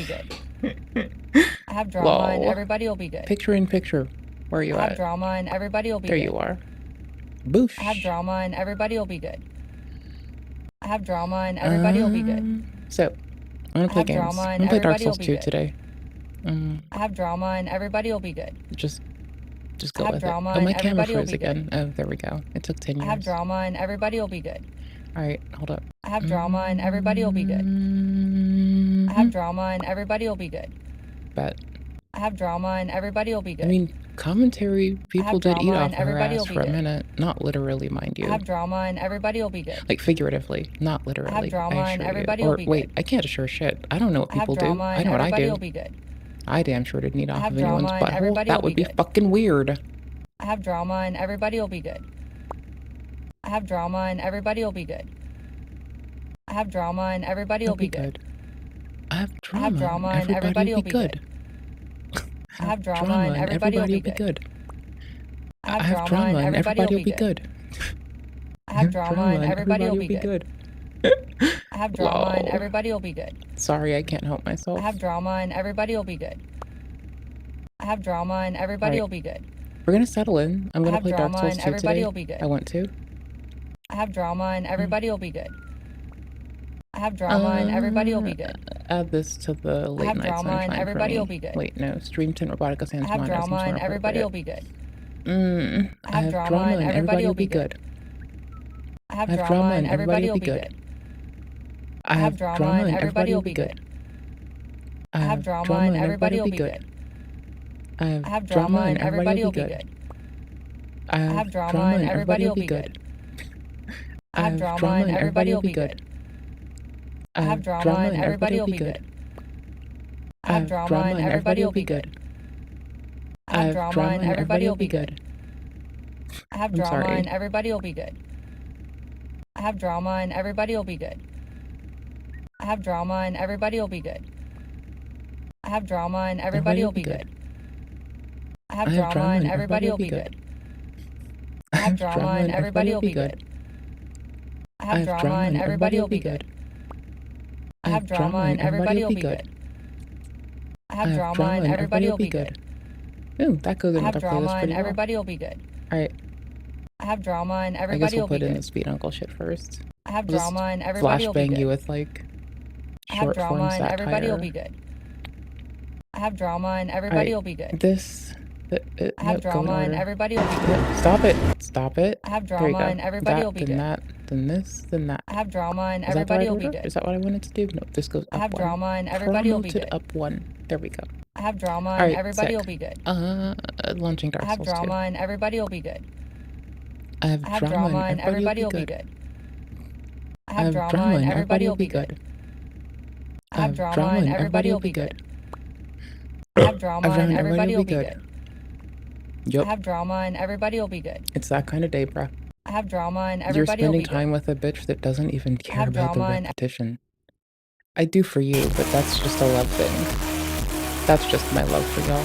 good. I have drama and Lol. everybody will be good. Picture in picture. Where are you I have at? drama and everybody will be There good. you are. I have Boosh. drama and everybody will be good. I have drama and everybody will be good. So, I'm gonna I play have games. drama I'm and gonna play Dark everybody will Souls be 2 good. today. I have drama and everybody will be good. Just I go have with it. drama Oh, and my camera everybody will froze be good. again. Oh, there we go. It took 10 I have years. drama and everybody will be good. Alright, hold up. I have drama and everybody will be good. I have drama and everybody will be good. Bet. I have drama and everybody will be good. I mean, commentary, people did eat drama off and of her everybody ass will be for a good. minute. Not literally, mind I you. have drama and everybody will be good. Like, figuratively. Not literally. I have drama and assure you. everybody will Or, be wait, good. I can't assure shit. I don't know what I have people do. drama I and know what I everybody do. will be good. I damn sure didn't eat I off have of anyone's drama and butthole. everybody That will would be be good. fucking weird. I have drama and everybody will be good. I have drama and everybody will be good. I have drama and everybody will be good. I have drama and everybody will be good. I have drama and everybody will be good. I have I have drama and everybody will be good. I have drama and everybody will be good. I have drama and everybody will be good. Sorry, I can't help myself. I have drama and everybody will be good. I have drama and everybody will be good. We're gonna settle in. I'm gonna play Dark Souls 2 today. Will be good. I want to. I have drama and everybody will be good. I have drama and everybody will be good. Add this to the late night sunshine and everybody will be good. Wait, no. Stream 10 Robotica Sans I have drama and everybody will be good. I have drama and everybody will be good. I have drama and everybody will be good. I have drama and everybody will be good. I have drama and everybody will be good. I have drama and everybody will be good. I have drama and everybody will be good. I have drama and everybody will be good. I have drama and everybody will be good. I have drama and everybody will be good. I have drama and everybody will be good. I have drama and everybody will be good. I have drama and everybody will be good. I have drama and everybody will be good. I have drama and everybody will be good. I have drama and everybody will be good. I have drama and everybody will be good. I have drama and everybody will be good. I have drama and everybody will be good. I have drama and everybody will be good. Ooh, that goes in with our playlist pretty well. I have drama and everybody will be good. Alright. I have drama and everybody will be good. I guess we'll put in the Speed Uncle shit first. I have drama and everybody will be good. Flashbang you with like short form satire. I have drama and everybody will be good. I have drama and everybody will be good. I have drama and everybody will be good. Stop it. Stop it. I have drama and everybody will be good. Then this, then that. I have drama and everybody will be good. Is that what I wanted to do? No, this goes up one. I have drama and everybody will be good. Up one. There we go. I have drama and everybody will be good. Launching Dark Souls 2. I have drama and everybody will be good. I have drama and everybody will be good. I have drama and everybody will be good. I have drama and everybody will be good. I have drama and everybody will be good. Yep. I have drama and everybody will be good. It's that kind of day, bruh. I have drama and everybody will be good. You're spending time with a bitch that doesn't even care about the repetition. I do for you, but that's just a love thing. That's just my love for y'all.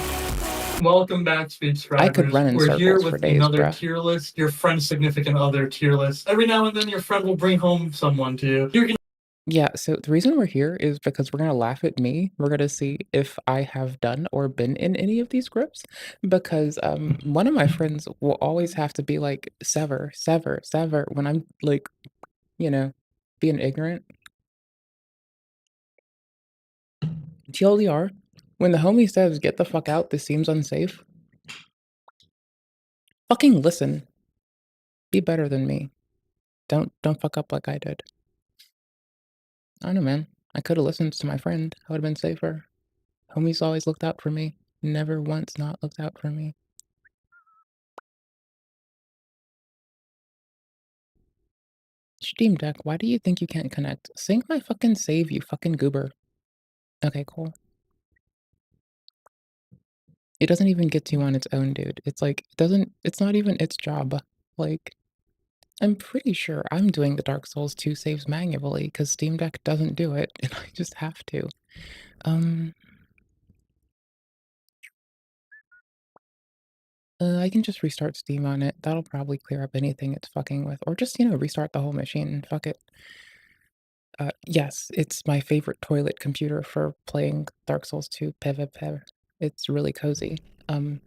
Welcome back, Speed Subscribers. I could run in We're here circles with for days, another bruh. tier list, your friend's significant other tier list. Every now and then your friend will bring home someone to you. You're gonna Yeah, so the reason we're here is because we're gonna laugh at me. We're gonna see if I have done or been in any of these groups. Because one of my friends will always have to be like, sever, sever, sever, when I'm like, you know, being ignorant. TLDR, when the homie says, get the fuck out, this seems unsafe. Fucking listen. Be better than me. Don't fuck up like I did. I don't know, man. I could have listened to my friend. I would have been safer. Homie's always looked out for me. Never once not looked out for me. Steam Deck, why do you think you can't connect? Sync my fucking save, you fucking goober. Okay, cool. It doesn't even get to you on its own, dude. It's like, it's not even its job. Like, I'm pretty sure I'm doing the Dark Souls 2 saves manually, because Steam Deck doesn't do it, and I just have to. I can just restart Steam on it. That'll probably clear up anything it's fucking with. Or just, restart the whole machine. Fuck it. Yes, it's my favorite toilet computer for playing Dark Souls 2 PvP. It's really cozy. Um,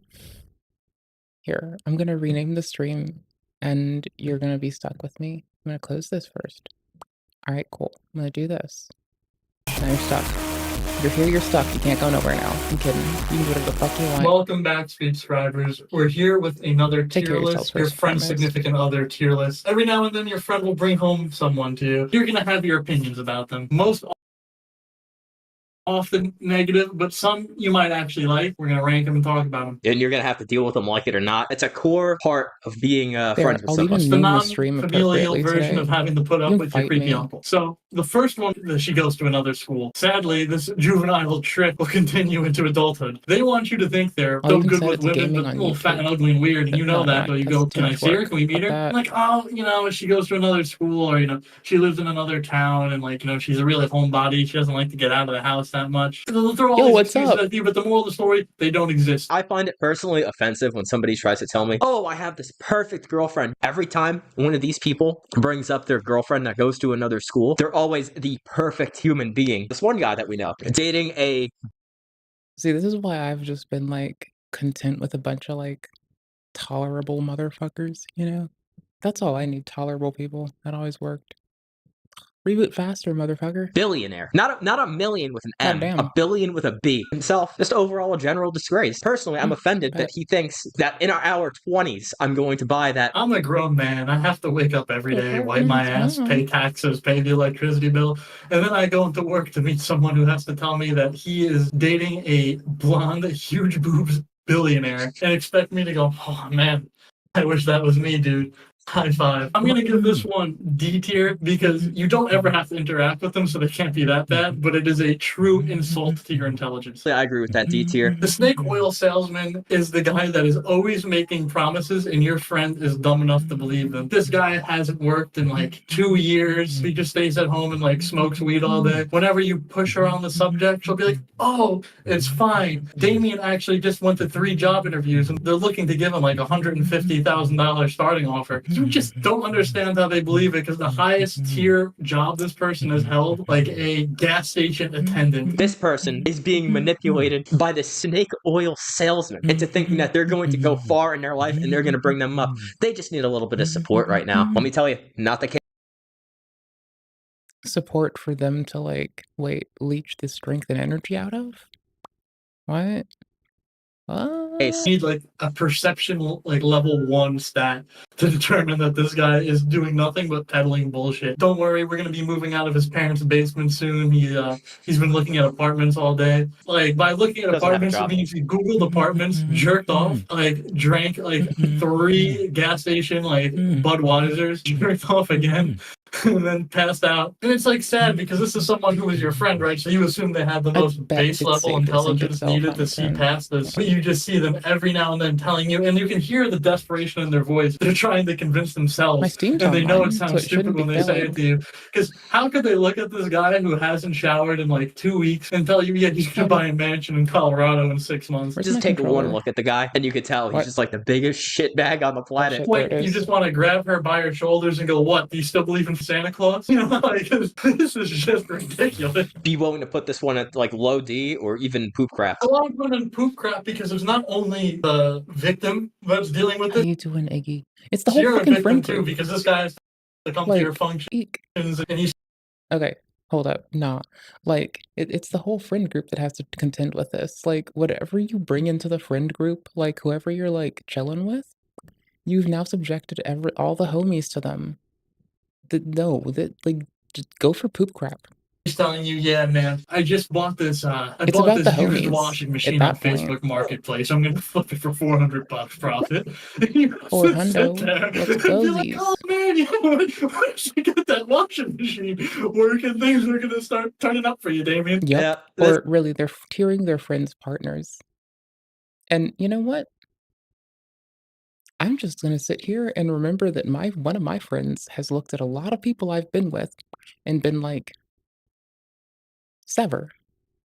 Here, I'm gonna rename the stream, and you're gonna be stuck with me. I'm gonna close this first. Alright, cool. I'm gonna do this. Now you're stuck. You're here, you're stuck. You can't go nowhere now. I'm kidding. You can do whatever the fuck you want. Welcome back, subscribers. We're here with another Take care tier of yourselves list, your first and friend's foremost. significant other tier list. Every now and then your friend will bring home someone to you. You're gonna have your opinions about them. Most often negative, but some you might actually like. We're gonna rank them and talk about them. And you're gonna have to deal with them like it or not. It's a core part of being There, friends with I'll someone. even It's the name the stream non-familial appropriately version today. of having to put up You with your fight creepy me. uncle. So the first one, that she goes to another school. Sadly, this juvenile trick will continue into adulthood. They want you to think they're I'll so even good set with it to women, gaming but on a little fat YouTube. and ugly and weird, and you know No, that. So you that's go, too can I much see her? work. Can we meet Cut her? that. I'm like, oh, she goes to another school, or she lives in another town, and she's a really homebody. She doesn't like to get out of the house that much. They'll throw all Yo, these what's excuses up? at you, but the moral of the story, they don't exist. I find it personally offensive when somebody tries to tell me, oh, I have this perfect girlfriend. Every time one of these people brings up their girlfriend that goes to another school, they're always the perfect human being. This one guy that we know, dating a... See, this is why I've just been, like, content with a bunch of, like, tolerable motherfuckers, you know? That's all I need, tolerable people. That always worked. Reboot faster, motherfucker. billionaire. Not a million with an M, a Goddamn. billion with a B. Himself, just overall a general disgrace. Personally, I'm offended that he thinks that in our 20s, I'm going to buy that. I'm a grown man. I have to wake up every day, wipe my ass, pay taxes, pay the electricity bill, and then I go into work to meet someone who has to tell me that he is dating a blonde, huge boobs billionaire and expect me to go, oh man, I wish that was me, dude. High five. I'm gonna give this one D tier because you don't ever have to interact with them, so they can't be that bad, but it is a true insult to your intelligence. I agree with that D tier. The snake oil salesman is the guy that is always making promises and your friend is dumb enough to believe them. This guy hasn't worked in like 2 years. He just stays at home and like smokes weed all day. Whenever you push her on the subject, she'll be like, oh, it's fine. Damien actually just went to 3 job interviews and they're looking to give him like $150,000 starting offer. You just don't understand how they believe it because the highest tier job this person has held, like a gas station attendant. This person is being manipulated by the snake oil salesman into thinking that they're going to go far in their life and they're going to bring them up. They just need a little bit of support right now. Let me tell you, not the case. Support for them to, like, leech the strength and energy out of? What? Need like a perception like level 1 stat to determine that this guy is doing nothing but peddling bullshit. Don't worry, we're gonna be moving out of his parents' basement soon. He's been looking at apartments all day. Like by looking at apartments, it means he Googled apartments, jerked off, like drank like 3 gas station like Budweisers, jerked off again. And then passed out. And it's like sad because this is someone who is your friend, right? So you assume they have the most base level intelligence needed to see past this. But you just see them every now and then telling you, and you can hear the desperation in their voice. They're trying to convince themselves. And they know it sounds stupid when they say it to you. Because how could they look at this guy who hasn't showered in like 2 weeks and tell you, yeah, he's gonna buy a mansion in Colorado in 6 months? Just take one look at the guy and you could tell he's just like the biggest shitbag on the planet. Wait, you just want to grab her by her shoulders and go, what? Do you still believe in Santa Claus? You know, like, this is just ridiculous. Be willing to put this one at like low D or even poop crap. A lot of women poop crap because it's not only the victim that's dealing with How it. you doing, Iggy? It's the whole You're a fucking victim friend too group. because this guy has to come to your functions and he's Okay, hold up. Nah. Like, it's the whole friend group that has to contend with this. Like, whatever you bring into the friend group, like, whoever you're, like, chilling with, you've now subjected all the homies to them. Just go for poop crap. telling you, yeah, man, I just bought this. I It's bought about this the used homies washing at machine that on Facebook point. Marketplace. I'm gonna flip it for $400 profit. And you have Or to sit hundo, there let's and be like, go-sies. oh man, where should get that washing machine working? Things are gonna start turning up for you, Damien. Yep. Or really, they're tiering their friends' partners. And you know what? I'm just gonna sit here and remember that one of my friends has looked at a lot of people I've been with and been like, sever.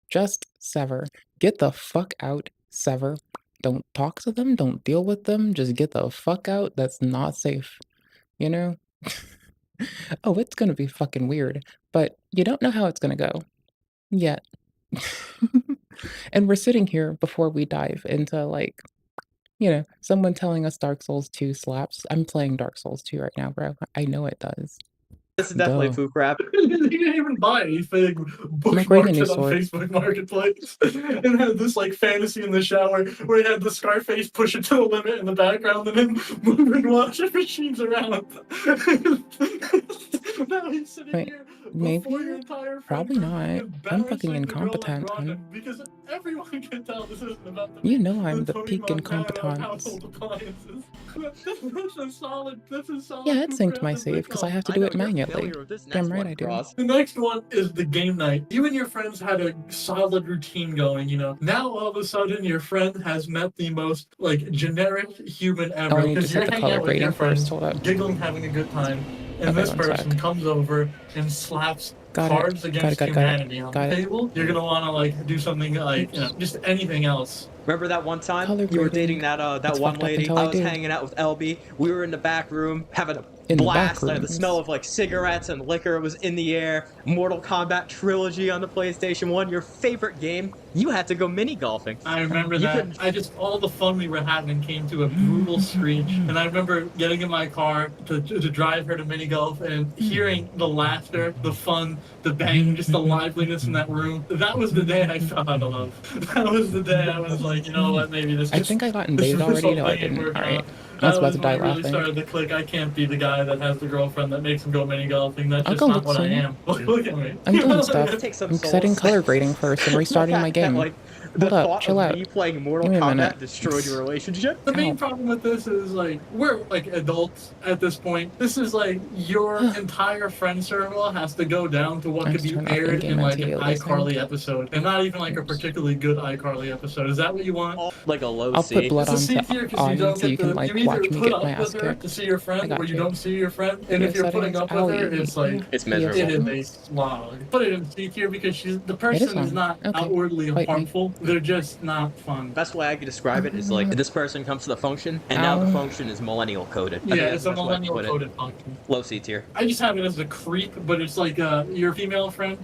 Just sever. Get the fuck out, sever. Don't talk to them, don't deal with them, just get the fuck out. That's not safe. You know? Oh, it's gonna be fucking weird, but you don't know how it's gonna go yet. And we're sitting here before we dive into, like, someone telling us Dark Souls 2 slaps. I'm playing Dark Souls 2 right now, bro. I know it does. This is definitely Duh. poop crap. He didn't even buy anything. upgrading a Bookmarked new it on sword. Facebook Marketplace and had this like fantasy in the shower where he had the Scarface push it to the limit in the background and then move and washing machines around. Now he's sitting Wait, here maybe? before your entire friend Probably group not. I'm fucking embarrassing the girl like incompetent, Rhonda, hun. because everyone can tell this isn't about the You know I'm the Tony peak Montana of incompetence. household appliances. That's a solid Yeah, it poop synced crap my as they save because I come. have to I do know it you're manually. familiar with this Damn next right one, I do. Cross. The next one is the game night. You and your friends had a solid routine going, Now all of a sudden your friend has met the most like generic human Oh, ever I need to because you're set the hanging color out with your grading friends, first. Hold up. giggling, having a good time, and Okay, this one person sec. comes over and slaps Got it. Cards Against Humanity on Got the it. table. You're gonna want to like do something like Oops. just anything else. Remember that one time Color you were grading. dating that It's one fucked up lady? until I was do. hanging out with LB. We were in the back room having a In the back blast. The smell rooms. of like cigarettes and liquor was in the air. Mortal Kombat Trilogy on the PlayStation 1, your favorite game. You had to go mini golfing. I remember You that. couldn't- All the fun we were having came to a brutal screech. And I remember getting in my car to drive her to mini golf and hearing the laughter, the fun, the bang, just the liveliness in that room. That was the day I fell out of love. That was the day I was like, you know what, maybe this I just, think I got this invaded whole already. No, I thing ain't didn't. working Alright. out. I was That about was to when die it really laughing. started to click. I can't be the guy that has the girlfriend that makes him go mini golfing. That's I'll just go not look what I soon. am. Look at me. I'm doing stuff. Take some I'm setting solace. color grading first and restarting my The fact that, game. like, the Hold up, thought chill of out. me playing Mortal Give me a Kombat minute. destroyed your relationship. The main Ow. problem with this is like we're like adults at this point. This is like your entire friend circle has to go down to what I could just be turned off aired in-game in like an anti-aliasing. iCarly episode, and not even like a particularly good iCarly episode. Is that what you want? Like a low I'll C. put blood It's a on C tier because you don't so you get can the. like You either watch me put get my up ass with her kicked. to see your I friend, got or you you. don't see your friend. And Video if you're putting settings. up with her, it's like It's it miserable. is a slog. Put it in C tier because the It person is is on. not Okay. outwardly Fight me. harmful. They're just not fun. Best way I could describe it is like this person comes to the function, and now the Ow. function is millennial coded. I think Yeah, that's it's the a best way to millennial put it. coded function. Low C tier. I just have it as a creep, but it's like your female friend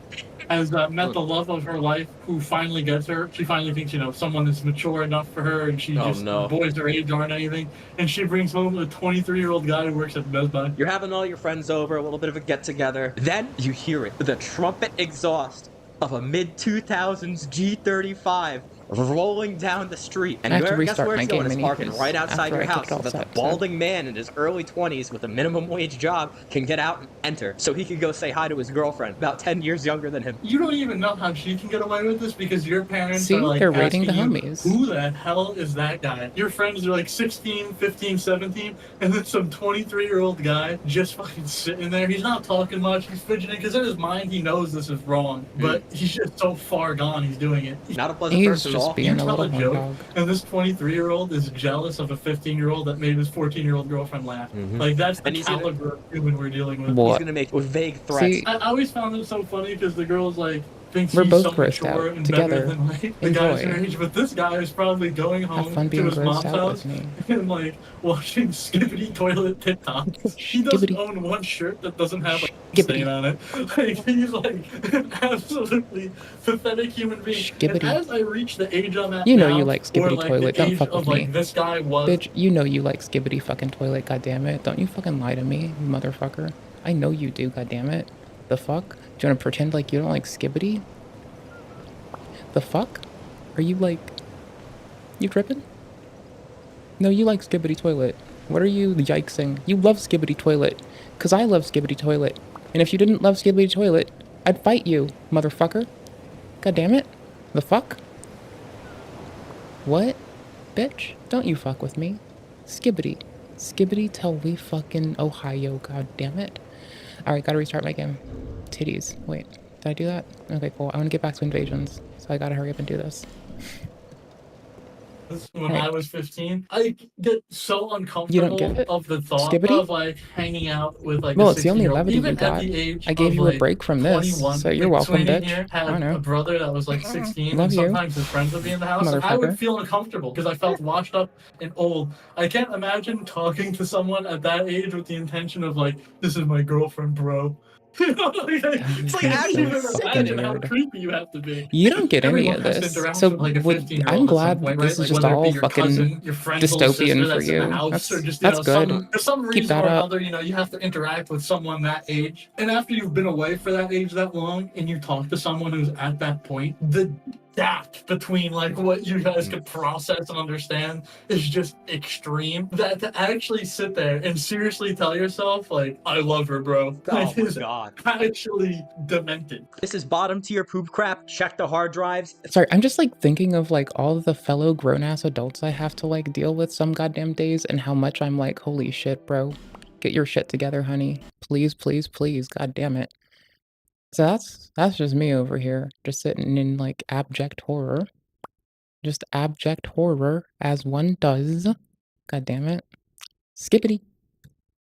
has met the love of her life who finally gets her. She finally thinks, someone is mature enough for her, and she Oh, just, no. boys her age aren't anything. And she brings home a 23-year-old guy who works at Best Buy. You're having all your friends over, a little bit of a get together. Then you hear it, the trumpet exhaust of a mid-2000s G35 rolling down the street. And I have to guess restart where my it's going? game It's menu parking because right outside after your I house kicked so all that the set, balding man in his early 20s with a minimum wage job can get out and enter so he can go say hi to his girlfriend, about 10 years younger than him. You don't even know how she can get away with this because your parents See, are like they're rating asking the you, homies. who the hell is that guy? Your friends are like 16, 15, 17, and then some 23-year-old guy just fucking sitting there. He's not talking much. He's fidgeting because in his mind he knows this is wrong, but he's just so far gone he's doing it. Not a pleasant He's person at all. just being You a tell little a joke, dog. and this 23-year-old is jealous of a 15-year-old that made his 14-year-old girlfriend laugh. Mhm. Like, that's the And he's gonna- caliber of human we're dealing with. He's What? gonna make with vague threats. See, I always found it so funny because the girl's like, thinks We're he's both so grossed mature out and together. better than like the guys Enjoy. her age, but this guy is probably going have home fun to being his mom's grossed out house with me. and like watching skibbity toilet TikToks. He doesn't Skibbity. own one shirt that doesn't have a Skibbity. stain on it. Like he's like an absolutely pathetic human being. Skibbity. And as I reach the age I'm at You know now, you like or skibbity like toilet. the Don't age fuck with of like me. this guy was, Bitch, you know you like skibbity fucking toilet, goddammit. Don't you fucking lie to me, you motherfucker. I know you do, goddammit. The fuck? Do you wanna pretend like you don't like skibbity? The fuck? Are you like... You tripping? No, you like skibbity toilet. What are you yikesing? You love skibbity toilet. Cause I love skibbity toilet. And if you didn't love skibbity toilet, I'd fight you, motherfucker. Goddammit. The fuck? What? Bitch, don't you fuck with me. Skibbity. Skibbity till we fucking Ohio, goddammit. Alright, gotta restart my game. Titties. Wait, did I do that? Okay, cool. I wanna get back to invasions, so I gotta hurry up and do this. when Hey. I was 15. I get so You don't uncomfortable get it? of the thought Skibbity? of like hanging out with like Well, a it's the only 16-year-old. levity you Even at got. the age I gave of you a like break from this, 21, so you're welcome, McSweeney bitch. here I had know. a brother that was like 16, Love and you, sometimes his friends would be in the house, and I would motherfucker. feel uncomfortable because I felt washed up and old. I can't imagine talking to someone at that age with the intention of like, this is my girlfriend, bro. You know, it's like, You're I can't so even imagine how weird. creepy you have to be. You don't get any Everyone of has to this. interact So with like a would 15-year-old I'm at some glad point, this right? is Like just whether it be all your fucking cousin, your friend's little sister dystopian for that's in the you. house, or just That's good. for some Keep reason that or up. another, you have to interact with someone that age. And after you've been away for that age that long, and you talk to someone who's at that point, the gap between like what you guys could process and understand is just extreme. That to actually sit there and seriously tell yourself like, I love her, bro. Oh my god. Actually demented. This is bottom tier poop crap. Check the hard drives. Sorry, I'm just like thinking of like all the fellow grown-ass adults I have to like deal with some goddamn days and how much I'm like, holy shit, bro. Get your shit together, honey. Please, please, please. God damn it. So that's just me over here, just sitting in like abject horror. Just abject horror as one does. God damn it. Skippity.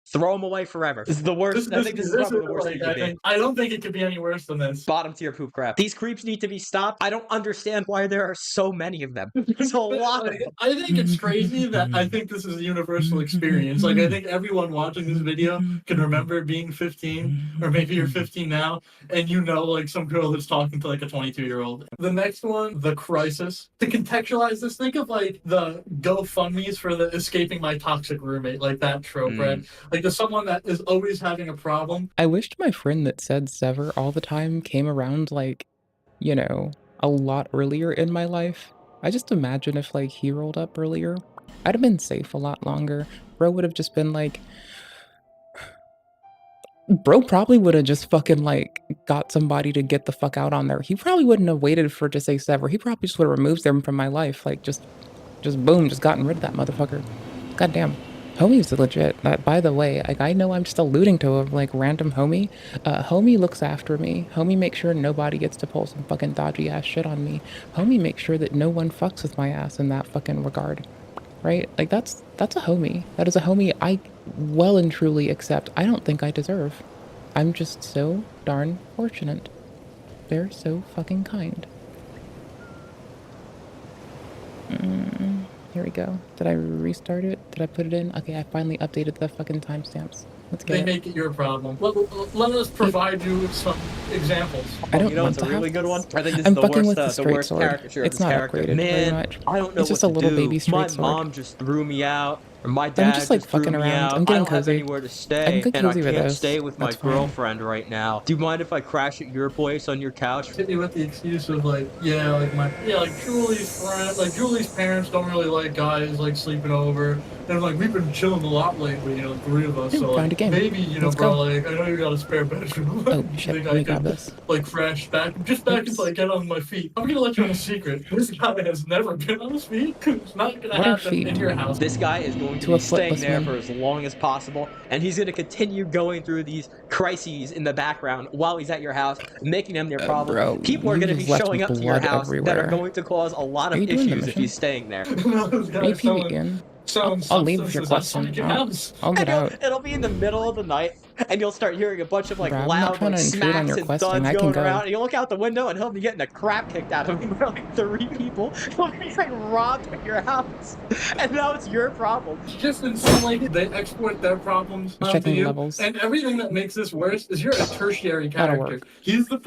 Throw them away forever. This is the worst. I think this is probably the worst thing you can be. I don't think it could be any worse than this. Bottom tier poop crap. These creeps need to be stopped. I don't understand why there are so many of them. There's a lot of them. I think it's crazy that I think this is a universal experience. Like, I think everyone watching this video can remember being 15, or maybe you're 15 now, and you know, like, some girl that's talking to, like, a 22-year-old. The next one, The Crisis. To contextualize this, think of, like, the GoFundMes for the escaping my toxic roommate, like that trope, right? Like, there's someone that is always having a problem. I wished my friend that said sever all the time came around like, you know, a lot earlier in my life. I just imagine if like he rolled up earlier, I'd have been safe a lot longer. Bro would have just been like, bro probably would have just fucking like got somebody to get the fuck out on there. He probably wouldn't have waited for to say sever. He probably just would have removed them from my life. Like just boom, just gotten rid of that motherfucker. Goddamn. Homie's legit. By the way, like I know I'm just alluding to a like random homie. Homie looks after me. Homie makes sure nobody gets to pull some fucking dodgy ass shit on me. Homie makes sure that no one fucks with my ass in that fucking regard. Right? Like that's a homie. That is a homie I well and truly accept. I don't think I deserve. I'm just so darn fortunate. They're so fucking kind. Here we go. Did I restart it? Did I put it in? Okay, I finally updated the fucking timestamps. Let's get They it. make it your problem. Let us provide you with some examples. I don't You know want what's to a really have good this. one? I think this I'm is the fucking worst, with the the straight worst sword. caricature of It's this not character. upgraded very Man, much. I don't know It's just what a to little do. baby straight My sword. mom just threw me out. Or my dad just, like, threw fucking me around. out. I'm getting I don't have cozy. anywhere to I stay, can get and I cozy with can't this. stay with my That's fine. girlfriend right now. Do you mind if I crash at your place on your couch? Hit me with the excuse of like, like Julie's parents don't really like guys like sleeping over, and like we've been chilling a lot lately, the three of us. Yeah, So found like a game. maybe Let's bro, go. like I know you got a spare bedroom. Oh You shit, think let I me grab could this. like crash back until I get on my feet? I'm gonna let you on a secret. This guy has never been on his feet. It's not gonna What are happen feet? in your house. This guy is going to To a be staying footless there man. for as long as possible, and he's going to continue going through these crises in the background while he's at your house, making them their problem. Bro, People are you going to be just left showing up to your blood house that are everywhere. going to cause a lot Are of you doing the issues if mission? he's staying there. Those guys AP again. selling I'll leave with your substances outside question. your house. I'll get And out. it'll be in the middle of the night, and you'll start hearing a bunch of like Bro, I'm not loud trying like to intrude on smacks your and questing. thuds I can going go. around, and you look out the window, and he'll be getting the crap kicked out of him by like 3 people. He's like robbed at your house, and now it's your problem. It's just insane. Like they export their problems Just onto checking you, levels. and everything that makes this worse is you're a tertiary That'll character. work. He's the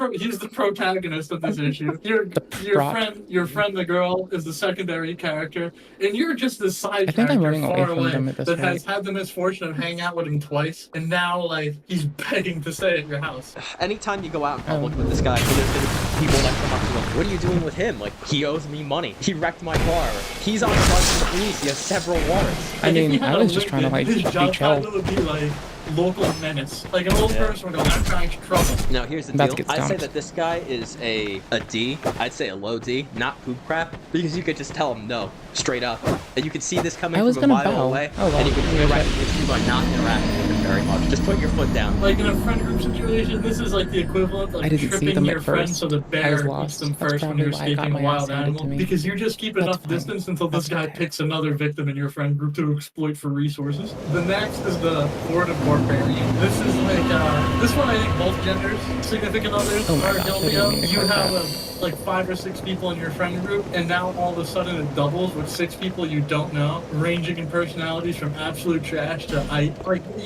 protagonist of this issue. Your friend, the girl, is the secondary character, and you're just this side I think I'm character running away far from away them at this that rate. has had the misfortune of hanging out with him twice, and now like he's begging to stay at your house. Anytime you go out in public with this guy, there's people that come up to him. What are you doing with him? Like, he owes me money. He wrecked my car. He's on the bus to the police. He has several warrants. I If he mean, had I a was just trying to like LinkedIn, his job be chill. title would be like local menace. Like an old person would go, I'm trying to trouble. Now, here's the About deal. to get I'd say stomped. that this guy is a D. I'd say a low D, not poop crap, because you could just tell him no, straight up. And you could see this coming I was from a gonna mile bow. away, Oh, well. and you could Yeah, correct shit. the issue by not interacting with him very much. Just put your foot down. Like in a friend group situation, this is like the equivalent of I didn't see tripping them your at friend first. so the I bear was eats lost. them That's first when probably you're why I got escaping a my wild ass handed animal. to me. Because you just keep That's enough fine. distance until this That's guy okay. picks another victim in your friend group to exploit for resources. The next is the Horde of Barbarian. This is like, this one I think both genders, significant others, Oh my are gosh, I guilty didn't of. mean to You click have that. like 5 or 6 people in your friend group, and now all of a sudden it doubles with 6 people you don't know, ranging in personalities from absolute trash to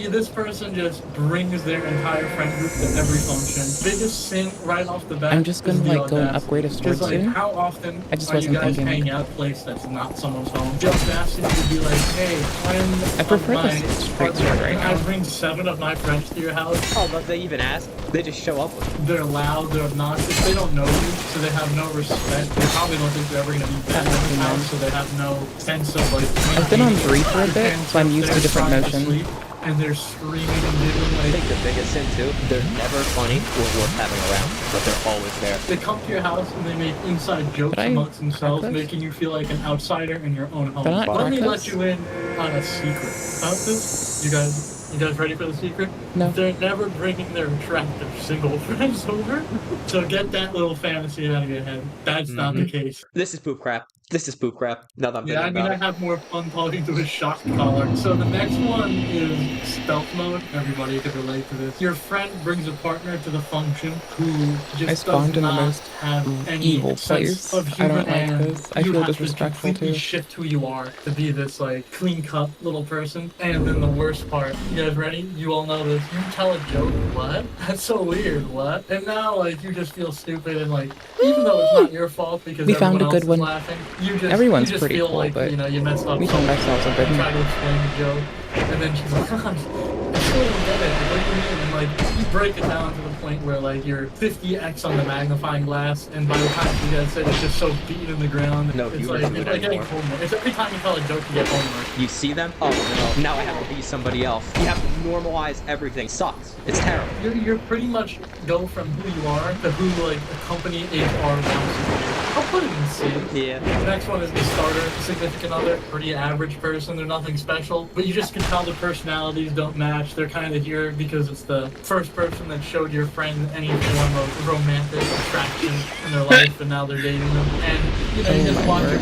this person just brings their entire friend group to every function. Biggest sin right off the bat I'm just is gonna the like go and upgrade a audacity. sword Because like, soon. how often I just are you wasn't guys thinking. hanging out at a place that's not someone's home? The audacity to be like, hey, I prefer the straight sword right I now. bring 7 of my friends to your house. Oh, but they even ask. They just show up with it. They're loud, they're obnoxious, they don't know you, so they have no respect. They probably don't think they're ever gonna be back in the house, so they have no sense of like. I've been on 3 for a bit, so I'm used to different They're motion. asleep, and they're screaming and giggling I like. think the biggest sin too, they're never funny or worth having around, but they're always there. They come to your house and they make inside jokes Did I amongst themselves, crack this? making you feel like an outsider in your own home. Did I not Let me crack let this? you in on a secret. About this? You guys ready for the secret? No. They're never bringing their attractive single friends over. So get that little fantasy out of your head. That's not the case. This is poop crap. This is poop crap. Now that I'm Yeah, I thinking mean, I about it. have more fun talking to a shock collar. So the next one is stealth mode. Everybody could relate to this. Your friend brings a partner to the function who just I spawned does in the not most have any evil sense place. of I humor, don't like and this. I you feel have disrespectful to completely too. shift who you are to be this like clean-cut little person. And then the worst part, you guys ready? You all know this. You tell a joke. What? That's so weird. What? And now like you just feel stupid and like even though it's not your fault because We everyone found a else good is one. laughing, Everyone's you just pretty feel cool, like but you know you messed up. we found ourselves a good You one. try to explain the joke, and then she's like, I still don't get it. What do you mean? And like you break it down to the point where like you're 50x on the magnifying glass, and by the time you guys say it's just so beaten in the ground. No it's humor like to it's it like getting anymore. homework. It's every time you tell a joke you get homework. You see them? Oh no, now I have to be somebody else. You have to normalize everything. Sucks. It's terrible. You're pretty much go from who you are to who like a company HR wants you to be. I'll put it in C. Yeah. The next one is the starter, significant other, pretty average person. They're nothing special, but you just can tell their personalities don't match. They're kind of here because it's the first person that showed your friend any form of romantic attraction in their life, and now they're dating them. And you know, you just watch your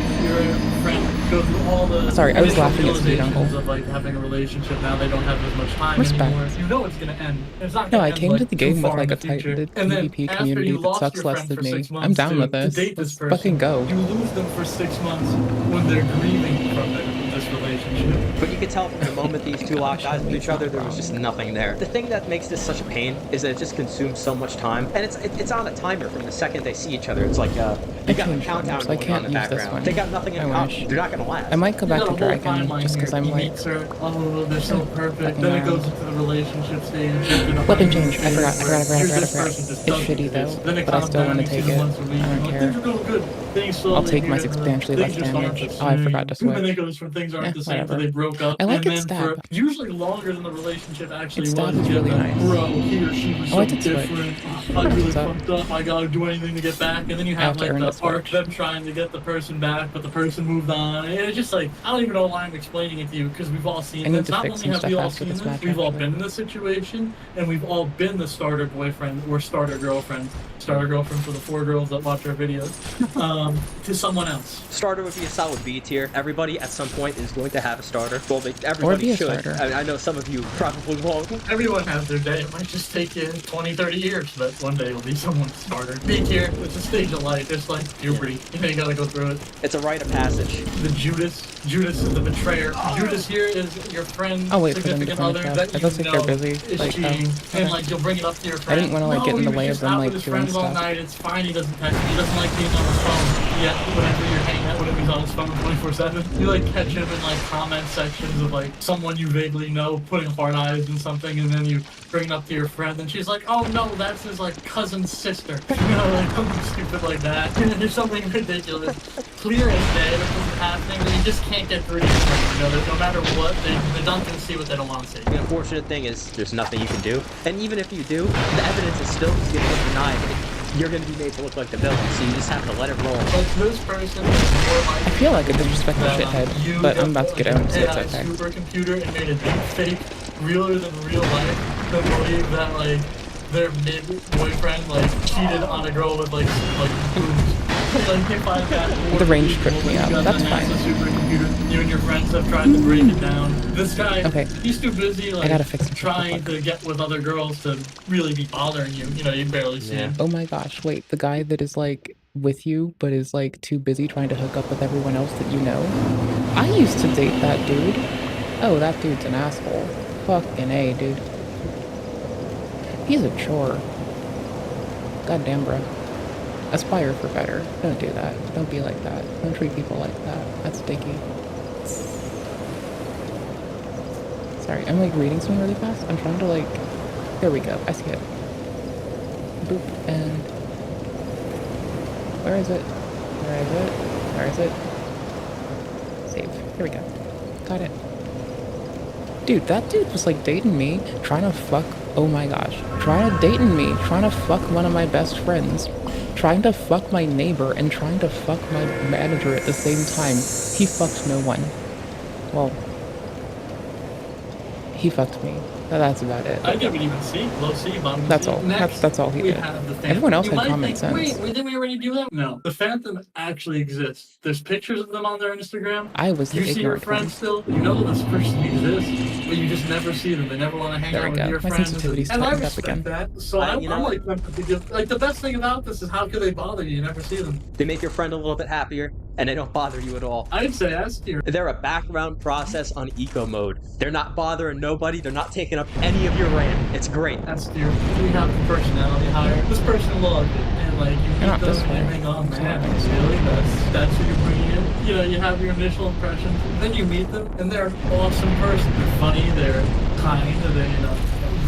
friend go through all the Sorry, I was initial laughing at Speed realizations Uncle. of like having a relationship. Now they don't have as much time Respect. anymore. You know it's gonna end. It's not No, gonna I end, came like, to the too game with far like in a the future. tight And then PvP after community you that lost sucks your less friend than for me. 6 months I'm down with to this. date Let's this person, fucking go. you lose them for 6 months when they're grieving from this relationship. But you could tell from the moment these two locked eyes with each other, there was just nothing there. The thing that makes this such a pain is that it just consumes so much time, and it's on a timer from the second they see each other. It's like you got a changed countdown one, so I going on can't in the use this background. one. They got nothing in I common. wish. They're not gonna last. I might go back There's to a whole Dragon timeline just because here. I'm He like meets her. Oh, they're so perfect. fucking Then it around. goes into the relationship stage. Weapon change. I forgot. Here's this It's person just doesn't shitty exist. though, Then it but I calms still down, want to you see take them it. once a week. I don't Like, care. things are going good. Things slowly I'll take my here, substantially things less just aren't damage. the Oh, I same. forgot to And then switch. it goes from things aren't Yeah, the same till whatever. they broke up. I like and its then for stab. usually longer than the relationship actually Its was. stab is you get really the, nice. Bro, he or she was I so like its switch. different. I really What's up? fucked up. I gotta do anything to get back. And then you I have have to like earn the the arc, switch. them trying to get the person back, but the person moved on. And it's just like, I don't even know why I'm explaining it to you because we've all seen I need this. to Not fix only some have stuff we all after seen this this, match, we've all actually. been in this situation, and we've all been the starter boyfriend or starter girlfriend for the 4 girls that watch our videos, to someone else. Starter would be a solid B tier. Everybody at some point is going to have a starter. Well, Or everybody be a should. starter. I know some of you probably won't. Everyone has their day. It might just take you 20, 30 years, but one day you'll be someone's starter. B tier, it's a stage of life. It's like puberty. You gotta go through it. It's a rite of passage. The Judas is the betrayer. Judas here is your friend, I'll wait for them to significant finish other up. that It you looks like know they're busy. is Like, cheating, and okay. like you'll bring it up to your friend. I didn't wanna, like, get in the he way was of just them, out like, with his doing friends all stuff. night. It's fine. He doesn't text me. He doesn't like being on his phone. Yet whenever you're hanging out with him, he's on his phone 24/7. You like catch him in like comment sections of like someone you vaguely know putting heart eyes in something, and then you bring it up to your friend, and she's like, "Oh no, that's his like cousin's sister." You know, like something stupid like that. And there's something ridiculous, clear as day, that this is happening. That you just can't get through to your friend. You know, that no matter what, they don't can see what they don't want to see. The unfortunate thing is there's nothing you can do. And even if you do, the evidence is still just going to get denied. you're gonna be made to look like the villain, so you just have to let it roll. But this person is more I feel like a disrespectful shithead, but I'm about to get out, so it's a okay. supercomputer and made a deep fake realer than real life to believe that like their mid boyfriend like cheated on a girl with like boobs. Like if I got The range tripped me up. That's fine. Supercomputer, you and your friends have tried to break it down. This guy, Okay. he's too busy like I gotta fix it. trying to get with other girls to really be bothering you. You know, you barely see him. Oh my gosh, wait, the guy that is like with you but is like too busy trying to hook up with everyone else that you know? I used to date that dude. Oh, that dude's an asshole. Fucking A, dude. He's a chore. Goddamn, bro. Aspire for better. Don't do that. Don't be like that. Don't treat people like that. That's sticky. Sorry, I'm like reading something really fast. I'm trying to like... There we go. I see it. Boop. And... Where is it? Where is it? Where is it? Save. Here we go. Got it. Dude, that dude was like dating me, trying to fuck... Oh my gosh. Trying to dating me, trying to fuck one of my best friends. Trying to fuck my neighbor and trying to fuck my manager at the same time. He fucked no one. Well, he fucked me. That's about it. I didn't even see. Low C, bottom That's C. all. Next, That's all he we did. have the Phantom. Everyone else You had might common think, sense. Wait, didn't we already do that? No. The Phantom actually exists. There's pictures of them on their Instagram. I was the You see your ignorant friends one. still. You know this person exists, but you just never see them. They never want to hang There out we with go. your My friends. sensitivity's And I tightened up respect again. that. So I'm like the best thing about this is how could they bother you? You never see them. They make your friend a little bit happier, and they don't bother you at all. I'd say ask you. They're a background process on eco mode. They're not bothering nobody. They're not taking up any of your RAM. It's great. That's your. We have the personality higher. This person loved it, and like you meet Not them this and you way. think, oh It's man, not this way. really? That's who you're bringing in. You know, you have your initial impressions, then you meet them, and they're an awesome person. They're funny. They're kind. They're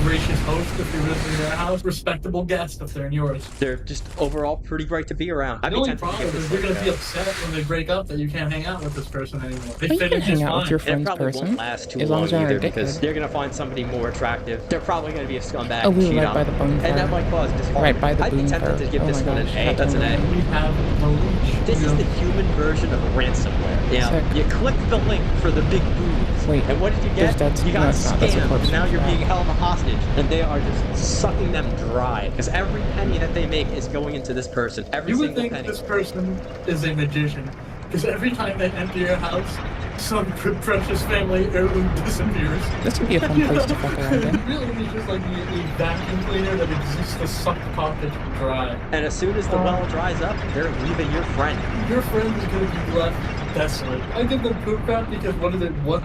gracious host if you're visiting their house. Respectable guest if they're in yours. They're just overall pretty great to be around. The only problem is you're gonna be upset when they break up that you can't hang out with this person anymore. They You fit can in just hang out with fine. your It friend's probably person. won't last too As long long as you're not either a because dickhead. they're gonna find somebody more attractive. They're probably gonna be a scumbag Oh, and we were cheat right on by them. the bone And that curve. might cause disharmony. Right by the I'd be boom tempted to curve. give Oh this my one an gosh, A. that That's an A. don't We have the leech. This is the human version of ransomware. Yeah, Sick. you click the link for the big boobs. Wait, and what did you get? there's that- You no, got it's not. That's a scammed, corpse and now from you're that. being held hostage. And they are just sucking them dry. Because every penny that they make is going into this person. Every You would single think penny. this person is a magician, because every time they enter your house, some precious family heirloom disappears. This would be a fun place to fuck around in. Really, it's just like a vacuum cleaner that exists to suck the carpet dry. And as soon as the well dries up, they're leaving your friend. Your friend is going to be left desolate. I give them poop crap because what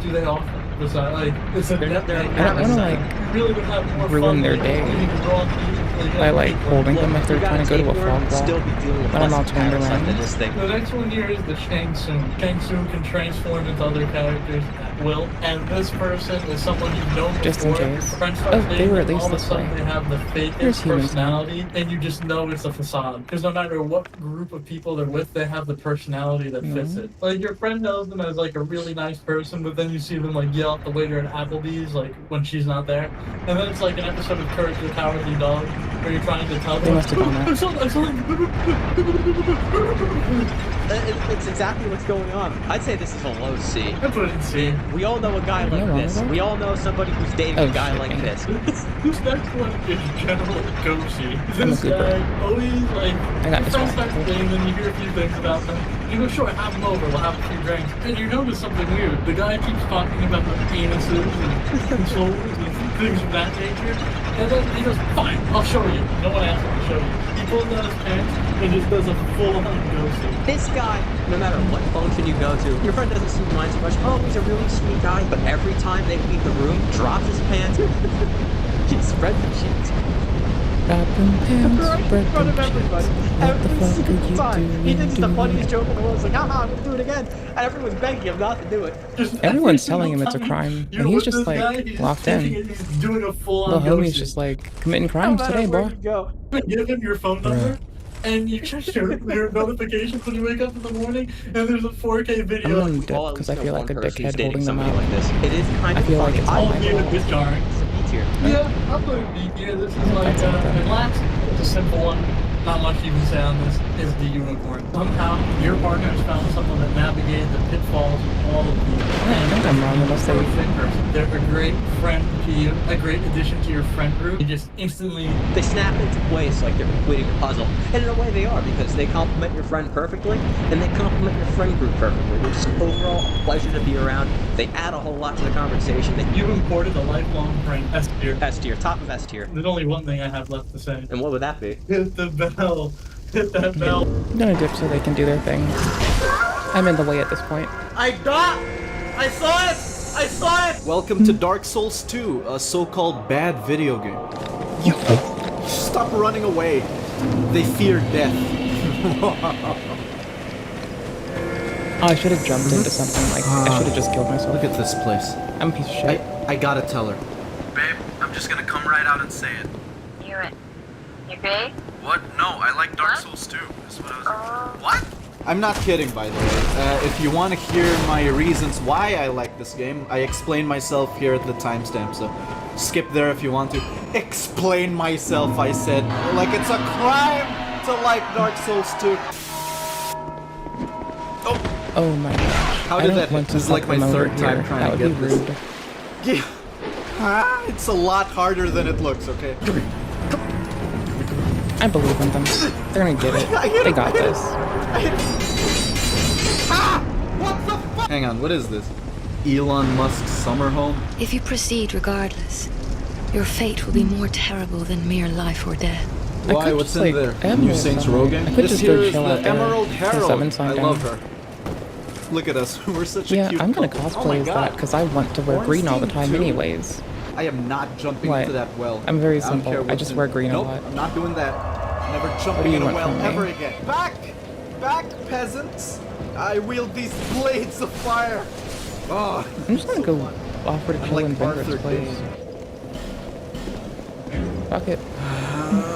do they offer? Besides, like, it's a They're not- they're- net I don't want to like, like you really would have more ruin fun their like, day eating raw meat, by like holding them if they're You trying gotta to go to a take work and fog still wall. be dealing with But I'm less all turned parasites around. than this thing. The next one here is the Shang Tsung. Shang Tsung can transform into other characters at will, and this person is someone you've known Just in before. case. Friends Oh, start they were at dating, least all of a this sudden way. they have the There's fakest humans. personality, and you just know it's a facade. Because no matter what group of people they're with, they have the personality that fits it. Like your friend knows them as like a really nice person, but then you see them like yell at the waiter at Applebee's like when she's not there, and then it's like an episode of Courage the Cowardly Dog where you're trying to tell them. They must have done that. I saw It's exactly what's going on. I'd say this is a low C. I put it in C. We all know a guy No like wrong this. with that. We all know somebody who's dating Oh, a guy shit, like man. this. This next one is General Goshi. I'm a This goober. guy always like I got your this friend one. starts dating them, you hear a few things about them. You go, sure, have them over, we'll have a few drinks. And you notice something weird. The guy keeps talking about the penises and controls and things of that nature. And then he goes, fine, I'll show you. No one asked him to show you. He pulls down his pants and just does a full-on Goshi. This guy, no matter what function you go to, your friend doesn't seem to mind so much. Oh, he's a really sweet guy. But every time they leave the room, drops his pants, he spreads the cheeks. Drop them pants, Right spread in front them of everybody. cheeks. What the Every fuck are single you time. doing? He thinks it's the funniest joke in the world. He's like, haha, I'm gonna do it again. And everyone's begging him not to do it. Just Everyone's every telling him single it's a time crime, you're and he's with just this like guy, he's locked taking in. it, he's doing a full-on The homie's Goshi. just like committing No crimes matter today, where bro. you go. Give him your phone number, and you check your notifications when you wake up in the morning, and there's a 4K I'm video. gonna Like, dip Well, at because least I feel no like a one person who's dickhead dating holding them somebody out. like this. It is kind I of feel like funny. it's I'll all my give it fault. this jarring. It's a B tier. Yeah, I'll put it B here. This is like That's something. relaxing. It's a simple one. not much you can say on this, is the unicorn. Somehow, your partner's found someone that navigated the pitfalls of all of these. I think I'm wrong unless they... Perfect person. They're a great friend to you, a great addition to your friend group. You just instantly... They snap into place like they're completing a puzzle. And in a way they are, because they complement your friend perfectly, and they complement your friend group perfectly. They're just overall a pleasure to be around. They add a whole lot to the conversation. You imported a lifelong friend. S tier. S tier, top of S tier. There's only one thing I have left to say. And what would that be? Hit the bell. Hit that bell. I'm gonna dip so they can do their thing. I'm in the way at this point. I saw it! I saw it! Welcome to Dark Souls 2, a so-called bad video game. You stop running away. They fear death. Oh, I should have jumped into something like... I should have just killed myself. Look at this place. I'm a piece of shit. I gotta tell her. Babe, I'm just gonna come right out and say it. You gay? What? No, I like Dark Souls 2. That's what I was... What? I'm not kidding, by the way. If you want to hear my reasons why I like this game, I explain myself here at the timestamp, so skip there if you want to. Explain myself, I said. Like it's a crime to like Dark Souls 2. Oh my gosh. How did that hit? This is like my third time trying to get this. Rude. Yeah. It's a lot harder than it looks, okay? I believe in them. They're gonna get it. They got this. What the fuck? Hang on, what is this? Elon Musk's summer home? If you proceed regardless, your fate will be more terrible than mere life or death. Why? What's in there? New Saints Row game? I could This just here go is chill the out there. Emerald Herald. Summon I Sundown. love her. Look at us. We're such a Yeah, cute I'm gonna couple. cosplay Oh my as God. that because I want to wear green all the time Ornstein too? anyways. I am not jumping What? into that well. I'm very I don't simple. care I what's just in wear it. green a Nope, lot. I'm not doing that. Never do jumping you in a want well from me? ever again. Back! Back, peasants! I wield these blades of fire. Oh, I'm just gonna go offer to I'm chill like in Vendrick's Arthur place. Dane. Fuck it.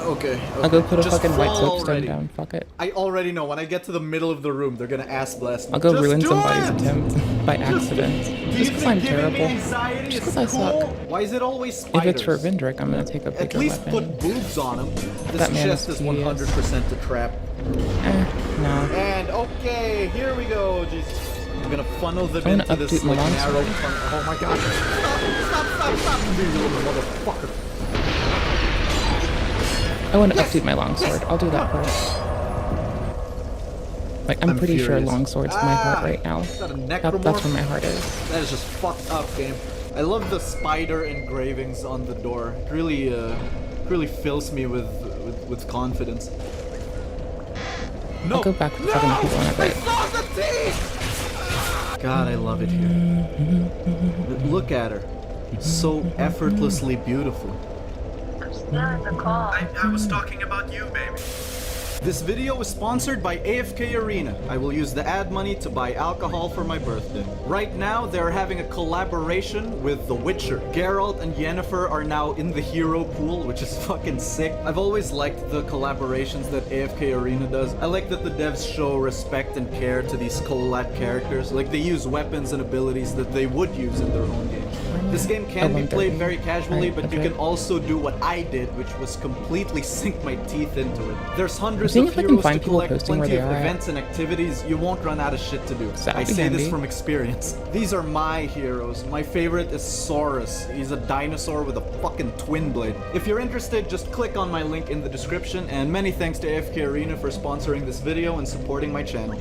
Okay. I'll go put a Just fucking white fall soapstone already. down. Fuck it. I already know when I get to the middle of the room, they're gonna ass blast me. I'll go Just ruin do somebody's it! attempt by accident. Do you Just because think I'm giving me terrible. anxiety Just is 'cause I cool? suck. Why is it always If spiders? it's for Vendrick, I'm gonna take a At bigger least weapon. put boobs on them. This That man chest is is 100% a trap. No. And okay, here we go. Jesus. I'm gonna funnel them I'm gonna into this update my like narrow longsword. funnel. Oh my god. Stop, you little motherfucker. I want to update my longsword. I'll do that first. Like, I'm pretty sure furious. longsword's my heart right now. Is that a That's necromorph? where my heart is. That is just fucked up, game. I love the spider engravings on the door. It really fills me with confidence. No, I'll go back with fucking people in a bit. saw the teeth! God, I love it here. Look at her. So effortlessly beautiful. I was talking about you, baby. This video is sponsored by AFK Arena. I will use the ad money to buy alcohol for my birthday. Right now, they're having a collaboration with The Witcher. Geralt and Yennefer are now in the hero pool, which is fucking sick. I've always liked the collaborations that AFK Arena does. I like that the devs show respect and care to these collab characters. Like, they use weapons and abilities that they would use in their own games. This game can be played very casually, but you can also do what I did, which was completely sink my teeth into it. There's hundreds seeing of if I can heroes to find people collect, posting where plenty they of are at. events and activities. You won't run out of shit to do. That'd I be say this handy. from experience. These are my heroes. My favorite is Saurus. He's a dinosaur with a fucking twin blade. If you're interested, just click on my link in the description, and many thanks to AFK Arena for sponsoring this video and supporting my channel.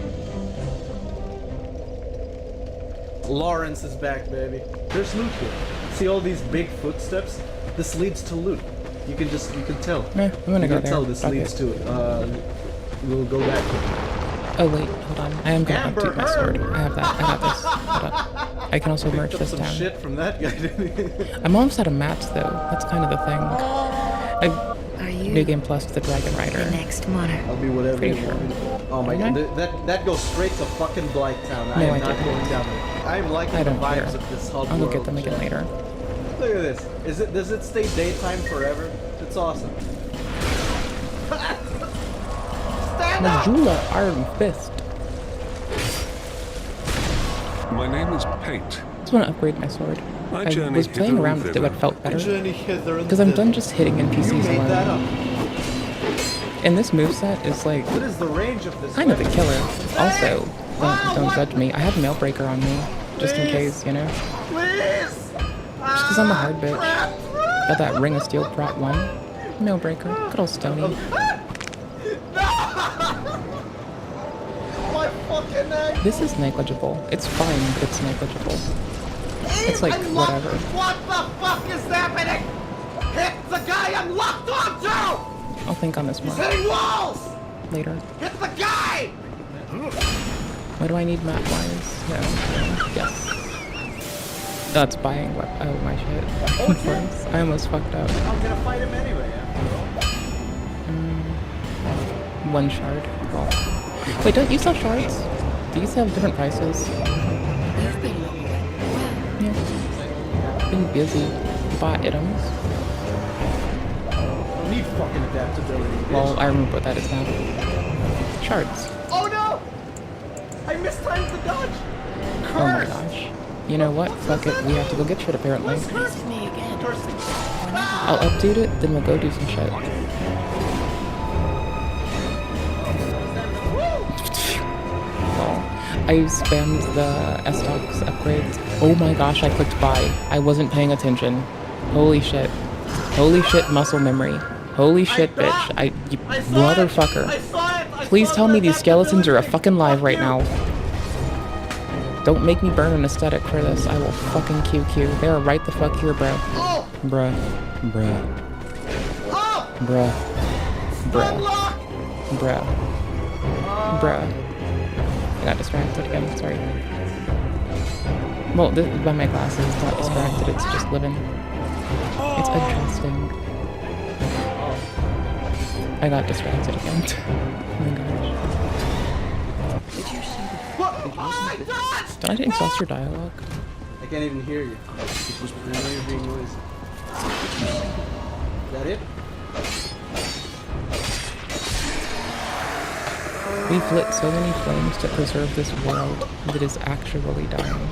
Lawrence is back, baby. There's loot here. See all these big footsteps? This leads to loot. You can tell. I'm gonna You go can there. tell this Fuck leads it. to it. We'll go back. Oh wait, hold on. I am gonna Amber update my sword. I have that. I got this. Hold up. I can also merge Picked up this some down. shit from that guy. I'm almost out of mats though. That's kind of the thing. Are you New Game Plus the Dragon the Rider. next monarch? I'll be whatever Pretty you want me to sure. be. Oh my god, that goes straight to fucking Blighttown. I No, am I not didn't. going down there. I'm liking I the don't vibes care. of this hub I'll go get world, them again Jack. later. Look at this. Does it stay daytime forever? It's awesome. Stand up! Majula Iron Fist. My name is Pate. I just want to upgrade my sword. I I journey was playing hither around and with it, thither. what felt better. Journey hither and Because I'm thither. done just hitting You NPCs made that alone. up. And this moveset is like What is the range of this? kind of a killer. Also, don't judge me. I have Mail Breaker on me, just in case, you know? Please! Just because I'm a hard bitch. Got that Ring of Steel Prop 1. Mail Breaker. Good old Stony. My fucking neck! This is negligible. It's fine, but it's negligible. It's like, whatever. What the fuck is happening? Hit the guy I'm locked onto! I'll think on this more Hitting walls! later. Hit the guy! What do I need map wise? No. Yes. That's buying oh my shit. Of course. I almost fucked up. I'm gonna fight him anyway, after all. One shard. Well. Wait, don't you sell shards? These have different prices. Yeah. Been busy. Bought items. I need fucking adaptability. Bitch. Well, I remember what that is now. Shards. Oh no! I mistimed the dodge! Oh my gosh. You know what? Fuck it. We have to go get shit apparently. I'll update it, then we'll go do some shit. Well, I spammed the S-Stocks upgrades. Oh my gosh, I clicked buy. I wasn't paying attention. Holy shit. Holy shit, muscle memory. Holy shit, bitch. You motherfucker. Please tell me these skeletons are a fucking live right now. Don't make me burn an aesthetic for this. I will fucking QQ. They are right the fuck here, bro. Bruh. Bruh. Bruh. Bruh. Bruh. Bruh. I got distracted again, sorry. Well, this is by my glasses, it's not distracted, it's just living. It's adjusting. I got distracted again. Oh my gosh. Did I exhaust your dialogue? I can't even hear you. I know you're being noisy. Is that it? We've lit so many flames to preserve this world that is actually dying.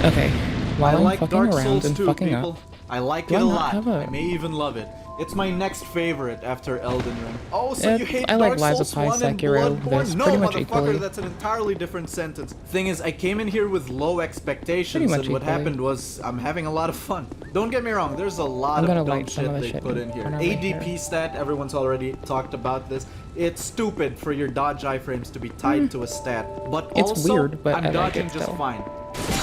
Okay, while I'm fucking Dark around Souls and 2, fucking people. up, I like do it I a not lot. have a- I may even love it. It's my next favorite after Elden Ring. Oh, so you hate I like Dark Lies of Souls Pi, 1 and Sekiro, Bloodborne? this No, pretty much motherfucker, equally. that's an entirely different sentence. Thing is, I came in here with low expectations, much and what equally. happened was I'm having a lot of fun. Don't get me wrong, there's a lot I'm of gonna dumb light some shit of the they shit put in in here. front of my ADP hair. stat, everyone's already talked about this. It's stupid for your dodge iframes to be tied to a stat, but It's also, weird, but I'm I like dodging it just still. fine.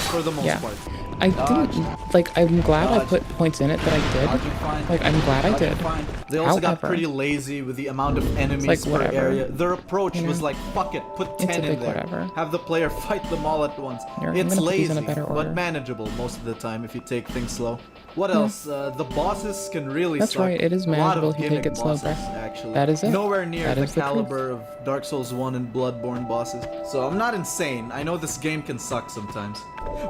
For the most Yeah. part. I Dodge. didn't, like, I'm glad I Dodge. put points in it that I Dodging did. fine. Like, I'm glad I Dodging did. fine. They also got However, pretty lazy with the amount of enemies like, per whatever. area. Their approach You know? was like, fuck it, put It's 10 a in big there. whatever. Have the player fight them all at once. Here, I'm It's gonna put these lazy, in a better order. but manageable most of the time if you take things slow. What else? The bosses can really That's suck. right, it is A lot manageable of if you take gimmick it slow, bosses, bruh. actually. That is it. Nowhere near That the is the truth. caliber of Dark Souls 1 and Bloodborne bosses. So I'm not insane. I know this game can suck sometimes.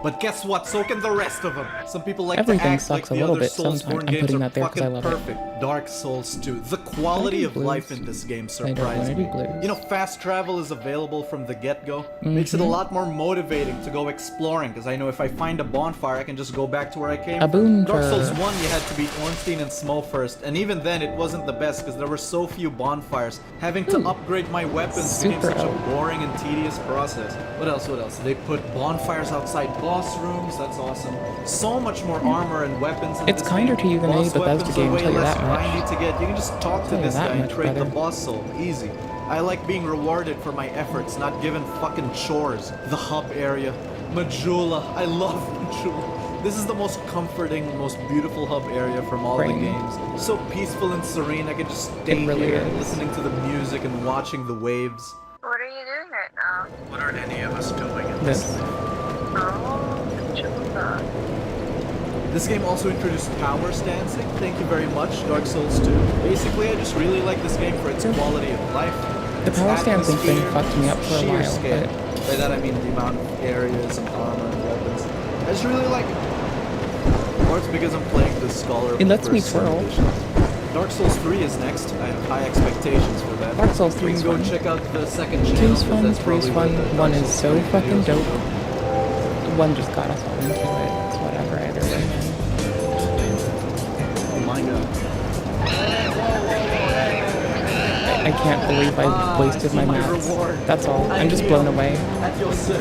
But guess what? So can the rest of them. Some people like Everything to act sucks like a the little other bit Soulsborne sometimes. I'm games putting are that there 'cause I fucking love it. perfect. Dark Souls 2. The quality of blues. life in this game I don't wanna surprised do me. blues. You know, fast travel is available from the get-go. Makes it a lot more motivating to go exploring, because I know if I find a bonfire, I can just go back to where I came A from. Dark boonfer. Souls 1, you had to beat Ornstein and Small first, and even then, it wasn't the best, because there were so few bonfires. Having to upgrade my weapons became Super such a out. boring and tedious process. What else? They put bonfires outside boss rooms, that's awesome. So much more armor and weapons in It's this kinder game. to you than any Boss Bethesda weapons are game, way tell you less that much. grindy to get. You can just talk to Tell you this that guy and much, trade the brother. boss soul, easy. I like being rewarded for my efforts, not given fucking chores. The hub area. Majula. I love Majula. This is the most comforting, most beautiful hub area from all Brain. the games. So peaceful and serene. I can just stay really here, is. listening to the music and watching the waves. What are you doing right now? What are any of us doing in This. Oh, Majula. This game also introduced power stancing. Thank you very much, Dark Souls 2. Basically, I just really like this game for its quality of life. The its power stancing thing atmosphere, fucked me up for a sheer while, scale. but- By that I mean the amount of areas and armor and weapons. I just really like it. Or it's because I'm playing the Scholar of It the lets me First Sin twirl. Edition. Dark Souls 3 is next. I have high expectations for that. Dark Souls You 3 can is go fun. check out the second channel. 2's 'cause fun, that's 3's probably fun, where the 1 Dark is Souls so 3 fucking videos dope. will go. one just got us all into it. It's whatever, either way. Oh my god. I can't believe I wasted my mats. That's all. I'm just blown away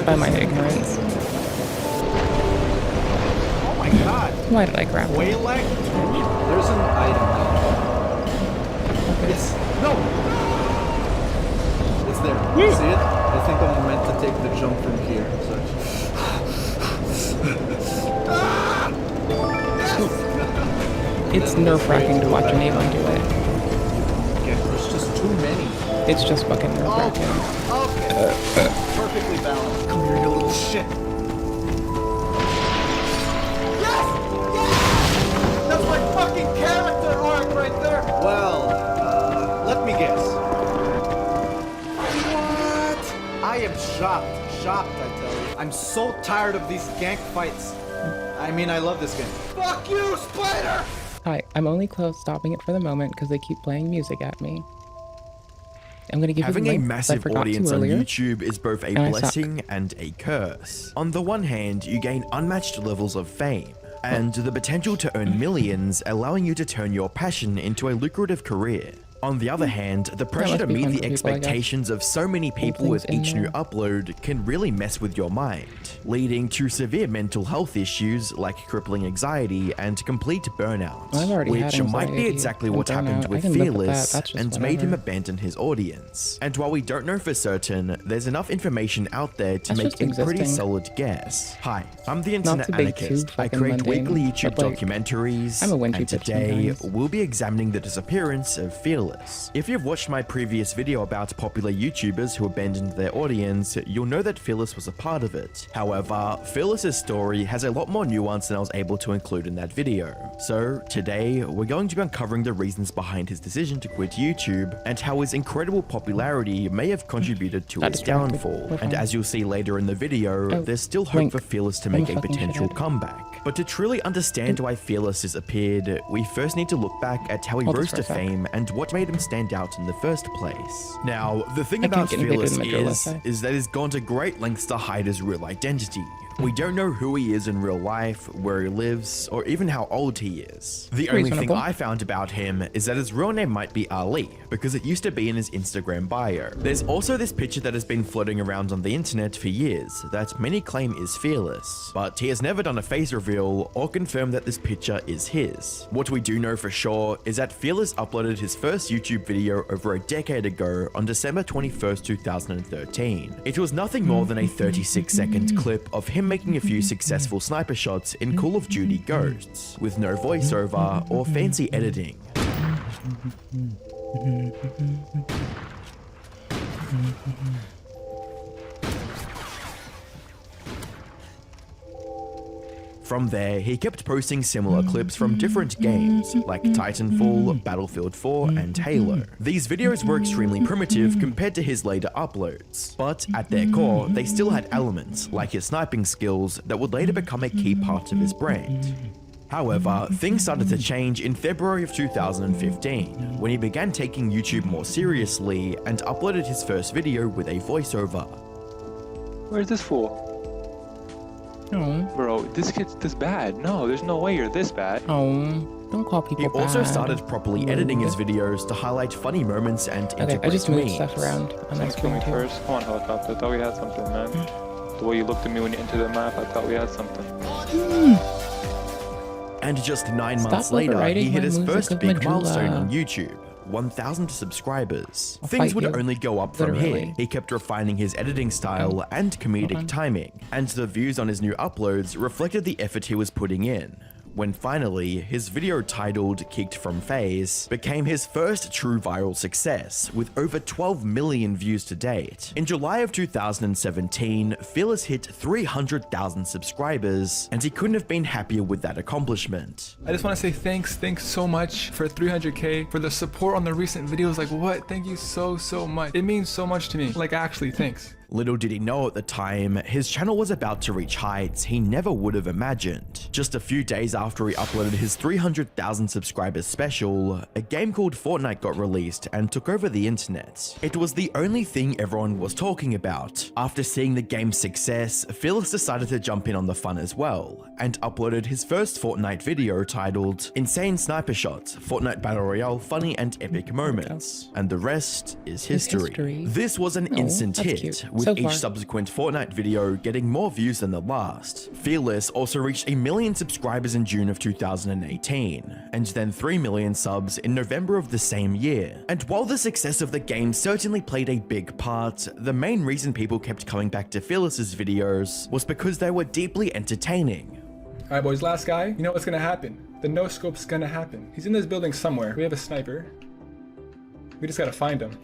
by my ignorance. Oh my god. Why did I grab it? Whale leg? There's an item there. It's no. It's there. See it? I think I'm meant to take the jump from here. So. It's nerve-wracking to watch an Avon do it. Yeah, there's just too many. It's just fucking nerve-wracking. Okay. Perfectly balanced. Come here, you little shit. Yes! Yes! That's my fucking character arc right there. Well, let me guess. What? I am shocked. Shocked, I tell you. I'm so tired of these gank fights. I mean, I love this game. Fuck you, Spider! Hi, I'm only stopping it for the moment because they keep playing music at me. I'm gonna give Having you a the link massive audience on earlier. YouTube is both a blessing and a curse. On the one hand, you gain unmatched levels of fame and the potential to earn millions, allowing you to turn your passion into a lucrative career. On the other hand, the pressure to meet the expectations of so many people with each new upload can really mess with your mind, leading to severe mental health issues like crippling anxiety and complete burnout, which might be exactly what happened with Fearless and made him abandon his audience. And while we don't know for certain, there's enough information out there to make a pretty solid guess. Hi, I'm the Internet Anarchist. I create weekly YouTube documentaries, and today we'll be examining the disappearance of Fearless. If you've watched my previous video about popular YouTubers who abandoned their audience, you'll know that Fearless was a part of it. However, Fearless's story has a lot more nuance than I was able to include in that video. So today, we're going to be uncovering the reasons behind his decision to quit YouTube and how his incredible popularity may have contributed to his downfall. And as you'll see later in the video, there's still hope for Fearless to make a potential comeback. But to truly understand why Fearless disappeared, we first need to look back at how he rose to fame and what made him stand out in the first place. Now, the thing about Fearless is that he's gone to great lengths to hide his real identity. We don't know who he is in real life, where he lives, or even how old he is. The only thing I found about him is that his real name might be Ali, because it used to be in his Instagram bio. There's also this picture that has been floating around on the internet for years that many claim is Fearless, but he has never done a face reveal or confirmed that this picture is his. What we do know for sure is that Fearless uploaded his first YouTube video over a decade ago on December 21st, 2013. It was nothing more than a 36-second clip of him making a few successful sniper shots in Call of Duty Ghosts, with no voiceover or fancy editing. From there, he kept posting similar clips from different games, like Titanfall, Battlefield 4, and Halo. These videos were extremely primitive compared to his later uploads, but at their core, they still had elements, like his sniping skills, that would later become a key part of his brand. However, things started to change in February of 2015, when he began taking YouTube more seriously and uploaded his first video with a voiceover. Where's this fool? Oh. Bro, this kid's this bad. No, there's no way you're this bad. Oh, don't call people He also bad. started properly editing his videos to highlight funny moments and integrate I just moved memes. stuff around on my Someone kill me screen too. first. Come on, helicopter. I thought we had something, man. The way you looked at me when you entered the map, I thought we had something. And just 9 months later, he hit his first big milestone on YouTube. 1,000 subscribers. Things would only go up from here. He kept refining his editing style and comedic timing, and the views on his new uploads reflected the effort he was putting in. When finally, his video titled Kicked from FaZe became his first true viral success, with over 12 million views to date. In July of 2017, Fearless hit 300,000 subscribers, and he couldn't have been happier with that accomplishment. I just want to say thanks so much for 300k, for the support on the recent videos. Like, what? Thank you so much. It means so much to me. Like, actually, thanks. Little did he know at the time, his channel was about to reach heights he never would have imagined. Just a few days after he uploaded his 300,000 subscribers special, a game called Fortnite got released and took over the internet. It was the only thing everyone was talking about. After seeing the game's success, Fearless decided to jump in on the fun as well, and uploaded his first Fortnite video titled Insane Sniper Shots, Fortnite Battle Royale Funny and Epic Moments. And the rest is history. This was an instant hit, with each subsequent Fortnite video getting more views than the last. Fearless also reached 1 million subscribers in June of 2018, and then 3 million subs in November of the same year. And while the success of the game certainly played a big part, the main reason people kept coming back to Fearless's videos was because they were deeply entertaining. Alright boys, last guy. You know what's gonna happen. The no-scope's gonna happen. He's in this building somewhere. We have a sniper. We just gotta find him.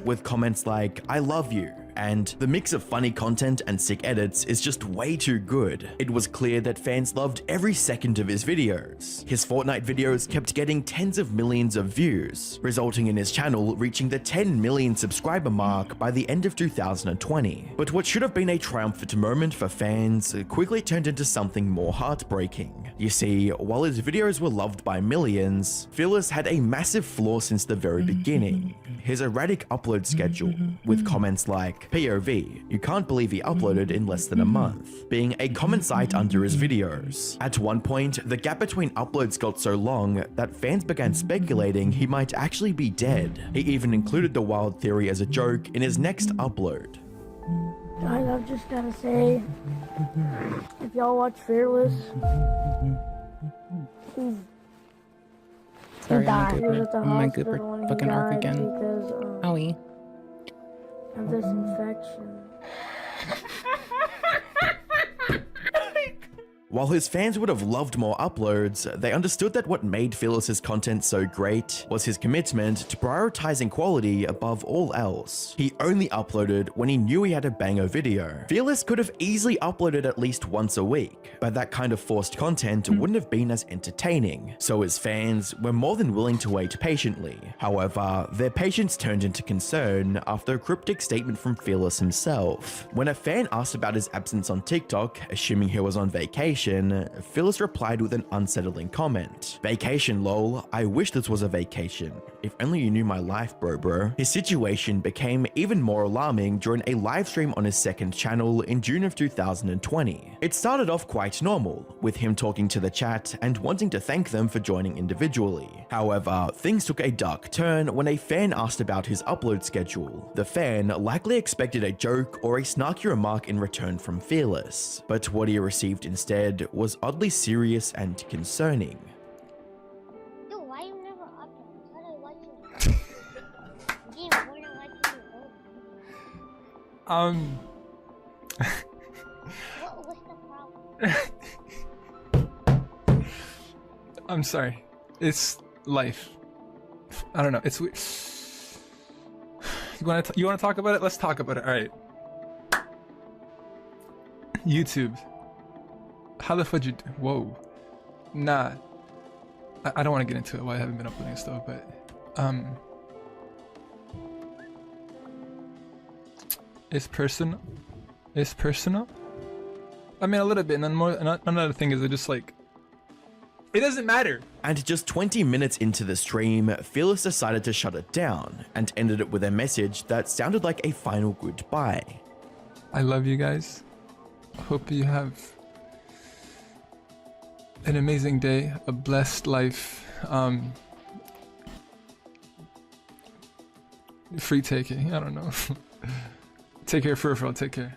With comments like, I love you, and the mix of funny content and sick edits is just way too good. It was clear that fans loved every second of his videos. His Fortnite videos kept getting tens of millions of views, resulting in his channel reaching the 10 million subscriber mark by the end of 2020. But what should have been a triumphant moment for fans quickly turned into something more heartbreaking. You see, while his videos were loved by millions, Fearless had a massive flaw since the very beginning. His erratic upload schedule, with comments like, POV, you can't believe he uploaded in less than a month, being a common sight under his videos. At one point, the gap between uploads got so long that fans began speculating he might actually be dead. He even included the wild theory as a joke in his next upload. Guys, I've just gotta say, if y'all watch Fearless, he's Sorry, died. He was at the my hospital goober and he fucking arc died again. because Owie. of this infection. While his fans would have loved more uploads, they understood that what made Fearless's content so great was his commitment to prioritizing quality above all else. He only uploaded when he knew he had a banger video. Fearless could have easily uploaded at least once a week, but that kind of forced content wouldn't have been as entertaining, so his fans were more than willing to wait patiently. However, their patience turned into concern after a cryptic statement from Fearless himself. When a fan asked about his absence on TikTok, assuming he was on vacation, Fearless replied with an unsettling comment. Vacation lol, I wish this was a vacation. If only you knew my life bro. His situation became even more alarming during a live stream on his second channel in June of 2020. It started off quite normal, with him talking to the chat and wanting to thank them for joining individually. However, things took a dark turn when a fan asked about his upload schedule. The fan likely expected a joke or a snarky remark in return from Fearless, but what he received instead was oddly serious and concerning. Yo, why you never upload? I thought I watched you. Game, why not watching you? What's the problem? I'm sorry. It's life. I don't know. It's weird. You want to talk about it? Let's talk about it. All right. YouTube. How the fudge you do? Whoa. Nah. I don't want to get into it. Why I haven't been uploading stuff, but it's personal. It's personal. I mean, a little bit, and then more. Another thing is, it just like it doesn't matter. And just 20 minutes into the stream, Fearless decided to shut it down and ended it with a message that sounded like a final goodbye. I love you guys. Hope you have an amazing day, a blessed life. Free taking, I don't know. Take care, Furfurl, take care.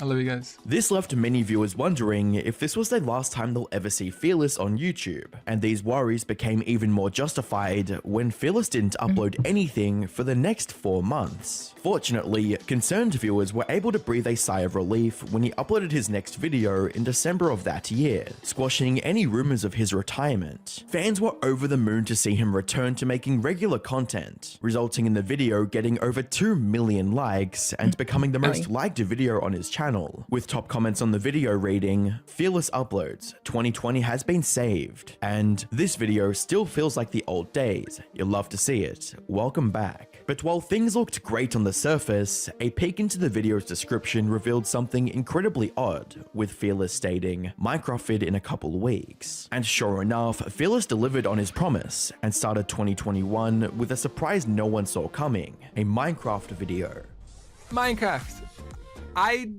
I love you guys. This left many viewers wondering if this was the last time they'll ever see Fearless on YouTube, and these worries became even more justified when Fearless didn't upload anything for the next 4 months. Fortunately, concerned viewers were able to breathe a sigh of relief when he uploaded his next video in December of that year, squashing any rumors of his retirement. Fans were over the moon to see him return to making regular content, resulting in the video getting over 2 million likes and becoming the most liked video on his channel. channel, with top comments on the video reading, "Fearless uploads, 2020 has been saved," and "This video still feels like the old days. You'll love to see it. Welcome back." But while things looked great on the surface, a peek into the video's description revealed something incredibly odd, with Fearless stating, "Minecraft vid in a couple weeks." And sure enough, Fearless delivered on his promise and started 2021 with a surprise no one saw coming, a Minecraft video. Minecraft. I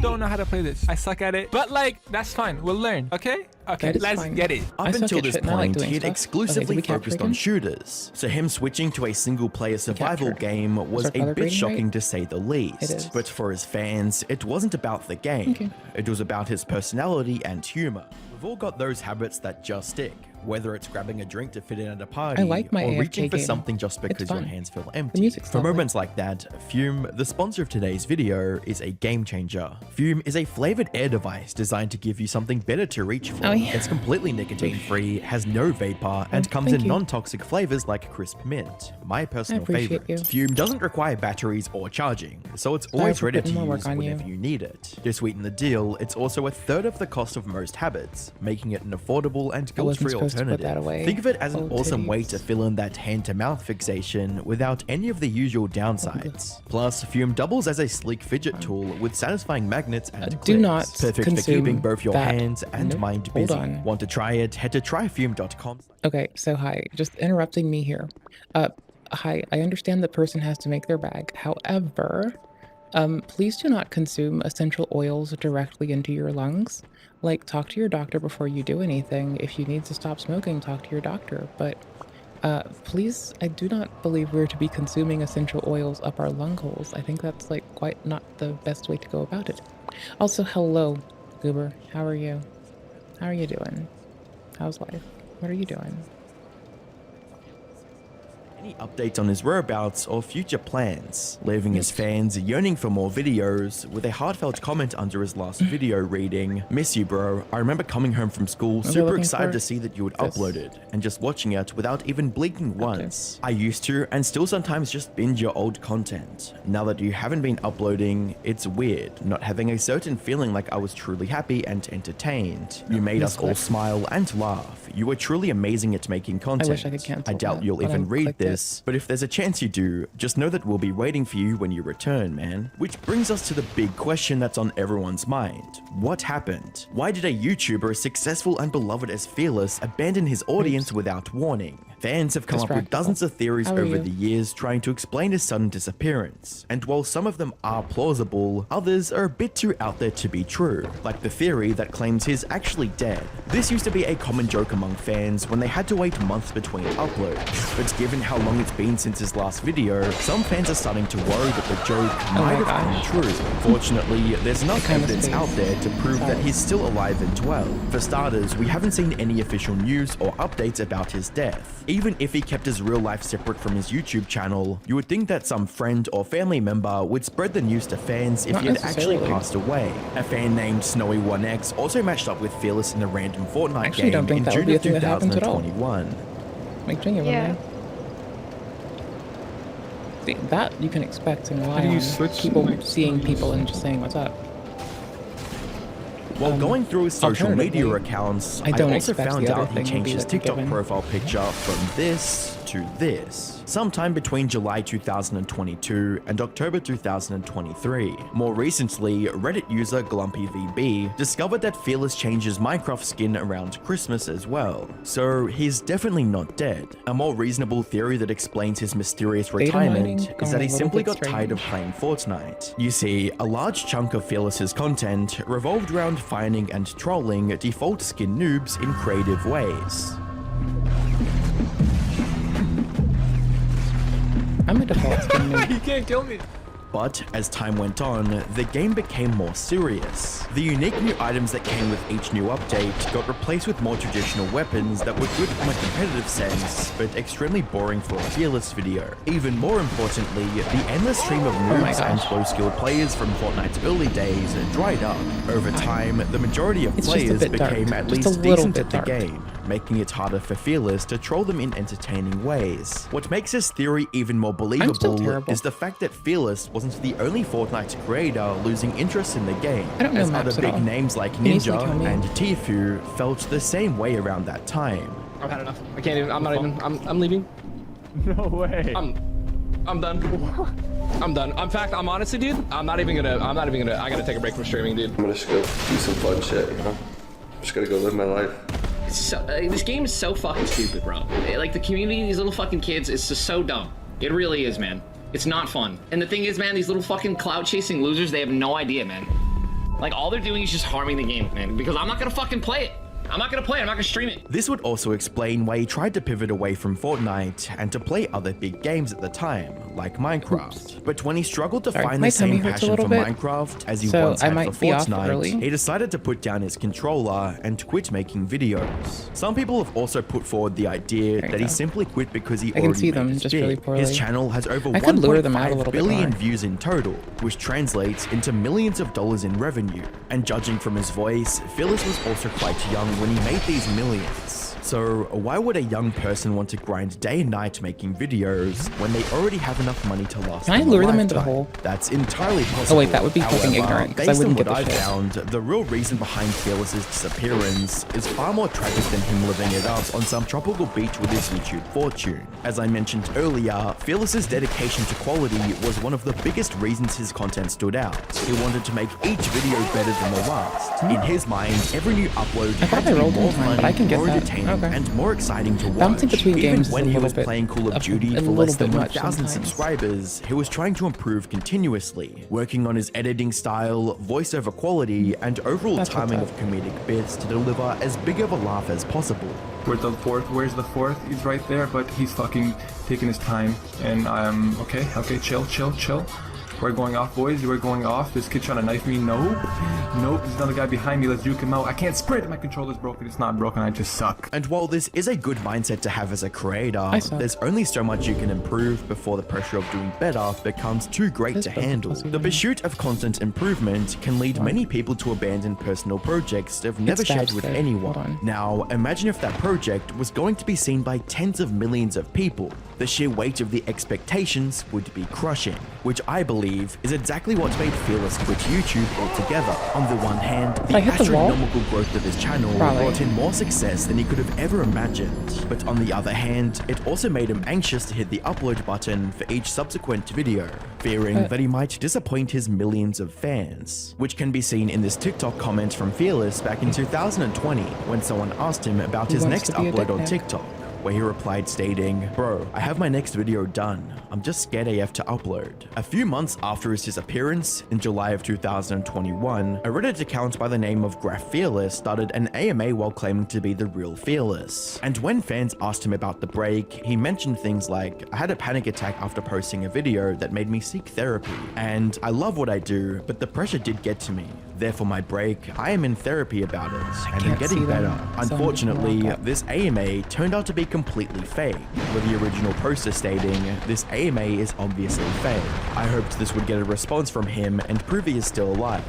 don't know how to play this. I suck at it, but like, that's fine. We'll learn, okay? Okay, let's get it. Up until this point, he had exclusively focused on shooters, so him switching to a single-player survival game was a bit shocking to say the least. But for his fans, it wasn't about the game. It was about his personality and humor. We've all got those habits that just stick, whether it's grabbing a drink to fit in at a party, or reaching for something just because your hands feel empty. For moments like that, Fume, the sponsor of today's video, is a game changer. Fume is a flavored air device designed to give you something better to reach for. It's completely nicotine-free, has no vapor, and comes in non-toxic flavors like crisp mint, my personal favorite. Fume doesn't require batteries or charging, so it's always ready to use whenever you need it. To sweeten the deal, it's also a third of the cost of most habits, making it an affordable and guilt-free alternative. Think of it as an awesome way to fill in that hand-to-mouth fixation without any of the usual downsides. Plus, Fume doubles as a sleek fidget tool with satisfying magnets and clips, perfect for keeping both your hands and mind busy. Want to try it? Head to tryfume.com. Okay, so hi, just interrupting me here. Hi, I understand the person has to make their bag. However, please do not consume essential oils directly into your lungs. Like, talk to your doctor before you do anything. If you need to stop smoking, talk to your doctor. But please, I do not believe we're to be consuming essential oils up our lung holes. I think that's like quite not the best way to go about it. Also, hello, Goober. How are you? How are you doing? How's life? What are you doing? Any updates on his whereabouts or future plans, leaving his fans yearning for more videos, with a heartfelt comment under his last video reading, "Miss you, bro. I remember coming home from school super excited to see that you had uploaded, and just watching it without even blinking once. I used to, and still sometimes just binge your old content. Now that you haven't been uploading, it's weird, not having a certain feeling like I was truly happy and entertained. You made us all smile and laugh. You were truly amazing at making content. I wish I could cancel I doubt you'll even read this, but if there's a chance you do, just know that we'll be waiting for you when you return, man." Which brings us to the big question that's on everyone's mind. What happened? Why did a YouTuber as successful and beloved as Fearless abandon his audience without warning? Fans have come up with dozens of theories over the years trying to explain his sudden disappearance, and while some of them are plausible, others are a bit too out there to be true, like the theory that claims he's actually dead. This used to be a common joke among fans when they had to wait months between uploads, but given how long it's been since his last video, some fans are starting to worry that the joke might have come true. Fortunately, there's enough evidence out there to prove that he's still alive and well. For starters, we haven't seen any official news or updates about his death. Even if he kept his real life separate from his YouTube channel, you would think that some friend or family member would spread the news to fans if he had actually passed away. A fan named Snowy1X also matched up with Fearless in a random Fortnite game in June of 2021. Like genuinely. See, that you can expect and rely on people seeing people and just saying what's up. While going through his social media accounts, I also found out he changed his TikTok profile picture from this to this, sometime between July 2022 and October 2023. More recently, Reddit user GlumpyVB discovered that Fearless changes Minecraft skin around Christmas as well, so he's definitely not dead. A more reasonable theory that explains his mysterious retirement is that he simply got tired of playing Fortnite. You see, a large chunk of Fearless's content revolved around finding and trolling default skin noobs in creative ways. I'm a default skin noob. You can't kill me. But as time went on, the game became more serious. The unique new items that came with each new update got replaced with more traditional weapons that were good from a competitive sense, but extremely boring for a Fearless video. Even more importantly, the endless stream of noobs and low-skilled players from Fortnite's early days dried up. Over time, the majority of players became at least decent at the game. making it harder for Fearless to troll them in entertaining ways. What makes this theory even more believable is the fact that Fearless wasn't the only Fortnite creator losing interest in the game, as other big names like Ninja and Tfue felt the same way around that time. I've had enough. I can't even, I'm leaving. No way. I'm done. I'm done. In fact, I'm honestly, dude, I gotta take a break from streaming, dude. I'm gonna just go do some fun shit, you know? I'm just gonna go live my life. So, this game is so fucking stupid, bro. Like, the community, these little fucking kids, is just so dumb. It really is, man. It's not fun. And the thing is, man, these little fucking cloud-chasing losers, they have no idea, man. Like, all they're doing is just harming the game, man, because I'm not gonna fucking play it. I'm not gonna play it, I'm not gonna stream it. This would also explain why he tried to pivot away from Fortnite and to play other big games at the time, like Minecraft. But when he struggled to find the same passion for Minecraft as he once had for Fortnite, he decided to put down his controller and quit making videos. Some people have also put forward the idea that he simply quit because he already made it big. His channel has over 1.5 billion views in total, which translates into millions of dollars in revenue. And judging from his voice, Fearless was also quite young when he made these millions. So why would a young person want to grind day and night making videos when they already have enough money to last Can I lure them into the hole? That's entirely possible. Oh wait, that would be fucking ignorant, because I wouldn't get the shit. Based on what I found, the real reason behind Fearless's disappearance is far more tragic than him living it up on some tropical beach with his YouTube fortune. As I mentioned earlier, Fearless's dedication to quality was one of the biggest reasons his content stood out. He wanted to make each video better than the last. In his mind, every new upload had to be more fun, more entertaining, and more exciting to watch. Even when he was playing Call of Duty for less than 1,000 subscribers, he was trying to improve continuously, working on his editing style, voiceover quality, and overall timing of comedic bits to deliver as big of a laugh as possible. Where's the fourth? Where's the fourth? He's right there, but he's fucking taking his time, and I'm okay, chill. We're going off, boys. We're going off. This kid trying to knife me. Nope. There's another guy behind me. Let's juke him out. I can't sprint. My controller's broken. It's not broken. I just suck. And while this is a good mindset to have as a creator, there's only so much you can improve before the pressure of doing better becomes too great to handle. The pursuit of constant improvement can lead many people to abandon personal projects they've never shared with anyone. Now, imagine if that project was going to be seen by tens of millions of people. The sheer weight of the expectations would be crushing, which I believe is exactly what made Fearless quit YouTube altogether. On the one hand, the astronomical growth of his channel brought in more success than he could have ever imagined. But on the other hand, it also made him anxious to hit the upload button for each subsequent video, fearing that he might disappoint his millions of fans. Which can be seen in this TikTok comment from Fearless back in 2020 when someone asked him about his next upload on TikTok, where he replied stating, "Bro, I have my next video done. I'm just scared AF to upload." A few months after his disappearance, in July of 2021, a Reddit account by the name of Graph Fearless started an AMA while claiming to be the real Fearless. And when fans asked him about the break, he mentioned things like, "I had a panic attack after posting a video that made me seek therapy. And I love what I do, but the pressure did get to me. Therefore my break, I am in therapy about it, and I'm getting better." Unfortunately, this AMA turned out to be completely fake, with the original poster stating, "This AMA is obviously fake. I hoped this would get a response from him and prove he is still alive."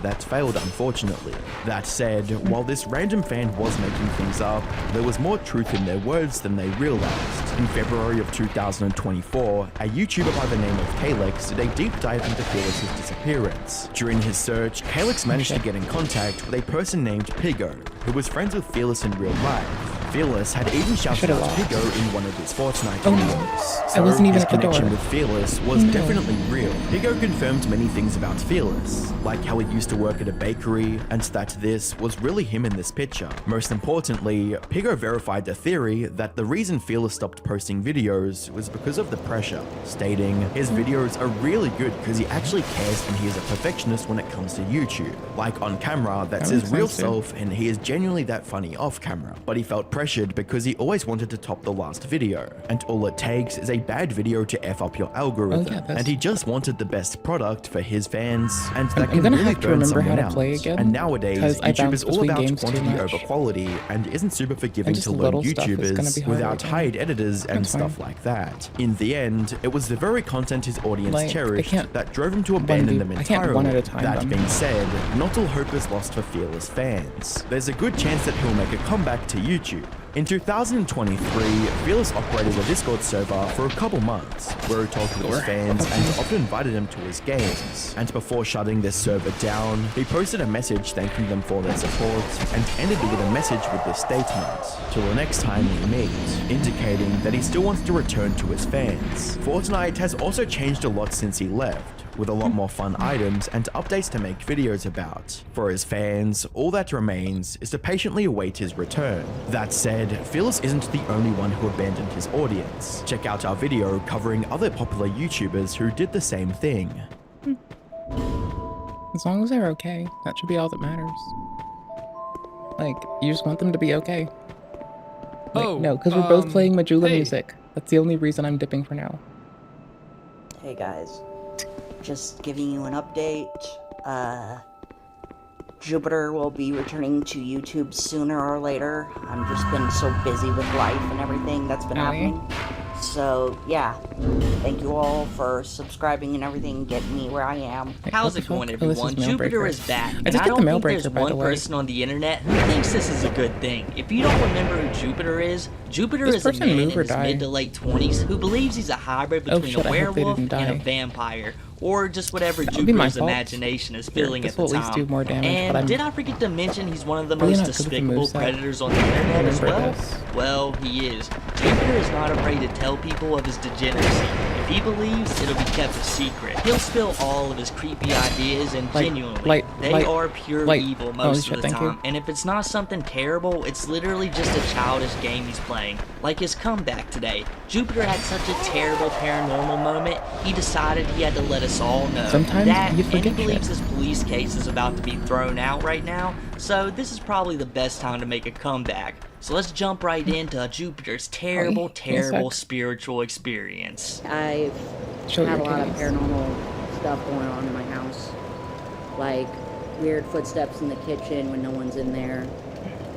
That failed, unfortunately. That said, while this random fan was making things up, there was more truth in their words than they realized. In February of 2024, a YouTuber by the name of Kalex did a deep dive into Fearless's disappearance. During his search, Kalex managed to get in contact with a person named Pigo, who was friends with Fearless in real life. Fearless had even shouted out Pigo in one of his Fortnite videos. So his connection with Fearless was definitely real. Pigo confirmed many things about Fearless, like how he used to work at a bakery, and that this was really him in this picture. Most importantly, Pigo verified the theory that the reason Fearless stopped posting videos was because of the pressure, stating, "His videos are really good because he actually cares and he is a perfectionist when it comes to YouTube. Like on camera, that's his real self and he is genuinely that funny off camera. But he felt pressured because he always wanted to top the last video, and all it takes is a bad video to F up your algorithm, and he just wanted the best product for his fans, and that can really burn someone out. And nowadays, YouTube is all about quantity over quality, and isn't super forgiving to lone YouTubers without hired editors and stuff like that. In the end, it was the very content his audience cherished that drove him to abandon them entirely. That being said, not all hope is lost for Fearless fans. There's a good chance that he'll make a comeback to YouTube. In 2023, Fearless operated a Discord server for a couple months, where he talked with his fans and often invited them to his games. And before shutting this server down, he posted a message thanking them for their support, and ended with a message with this statement: "Till the next time we meet," indicating that he still wants to return to his fans. Fortnite has also changed a lot since he left, with a lot more fun items and updates to make videos about. For his fans, all that remains is to patiently await his return. That said, Fearless isn't the only one who abandoned his audience. Check out our video covering other popular YouTubers who did the same thing. As long as they're okay, that should be all that matters. Like, you just want them to be okay. Like, no, because we're both playing Majula music. That's the only reason I'm dipping for now. Hey guys, just giving you an update. Jupiter will be returning to YouTube sooner or later. I've just been so busy with life and everything that's been happening. So, yeah. Thank you all for subscribing and everything, getting me where I am. How's it going, everyone? Jupiter is back, and I I don't think there's one person on the internet who thinks this is a good thing. If you don't remember who Jupiter is a man in his mid to late 20s who believes he's a hybrid between a werewolf and a vampire, or just whatever Jupiter's imagination is feeling at the time. And did I forget to mention he's one of the most despicable predators on the internet as well? Well, he is. Jupiter is not afraid to tell people of his degeneracy. If he believes, it'll be kept a secret. He'll spill all of his creepy ideas, and genuinely, they are pure evil most of the time. And if it's not something terrible, it's literally just a childish game he's playing. Like his comeback today. Jupiter had such a terrible paranormal moment, he decided he had to let us all know that, and he believes his police case is about to be thrown out right now, so this is probably the best time to make a comeback. So let's jump right into Jupiter's terrible spiritual experience. I've had a lot of paranormal stuff going on in my house. Like weird footsteps in the kitchen when no one's in there.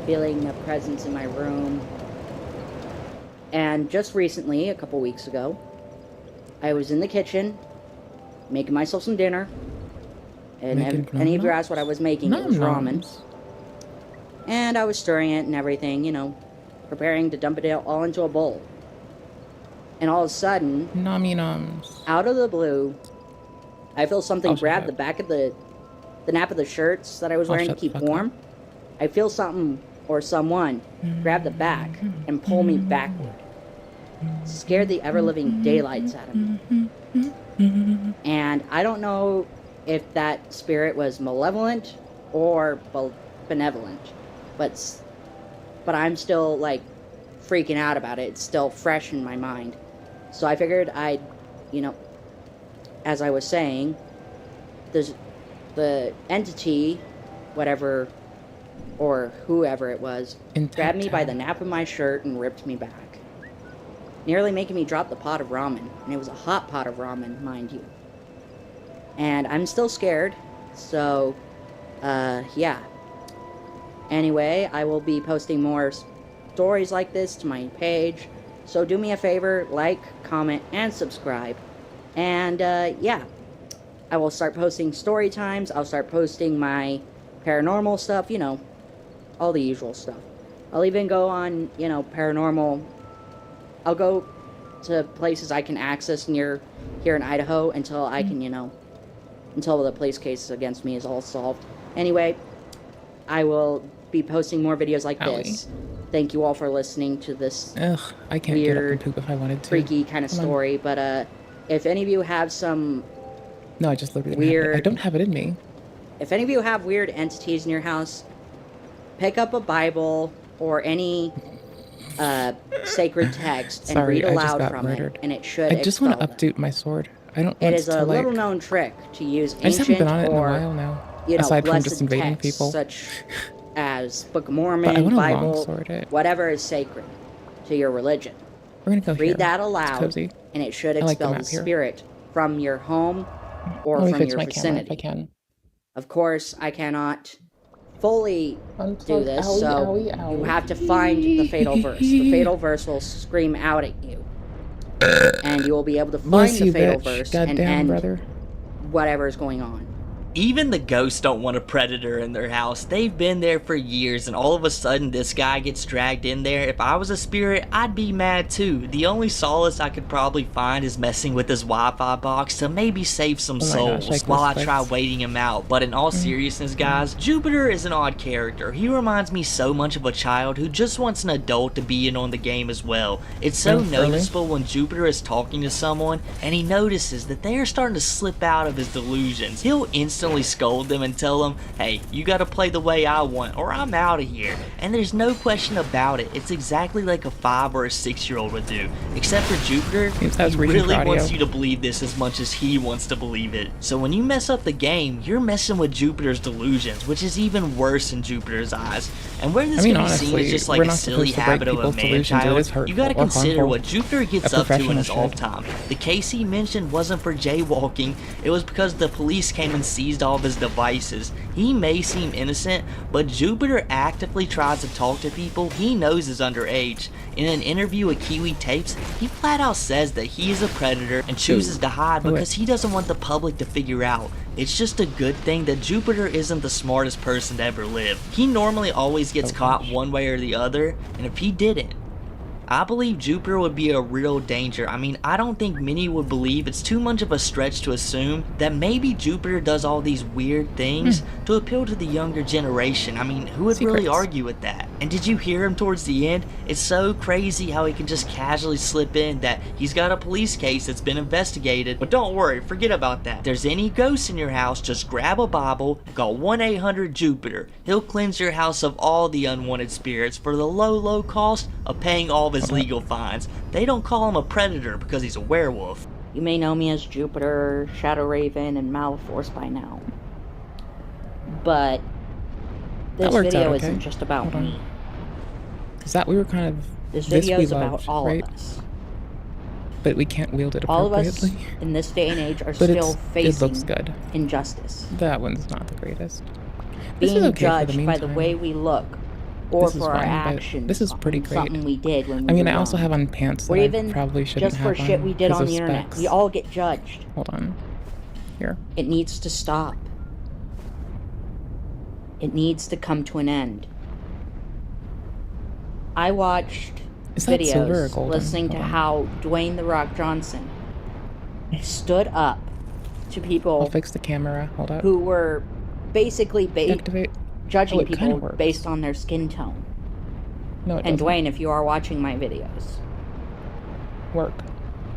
Feeling a presence in my room. And just recently, a couple weeks ago, I was in the kitchen making myself some dinner. And any of you asked what I was making, it was ramen. And I was stirring it and everything, you know, preparing to dump it all into a bowl. And all of a sudden, out of the blue, I feel something grab the back of the nap of the shirts that I was wearing to keep warm. I feel something or someone grab the back and pull me backward. Scared the ever-living daylights out of me. And I don't know if that spirit was malevolent or benevolent. But I'm still, like, freaking out about it. It's still fresh in my mind. So I figured I'd, you know, as I was saying, the entity, whatever, or whoever it was, grabbed me by the nape of my shirt and ripped me back. Nearly making me drop the pot of ramen. And it was a hot pot of ramen, mind you. And I'm still scared. So, yeah. Anyway, I will be posting more stories like this to my page, so do me a favor, like, comment, and subscribe. And, yeah, I will start posting story times, I'll start posting my paranormal stuff, you know, all the usual stuff. I'll even go on, you know, paranormal, I'll go to places I can access here in Idaho until I can, you know, until the police case against me is all solved. Anyway, I will be posting more videos like this. Thank you all for listening to this I can't weird, get up and poop if I wanted to. freaky kind of story. But if any of you have some I just literally weird, I don't have it in me. If any of you have weird entities in your house, pick up a Bible or any sacred text and read aloud from it, and it should. I just want to update my sword. I don't. It is a little known trick to use ancient I just haven't been on it in a while now. You know, aside from just blessed invading texts, people, such as Book of Mormon, Bible, it. whatever is sacred to your religion. We're gonna go read that aloud, and it should expel the spirit from your home or from your vicinity. If I can. Of course, I cannot fully do this, so you have to find the fatal verse. The fatal verse will scream out at you, and you will be able to find the fatal verse and end whatever is going on. Even the ghosts don't want a predator in their house. They've been there for years, and all of a sudden this guy gets dragged in there. If I was a spirit, I'd be mad too. The only solace I could probably find is messing with his Wi-Fi box to maybe save some souls while I try waiting him out. But in all seriousness, guys, Jupiter is an odd character. He reminds me so much of a child who just wants an adult to be in on the game as well. It's so noticeable when Jupiter is talking to someone and he notices that they are starting to slip out of his delusions. He'll instantly scold them and tell them, hey, you gotta play the way I want or I'm out of here. And there's no question about it. It's exactly like a 5 or a 6-year-old would do. Except for Jupiter, he really wants you to believe this as much as he wants to believe it. So when you mess up the game, you're messing with Jupiter's delusions, which is even worse in Jupiter's eyes. And where this can be seen as just like a silly habit of a man-child, you gotta consider what Jupiter gets up to in his off time. The case he mentioned wasn't for jaywalking, it was because the police came and seized all of his devices. He may seem innocent, but Jupiter actively tries to talk to people he knows is underage. In an interview with Kiwi Tapes, he flat out says that he is a predator and chooses to hide because he doesn't want the public to figure out. It's just a good thing that Jupiter isn't the smartest person to ever live. He normally always gets caught one way or the other, and if he didn't, I believe Jupiter would be a real danger. I mean, I don't think many would believe it's too much of a stretch to assume that maybe Jupiter does all these weird things to appeal to the younger generation. I mean, who would really argue with that? And did you hear him towards the end? It's so crazy how he can just casually slip in that he's got a police case that's been investigated. But don't worry, forget about that. If there's any ghosts in your house, just grab a Bible and call 1-800-JUPITER. He'll cleanse your house of all the unwanted spirits for the low cost of paying all of his legal fines. They don't call him a predator because he's a werewolf. You may know me as Jupiter, Shadow Raven, and Maleforce by now. But this video isn't just about me. Is that we were kind of this video is about all of us. But we can't wield it all appropriately. All of us in this day and age are still facing injustice. That one's not the greatest. Being judged by the way we look, or for our actions. This is pretty great. Something we did when we I mean, were I also have on pants that I probably shouldn't have on. Just for shit we did on the internet. We all get judged. Hold on. Here. It needs to stop. It needs to come to an end. I watched videos listening to how Dwayne "The Rock" Johnson stood up to people. I'll fix the camera. Hold up. Who were basically judging people kind of based on their skin tone. No, it and doesn't. Dwayne, if you are watching my videos,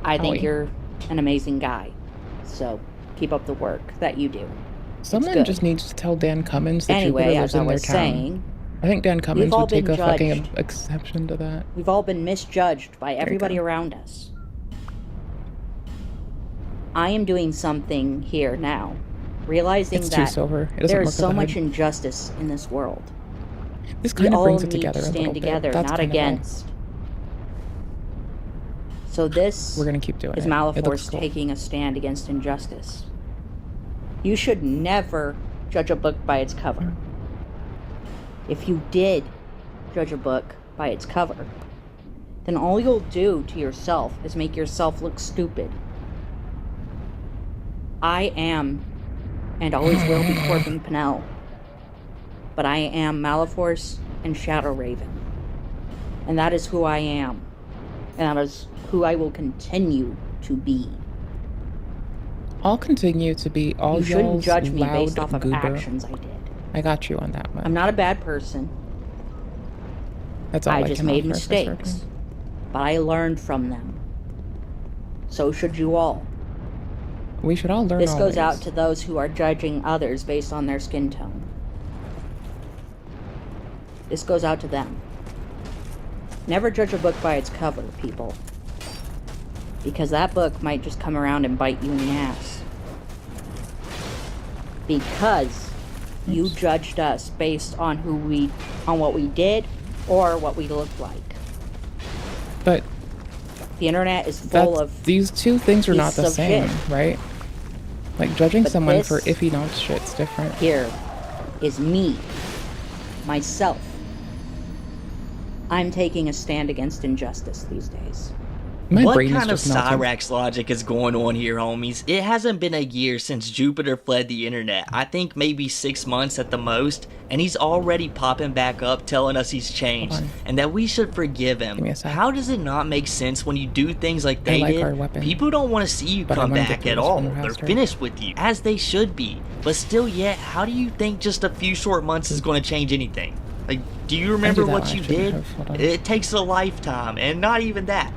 I think you're an amazing guy. So keep up the work that you do. Someone just needs to tell Dan Cummins that Jupiter lives in their town. I think Dan Cummins would take a fucking exception to that. We've all been misjudged by everybody around us. I am doing something here now, realizing that there is so much injustice in this world. This kind of brings it together a little bit. Stand together, not against. So this we're gonna keep doing is Maleforce taking a stand against injustice. You should never judge a book by its cover. If you did judge a book by its cover, then all you'll do to yourself is make yourself look stupid. I am, and always will be, Corbin Pinnell. But I am Maleforce and Shadow Raven. And that is who I am. And that is who I will continue to be. I'll continue to be all you shouldn't judge me based off of actions I did. I got you on that one. I'm not a bad person. That's all I just made mistakes. But I learned from them. So should you all. We should all learn. This goes out to those who are judging others based on their skin tone. This goes out to them. Never judge a book by its cover, people. Because that book might just come around and bite you in the ass. Because you judged us based on what we did or what we looked like. But the internet is full of these two things are not the same, right? Like judging someone for iffy known shit's different. Here is me, myself. I'm taking a stand against injustice these days. What kind of Cyrax logic is going on here, homies? It hasn't been a year since Jupiter fled the internet. I think maybe 6 months at the most, and he's already popping back up telling us he's changed and that we should forgive him. How does it not make sense when you do things like they did? People don't want to see you come back at all. They're finished with you, as they should be. But still yet, how do you think just a few short months is going to change anything? Like, do you remember what you did? It takes a lifetime, and not even that.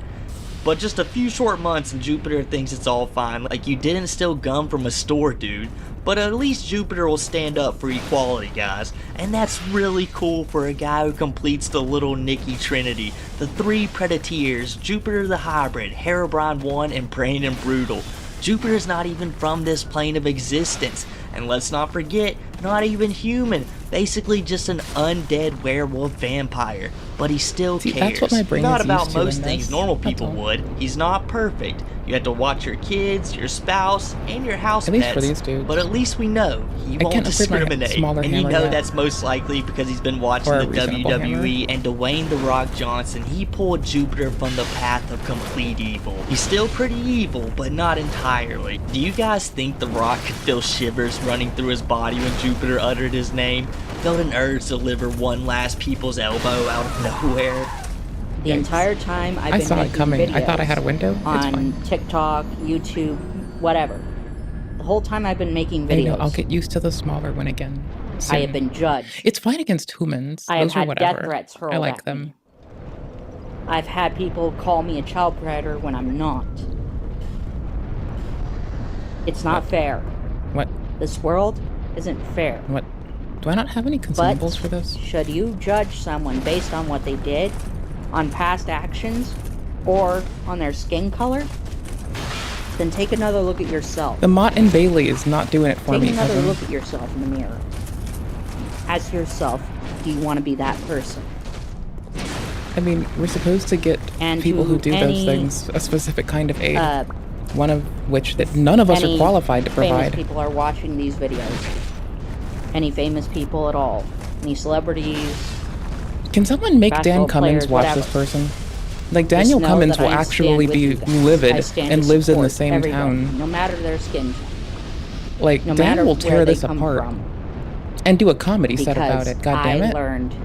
But just a few short months and Jupiter thinks it's all fine. Like, you didn't steal gum from a store, dude. But at least Jupiter will stand up for equality, guys. And that's really cool for a guy who completes the little Nicky Trinity. The 3 Predateers, Jupiter the Hybrid, Herobrine 1, and Brain and Brutal. Jupiter's not even from this plane of existence. And let's not forget, not even human. Basically just an undead werewolf vampire. But he still cares. That's what my brain not is about used to most in things this. normal people would. He's not perfect. You have to watch your kids, your spouse, and your house At least pets. for these dudes. But at least we know he I won't can't upgrade my discriminate. smaller And you hammer know yet. that's most likely because he's been watching Or the a reasonable WWE and Dwayne "The Rock" Johnson. He pulled Jupiter from the path of complete evil. He's still pretty evil, but not entirely. Do you guys think The Rock could feel shivers running through his body when Jupiter uttered his name? Felt an urge to deliver one last people's elbow out of nowhere. The entire time I've I been saw it making coming. videos I thought I had a window. It's on fine. TikTok, YouTube, whatever. The whole time I've been making I know, videos, I'll get used to the smaller one again. I have soon. been judged. It's fine against humans. I have Those are had whatever. death threats hurled I like at them. me. I've had people call me a child predator when I'm not. It's not fair. What? This world isn't fair. What? Do I not have any But consumables for this? should you judge someone based on what they did, on past actions, or on their skin color? Then take another look at yourself. The Mott and Bailey is not doing it for Take me. another cousin. look at yourself in the mirror. Ask yourself, do you want to be that person? I mean, we're supposed to get And people to who do those any, things a specific kind of aid. Uh, one of which that none of us are any qualified to provide. famous people are watching these videos. Any famous people at all. Any celebrities. Can someone make Dan basketball Cummins players, watch whatever. this person? Like, Daniel Just know Cummins that will I actually stand with be you guys. I livid stand and to lives in the support same everybody, town. no matter their skin tone. Like, No Dan matter will where tear they this come apart from. and do a comedy set Because about it. God damn I it. learned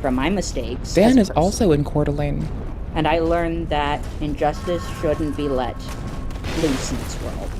from my mistakes. Dan as a is person. also in Coeur d'Alene. And I learned that injustice shouldn't be let loose in this world.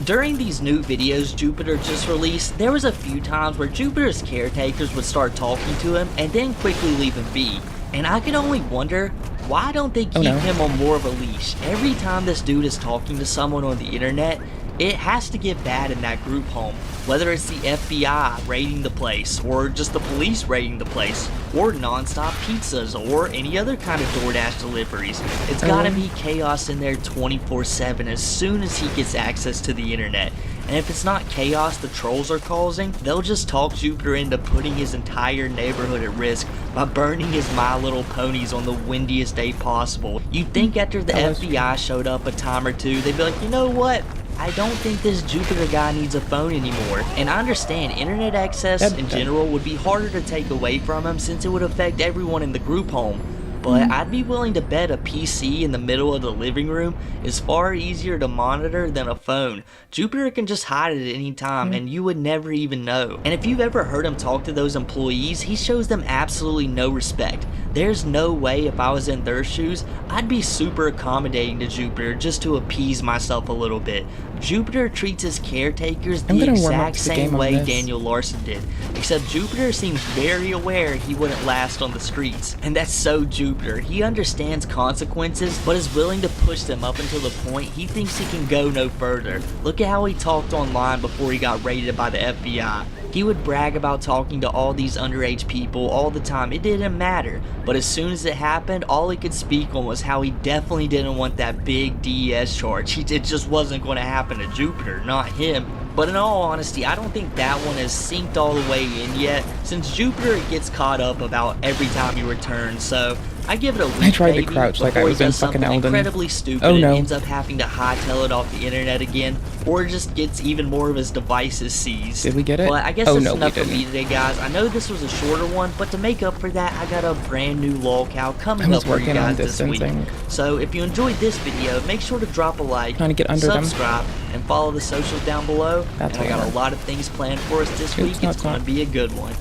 During these new videos Jupiter just released, there was a few times where Jupiter's caretakers would start talking to him and then quickly leave him be. And I could only wonder, why don't they keep him on more of a leash? Every time this dude is talking to someone on the internet, it has to get bad in that group home. Whether it's the FBI raiding the place, or just the police raiding the place, or non-stop pizzas, or any other kind of DoorDash deliveries. It's gotta be chaos in there 24/7 as soon as he gets access to the internet. And if it's not chaos the trolls are causing, they'll just talk Jupiter into putting his entire neighborhood at risk by burning his My Little Ponies on the windiest day possible. You'd think after the FBI showed up a time or two, they'd be like, you know what? I don't think this Jupiter guy needs a phone anymore. And I understand internet access in general would be harder to take away from him since it would affect everyone in the group home. But I'd be willing to bet a PC in the middle of the living room is far easier to monitor than a phone. Jupiter can just hide it at any time and you would never even know. And if you've ever heard him talk to those employees, he shows them absolutely no respect. There's no way if I was in their shoes, I'd be super accommodating to Jupiter just to appease myself a little bit. Jupiter treats his caretakers the exact same way Daniel Larson did, except Jupiter seems very aware he wouldn't last on the streets. And that's so Jupiter. He understands consequences, but is willing to push them up until the point he thinks he can go no further. Look at how he talked online before he got raided by the FBI. He would brag about talking to all these underage people all the time. It didn't matter. But as soon as it happened, all he could speak on was how he definitely didn't want that big DES charge. It just wasn't going to happen to Jupiter, not him. But in all honesty, I don't think that one has synced all the way in yet, since Jupiter gets caught up about every time he returns, so I give it a week. I tried to crouch like I was in fucking Elden. Incredibly stupid oh, no. and ends up having to hightail it off the internet again, or just gets even more of his devices seized. Did we get it? But I guess oh, that's no, enough for me today, guys. I know this was a shorter one, but to make up for that, I got a brand new lolcow coming up for you guys this week. So if you enjoyed this video, make sure to drop a like, subscribe, and follow the socials down below. And I got a lot of things planned for us this week. It's going to be a good one.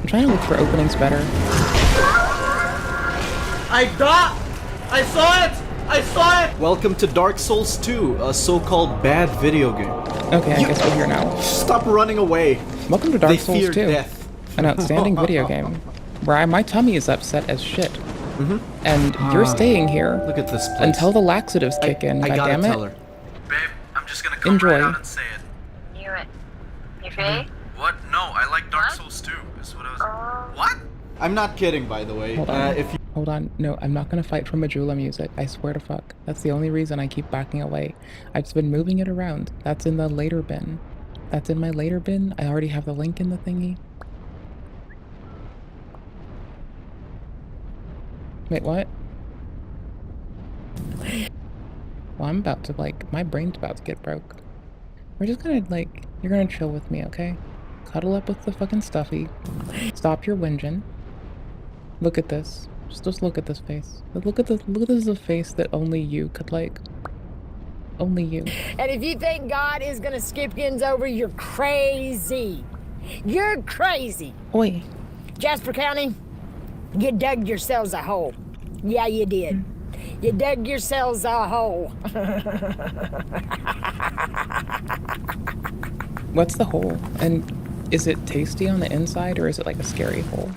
I'm trying to look for openings better. I saw it! Welcome to Dark Souls 2, a so-called bad video game. Okay, I guess we're here now. Stop running away. Welcome to Dark Souls 2, death. an outstanding video game, where my tummy is upset as shit. And you're staying here Look at this place. until the laxatives kick in, I gotta goddammit. tell her. Babe, I'm just gonna come Enjoy. right out and say it. You free? What? No, I like Dark Souls 2. Is what I was... What? I'm not kidding, by the way. Hold on. No, I'm not gonna fight for Majula music. I swear to fuck. That's the only reason I keep backing away. I've just been moving it around. That's in the later bin. That's in my later bin. I already have the link in the thingy. Wait, what? Well, I'm about to, like, my brain's about to get broke. We're just gonna, like, you're gonna chill with me, okay? Cuddle up with the fucking stuffy. Stop your whinging. Look at this. Just look at this face. Look at this is a face that only you could like. Only you. And if you think God is gonna skip Gins over, you're crazy. You're crazy. Oi. Jasper County, you dug yourselves a hole. Yeah, you did. You dug yourselves a hole. What's the hole? And is it tasty on the inside or is it like a scary hole?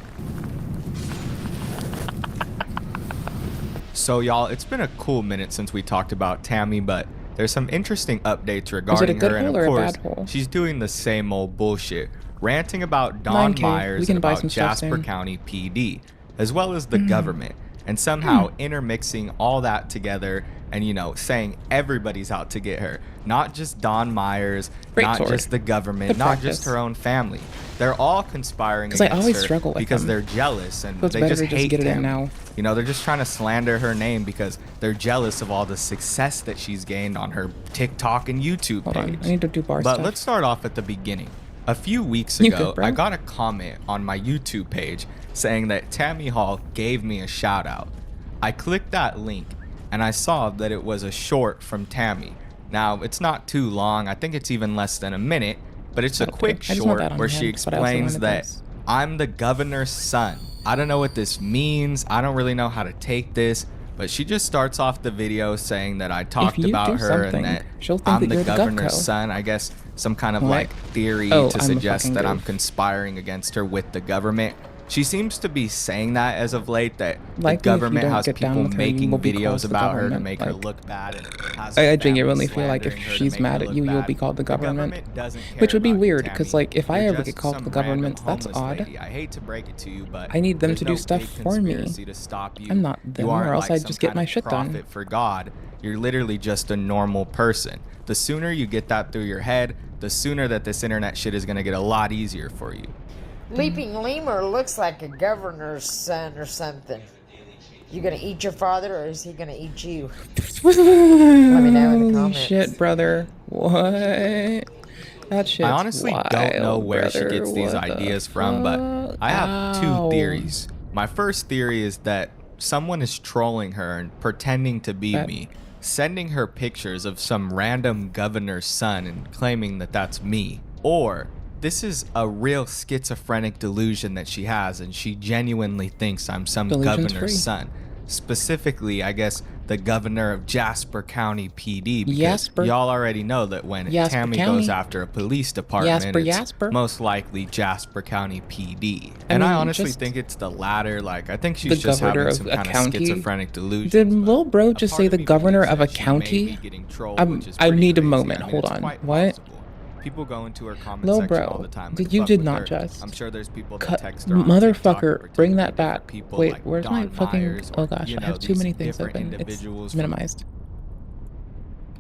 So y'all, it's been a cool minute since we talked about Tammy, but there's some interesting updates regarding her, and of course, she's doing the same old bullshit, ranting about Don Myers and about Jasper County PD, as well as the government, and somehow intermixing all that together and, you know, saying everybody's out to get her. Not just Don Myers, not just the government, not just her own family. They're all conspiring against her because they're jealous and they just hate Tammy. You know, they're just trying to slander her name because they're jealous of all the success that she's gained on her TikTok and YouTube page. I need to do bar stuff. But let's start off at the beginning. A few weeks ago, I got a comment on my YouTube page saying that Tammy Hall gave me a shout out. I clicked that link and I saw that it was a short from Tammy. Now, it's not too long. I think it's even less than a minute, but it's a quick short where she explains that I'm the governor's son. I don't know what this means. I don't really know how to take this, but she just starts off the video saying that I talked about her and that I'm the governor's son. I guess some kind of like theory to suggest that I'm conspiring against her with the government. She seems to be saying that as of late, that the government has people making videos about her to make her look bad. And I genuinely feel like if she's mad at you, you'll be called the government. Which would be weird, because like if I ever get called the government, that's odd. I hate to break it to you, but I need them to do stuff for me. I'm not them, or else I'd just get my shit done. For God, you're literally just a normal person. The sooner you get that through your head, the sooner that this internet shit is going to get a lot easier for you. Leaping Lemur looks like a governor's son or something. You gonna eat your father or is he gonna eat you? Let me know in the comments. Shit, brother. What? That shit's I honestly don't know where she gets these ideas from, but I have two theories. My first theory is that someone is trolling her and pretending to be me, sending her pictures of some random governor's son and claiming that that's me. Or this is a real schizophrenic delusion that she has, and she genuinely thinks I'm some governor's son. Specifically, I guess, the governor of Jasper County PD, because y'all already know that when Tammy goes after a police department, it's most likely Jasper County PD. And I honestly think it's the latter. Like, I think she's just having some kind of schizophrenic delusion. Did Lil Bro just say the governor of a county? I need a moment. Hold on. What? People go into her comment section all the time. You did not just. I'm sure there's people that text her motherfucker, bring that back. Wait, like where's my fucking... Myers oh gosh, I have too many things open. It's minimized.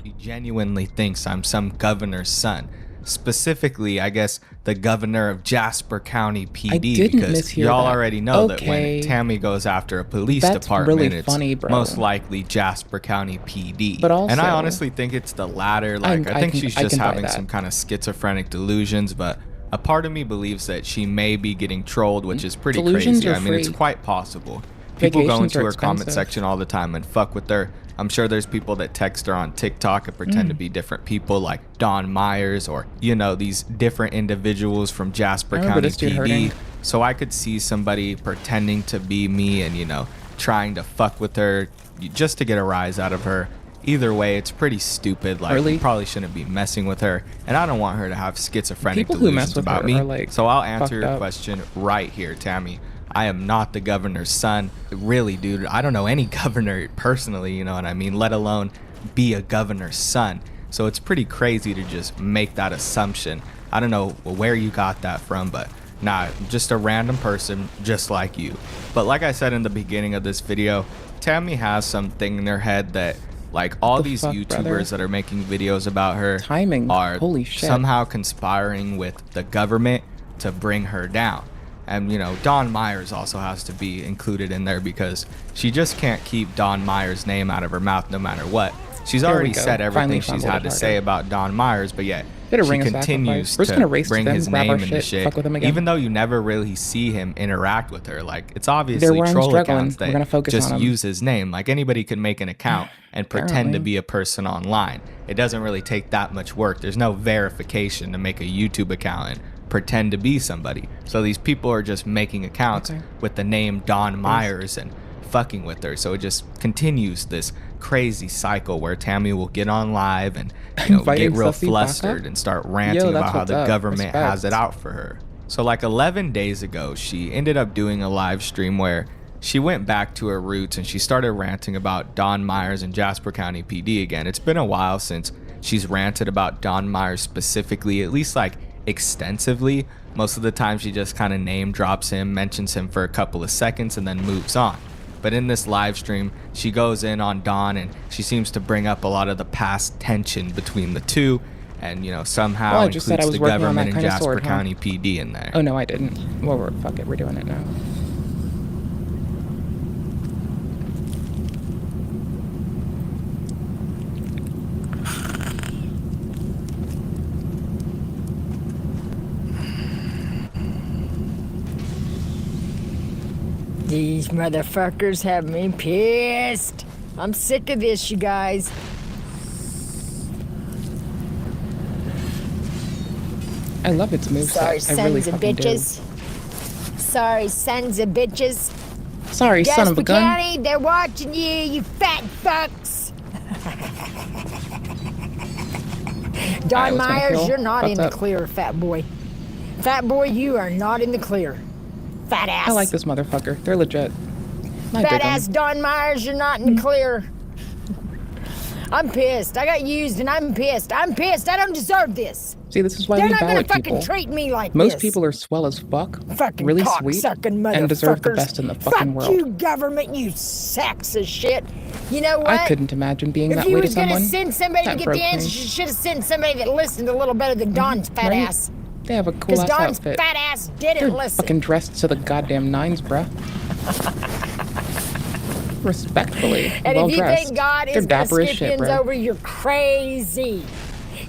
She genuinely thinks I'm some governor's son. Specifically, I guess, the governor of Jasper County PD, because y'all already know that when Tammy goes after a police department, really it's funny, bro. most likely Jasper County PD. But also, and I honestly think it's the latter. Like, I think she's just having some kind of schizophrenic delusions, but a part of me believes that she may be getting trolled, which is pretty crazy. I mean, it's quite possible. People go into her comment section all the time and fuck with her. I'm sure there's people that text her on TikTok and pretend to be different people, like Don Myers, or, you know, these different individuals from Jasper County PD. So I could see somebody pretending to be me and, you know, trying to fuck with her just to get a rise out of her. Either way, it's pretty stupid. Like, you probably shouldn't be messing with her, and I don't want her to have schizophrenic delusions about me. So I'll answer your question right here, Tammy. I am not the governor's son. Really, dude, I don't know any governor personally, you know what I mean, let alone be a governor's son. So it's pretty crazy to just make that assumption. I don't know where you got that from, but nah, just a random person just like you. But like I said in the beginning of this video, Tammy has something in her head that, like, all these YouTubers that are making videos about her are somehow conspiring with the government to bring her down. And, you know, Don Myers also has to be included in there because she just can't keep Don Myers' name out of her mouth no matter what. She's already said everything she's had to say about Don Myers, but yet she continues to bring his name into shit, even though you never really see him interact with her. Like, it's obviously troll accounts that just use his name. Like, anybody could make an account and pretend to be a person online. It doesn't really take that much work. There's no verification to make a YouTube account and pretend to be somebody. So these people are just making accounts with the name Don Myers and fucking with her. So it just continues this crazy cycle where Tammy will get on live and, you know, get real flustered and start ranting about how the government has it out for her. So like 11 days ago, she ended up doing a live stream where she went back to her roots and she started ranting about Don Myers and Jasper County PD again. It's been a while since she's ranted about Don Myers specifically, at least like extensively. Most of the time she just kind of name drops him, mentions him for a couple of seconds, and then moves on. But in this live stream, she goes in on Don and she seems to bring up a lot of the past tension between the two, and, you know, somehow includes the government and Jasper County PD in there. Oh no, I didn't. Well, fuck it, we're doing it now. These motherfuckers have me pissed. I'm sick of this, you guys. I love its moveset. Sorry, sons of bitches. Sorry, sons of bitches. Sorry, son of a gun. County, they're watching you, you fat fucks. Don Myers, you're not in the clear, fat boy. Fat boy, you are not in the clear. Fat ass. I like this motherfucker. They're legit. Fat ass Don Myers, you're not in the clear. I'm pissed. I got used and I'm pissed. I'm pissed. I don't deserve this. See, this is why They're we not gonna ballot fucking people. Treat me like Most this. people are swell as fuck, Fucking really sweet, and deserve the best in the fucking world. Fuck you, government, you sacks of shit. You know what? I couldn't imagine being that way to someone. If you was gonna send somebody to get the answers, you should have sent somebody that listened a little better than Don's fat ass. They have a cool ass Don's outfit. fat ass didn't They're listen. fucking dressed to the goddamn nines, bruh. Respectfully, And well if you dressed. think God They're is gonna dapper as skip shit, ends bro. over, you're crazy.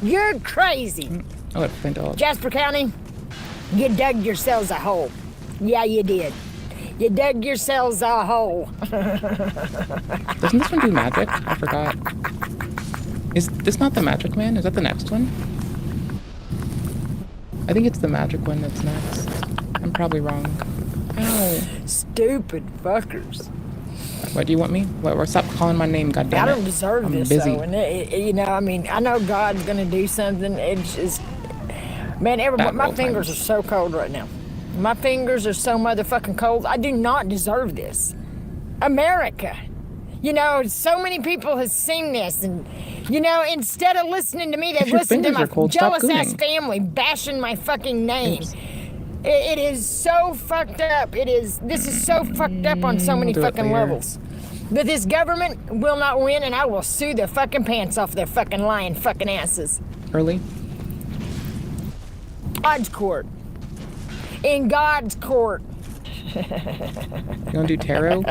You're crazy. I would find out. Jasper County, you dug yourselves a hole. Yeah, you did. You dug yourselves a hole. Doesn't this one do magic? I forgot. Is this not the magic man? Is that the next one? I think it's the magic one that's next. I'm probably wrong. Ow. Stupid fuckers. What do you want me? What, stop calling my name, goddammit. I don't deserve I'm this, busy. though. And you know, I mean, I know God's gonna do something. It's just, man, my fingers are so cold right now. My fingers are so motherfucking cold. I do not deserve this. America. You know, so many people have seen this, and, you know, instead of listening to me, they've listened to my jealous-ass family bashing my fucking name. It is so fucked up. This is so fucked up on so many fucking levels. But this government will not win, and I will sue their fucking pants off their fucking lying fucking asses. Early? God's court. In God's court. You gonna do tarot?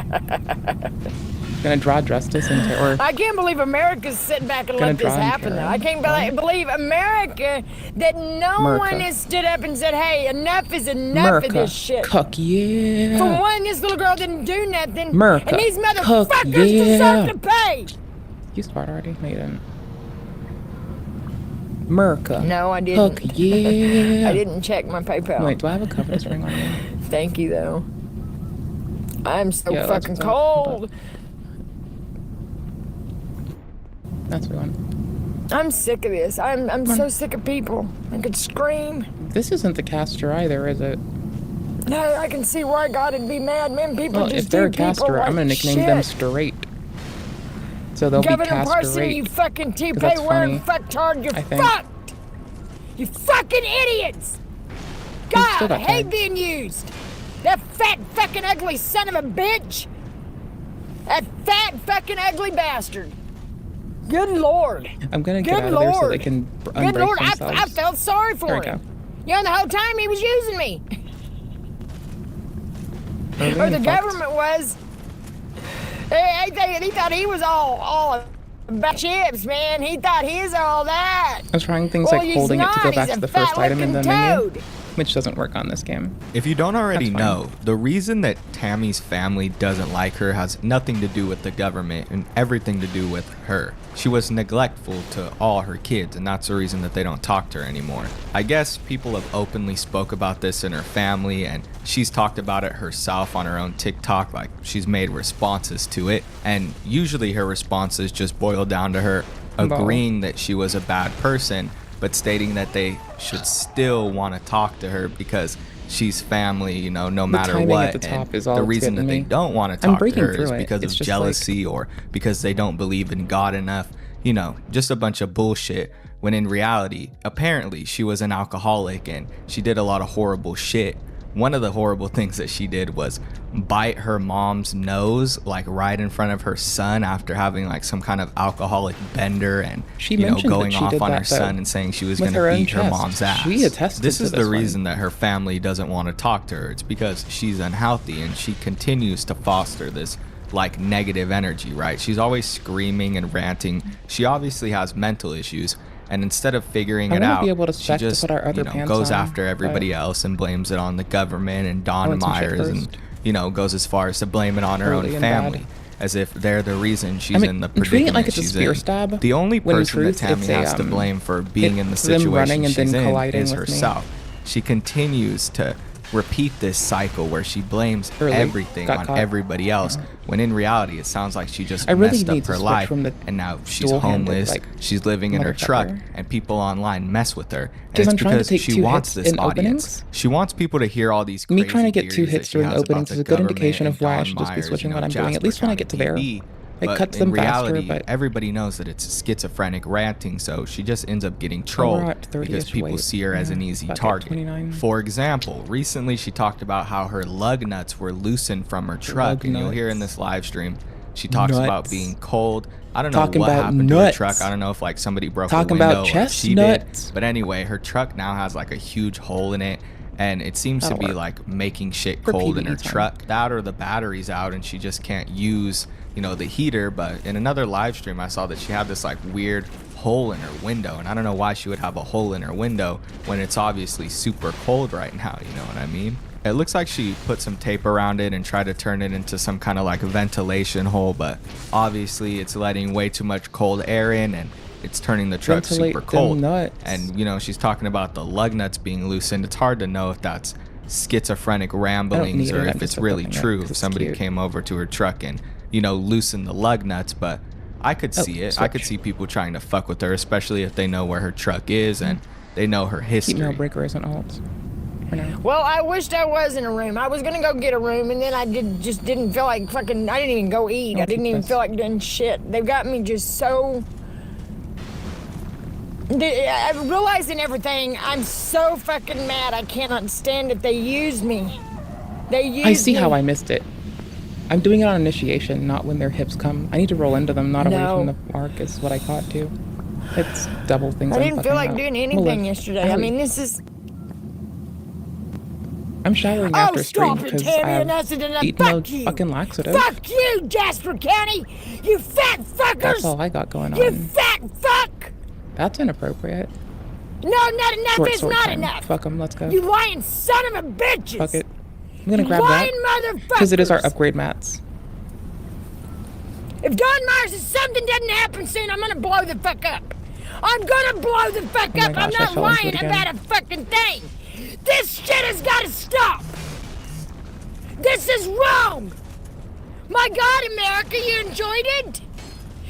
Gonna draw justice and tarot? I can't believe America's sitting back and let this happen, though. I can't believe America that no one has stood up and said, hey, enough is enough of this shit. Cook, yeah. For one, this little girl didn't do nothing. America. And these motherfuckers deserve to pay. You start already? No, you didn't. America. No, I didn't. Cook, yeah. I didn't check my PayPal. Wait, do I have a covenant ring on me? Thank you, though. I'm so fucking cold. That's what we want. I'm sick of this. I'm so sick of people. I could scream. This isn't the caster either, is it? No, I can see why God would be mad, man. People well, just if they're a do people caster, like I'm gonna nickname them straight. So they'll Governor be caster Parson, rate. you fucking toupee wearing fucktard, you're fucked! You fucking idiots! God, I hate being used! That fat fucking ugly son of a bitch! That fat fucking ugly bastard! Good Lord! I'm gonna get out of there so they can unbreak Good Lord, themselves. I felt sorry for him. You know, the whole time he was using me. Or the government was. He thought he was all about chips, man. He thought he was all that. I was trying things like holding it to go back to the first item in the menu, which doesn't work on this game. If you don't already know, the reason that Tammy's family doesn't like her has nothing to do with the government and everything to do with her. She was neglectful to all her kids, and that's the reason that they don't talk to her anymore. I guess people have openly spoke about this in her family, and she's talked about it herself on her own TikTok, like she's made responses to it, and usually her responses just boil down to her agreeing that she was a bad person, but stating that they should still want to talk to her because she's family, you know, no matter what. And the reason that they don't want to talk to her is because of jealousy or because they don't believe in God enough. You know, just a bunch of bullshit. When in reality, apparently she was an alcoholic and she did a lot of horrible shit. One of the horrible things that she did was bite her mom's nose, like right in front of her son after having like some kind of alcoholic bender, and she going off on her son and saying she was going to beat her mom's ass. She attested this to is the reason that her family doesn't want to talk to her. It's because she's unhealthy and she continues to foster this like negative energy, right? She's always screaming and ranting. She obviously has mental issues. And instead of figuring it out, she just goes after everybody else and blames it on the government and Don Myers and, goes as far as to blame it on her own family. As if they're the reason she's in the predicament she's in. The only person that Tammy has to blame for being in the situation she's in is herself. She continues to repeat this cycle where she blames everything on everybody else, when in reality it sounds like she just messed up her life and now she's homeless, she's living in her truck, and people online mess with her, and it's because she wants this audience. She wants people to hear all these crazy me trying to get 2 hits during openings is a good indication of why I should just be Myers, switching what I'm doing, at least when I get to there. It cuts them reality, faster, but everybody knows that it's schizophrenic ranting, so she just ends up getting trolled because people see her as an easy target. For example, recently she talked about how her lug nuts were loosened from her truck, and you'll hear in this live stream, she talks about being cold. I don't know what happened to her truck. I don't know if like somebody broke a window or she did. But anyway, her truck now has like a huge hole in it, and it seems to be like making shit cold in her truck. That or the battery's out and she just can't use the heater. But in another live stream I saw that she had this like weird hole in her window, and I don't know why she would have a hole in her window when it's obviously super cold right now, you know what I mean? It looks like she put some tape around it and tried to turn it into some kind of like ventilation hole, but obviously it's letting way too much cold air in and it's turning the truck super cold. And she's talking about the lug nuts being loosened. It's hard to know if that's schizophrenic ramblings or if it's really true, if somebody came over to her truck and loosen the lug nuts. But I could see it. I could see people trying to fuck with her, especially if they know where her truck is and they know her history. Keep no breaker isn't alt. Well, I wished I was in a room. I was gonna go get a room, and then I just didn't feel like fucking. I didn't even go eat. I didn't even feel like doing shit. They've got me just so. Realizing everything, I'm so fucking mad. I cannot stand it. They used me. They used me. I see how I missed it. I'm doing it on initiation, not when their hips come. I need to roll into them, not away No. from the mark is what I caught too. It's double things. I I'm didn't feel fucking like up. doing We'll anything live. yesterday. I mean, this is. I'm showering Oh, after stream stop it, because Tammy, I've enough is enough. eaten a Fuck you. fucking laxative. Fuck you, Jasper County. You fat fuckers. That's all I got going You on. fat fuck. That's inappropriate. No, not enough Short is sword not time. enough. Fuck them. Let's go. You lying son of a bitches. Fuck it. I'm gonna grab lying that motherfuckers. because it is our upgrade mats. If Don Myers says something doesn't happen soon, I'm gonna blow the fuck up. I'm gonna blow the fuck Oh my up. gosh, I'm I not fell into lying it again. about a fucking thing. This shit has gotta stop. This is wrong. My God, America, you enjoyed it?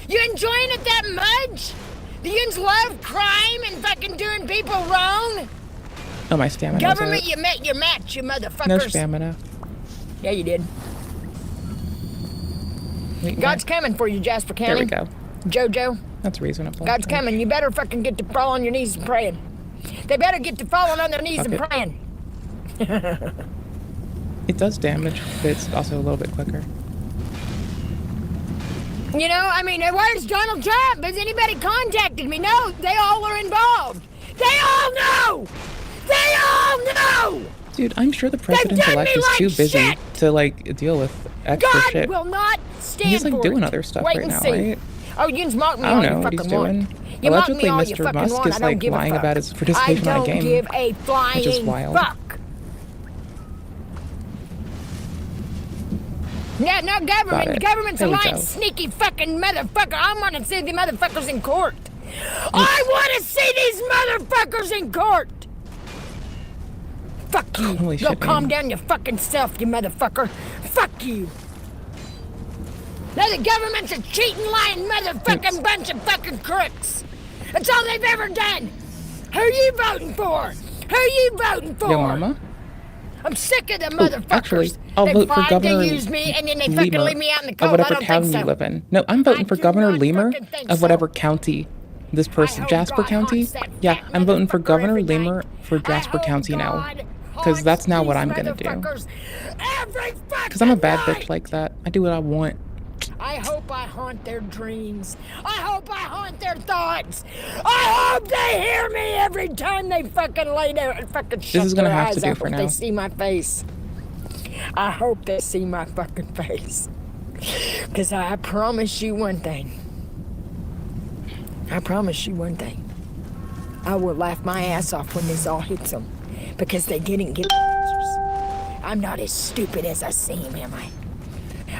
You enjoying it that much? Do you love crime and fucking doing people wrong? Oh, my stamina. Government, you met your match, you motherfuckers. No stamina. Yeah, you did. Wait, God's coming for you, Jasper County. There we go. Jojo. That's reasonable. God's coming. You better fucking get to fall on your knees and praying. They better get to falling on their knees Fuck and it. praying. It does damage, but it's also a little bit quicker. You know, I mean, where's Donald Trump? Has anybody contacted me? No, they all are involved. They all know! They all know! Dude, I'm sure the president-elect is too busy to, like, deal with extra God shit. will not stand He's, like, for doing it. other stuff Wait right and now, see. right? Oh, you can mock me I all don't you know what he's fucking want. doing. You mock Allegedly, me all you Mr. fucking Musk want. is, I don't like, give a lying fuck. about his participation in I my game, don't give a flying which is wild. fuck. No, no government. The government's a There we lying, go. sneaky fucking motherfucker. I want to see the motherfuckers in court. I want to see these motherfuckers in court. Fuck you. Holy Go shit, calm man. down your fucking self, you motherfucker. Fuck you. Now the government's a cheating, lying motherfucking bunch of fucking crooks. That's all they've ever done. Who you voting for? Who you voting for? Yo, mama? I'm sick of the motherfuckers. Actually, I'll they vote for find Governor to use me and then they fucking Lemur leave me out in the of cold. I whatever don't town think so. you live in. No, I'm voting for Governor Lemur of whatever county this person, Jasper County. Yeah, I'm voting for Governor Lemur for Jasper County now. Because that's now what I'm gonna do. Because I'm a bad bitch like that. I do what I want. I hope I haunt their dreams. I hope I haunt their thoughts. I hope they hear me every time they fucking lay there and fucking shut is gonna their have eyes to do up for if now. they see my face. I hope they see my fucking face. Because I promise you one thing. I promise you one thing. I will laugh my ass off when this all hits them. Because they didn't get the answers. I'm not as stupid as I seem, am I?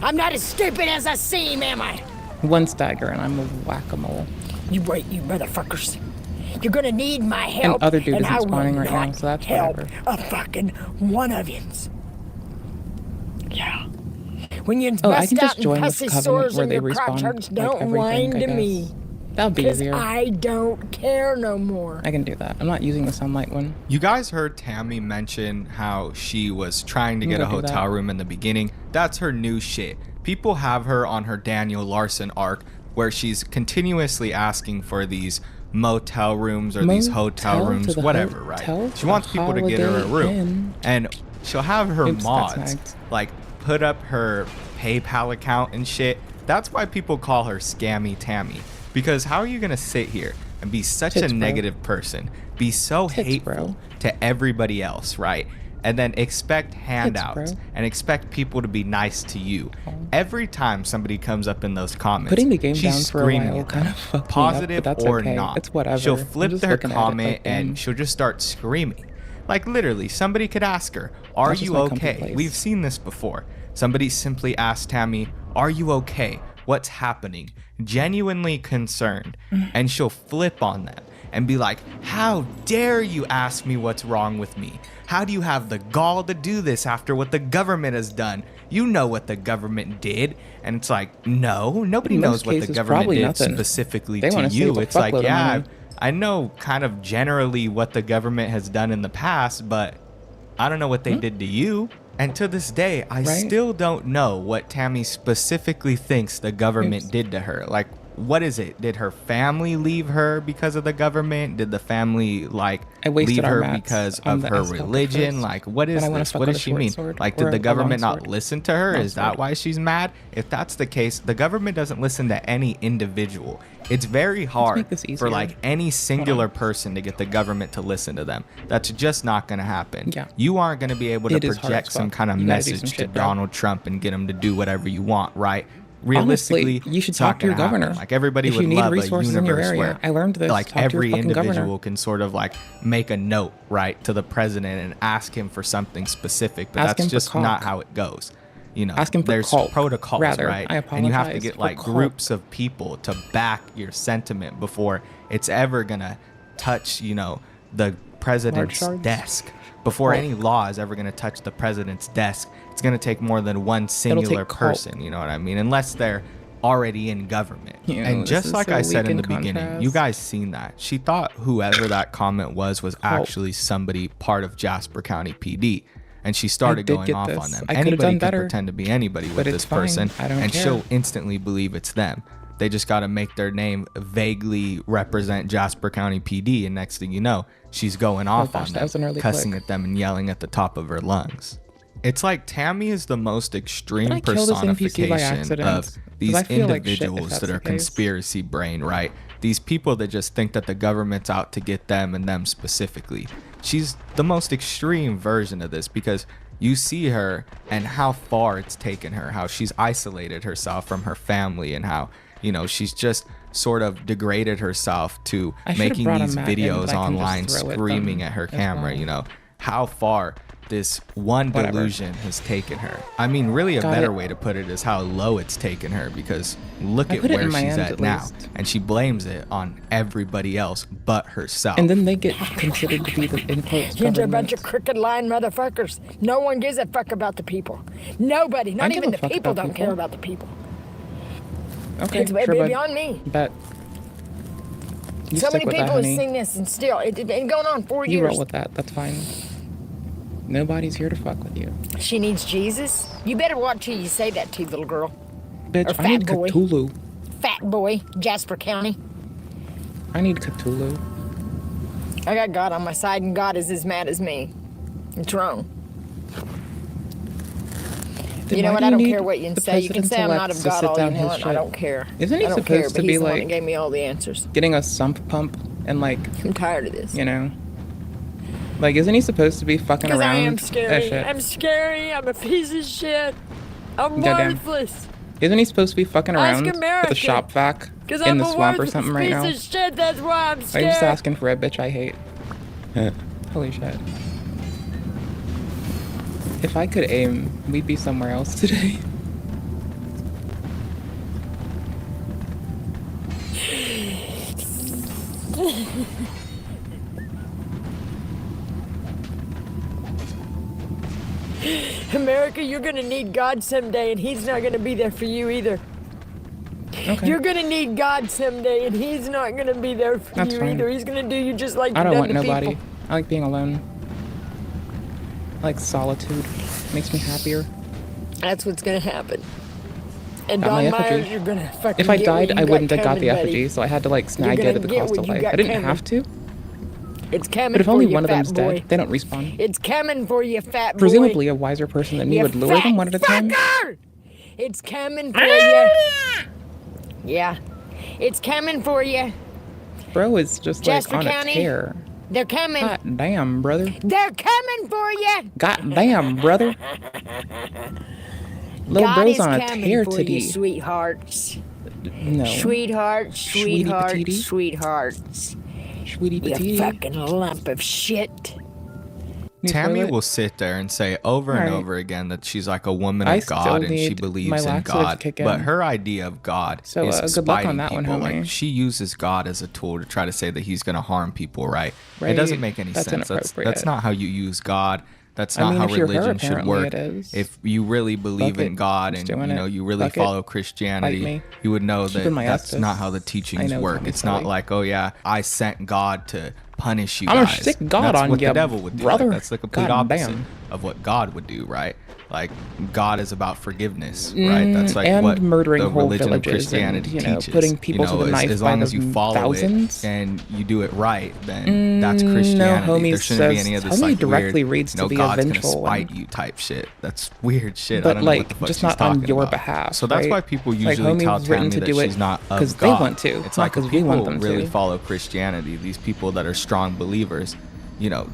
I'm not as stupid as I seem, am I? One stagger and I'm a whack-a-mole. You wait, you motherfuckers. You're gonna need my help. And other dude and isn't I will spawning right now, not so that's help whatever. a fucking one of yous. Yeah. When you Oh, I bust can out just in join this pussy covenant sores where and they your crotch respawn, hurts, like, don't everything, whine I to guess. me. That would be 'Cause easier. I don't care no more. I can do that. I'm not using the sunlight one. You guys heard Tammy mention how she was trying to I'm get a gonna do hotel that. room in the beginning. That's her new shit. People have her on her Daniel Larson arc where she's continuously asking for these motel rooms or these hotel Motel rooms, to the whatever, hotel right? She to wants the people to get her a Holiday room. Inn. And she'll have her Oops, got mods snagged. like put up her PayPal account and shit. That's why people call her Scammy Tammy. Because how are you gonna sit here and be such Tits, a bro. negative person, be so Tits, hateful bro. to everybody else, right? And then expect handouts bro. and expect people to be nice to you. Every time somebody comes up in those comments, Putting the game she's down for a screaming while at kind them, of fucked me up, positive but that's or okay. not. It's whatever. She'll I'm flip just their looking at it comment like, damn. and she'll just start screaming. Like literally, somebody could ask her, "Are That's just you my comfy okay?" place. We've seen this before. Somebody simply asked Tammy, "Are you okay? What's happening?" Genuinely concerned, and she'll flip on them and be like, "How dare you ask me what's wrong with me? How do you have the gall to do this after what the government has done? You know what the government did." And it's like, no, nobody In knows most what the cases, government probably did nothing. specifically They to wanna you. save a It's like, fuckload of yeah, money. I know kind of generally what the government has done in the past, but I don't know what they did to you. And to this day, I Right? still don't know what Tammy specifically thinks the government did to her. Like, what is it? Did her family leave her because of the government? Did the family like leave our her mats because on of the her asphalt religion? first. Like, what is Then I wanna this? fuck What with does a she short mean? sword Like, or did the a government long not sword. listen to her? Long Is that sword. why she's mad? If that's the case, the government doesn't listen to any individual. It's very hard this for easier. like any singular person to get the government to listen to them. That's just not going to happen. Yeah. You aren't going to be able to It is hard project as some fuck. kind of You gotta do message some to shit, bro. Donald Trump and get him to do whatever you want, right? Honestly, Realistically, you should it's not talk to your gonna happen. governor. Like, everybody If you would need love a resources in your universe area. where I learned this. like Talk to your every fucking governor. individual can sort of like make a note, right, to the president and ask him for something specific, but Ask him that's for just caulk. not how it goes. You know, Ask him for there's caulk, protocols, rather. right? I And you have to apologize get for like caulk. groups of people to back your sentiment before it's ever gonna touch, you know, the president's shards? desk. Before Caulk. any law is ever gonna touch the president's desk, it's gonna take more than one singular caulk. person. You know what I mean? Unless they're already in government. You know, And this just is like so I said weak in the in beginning, contrast. you guys seen that. She thought whoever that comment was actually somebody part of Jasper County PD. And she started did going get off this. on them. I could've Anybody done can better, pretend to be anybody with but this it's fine. person, I don't and care. she'll instantly believe it's them. They just got to make their name vaguely represent Jasper County PD, and next thing you know, she's going off gosh, on that was an them, early cussing click. at them and yelling at the top of her lungs. It's like Tammy is the most extreme Did I kill this NPC by personification accident? of 'Cause these I feel like shit if individuals that's that the are case. conspiracy brain, right? These people that just think that the government's out to get them and them specifically. She's the most extreme version of this because you see her and how far it's taken her, how she's isolated herself from her family, and how, you know, she's just sort of degraded herself to I should've making brought a these mat in, videos but I can just online throw at screaming them at her as camera, well. you know, how far this one Whatever. delusion has taken her. I mean, really a Got better it. way to put it is how low it's taken her, because look I at put it in where my she's end at at now, least. and she blames it on everybody else but herself. And then they get considered to be the in quotes You're a bunch government. of crooked lying motherfuckers. No one gives a fuck about the people. Nobody, I not give even a the fuck people about don't people. care about the people. Okay, It's way sure, bud. beyond me. Bet. You So stick many with people that, have honey. seen this and still, it been going on 4 You years. roll with that. That's fine. Nobody's here to fuck with you. She needs Jesus. You better watch who you say that to, little girl. Bitch, Or I fat need boy. Cthulhu. Fat boy, Jasper County. I need Cthulhu. I got God on my side, and God is as mad as me. It's wrong. Then You know why what? do I don't need care what you the say. You can say I'm not of president-elect to God sit all down you his want. I shit? don't care. Isn't he I don't supposed care, to but be he's the one like that gave me all the answers. getting a sump pump and like I'm tired of this. you know, like isn't he supposed to be fucking Because around? I am that scary. shit? I'm scary. I'm a piece of shit. I'm Goddamn. worthless. Isn't he supposed to be fucking Ask around with America. a shop vac Because in I'm the a swamp or worthless something right piece now? of shit. That's why I'm I'm scared. just asking for a bitch I hate. Holy shit. If I could aim, we'd be somewhere else today. America, you're gonna need God someday, and He's not gonna be there for you either. Okay. You're gonna need God someday, and He's not gonna be there for That's you fine. either. He's gonna do you just like I you've don't done want to nobody. people. I like being alone. I like solitude. Makes me happier. That's what's gonna happen. And Got my Don Myers, effigy. you're gonna fucking If I get died, what you I got wouldn't have got coming, the buddy. effigy, so I had to like You're snag it gonna at the get cost what of you life. got I didn't coming. have to, It's coming but if for only you, one of fat them's boy. dead, they don't respawn. It's coming for you, fat boy. Presumably, a wiser person than me You would lure them fat one at a time. fucker! It's coming for you. Yeah, it's coming for you. Bro is just Jasper like on County? a tear. They're coming. God damn, brother. They're coming for you. God damn, brother. Little God bro's is on a coming tear for today. you, sweethearts. No. Sweethearts, Sweetie sweethearts, patootie? sweethearts. Sweetie You patootie. fucking lump of shit. Tammy toilet? will sit there and say over and Alright. over again that she's like a woman I of God still and she need believes my in laxative God. kick But in. her idea of God So, is good luck on spiting that one, people. homie. Like, she uses God as a tool to try to say that he's going to harm people, right? It doesn't Right. make any That's sense. That's inappropriate. not how you use God. That's I not mean, how if you're her, religion should apparently work. it is. If you really believe Fuck in it. God Just and doing you know it. you really Fuck it. follow Bite Christianity, me. you would know Keeping that my that's Estus. not how the I teachings know, work. Tommy It's not Sully. like, oh yeah, I sent God to punish you I'm guys. gonna stick God That's on what ya, the devil would do. brother. Like, that's the complete God opposite damn. of what God would do, right? Like, God is about forgiveness, right? That's like and what murdering the whole religion of villages Christianity and, teaches. putting people to the knife as by long the as you follow thousands. it and you do it right, then that's No, Christianity. homie There shouldn't be says, any of this homie like directly weird, reads to be God's gonna vengeful spite and- you type shit. That's weird shit. But, I don't know what like, the fuck just she's not on talking your about. behalf, So that's right? why people Like, usually homie's tell written Tammy to that do it she's not of 'cause they God. want to, It's not like 'cause if we people want them really to. follow Christianity, these people that are strong believers,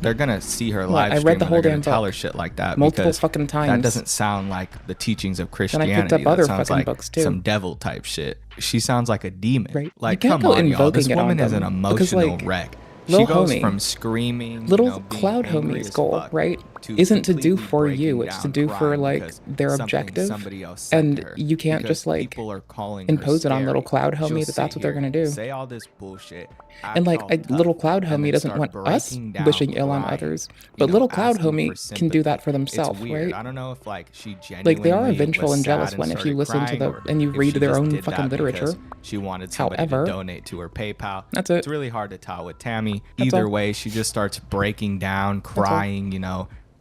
they're gonna see her What? live I stream read the and whole they're gonna damn tell book her shit like that multiple because fucking that times. doesn't sound like the teachings of Then I Christianity. picked up That other sounds fucking like books, too. some devil type shit. She sounds like a demon. Right. Like, You can't come go on, y'all. This invoking it on woman is an them, because, emotional like, wreck. She Lil goes homie, from screaming, little being cloud angry homie's as goal, fuck, right, to isn't to do completely for you, breaking it's to down do for crying like because their something objective, somebody else said to and her, you can't because just like people are calling her impose it on little scary. cloud She'll homie that sit that's what they're here, gonna do. say all this bullshit, And act like all little tough, cloud and homie then doesn't start want us breaking down, wishing ill on crying, others, but little cloud asking homie for can do that for sympathy. themselves, It's weird. right? I don't know if like she Like they are a genuinely vengeful was and jealous sad one if you started listen to crying, the or and you if read she their just own did fucking that because literature. she wanted somebody However, to donate to her PayPal. that's it. It's really hard to tell with Tammy. That's Either all. way, she just starts breaking down, all. crying,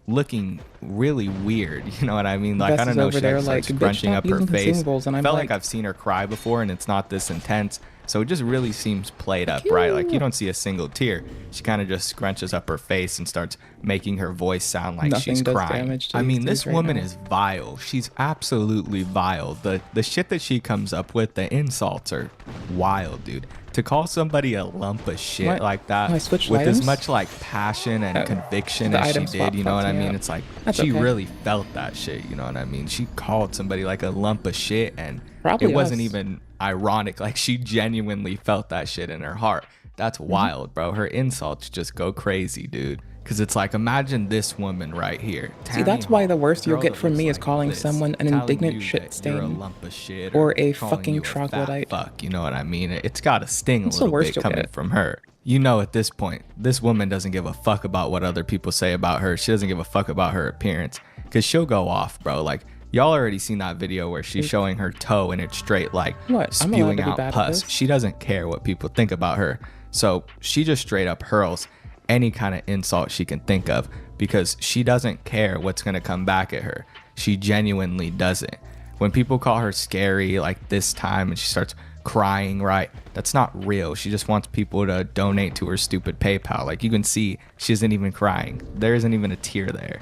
looking really weird. You know what I mean? Like, Vess I don't is know, over she there like like, starts "Bitch, scrunching stop up her using face. consumables," and I'm Felt like- like I've seen her cry before and it's not this intense. So it just really seems played up, right? Like you don't see a single tear. She kind of just scrunches up her face and starts making her voice sound like Nothing she's does crying. damage to I these mean, dudes this right woman now. is vile. She's absolutely vile. The shit that she comes up with, the insults are wild, dude. To call somebody a lump of shit What? like that Oh, I switched with as items? much like passion and conviction the as she item swap did, you know what fucked I me mean? up. It's like That's she okay. really felt that shit, you know what I mean? She called somebody like a lump of shit and Probably it wasn't us. even ironic. Like she genuinely felt that shit in her heart. That's wild, bro. Her insults just go crazy, dude. Cause it's like, imagine this woman right here. See, that's why the worst you'll girl get that from looks me is like calling this, someone an telling indignant you shit that you're a stain lump of shit or a calling fucking you a fat troglodyte. fuck, you know what I mean? It's got to sting a That's the little worst bit you'll coming get. from her. You know, at this point, this woman doesn't give a fuck about what other people say about her. She doesn't give a fuck about her appearance because she'll go off, bro. Like, y'all already seen that video where she's showing her toe and it's straight, like, What? I'm allowed spewing to be out bad at pus. this? She doesn't care what people think about her. So she just straight up hurls any kind of insult she can think of because she doesn't care what's going to come back at her. She genuinely doesn't. When people call her scary like this time and she starts crying, right? That's not real. She just wants people to donate to her stupid PayPal. Like you can see she isn't even crying. There isn't even a tear there.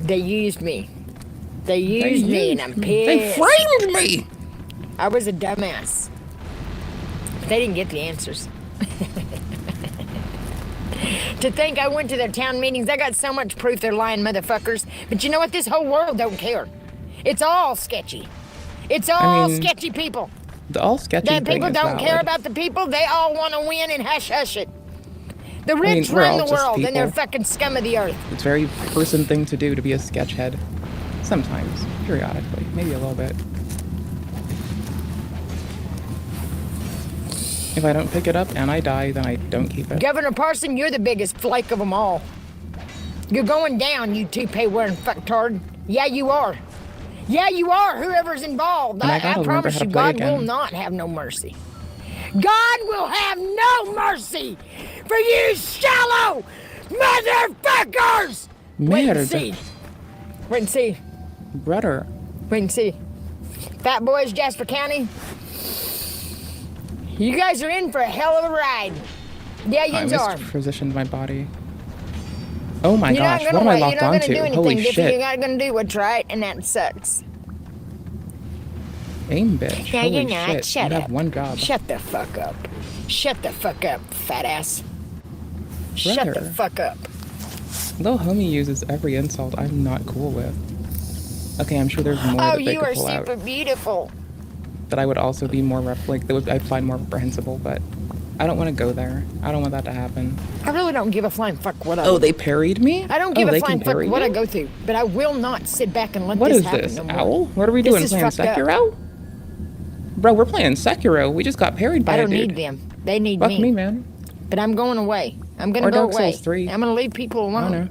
They used me. They used me and I'm pissed. They framed me. I was a dumbass. But they didn't get the answers. To think I went to their town meetings, I got so much proof they're lying motherfuckers. But you know what? This whole world don't care. It's all sketchy. It's all sketchy people. The all sketchy That thing people is don't care valid. about the people. They all want to win and hush it. The mean, rich we're run all the just world and they're people. fucking scum of the earth. It's a very person thing to do to be a sketch head. Sometimes, periodically, maybe a little bit. If I don't pick it up and I die, then I don't keep it. Governor Parson, you're the biggest flake of them all. You're going down, you toupee-wearing fucktard. Yeah, you are. Yeah, you are, whoever's involved. And I I gotta remember promise how to you, play God again. will not have no mercy. God will have no mercy for you shallow motherfuckers! Wait and see. Wait and see. Brother. Wait and see. Fat Boys, Jasper County. You guys are in for a hell of a ride. Yeah, I yous are. mispositioned my body. Oh my You're gosh, not what gonna am I wait. locked You're not onto? gonna do anything Holy different. You're shit. not gonna do what's right, and that sucks. Aim bitch. Yeah, Holy you're not. shit. Shut you up. have one job. Shut the fuck up. Shut the fuck up, fat ass. Shut the Brother. fuck up. Lil homie uses every insult I'm not cool with. Okay, I'm sure there's more Oh, that they you could are pull super out beautiful. that I would also be more that would I find more reprehensible, but I don't want to go there. I don't want that to happen. I really don't give a flying fuck what I Oh, they parried me? I don't give Oh, a they flying can fuck parry what I you? go through, but I will not sit back and let What this is happen this, no more. Owl? What are we This doing? is Playing fucked up. Sekiro? Bro, we're playing Sekiro. We just got parried by I a don't dude. need them. They need Fuck me. me, man. But I'm going away. I'm gonna Or go Dark away. Souls 3. I'm gonna leave people I don't alone. know.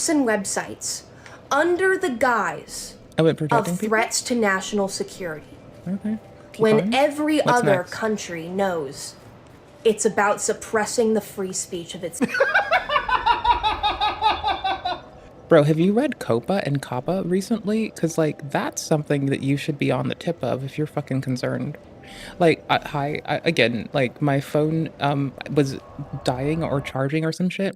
apps and websites under the guise of threats to national security. Okay. when every other country knows it's about suppressing the free speech of its... Bro, have you read Copa and Kappa recently? Because, like, that's something that you should be on the tip of if you're fucking concerned. Like, again, like, my phone was dying or charging or some shit.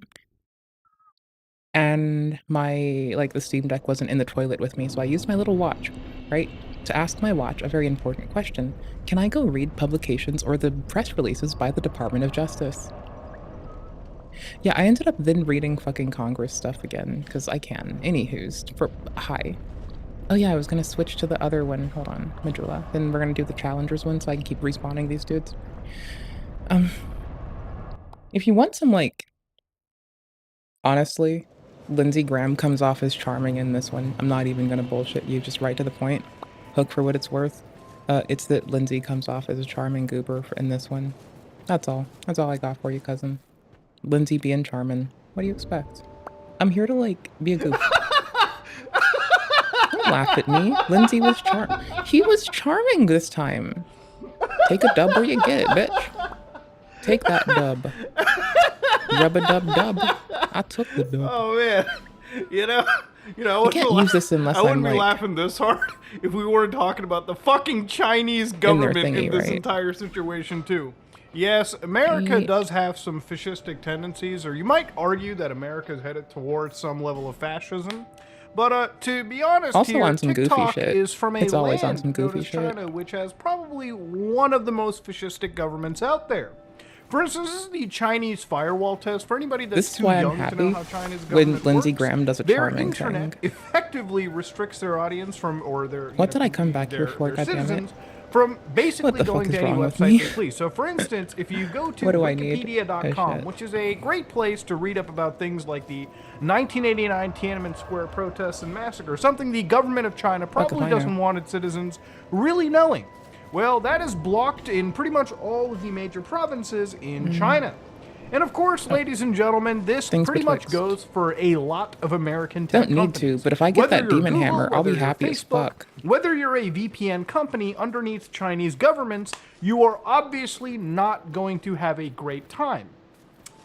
And the Steam Deck wasn't in the toilet with me, so I used my little watch, right? To ask my watch a very important question. Can I go read publications or the press releases by the Department of Justice? Yeah, I ended up then reading fucking Congress stuff again, because I can. Anywho's, hi. Oh yeah, I was gonna switch to the other one. Hold on, Medulla. Then we're gonna do the Challengers one so I can keep respawning these dudes. If you want some, like... Honestly, Lindsey Graham comes off as charming in this one. I'm not even gonna bullshit you, just right to the point. Hook for what it's worth. It's that Lindsey comes off as a charming goober in this one. That's all. That's all I got for you, cousin. Lindsay being charming. What do you expect? I'm here to, like, be a goof. Don't laugh at me. Lindsay was he was charming this time. Take a dub where you get it, bitch. Take that dub. Rub-a-dub-dub. I took the dub. Oh, man. You know, I can't use this unless I wouldn't I'm, be like, laughing this hard if we weren't talking about the fucking Chinese government thingy, in this right? entire situation, too. Yes, America does have some fascistic tendencies, or you might argue that America is headed towards some level of fascism. But to be honest, also here, on some TikTok goofy shit. is from a It's always on land some goofy known as shit. China, which has probably one of the most fascistic governments out there. For instance, this is the Chinese firewall test. For anybody that's This is too why I'm young to know happy how China's when government Lindsey works, Graham does a their charming internet thing. effectively restricts their audience from, or their What did I come back here for, their goddammit? citizens from basically What the going fuck to is any wrong with website me? they please. So, for instance, if you go to What do I need? Oh, Wikipedia.com, shit. which is a great place to read up about things like the 1989 Tiananmen Square protests and massacre, something the government of China probably doesn't want its citizens really knowing. Well, that is blocked in pretty much all of the major provinces in China. And of course, ladies and gentlemen, this pretty much goes for a lot of American tech Don't need companies. to, but if I get Whether that you're demon Google, hammer, I'll whether be you're happy as Facebook, fuck. Whether you're a VPN company underneath Chinese governments, you are obviously not going to have a great time.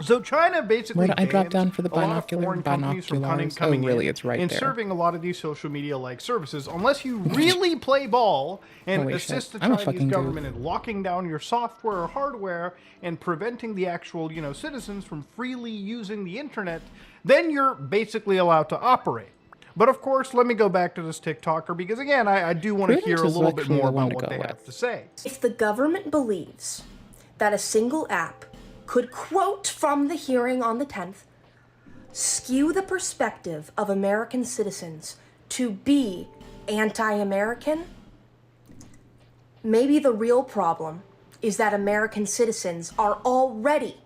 So China basically Where do I drop bans down for the a lot of binocular? foreign companies from Binoculars? coming Oh, really? in It's right and there. serving a lot of these social media-like services, unless you really play ball and Holy assist shit. the I'm a Chinese fucking government in locking down your software or hardware and preventing the actual, citizens from freely using the internet, then you're basically allowed to operate. But of course, let me go back to this TikToker because again, I do want to hear a little bit more about what they have to say. If the government believes that a single app could, quote from the hearing on the 10th, skew the perspective of American citizens to be anti-American, maybe the real problem is that American citizens are already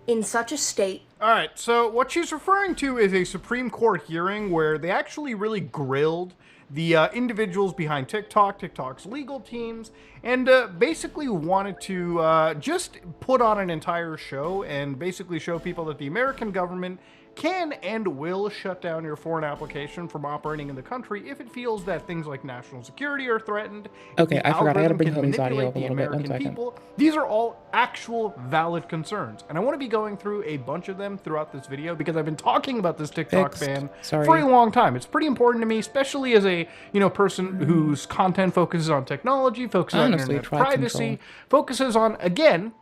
in such a state. All right, so what she's referring to is a Supreme Court hearing where they actually really grilled the individuals behind TikTok, TikTok's legal teams, and basically wanted to just put on an entire show and basically show people that the American government can and will shut down your foreign application from operating in the country if it feels that things like national security are threatened. Okay, I forgot. I gotta algorithm bring can Homie's audio manipulate up a the little bit. One American second. people. These are all actual valid concerns, and I want to be going through a bunch of them throughout this video because I've been talking about this TikTok ban for a long time. It's pretty important to me, especially as a person whose content focuses on technology, focuses on internet privacy, focuses on, again,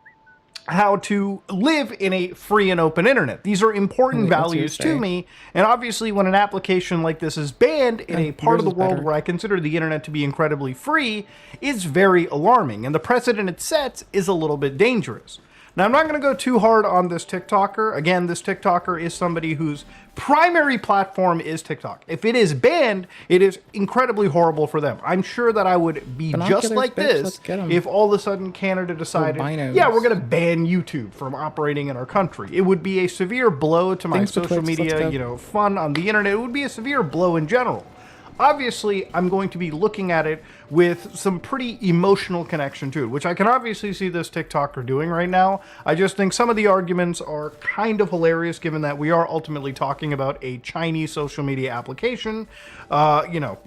how to live in a free and open internet. These are important values to me, and obviously when an application like this is banned in a part of the world where I consider the internet to be incredibly free, it's very alarming, and the precedent it sets is a little bit dangerous. Now, I'm not going to go too hard on this TikToker. Again, this TikToker is somebody whose primary platform is TikTok. If it is banned, it is incredibly horrible for them. I'm sure that I would be just like this if all of a sudden Canada decided, yeah, we're going to ban YouTube from operating in our country. It would be a severe blow to my social media, fun on the internet. It would be a severe blow in general. obviously I'm going to be looking at it with some pretty emotional connection to it, which I can obviously see this TikToker doing right now. I just think some of the arguments are kind of hilarious, given that we are ultimately talking about a Chinese social media application, you know,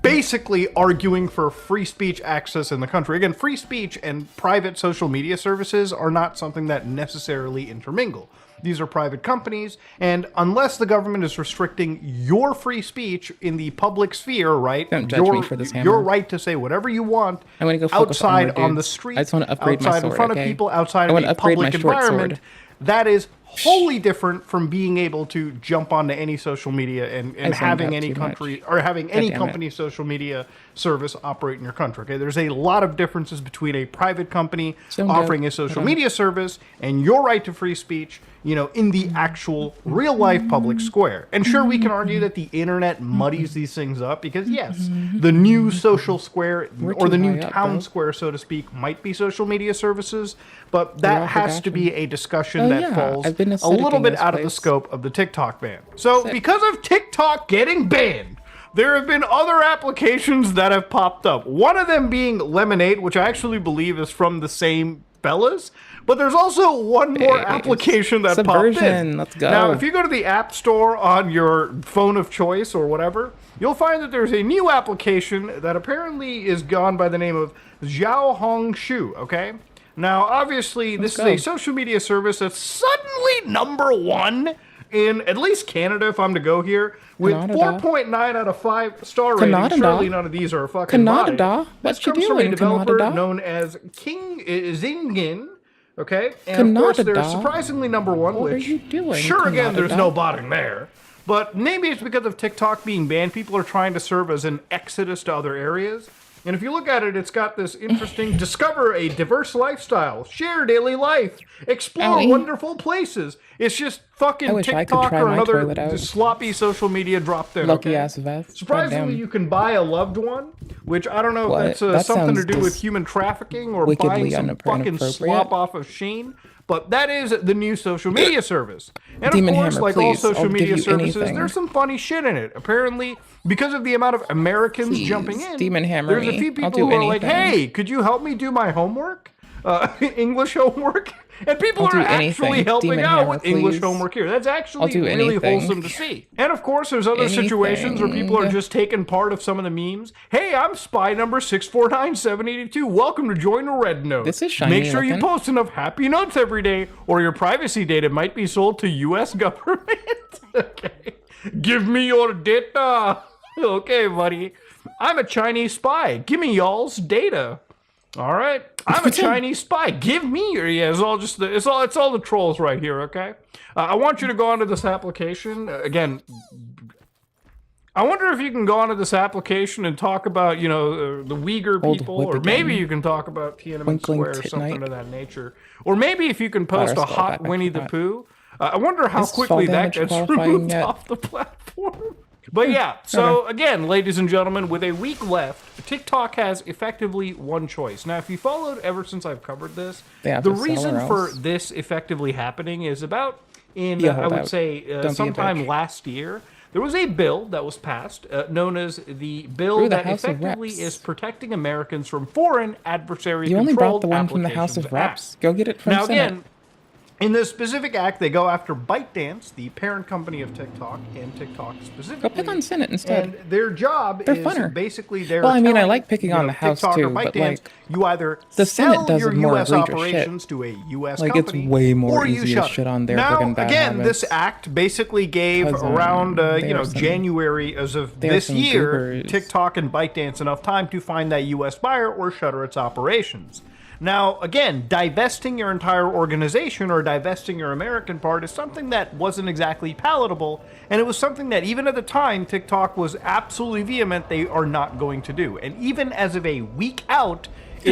basically arguing for free speech access in the country. Again, free speech and private social media services are not something that necessarily intermingle. These are private companies, and unless the government is restricting your free speech in the public sphere, right? Don't judge me for this hammer. Your right to say whatever you want I'm gonna go focus on outside more on the dudes. street, I just want to upgrade my outside sword, in front okay? of people, outside I of want to a upgrade public my short environment. sword. That is wholly different from being able to jump onto any social media and having any country or having any company social media service operate in your country. Okay, there's a lot of differences between a private company offering a social media service and your right to free speech, you know, in the actual real life public square. And sure, we can argue that the internet muddies these things up because yes, the new social square or the new town square, so to speak, might be social media services, but that has to be a discussion that falls a little bit out of the scope of the TikTok ban. So because of TikTok getting banned, there have been other applications that have popped up. One of them being Lemonade, which I actually believe is from the same fellas. But there's also one more application that popped in. Let's go. Now, if you go to the App Store on your phone of choice or whatever, you'll find that there's a new application that apparently is gone by the name of Xiao Hong Shu, okay? Now, obviously, this is a social media service that's suddenly #1 in at least Canada, if I'm to go here, with 4.9 out of 5 star rating. Surely none of these are fucking modded. This comes from a developer known as King Zingin. Okay, and of course they're surprisingly #1, which sure again there's no botting there, but maybe it's because of TikTok being banned. People are trying to serve as an exodus to other areas. And if you look at it, it's got this interesting discover a diverse lifestyle, share daily life, explore wonderful places. It's just fucking TikTok or another sloppy social media dropped in. Lucky ass vest. Surprisingly, you can buy a loved one, which I don't know if that's something to do with human trafficking or buying some fucking slop off of Shein. But that is the new social media service. And of course, like all social media services, there's some funny shit in it. Apparently, because of the amount of Americans jumping in, there's a few people who are like, hey, could you help me do my homework? English homework? And people are actually helping out with English homework here. That's actually really wholesome to see. And of course, there's other situations where people are just taking part of some of the memes. Hey, I'm spy number 649782. Welcome to join the Red Note. This is shiny Make sure you post enough happy notes every day, or your privacy data might be sold to U.S. government. Okay. Give me your data. Okay, buddy. I'm a Chinese spy. Give me y'all's data. All right, I'm a Chinese spy. Give me your it's all the trolls right here. Okay, I want you to go onto this application again. I wonder if you can go onto this application and talk about the Uyghur people, or maybe you can talk about Tiananmen Square or something of that nature, or maybe if you can post a hot Winnie the Pooh. I wonder how quickly that gets removed off the platform. But yeah, so again, ladies and gentlemen, with a week left, TikTok has effectively one choice. Now, if you followed ever since I've covered this, the reason for this effectively happening is about I would say, sometime last year, there was a bill that was passed known as the bill that effectively is protecting Americans from foreign adversary-controlled You only brought the one from the House of Reps. Go get it from Now, Senate. again, in this specific act, they go after ByteDance, the parent company of TikTok, and TikTok specifically. Go pick on Senate instead. And their job is funner. basically they're Well, I mean, I telling, like picking on the House TikTok too, or but ByteDance, like you either the sell Senate does your more U.S. egregious operations shit. to a U.S. Like company, it's way more or you easy to shut shit it. on their Now, friggin' bad again, habits. this act basically gave around January as of this year TikTok and ByteDance enough time to find that U.S. buyer or shutter its operations. Now, again, divesting your entire organization or divesting your American part is something that wasn't exactly palatable, and it was something that even at the time, TikTok was absolutely vehement they are not going to do. And even as of a week out,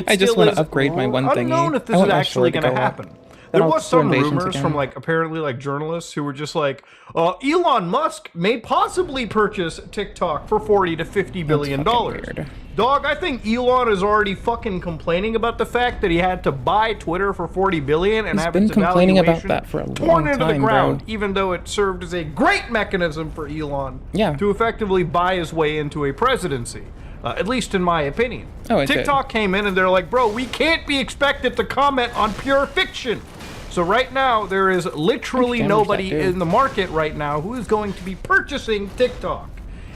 I just want to upgrade my one thingy. unknown if this is actually going to happen. There was some rumors from like apparently like journalists who were just like, Elon Musk may possibly purchase TikTok for $40 to $50 billion. Dog, I think Elon is already fucking complaining about the fact that he had to buy Twitter for $40 billion and have its evaluation torn into the ground, even though it served as a great mechanism for Elon to effectively buy his way into a presidency. At least in my opinion. TikTok came in and they're like, bro, we can't be expected to comment on pure fiction. So right now, there is literally nobody in the market right now who is going to be purchasing TikTok.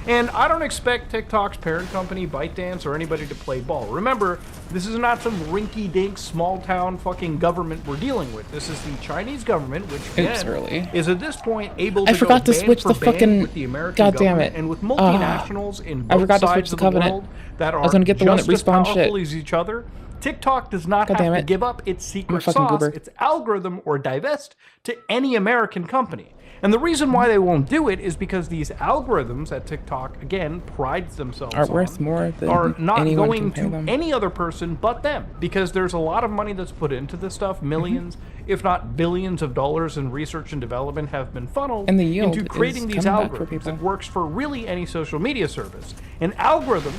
And I don't expect TikTok's parent company, ByteDance, or anybody to play ball. Remember, this is not some rinky-dink, small-town fucking government we're dealing with. This is the Chinese government, which again, is at this point able to go band for band with the American government and with multinationals in both sides of the world that are just as powerful as each other. TikTok does not have to give up its secret sauce, its algorithm, or divest to any American company. And the reason why they won't do it is because these algorithms that TikTok, again, prides themselves on, worth more than are not going to them. any other person but them. Because there's a lot of money that's put into this stuff. Millions, if not billions of dollars in research and development have been funneled into creating these algorithms. It works for really any social media service. An algorithm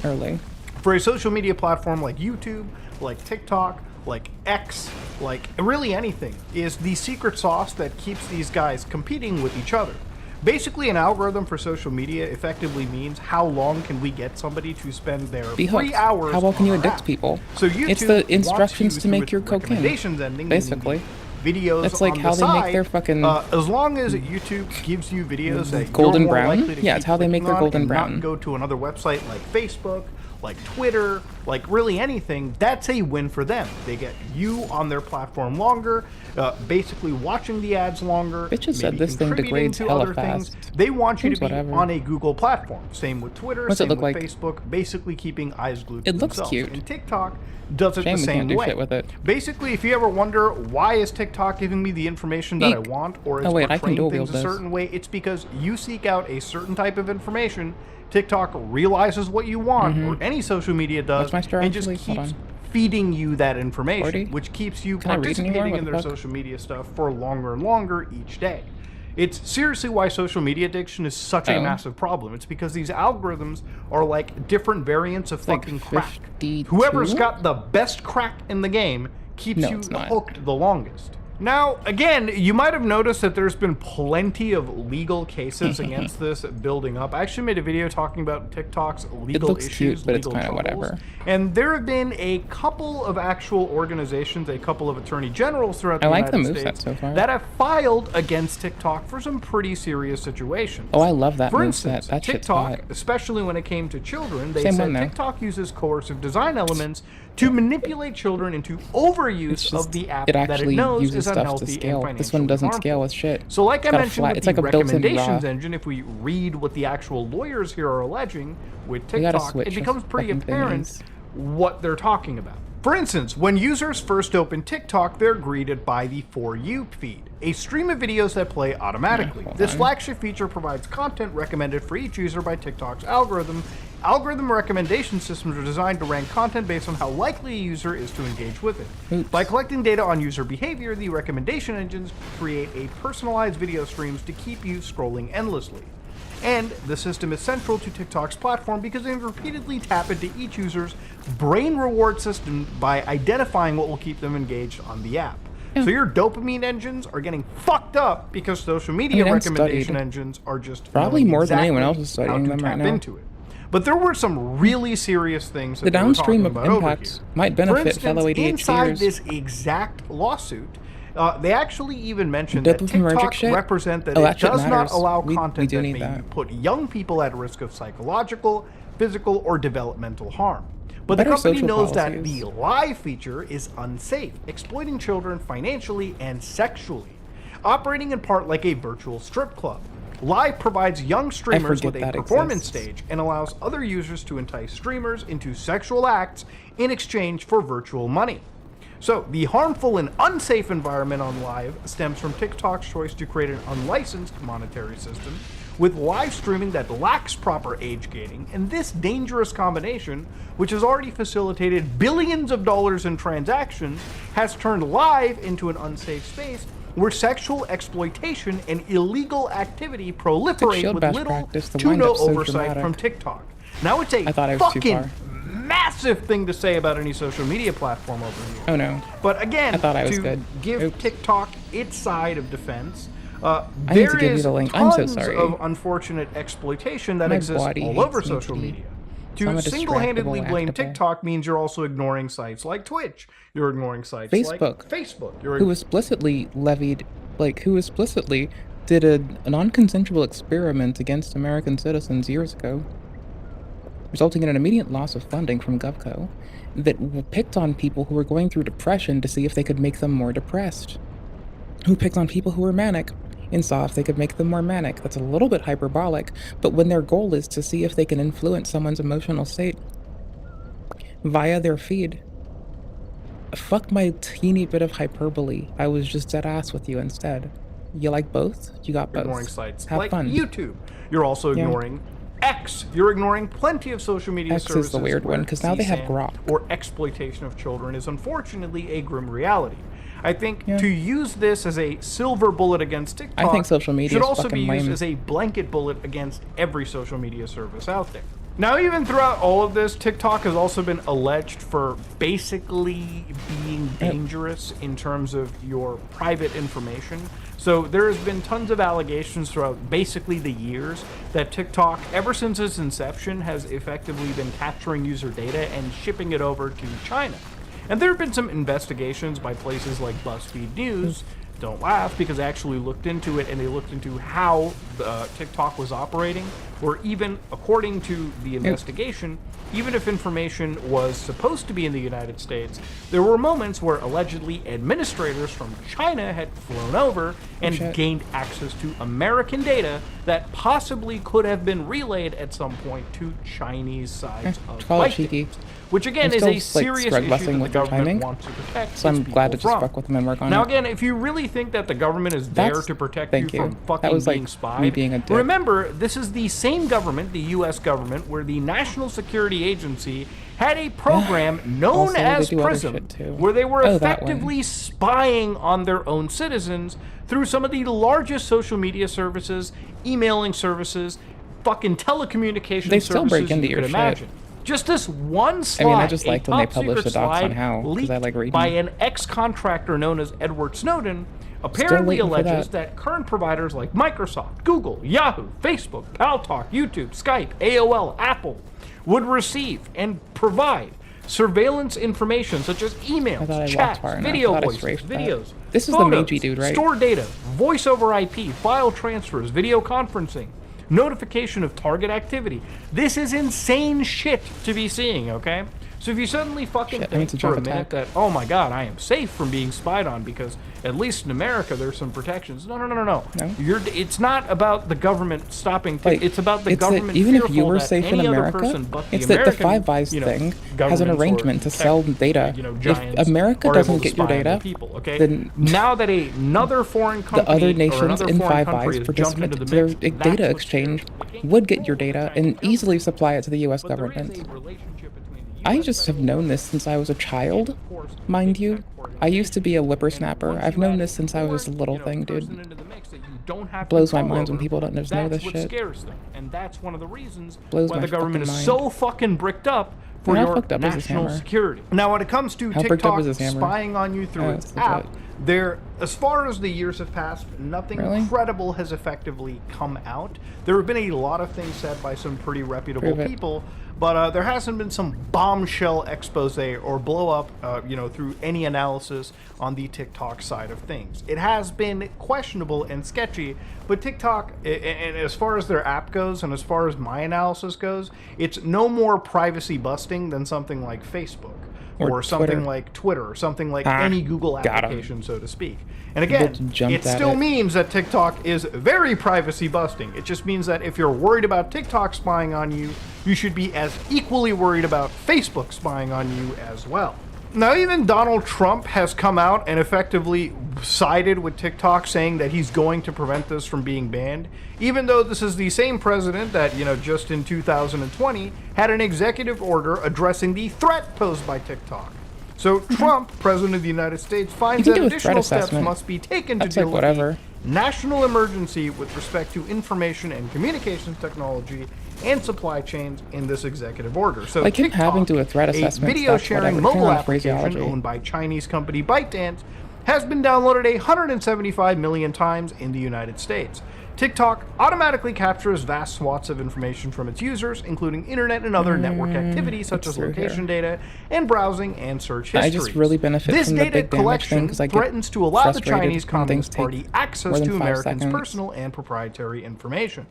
for a social media platform like YouTube, like TikTok, like X, like really anything, is the secret sauce that keeps these guys competing with each other. Basically, an algorithm for social media effectively means how long can we get somebody to spend their 3 hours. How well can you addict people? So YouTube it's the instructions to make your cocaine. Basically, videos. It's like on how the they make their fucking. As long as YouTube gives you videos that golden you're more brown. likely to Yeah, it's how they make their golden brown. Not go to another website like Facebook, like Twitter, like really anything. That's a win for them. They get you on their platform longer, basically watching the ads longer. It just said this thing degrades hella fast. They want you to be on a Google platform. Same with Twitter. What's same it look with like? Facebook. Basically keeping eyes glued to It looks themselves. cute. And TikTok does it Shame the we same can't do way. shit with it. Basically, if you ever wonder why is TikTok giving me the information that I want, or is portraying things a certain way, it's because you seek out a certain type of information. TikTok realizes what you want, or any social media does, and just keeps feeding you that information, which keeps you participating in their social media stuff for longer and longer each day. It's seriously why social media addiction is such a massive problem. It's because these algorithms are like different variants of fucking crack. Whoever's got the best crack in the game keeps you hooked the longest. Now, again, you might have noticed that there's been plenty of legal cases against this building up. I actually made a video talking about TikTok's legal issues, cute, but it's legal kind of troubles. whatever. And there have been a couple of actual organizations, a couple of attorney generals throughout the United States so far. that have filed against TikTok for some pretty serious situations. Oh, I love that For moveset. instance, That shit's TikTok, hot. especially when it came to children, they Same said one there. TikTok uses coercive design elements to manipulate children into overuse of the app It that it actually knows uses is stuff to unhealthy scale. and This one doesn't harmful. scale with shit. So like It's I got a mentioned flat- with it's the like a built-in recommendations raw. engine, if we read what the actual lawyers here are alleging with We gotta TikTok, switch it becomes pretty fucking apparent thingies. what they're talking about. For instance, when users first open TikTok, they're greeted by the For You feed, a stream of videos that play automatically. This flagship feature provides content recommended for each user by TikTok's algorithm. Algorithm recommendation systems are designed to rank content based on how likely a user is to engage with it. By collecting data on user behavior, the recommendation engines create a personalized video streams to keep you scrolling endlessly. And the system is central to TikTok's platform because they repeatedly tap into each user's brain reward system by identifying what will keep them engaged on the app. So your dopamine engines are getting fucked up because social media recommendation engines are just Probably more than anyone exactly else is studying how to them right tap now. into it. But there were some really serious things that The they were downstream talking of about over impacts here. might benefit For instance, fellow ADHDers. inside this exact lawsuit, they actually even mentioned that Dopaminergic TikTok shit? represent that Oh, it that shit does not matters. allow We content do that need may that. put young people at risk of psychological, physical, or developmental harm. But the Better company social knows that policies. the live feature is unsafe, exploiting children financially and sexually, operating in part like a virtual strip club. Live provides young streamers forget with a that performance exists. stage and allows other users to entice streamers into sexual acts in exchange for virtual money. So, the harmful and unsafe environment on Live stems from TikTok's choice to create an unlicensed monetary system, with live streaming that lacks proper age gating, and this dangerous combination, which has already facilitated billions of dollars in transactions, has turned live into an unsafe space where sexual exploitation and illegal activity proliferate with little to no oversight from TikTok. Now it's a fucking massive thing to say about any social media platform over here. Oh no. But again, to give TikTok its side of defense, there is tons of unfortunate exploitation that exists all over social media. To single-handedly blame TikTok means you're also ignoring sites like Twitch. You're ignoring sites like Facebook. Who explicitly did a non-consensual experiment against American citizens years ago, resulting in an immediate loss of funding from GovCo, that picked on people who were going through depression to see if they could make them more depressed. Who picked on people who were manic and saw if they could make them more manic. That's a little bit hyperbolic, but when their goal is to see if they can influence someone's emotional state via their feed. Fuck my teeny bit of hyperbole. I was just dead ass with you instead. You like both? You got both. Ignoring sites Have like fun. YouTube. You're also ignoring X. You're ignoring plenty of social media X services. is the weird one, because now they have Grok. Or exploitation of children is unfortunately a grim reality. I think to use this as a silver bullet against TikTok I think social media should is also be fucking used lame. as a blanket bullet against every social media service out there. Now, even throughout all of this, TikTok has also been alleged for basically being dangerous in terms of your private information. So there has been tons of allegations throughout basically the years that TikTok, ever since its inception, has effectively been capturing user data and shipping it over to China. And there have been some investigations by places like BuzzFeed News, don't laugh, because they actually looked into it and they looked into how TikTok was operating, or even according to the investigation, even if information was supposed to be in the United States, there were moments where allegedly administrators from China had flown over and gained access to American data that possibly could have been relayed at some point to Chinese sides of cheeky. Which again is a serious issue that the government wants to protect. So I'm glad to just fuck with them and work on it. Now again, if you really think that the government is there to protect you from fucking being spied, remember, this is the same government, the US government, where the National Security Agency had a program known as PRISM, where they were effectively spying on their own citizens through some of the largest social media services, emailing services, fucking telecommunication services you could imagine. Just this one slide, I just liked when they published the docs on how, because I like reading. By an ex-contractor known as Edward Snowden, apparently alleges that current providers like Microsoft, Google, Yahoo, Facebook, Paltalk, YouTube, Skype, AOL, Apple would receive and provide surveillance information such as emails, chats, video voices, videos, this is photos, the Meiji dude, right? Store data, voice over IP, file transfers, video conferencing, notification of target activity. This is insane shit to be seeing, okay? So if you suddenly fucking think for a minute that, oh my god, I am safe from being spied on because at least in America there's some protections. No. It's not about the government stopping things. It's about the government even if you were safe in America, it's that the Five Eyes thing has an arrangement to sell data. If America doesn't get your data, then now that another foreign company, the other nations in Five Eyes participate in their data exchange would get your data and easily supply it to the US government. I just have known this since I was a child, mind you. I used to be a whippersnapper. I've known this since I was a little thing, dude. Blows my mind when people don't just know this shit. And that's one of the reasons why the government is so fucking bricked up for your national security. Now, when it comes to TikTok spying on you through its app, as far as the years have passed, nothing credible has effectively come out. There have been a lot of things said by some pretty reputable people, but there hasn't been some bombshell expose or blow up, through any analysis on the TikTok side of things. It has been questionable and sketchy, but TikTok, and as far as their app goes, and as far as my analysis goes, it's no more privacy busting than something like Facebook. Or something like Twitter, or something like any Google application, so to speak. And again, it still means that TikTok is very privacy busting. It just means that if you're worried about TikTok spying on you, you should be as equally worried about Facebook spying on you as well. Now, even Donald Trump has come out and effectively sided with TikTok, saying that he's going to prevent this from being banned, even though this is the same president that, just in 2020 had an executive order addressing the threat posed by TikTok. So Trump, president of the United States, finds that additional steps must be taken to deal with the national emergency with respect to information and communications technology and supply chains in this executive order. So like TikTok, having to a threat assessment, video sharing mobile application owned by Chinese company ByteDance, has been downloaded 175 million times in the United States. TikTok automatically captures vast swaths of information from its users, including internet and other network activities such as location data and browsing and search history. I just really benefit this from the data big damage thing collection because I threatens to allow the frustrated Chinese when Communist things take Party access more than to 5 Americans' seconds. personal and proprietary information,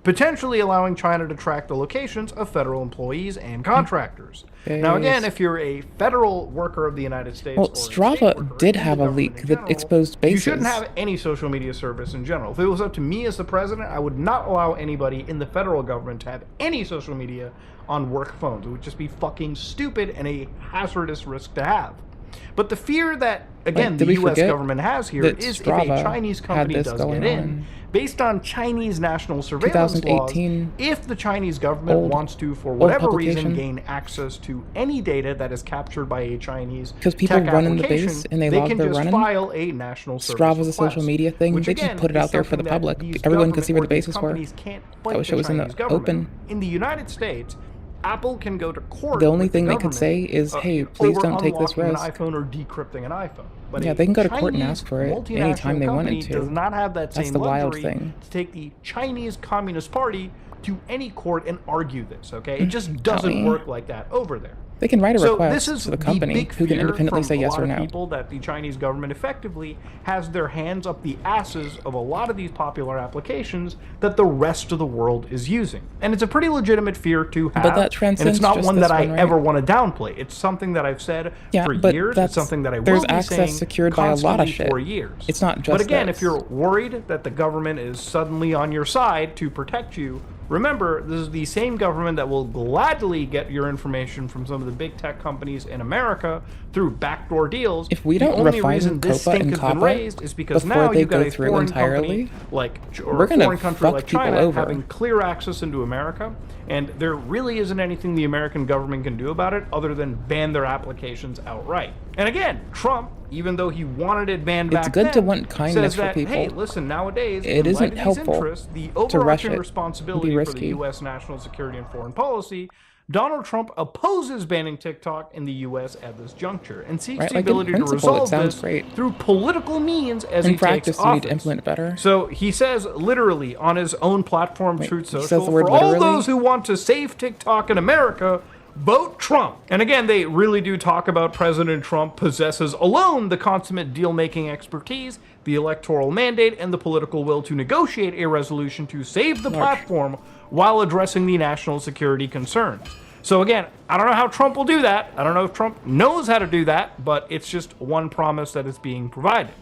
potentially allowing China to track the locations of federal employees and contractors. Now, again, if you're a federal worker of the United States, Well, or Strava did have a leak that exposed bases. you shouldn't have any social media service in general. If it was up to me as the president, I would not allow anybody in the federal government to have any social media on work phones. It would just be fucking stupid and a hazardous risk to have. But the fear that, again, the U.S. government has here is if a Chinese company does get in, based on Chinese national surveillance laws, if the Chinese government wants to, for whatever reason, gain access to any data that is captured by a Chinese people tech run in the application, base and they they log can their just running. file a national service Strava's a social request, media thing. which, They again, just put it is out there for the something that public. these Everyone could see where the government or these bases were. companies can't I fight wish the it was in the Chinese government. open. In the United States, Apple can go to court. The only with thing the they could say government, is, hey, please over don't take this unlocking risk. an iPhone or decrypting an iPhone. But Yeah, a they can go to court and Chinese ask for it multinational anytime they wanted company to. does not have that That's same the wild luxury thing. to take the Chinese Communist Party to any court and argue this, okay? It just doesn't work like that over there. They can write a So request this is to the company big who can fear independently from say yes a or lot of no. people that the Chinese government effectively has their hands up the asses of a lot of these popular applications that the rest of the world is using. And it's a pretty legitimate fear to have. But that and transcends it's not just one this that I one, right? ever want to downplay. It's something that I've said for but years. It's that's- something that I will there's be access saying secured by a lot of constantly shit. for years. It's not just But again, this. if you're worried that the government is suddenly on your side to protect you, remember, this is the same government that will gladly get your information from some of the big tech companies in America through backdoor deals. If we the don't only refine reason this COPA stink and has been COPPA raised is because before now they you've got go a through foreign entirely, company like, or we're a gonna foreign country fuck like people China over. having clear access into America, and there really isn't anything the American government can do about it other than ban their applications outright. And again, Trump, even though he wanted it banned back It's good then, to want kindness says for that, people. hey, listen, nowadays, It in light isn't of these helpful interests, the to rush overarching it. responsibility Be for risky. the U.S. national security and foreign policy, Donald Trump opposes banning TikTok in the U.S. at this juncture and seeks Right, the like, in ability to principle, it resolve sounds this great. through political means as In he practice, takes you need to office. implement it better. So he says literally on his own platform, Truth he says Social, the word for all literally? those who want to save TikTok in America, vote Trump. And again, they really do talk about President Trump possesses alone the consummate deal-making expertise, the electoral mandate, and the political will to negotiate a resolution to save the platform while addressing the national security concerns. So again, I don't know how Trump will do that. I don't know if Trump knows how to do that, but it's just one promise that is being provided.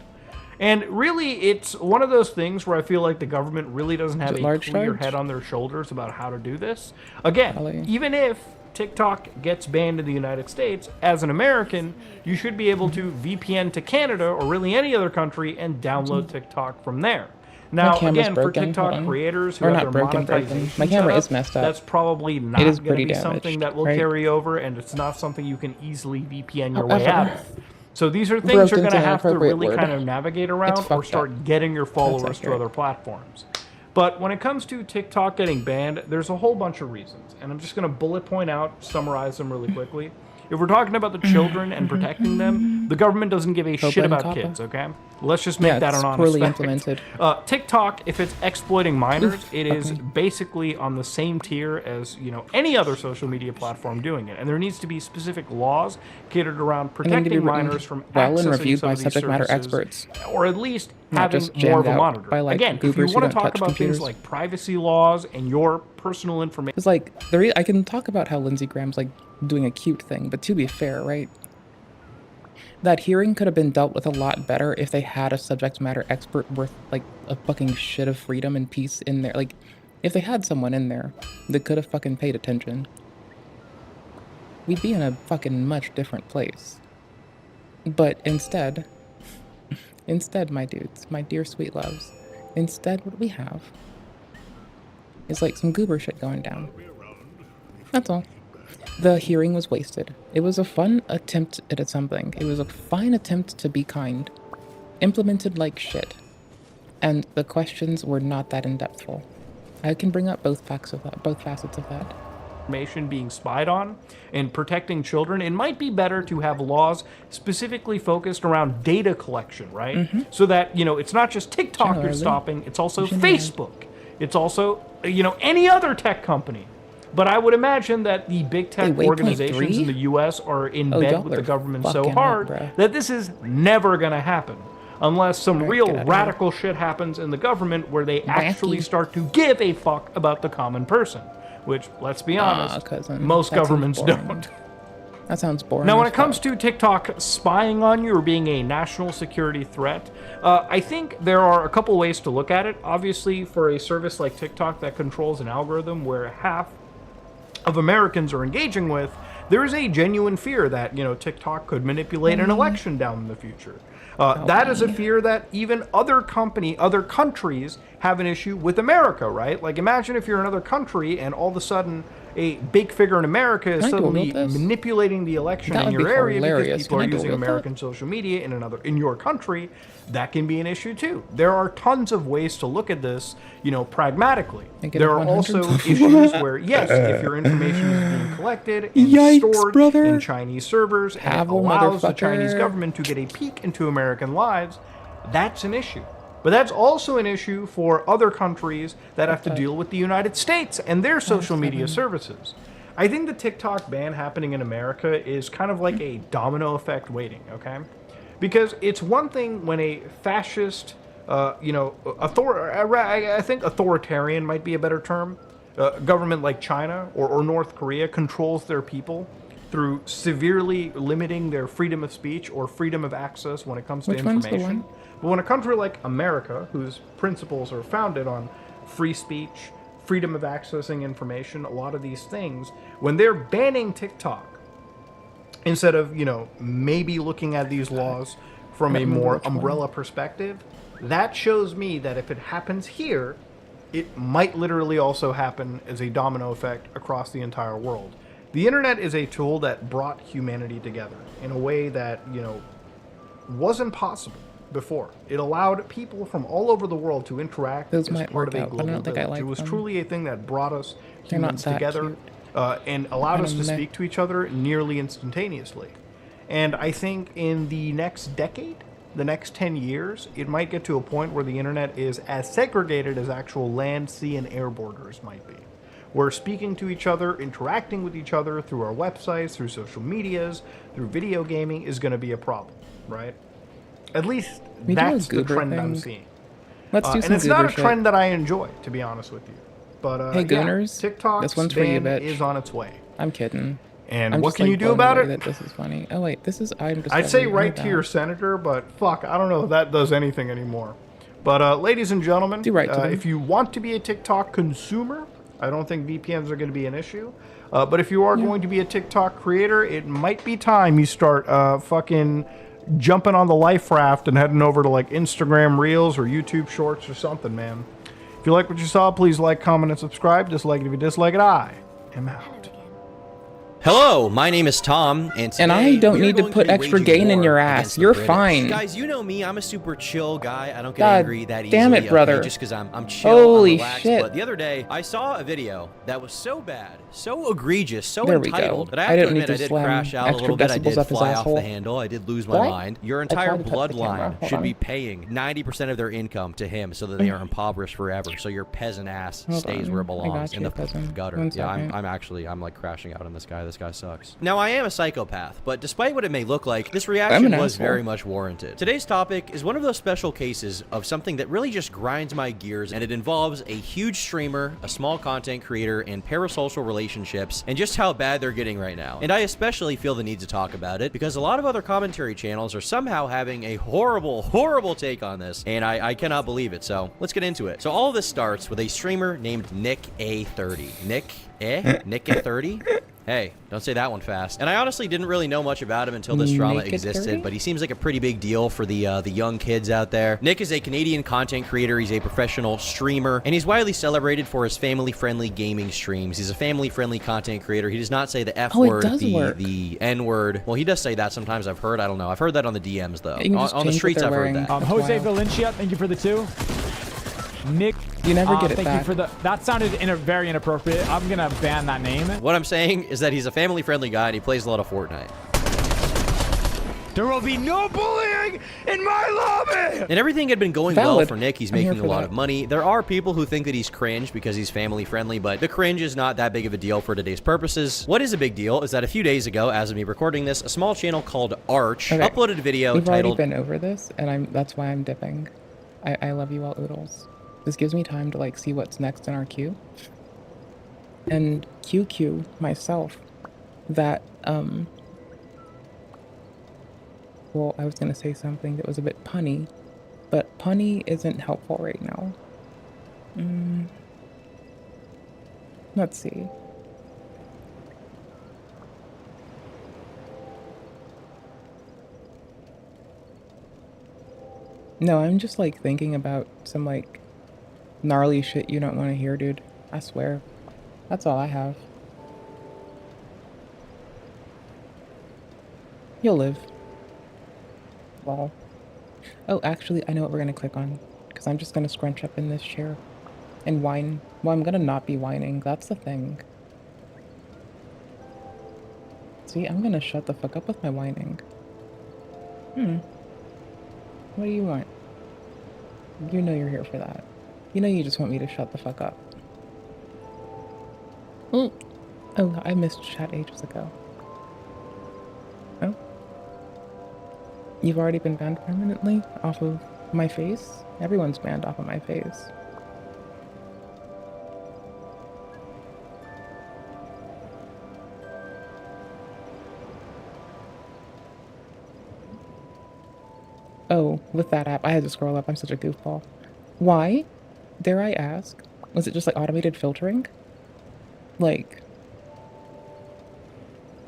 And really, it's one of those things where I feel like the government really doesn't have a clear head on their shoulders about how to do this. Again, even if TikTok gets banned in the United States, as an American, you should be able to VPN to Canada or really any other country and download TikTok from there. Now, again, for TikTok creators who have their monetization My camera set up, is messed up. that's probably not It is going pretty to be damaged, something that will right? carry over, and it's not something you can easily VPN your way However, out of. So these are things you're going broken's to an have to inappropriate really word. kind of navigate around or start getting your followers to other platforms. But when it comes to TikTok getting banned, there's a whole bunch of reasons. And I'm just going to bullet point out, summarize them really quickly. If we're talking about the children and protecting them, the government doesn't give a COPA shit and about COPPA. kids, okay? Let's just make that it's an honest poorly fact. implemented. TikTok, if it's exploiting minors, it is basically on the same tier as, any other social media platform doing it. And there needs to be specific laws catered around And they need to be protecting written minors from well and accessing reviewed some by of these subject matter services, experts. or at least Not having just more of jammed a out monitor. by, like, Again, if you goobers who want to don't talk touch about things computers. like privacy laws and your personal information, It's like I can talk about how Lindsey Graham's like doing a cute thing, but to be fair, right? That hearing could have been dealt with a lot better if they had a subject matter expert worth like a fucking shit of freedom and peace in there. Like, if they had someone in there that could have fucking paid attention, we'd be in a fucking much different place. But instead, my dudes, my dear sweet loves, instead what we have is like some goober shit going down. That's all. The hearing was wasted. It was a fun attempt at something. It was a fine attempt to be kind. Implemented like shit. And the questions were not that in-depthful. I can bring up both facets of that. Information being spied on and protecting children, it might be better to have laws specifically focused around data collection, right? So that, you know, it's not just TikTok you're stopping, it's also Facebook. It's also, you know, any other tech company. But I would imagine that the big tech organizations in the US are in bed with the government so hard that this is never going to happen. Unless some real radical shit happens in the government where they actually start to give a fuck about the common person. Which, let's be honest, most governments don't. That sounds boring. Now, when it comes to TikTok spying on you or being a national security threat, I think there are a couple ways to look at it. Obviously, for a service like TikTok that controls an algorithm where half of Americans are engaging with, there is a genuine fear that, you know, TikTok could manipulate an election down in the future. That is a fear that even other countries have an issue with America, right? Like, imagine if you're another country and all of a sudden a big figure in America is suddenly manipulating the election in your area because people are using American social media in your country. That can be an issue too. There are tons of ways to look at this, you know, pragmatically. There are also issues where, yes, if your information is being collected and stored in Chinese servers and it allows the Chinese government to get a peek into American lives, that's an issue. But that's also an issue for other countries that have to deal with the United States and their social media services. I think the TikTok ban happening in America is kind of like a domino effect waiting, okay? Because it's one thing when a fascist, you know, I think authoritarian might be a better term, government like China or North Korea controls their people through severely limiting their freedom of speech or freedom of access when it comes to information. But when a country like America, whose principles are founded on free speech, freedom of accessing information, a lot of these things, when they're banning TikTok, instead of, you know, maybe looking at these laws from a more umbrella perspective, that shows me that if it happens here, it might literally also happen as a domino effect across the entire world. The internet is a tool that brought humanity together in a way that, you know, wasn't possible before. It allowed people from all over the world to interact as part of a global village. It was truly a thing that brought us humans together and allowed us to speak to each other nearly instantaneously. And I think in the next decade, the next 10 years, it might get to a point where the internet is as segregated as actual land, sea, and air borders might be. Where speaking to each other, interacting with each other through our websites, through social medias, through video gaming is going to be a problem, right? At least that's the trend I'm seeing. Let's do some and it's not a trend that I enjoy, to be honest with you. But hey, Gooners, TikTok's ban is on its way. I'm kidding. And what can you do about it? This is funny. Oh wait, this is I'd say write to your senator, but fuck, I don't know if that does anything anymore. But ladies and gentlemen, if you want to be a TikTok consumer, I don't think VPNs are going to be an issue. But if you are going to be a TikTok creator, it might be time you start fucking jumping on the life raft and heading over to like Instagram Reels or YouTube Shorts or something, man. If you like what you saw, please like, comment, and subscribe. Dislike it if you dislike it. I am out. Hello, my name is Tom, and I don't need to put extra gain in your ass. You're fine. Guys, you know me. I'm a super chill guy. I don't get angry that easily. Damn it, brother. Just because I'm chill. Holy I'm relaxed. shit. But the other day, I saw a video that was so bad, so egregious, so there we entitled go. that I have to admit I did crash out a little bit. I did fly off the handle. I did lose my mind. Your entire bloodline should be paying 90% of their income to him so that they are impoverished forever. So your peasant ass stays where it belongs, in the gutter. Yeah, I'm like crashing out on this guy. This guy sucks. Now, I am a psychopath, but despite what it may look like, this reaction was very much warranted. Today's topic is one of those special cases of something that really just grinds my gears, and it involves a huge streamer, a small content creator, and parasocial relationships, and just how bad they're getting right now. And I especially feel the need to talk about it, because a lot of other commentary channels are somehow having a horrible, horrible take on this, and I cannot believe it, so let's get into it. So all of this starts with a streamer named Nick A30. Nick A30? Hey, don't say that one fast. And I honestly didn't really know much about him until this drama Naked existed, 30? but he seems like a pretty big deal for the young kids out there. Nick is a Canadian content creator. He's a professional streamer, and he's widely celebrated for his family-friendly gaming streams. He's a family-friendly content creator. He does not say the F word, the N word. Well, he does say that sometimes. I've heard. I don't know. I've heard that on the DMs though. On the streets, I've heard that. Jose Valencia, thank you for the 2. Nick, you never get it thank back. you for the. That sounded very inappropriate. I'm gonna ban that name. What I'm saying is that he's a family-friendly guy and he plays a lot of Fortnite. There will be no bullying in my lobby! And everything had been going well Valid. for Nick. He's I'm here making a for lot that. of money. There are people who think that he's cringe because he's family friendly, but the cringe is not that big of a deal for today's purposes. What is a big deal is that a few days ago, as of me recording this, a small channel called Arch uploaded a video We've titled... already been over this, and that's why I'm dipping. I love you all, Oodles. This gives me time to like see what's next in our queue. And QQ myself that well, I was gonna say something that was a bit punny, but punny isn't helpful right now. Let's see. No, I'm just like thinking about some like gnarly shit you don't want to hear, dude. I swear. That's all I have. You'll live. Lol. Oh, actually, I know what we're gonna click on. Because I'm just gonna scrunch up in this chair and whine. Well, I'm gonna not be whining. That's the thing. See, I'm gonna shut the fuck up with my whining. What do you want? You know you're here for that. You know you just want me to shut the fuck up. Oh, I missed chat ages ago. Oh? You've already been banned permanently off of my face? Everyone's banned off of my face. Oh, with that app, I had to scroll up. I'm such a goofball. Why? Dare I ask? Was it just like automated filtering? Like,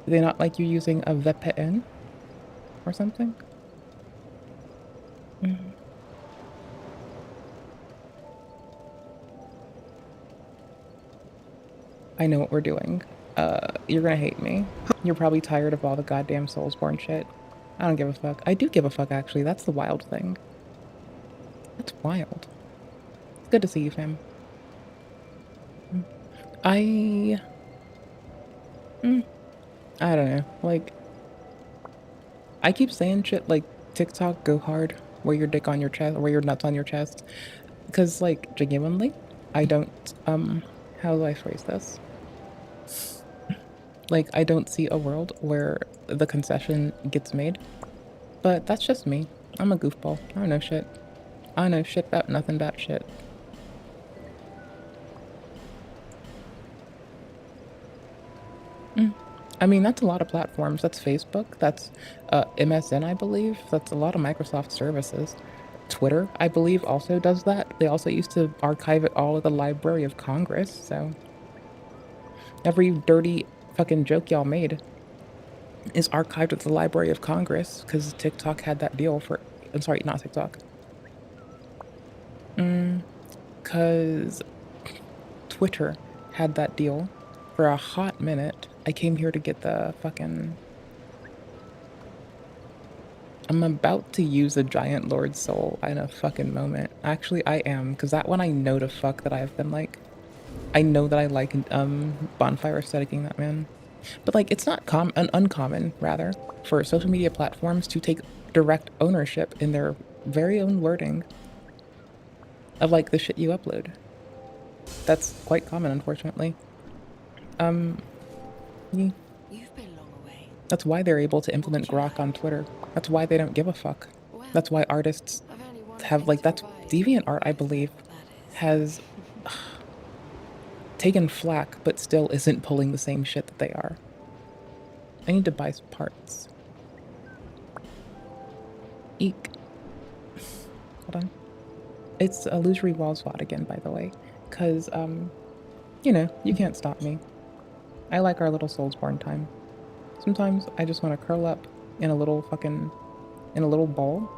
do they not like you using a VPN or something? I know what we're doing. You're gonna hate me. You're probably tired of all the goddamn Soulsborne shit. I don't give a fuck. I do give a fuck, actually. That's the wild thing. That's wild. It's good to see you, fam. I don't know. Like, I keep saying shit like TikTok, go hard, wear your dick on your chest, or wear your nuts on your chest. Because, like, genuinely, I don't, how do I phrase this? Like, I don't see a world where the concession gets made. But that's just me. I'm a goofball. I don't know shit. I don't know shit about nothing about shit. I mean, that's a lot of platforms. That's Facebook. That's MSN, I believe. That's a lot of Microsoft services. Twitter, I believe, also does that. They also used to archive it all at the Library of Congress, so... Every dirty fucking joke y'all made is archived at the Library of Congress, because TikTok had that deal for... I'm sorry, not TikTok. Because Twitter had that deal for a hot minute. I came here to get the fucking... I'm about to use a Giant Lord soul in a fucking moment. Actually, I am, because that one I know to fuck that I've been like... I know that I like bonfire aestheticing that, man. But like, it's not uncommon, rather, for social media platforms to take direct ownership in their very own wording of like the shit you upload. That's quite common, unfortunately. That's why they're able to implement Grok on Twitter. That's why they don't give a fuck. That's why artists have, like, that's DeviantArt, I believe, has taken flack, but still isn't pulling the same shit that they are. I need to buy some parts. Eek. Hold on. It's illusory wall swat again, by the way. Because, you know, you can't stop me. I like our little Soulsborne time. Sometimes I just want to curl up in a little ball.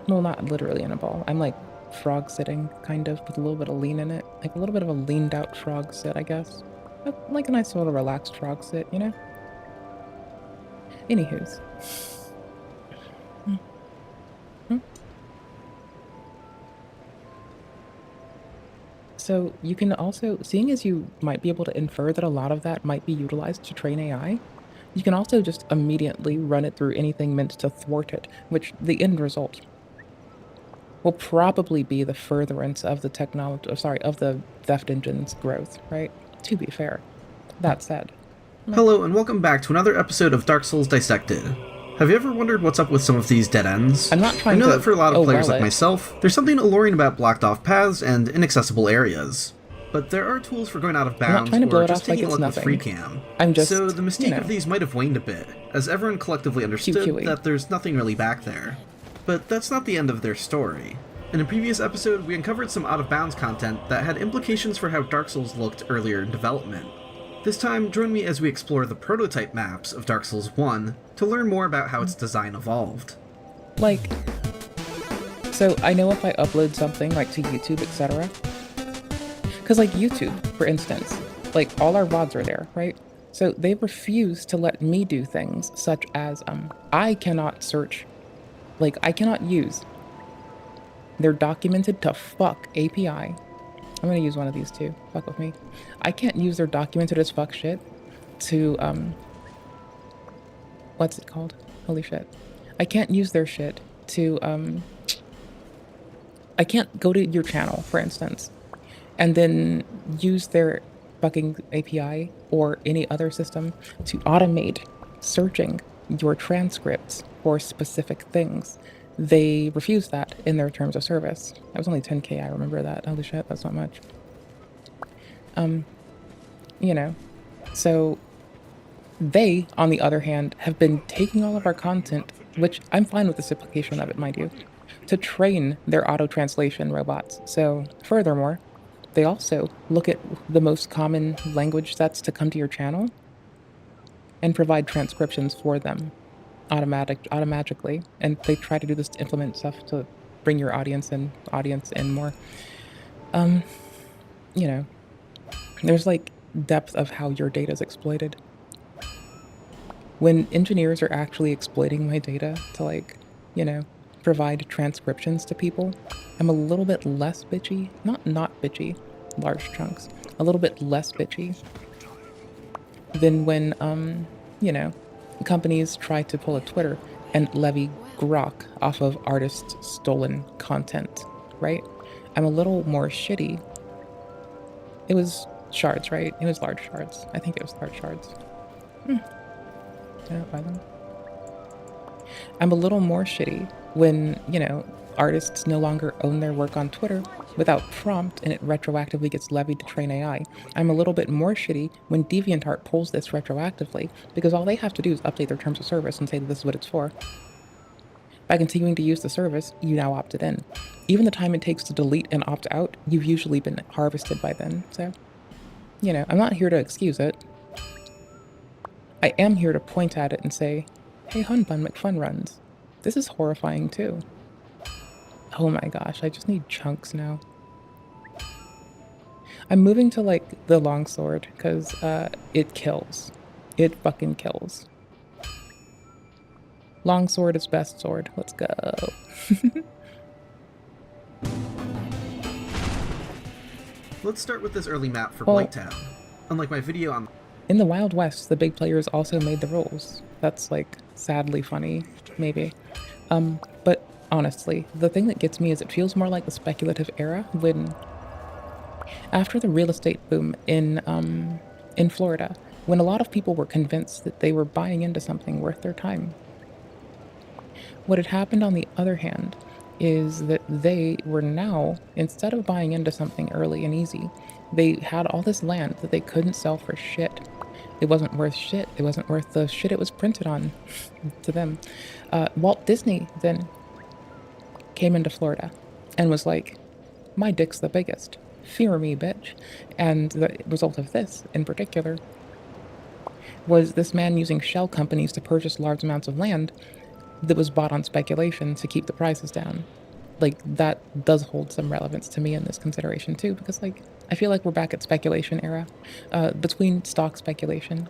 Well, not literally in a ball. I'm like frog sitting, kind of, with a little bit of lean in it. Like a little bit of a leaned out frog sit, I guess. But like a nice sort of relaxed frog sit, you know? Anywho's. So you can also, seeing as you might be able to infer that a lot of that might be utilized to train AI, you can also just immediately run it through anything meant to thwart it, which the end result will probably be the furtherance of the technology, of the theft engine's growth, right? To be fair. That said. Hello and welcome back to another episode of Dark Souls Dissected. Have you ever wondered what's up with some of these dead ends? I'm not trying I know to that for a lot of players like it. myself, there's something alluring about blocked off paths and inaccessible areas. But there are tools for going out of bounds or just taking a look with free cam. So the mystique of these might have waned a bit, as everyone collectively understood that there's nothing really back there. But that's not the end of their story. In a previous episode, we uncovered some out-of-bounds content that had implications for how Dark Souls looked earlier in development. This time, join me as we explore the prototype maps of Dark Souls 1 to learn more about how its design evolved. Like, so I know if I upload something like to YouTube, etc. Because like YouTube, for instance, like all our VODs are there, right? So they refuse to let me do things such as, I cannot search, like I cannot use their documented to fuck API. I'm gonna use one of these too, fuck with me. I can't use their documented as fuck shit to, what's it called? Holy shit. I can't use their shit to, I can't go to your channel, for instance, and then use their fucking API or any other system to automate searching your transcripts for specific things. They refuse that in their terms of service. That was only 10K, I remember that. Holy shit, that's not much. You know, so they, on the other hand, have been taking all of our content, which I'm fine with this implication of it, mind you, to train their auto-translation robots. So, furthermore, they also look at the most common language sets to come to your channel and provide transcriptions for them automatically. And they try to do this to implement stuff to bring your audience in more. You know, there's like depth of how your data is exploited. When engineers are actually exploiting my data to, like, you know, provide transcriptions to people, I'm a little bit less bitchy. Not bitchy, large chunks. A little bit less bitchy than when, you know, companies try to pull a Twitter and levy grok off of artists' stolen content, right? I'm a little more shitty. It was shards, right? It was large shards. I think it was large shards. Did I not buy them? I'm a little more shitty when, you know, artists no longer own their work on Twitter without prompt and it retroactively gets levied to train AI. I'm a little bit more shitty when DeviantArt pulls this retroactively because all they have to do is update their terms of service and say that this is what it's for. By continuing to use the service, you now opted in. Even the time it takes to delete and opt out, you've usually been harvested by then. So, you know, I'm not here to excuse it. I am here to point at it and say, hey, Hunbun McFunruns, this is horrifying too. Oh my gosh, I just need chunks now. I'm moving to, like, the longsword, because, it kills. It fucking kills. Longsword is best sword. Let's go. Let's start with this early map for Blighttown. Unlike my video on... In the Wild West, the big players also made the rules. That's, like, sadly funny, maybe. But honestly, the thing that gets me is it feels more like the speculative era when... After the real estate boom in Florida, when a lot of people were convinced that they were buying into something worth their time. What had happened, on the other hand, is that they were now, instead of buying into something early and easy, they had all this land that they couldn't sell for shit. It wasn't worth shit. It wasn't worth the shit it was printed on to them. Walt Disney then came into Florida and was like, my dick's the biggest. fear me, bitch. And the result of this, in particular, was this man using shell companies to purchase large amounts of land that was bought on speculation to keep the prices down. Like, that does hold some relevance to me in this consideration too, because, like, I feel like we're back at speculation era, between stock speculation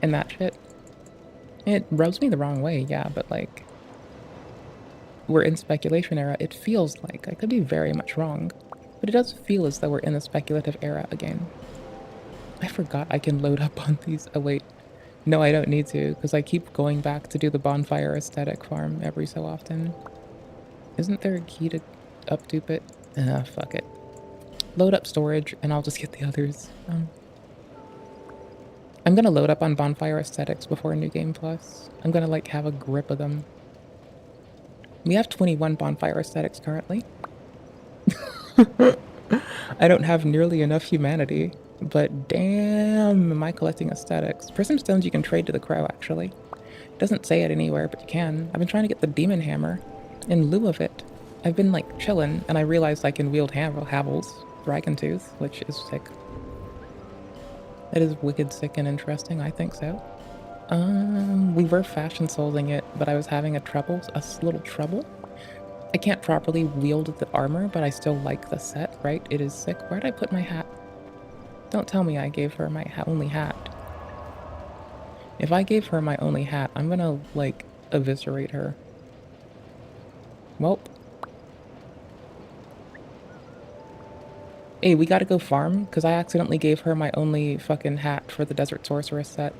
and that shit. It rubs me the wrong way, yeah, but, like, we're in speculation era. It feels like, I could be very much wrong, but it does feel as though we're in the speculative era again. I forgot I can load up on these. Oh wait, no, I don't need to, because I keep going back to do the bonfire aesthetic farm every so often. Isn't there a key to updupe it? Fuck it. Load up storage, and I'll just get the others. I'm gonna load up on bonfire aesthetics before New Game Plus. I'm gonna, like, have a grip of them. We have 21 bonfire aesthetics currently. I don't have nearly enough humanity, but damn, am I collecting aesthetics. Prism stones you can trade to the crow, actually. It doesn't say it anywhere, but you can. I've been trying to get the demon hammer. In lieu of it, I've been, like, chillin', and I realized I can wield Havel's Dragon Tooth, which is sick. That is wicked sick and interesting, I think so. We were fashion solding it, but I was having a little trouble. I can't properly wield the armor, but I still like the set, right? It is sick. Where'd I put my hat? Don't tell me I gave her my only hat. If I gave her my only hat, I'm gonna, like, eviscerate her. Welp. Hey, we gotta go farm, because I accidentally gave her my only fucking hat for the Desert Sorceress set.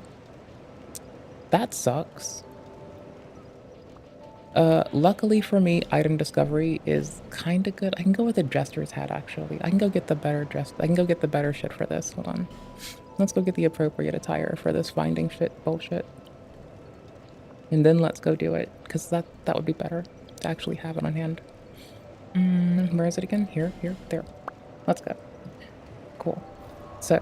That sucks. Luckily for me, item discovery is kinda good. I can go with a Jester's hat, actually. I can go get the better shit for this. Hold on. Let's go get the appropriate attire for this finding shit bullshit. And then let's go do it, because that would be better to actually have it on hand. Where is it again? Here, there. Let's go. Cool. So,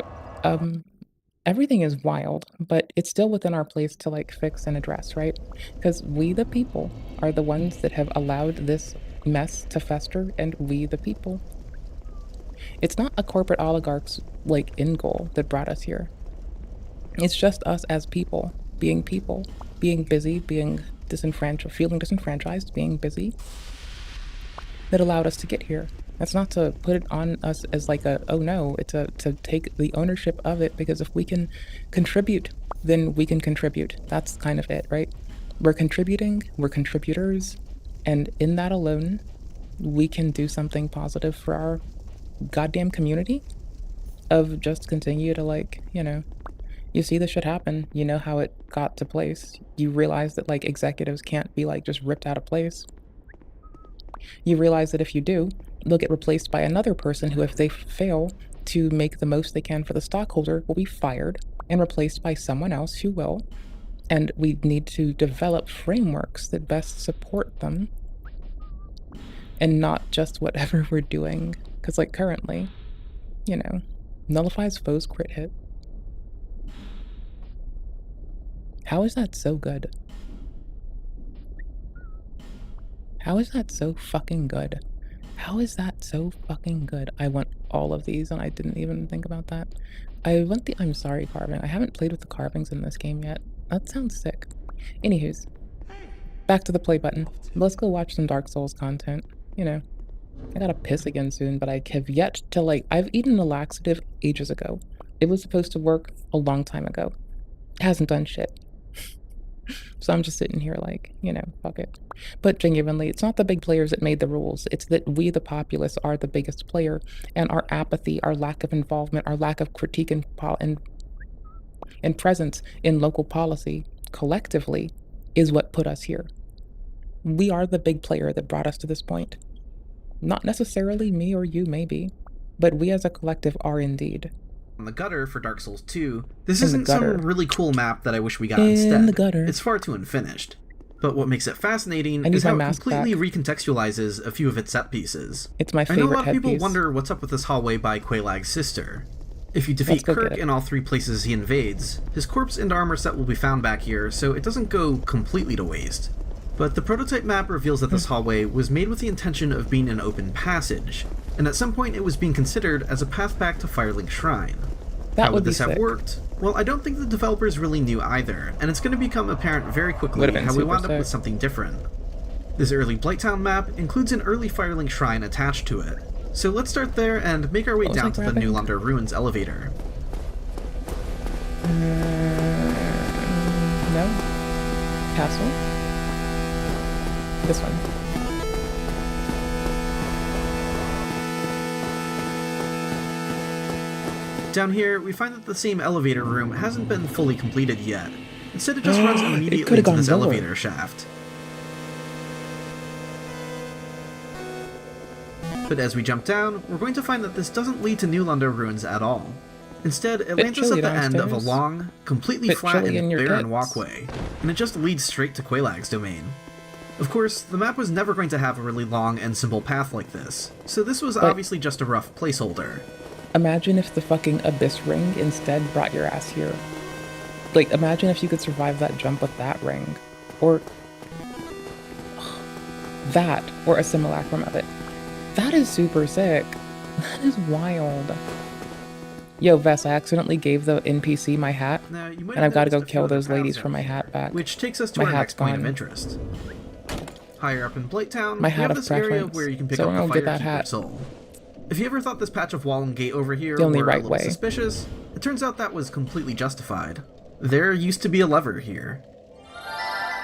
everything is wild, but it's still within our place to, like, fix and address, right? Because we the people are the ones that have allowed this mess to fester, and we the people. It's not a corporate oligarch's, like, end goal that brought us here. It's just us as people, being busy, being disenfranchised, feeling disenfranchised, being busy, that allowed us to get here. That's not to put it on us as like a, oh no, it's to take the ownership of it, because if we can contribute, then we can contribute. That's kind of it, right? We're contributing, we're contributors, and in that alone, we can do something positive for our goddamn community of just continue to, like, you know, you see this shit happen, you know how it got to place. You realize that, like, executives can't be, like, just ripped out of place. You realize that if you do, they'll get replaced by another person who, if they fail to make the most they can for the stockholder, will be fired and replaced by someone else who will. And we need to develop frameworks that best support them and not just whatever we're doing. Because, like, currently, you know, nullifies foes crit hit. How is that so good? How is that so fucking good? How is that so fucking good? I want all of these, and I didn't even think about that. I want the I'm sorry carving. I haven't played with the carvings in this game yet. That sounds sick. Anywho's, back to the play button. Let's go watch some Dark Souls content. You know, I gotta piss again soon, but I have yet to, like, I've eaten a laxative ages ago. It was supposed to work a long time ago. It hasn't done shit. So I'm just sitting here like, you know, fuck it. But genuinely, it's not the big players that made the rules. It's that we, the populace, are the biggest player, and our apathy, our lack of involvement, our lack of critique and presence in local policy collectively is what put us here. We are the big player that brought us to this point. Not necessarily me or you, maybe, but we as a collective are indeed. On the gutter for Dark Souls 2, this isn't some really cool map that I wish we got instead. It's far too unfinished. But what makes it fascinating is how it completely recontextualizes a few of its set pieces. It's my favorite I know a lot of people wonder what's up with this hallway by Quaylag's sister. If you defeat Kirk in all 3 places he invades, his corpse and armor set will be found back here, so it doesn't go completely to waste. But the prototype map reveals that this hallway was made with the intention of being an open passage. and at some point it was being considered as a path back to Firelink Shrine. How would this have worked? Well, I don't think the developers really knew either, and it's going to become apparent very quickly how we wound up with something different. This early Blighttown map includes an early Firelink Shrine attached to it, so let's start there and make our way down to the Newlander Ruins elevator. No. Castle? This one. Down here, we find that the same elevator room hasn't been fully completed yet. Instead, it just runs immediately to this elevator shaft. But as we jump down, we're going to find that this doesn't lead to Newlander Ruins at all. Instead, it lands us at the end of a long, completely flat and barren walkway, and it just leads straight to Quelaag's domain. Of course, the map was never going to have a really long and simple path like this, so this was obviously just a rough placeholder. Imagine if the fucking Abyss Ring instead brought your ass here. Like, imagine if you could survive that jump with that ring. Or that, or a simulacrum of it. That is super sick. That is wild. Yo, Vess, I accidentally gave the NPC my hat, and I've got to go kill those ladies for my hat back. Which takes us to our next point of interest. Higher up in Blighttown, we have this area where you can pick up the Firekeeper soul. If you ever thought this patch of wall and gate over here were a little suspicious, it turns out that was completely justified. There used to be a lever here.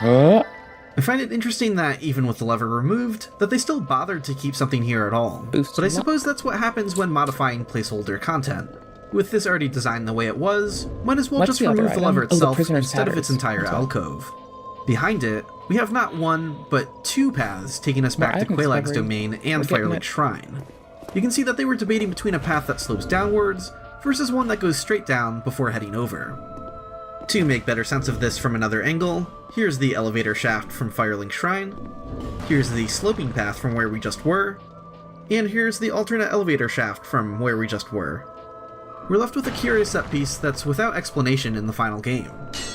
I find it interesting that, even with the lever removed, that they still bothered to keep something here at all. But I suppose that's what happens when modifying placeholder content. With this already designed the way it was, might as well just remove the lever itself instead of its entire alcove. Behind it, we have not one, but two paths taking us back to Quelaag's domain and Firelink Shrine. You can see that they were debating between a path that slopes downwards versus one that goes straight down before heading over. To make better sense of this from another angle, here's the elevator shaft from Firelink Shrine, here's the sloping path from where we just were, and here's the alternate elevator shaft from where we just were. We're left with a curious set piece that's without explanation in the final game.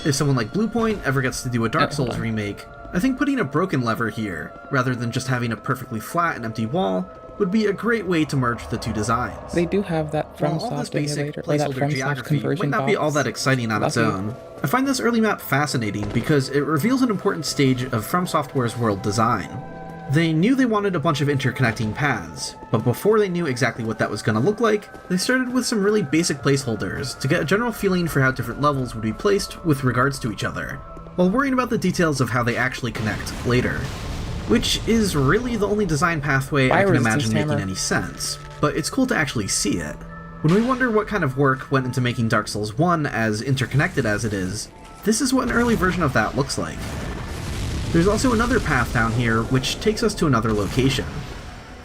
If someone like Bluepoint ever gets to do a Dark Souls remake, I think putting a broken lever here, rather than just having a perfectly flat and empty wall, would be a great way to merge the two designs. They do have that FromSoft emulator, or that FromSoft conversion might not be all that exciting on its own. I find this early map fascinating because it reveals an important stage of From Software's world design. They knew they wanted a bunch of interconnecting paths, but before they knew exactly what that was going to look like, they started with some really basic placeholders to get a general feeling for how different levels would be placed with regards to each other, while worrying about the details of how they actually connect later. Which is really the only design pathway I can imagine making any sense, but it's cool to actually see it. When we wonder what kind of work went into making Dark Souls 1 as interconnected as it is, this is what an early version of that looks like. There's also another path down here which takes us to another location.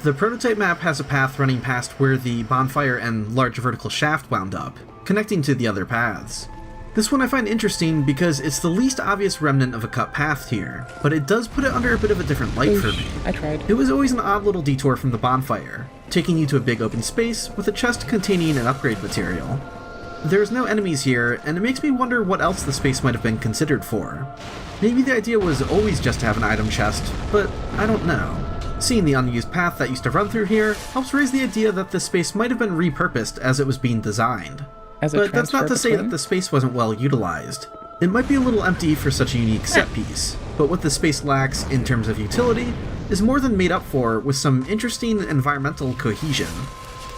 The prototype map has a path running past where the bonfire and large vertical shaft wound up, connecting to the other paths. This one I find interesting because it's the least obvious remnant of a cut path here, but it does put it under a bit of a different light for me. I tried. It was always an odd little detour from the bonfire, taking you to a big open space with a chest containing an upgrade material. There's no enemies here, and it makes me wonder what else the space might have been considered for. Maybe the idea was always just to have an item chest, but I don't know. Seeing the unused path that used to run through here helps raise the idea that this space might have been repurposed as it was being designed. But that's not to say that the space wasn't well utilized. It might be a little empty for such a unique set piece, but what the space lacks in terms of utility is more than made up for with some interesting environmental cohesion.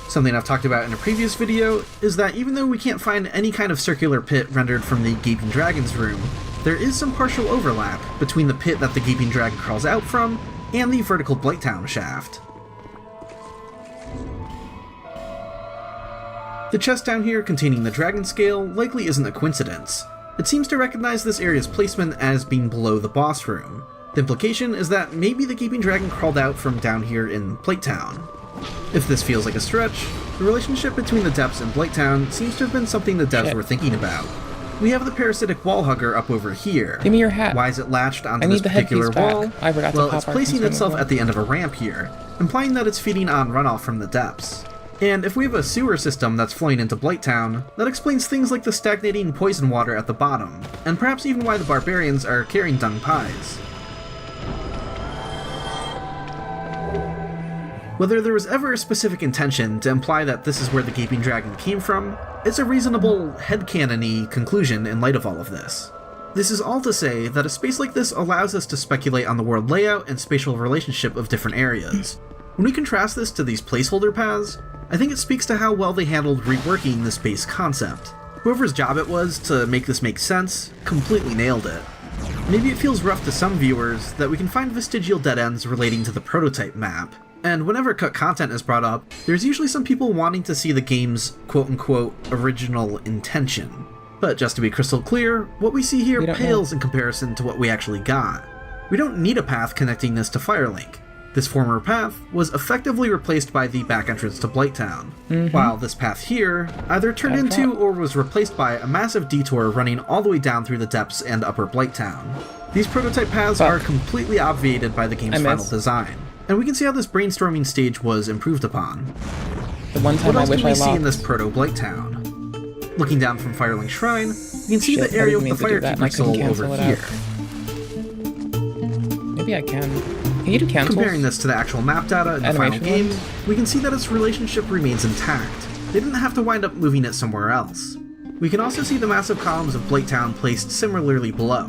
Something I've talked about in a previous video is that even though we can't find any kind of circular pit rendered from the Gaping Dragon's room, there is some partial overlap between the pit that the Gaping Dragon crawls out from and the vertical Blighttown shaft. The chest down here containing the dragon scale likely isn't a coincidence. It seems to recognize this area's placement as being below the boss room. The implication is that maybe the Gaping Dragon crawled out from down here in Blighttown. If this feels like a stretch, the relationship between the depths and Blighttown seems to have been something the devs were thinking about. We have the parasitic wall hugger up over here. Give me your hat. Why is it latched onto this particular wall? Well, it's placing itself at the end of a ramp here, implying that it's feeding on runoff from the depths. And if we have a sewer system that's flowing into Blighttown, that explains things like the stagnating poison water at the bottom, and perhaps even why the barbarians are carrying dung pies. Whether there was ever a specific intention to imply that this is where the Gaping Dragon came from, it's a reasonable headcanon-y conclusion in light of all of this. This is all to say that a space like this allows us to speculate on the world layout and spatial relationship of different areas. When we contrast this to these placeholder paths, I think it speaks to how well they handled reworking the space concept. Whoever's job it was to make this make sense completely nailed it. Maybe it feels rough to some viewers that we can find vestigial dead ends relating to the prototype map, and whenever cut content is brought up, there's usually some people wanting to see the game's quote-unquote original intention. But just to be crystal clear, what we see here pales in comparison to what we actually got. We don't need a path connecting this to Firelink. This former path was effectively replaced by the back entrance to Blighttown, while this path here either turned into or was replaced by a massive detour running all the way down through the depths and upper Blighttown. These prototype paths are completely obviated by the game's final design, and we can see how this brainstorming stage was improved upon. The one time what else I wish can we I see in locked. this proto-Blighttown? Looking down from Firelink Shrine, you can see the area with the Firekeeper soul over here. Maybe I can. Can you do cancels? Comparing this to the actual map data in the final game, we can see that its relationship remains intact. They didn't have to wind up moving it somewhere else. We can also see the massive columns of Blighttown placed similarly below,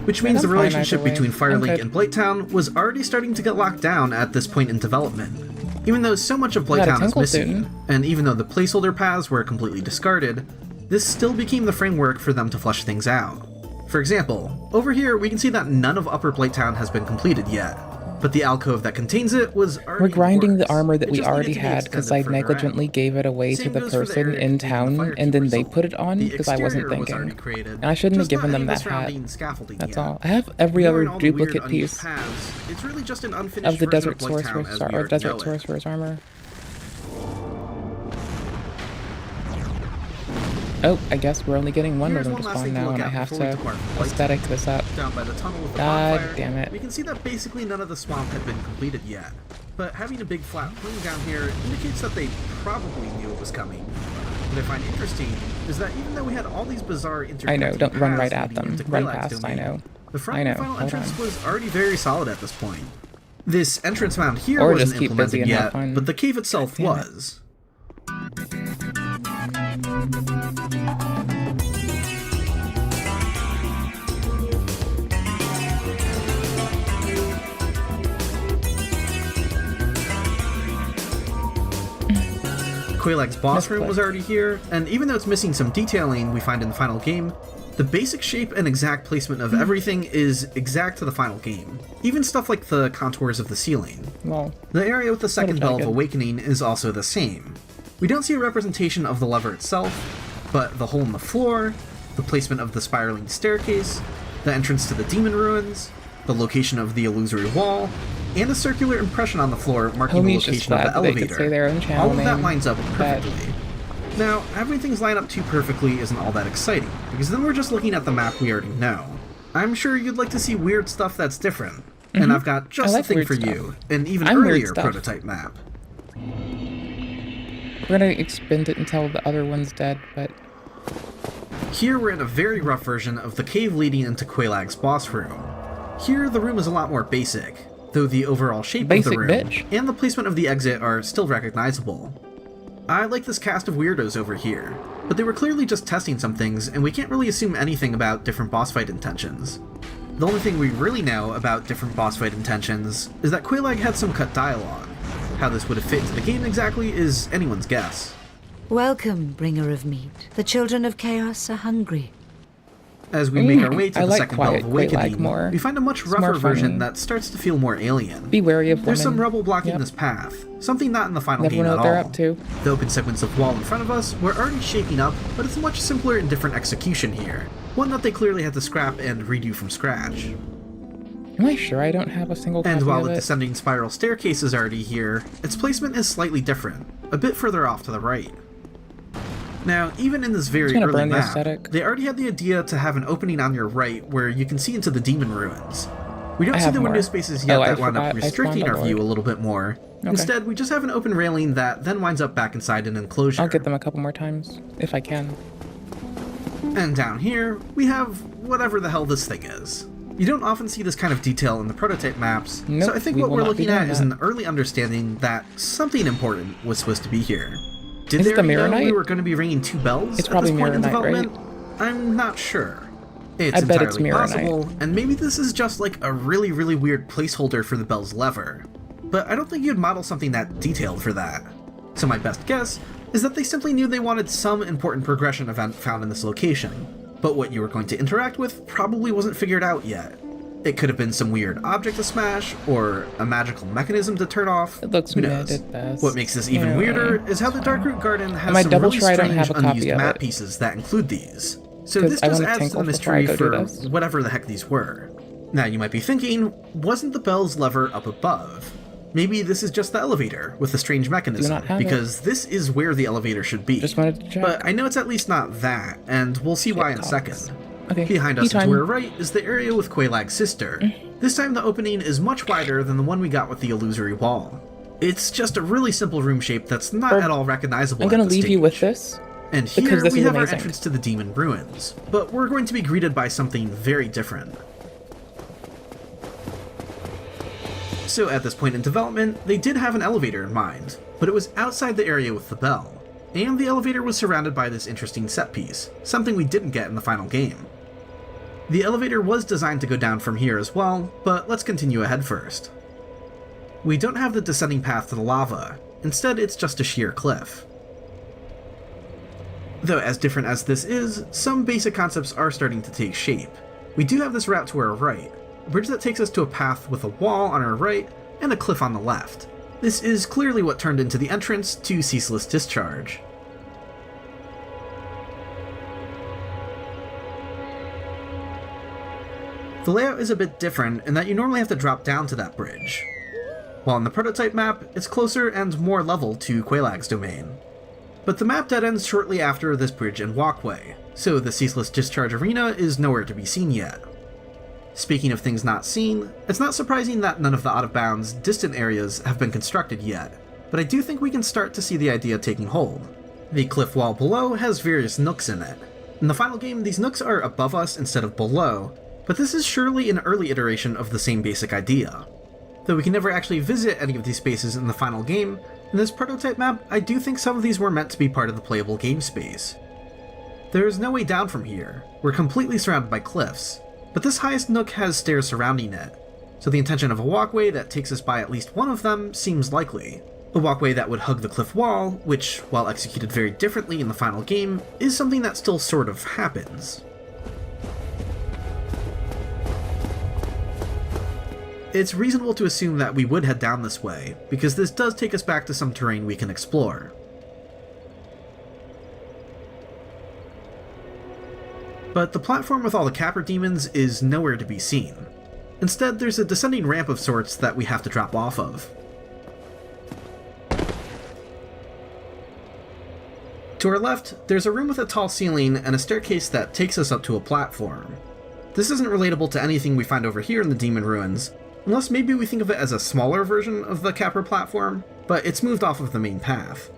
which means the relationship between Firelink and Blighttown was already starting to get locked down at this point in development. Even though so much of Blighttown is missing, and even though the placeholder paths were completely discarded, this still became the framework for them to flesh things out. For example, over here we can see that none of Upper Blighttown has been completed yet, but the alcove that contains it was already We're grinding the armor that we already had because I negligently gave it away to the person in town and then they put it on because I wasn't thinking. And I shouldn't have given them that hat. That's all. I have every other duplicate piece of the Desert Sorcerer's armor. Oh, I guess we're only getting one of them to spawn now, and I have to aesthetic this up. God damn it. We can see that basically none of the swamp had been completed yet, but having a big flat plain down here indicates that they probably knew it was coming. What I find interesting is that even though we had all these bizarre I know, don't run right at them. Run past, I know. The front and final entrance was already very solid at this point. This entrance mound here wasn't implemented yet, but the cave itself was. Quelaag's boss room was already here, and even though it's missing some detailing we find in the final game, the basic shape and exact placement of everything is exact to the final game. Even stuff like the contours of the ceiling. Well, the area with the second bell of awakening is also the same. We don't see a representation of the lever itself, but the hole in the floor, the placement of the spiraling staircase, the entrance to the demon ruins, the location of the illusory wall, and a circular impression on the floor marking the location of the elevator. All of that lines up perfectly. Now, having things line up too perfectly isn't all that exciting, because then we're just looking at the map we already know. I'm sure you'd like to see weird stuff that's different, and I've got just the thing for you, an even earlier prototype map. We're gonna expend it until the other one's dead, but... Here we're in a very rough version of the cave leading into Quelaag's boss room. Here the room is a lot more basic, though the overall shape of the room and the placement of the exit are still recognizable. I like this cast of weirdos over here, but they were clearly just testing some things, and we can't really assume anything about different boss fight intentions. The only thing we really know about different boss fight intentions is that Quelaag had some cut dialogue. How this would have fit into the game exactly is anyone's guess. Welcome, bringer of meat. The children of chaos are hungry. As we make our way to the second bell of awakening, we find a much rougher version that starts to feel more alien. Be wary of There's some rubble blocking this path, something not in the final game at all. The open segments of wall in front of us were already shaping up, but it's a much simpler and different execution here. One that they clearly had to scrap and redo from scratch. Am I sure I don't have a single copy And while of the it? descending spiral staircase is already here, its placement is slightly different, a bit further off to the right. Now, even in this very early map, they already had the idea to have an opening on your right where you can see into the demon ruins. We don't see the window spaces yet that wind up restricting our view a little bit more. Instead, we just have an open railing that then winds up back inside an enclosure. I'll get them a couple more times, if I can. And down here, we have whatever the hell this thing is. You don't often see this kind of detail in the prototype maps, Nope, so I think we what will we're not looking be doing at is that. an early understanding that something important was supposed to be here. Did Is they it the already Mirror know we Knight? were going to be ringing 2 bells It's at probably this point in Mirror Knight, development? I'm not sure. It's I bet it's entirely Mirror Knight. possible, and maybe this is just like a really, really weird placeholder for the bell's lever. But I don't think you'd model something that detailed for that. So my best guess is that they simply knew they wanted some important progression event found in this location, but what you were going to interact with probably wasn't figured out yet. It could have been some weird object to smash, or a magical mechanism to turn off. It looks Who mid knows? at best. What makes this even Yeah, weirder is how the it's fine. Darkroot Garden I has might some double really try I don't strange have a copy unused of map it. pieces that include these. So 'Cause this I just wanna adds to the tinkle before I mystery go do for this. whatever the heck these were. Now you might be thinking, wasn't the bell's lever up above? Maybe this is just the elevator with a strange mechanism, not have it. because this is where the elevator should be. Just wanted to check. But I know it's at least not that, and we'll see why in a talks. second. Okay, Behind tea us and time. to our right is the area with Quailag's sister. This time the opening is much wider than the one we got with the illusory wall. It's just a really simple room shape that's not at all recognizable I'm gonna at the leave you stage. with this. And because here this we is have our amazing. entrance to the Demon Ruins, but we're going to be greeted by something very different. So at this point in development, they did have an elevator in mind, but it was outside the area with the bell, and the elevator was surrounded by this interesting set piece, something we didn't get in the final game. The elevator was designed to go down from here as well, but let's continue ahead first. We don't have the descending path to the lava, instead it's just a sheer cliff. Though as different as this is, some basic concepts are starting to take shape. We do have this route to our right, a bridge that takes us to a path with a wall on our right and a cliff on the left. This is clearly what turned into the entrance to Ceaseless Discharge. The layout is a bit different in that you normally have to drop down to that bridge, while in the prototype map, it's closer and more level to Quailag's domain. But the map dead ends shortly after this bridge and walkway, so the Ceaseless Discharge Arena is nowhere to be seen yet. Speaking of things not seen, it's not surprising that none of the out-of-bounds, distant areas have been constructed yet, but I do think we can start to see the idea taking hold. The cliff wall below has various nooks in it. In the final game, these nooks are above us instead of below, but this is surely an early iteration of the same basic idea. Though we can never actually visit any of these spaces in the final game, in this prototype map, I do think some of these were meant to be part of the playable game space. There is no way down from here. We're completely surrounded by cliffs, but this highest nook has stairs surrounding it, so the intention of a walkway that takes us by at least one of them seems likely. A walkway that would hug the cliff wall, which, while executed very differently in the final game, is something that still sort of happens. It's reasonable to assume that we would head down this way, because this does take us back to some terrain we can explore. But the platform with all the Capper demons is nowhere to be seen. Instead, there's a descending ramp of sorts that we have to drop off of. To our left, there's a room with a tall ceiling and a staircase that takes us up to a platform. This isn't relatable to anything we find over here in the Demon Ruins, unless maybe we think of it as a smaller version of the Capper platform, but it's moved off of the main path.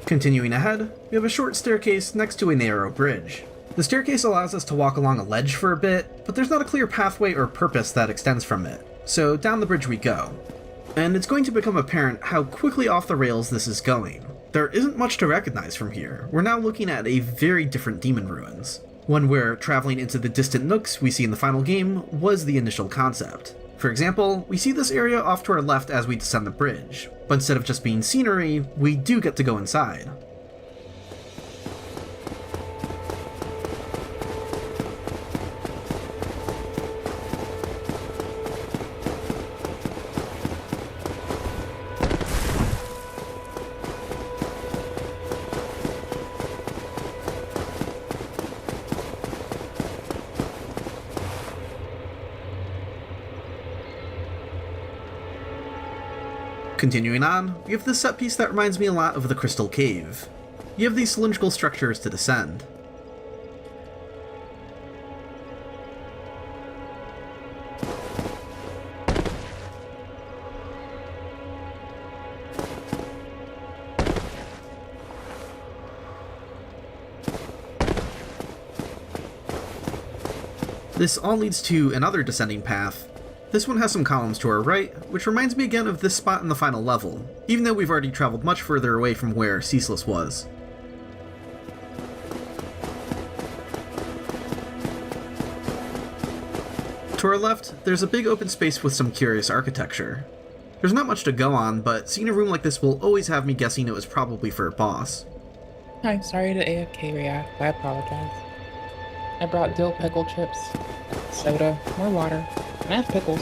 Continuing ahead, we have a short staircase next to a narrow bridge. The staircase allows us to walk along a ledge for a bit, but there's not a clear pathway or purpose that extends from it, so down the bridge we go. And it's going to become apparent how quickly off the rails this is going. There isn't much to recognize from here. We're now looking at a very different Demon Ruins. One where traveling into the distant nooks we see in the final game was the initial concept. For example, we see this area off to our left as we descend the bridge, but instead of just being scenery, we do get to go inside. Continuing on, we have this set piece that reminds me a lot of the Crystal Cave. You have these cylindrical structures to descend. This all leads to another descending path. This one has some columns to our right, which reminds me again of this spot in the final level, even though we've already traveled much further away from where Ceaseless was. To our left, there's a big open space with some curious architecture. There's not much to go on, but seeing a room like this will always have me guessing it was probably for a boss. I'm sorry to AFK react, I apologize. I brought dill pickle chips, soda, more water, and I have pickles.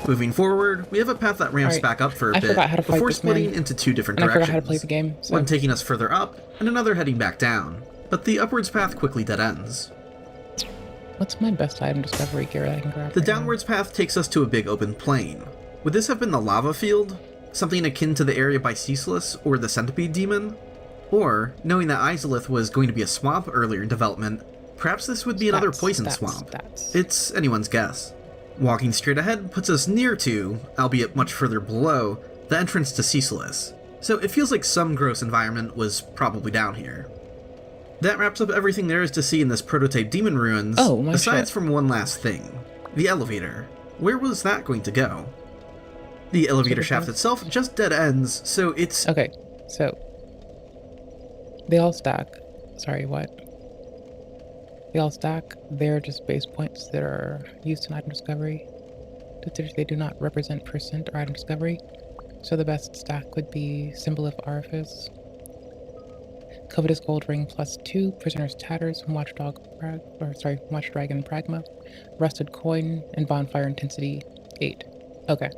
Moving forward, we have a path that ramps back up for a bit before splitting into two different directions. I forgot how to play the game. So. One taking us further up, and another heading back down. But the upwards path quickly dead ends. What's my best item discovery gear that I can grab? The downwards path takes us to a big open plain. Would this have been the lava field? Something akin to the area by Ceaseless or the Centipede Demon? Or, knowing that Izalith was going to be a swamp earlier in development, perhaps this would be another poison swamp. It's anyone's guess. Walking straight ahead puts us near to, albeit much further below, the entrance to Ceaseless. So it feels like some gross environment was probably down here. That wraps up everything there is to see in this prototype demon ruins, aside from one last thing. The elevator. Where was that going to go? The elevator shaft itself just dead ends, so it's... Okay, so... They all stack. Sorry, what? They all stack. They're just base points that are used in item discovery. They do not represent percent or item discovery. So the best stack would be Symbol of Orifice, Covetous Gold Ring +2, Prisoner's Tatters, Watchdragon Pragma, Rusted Coin, and Bonfire Intensity 8. Okay.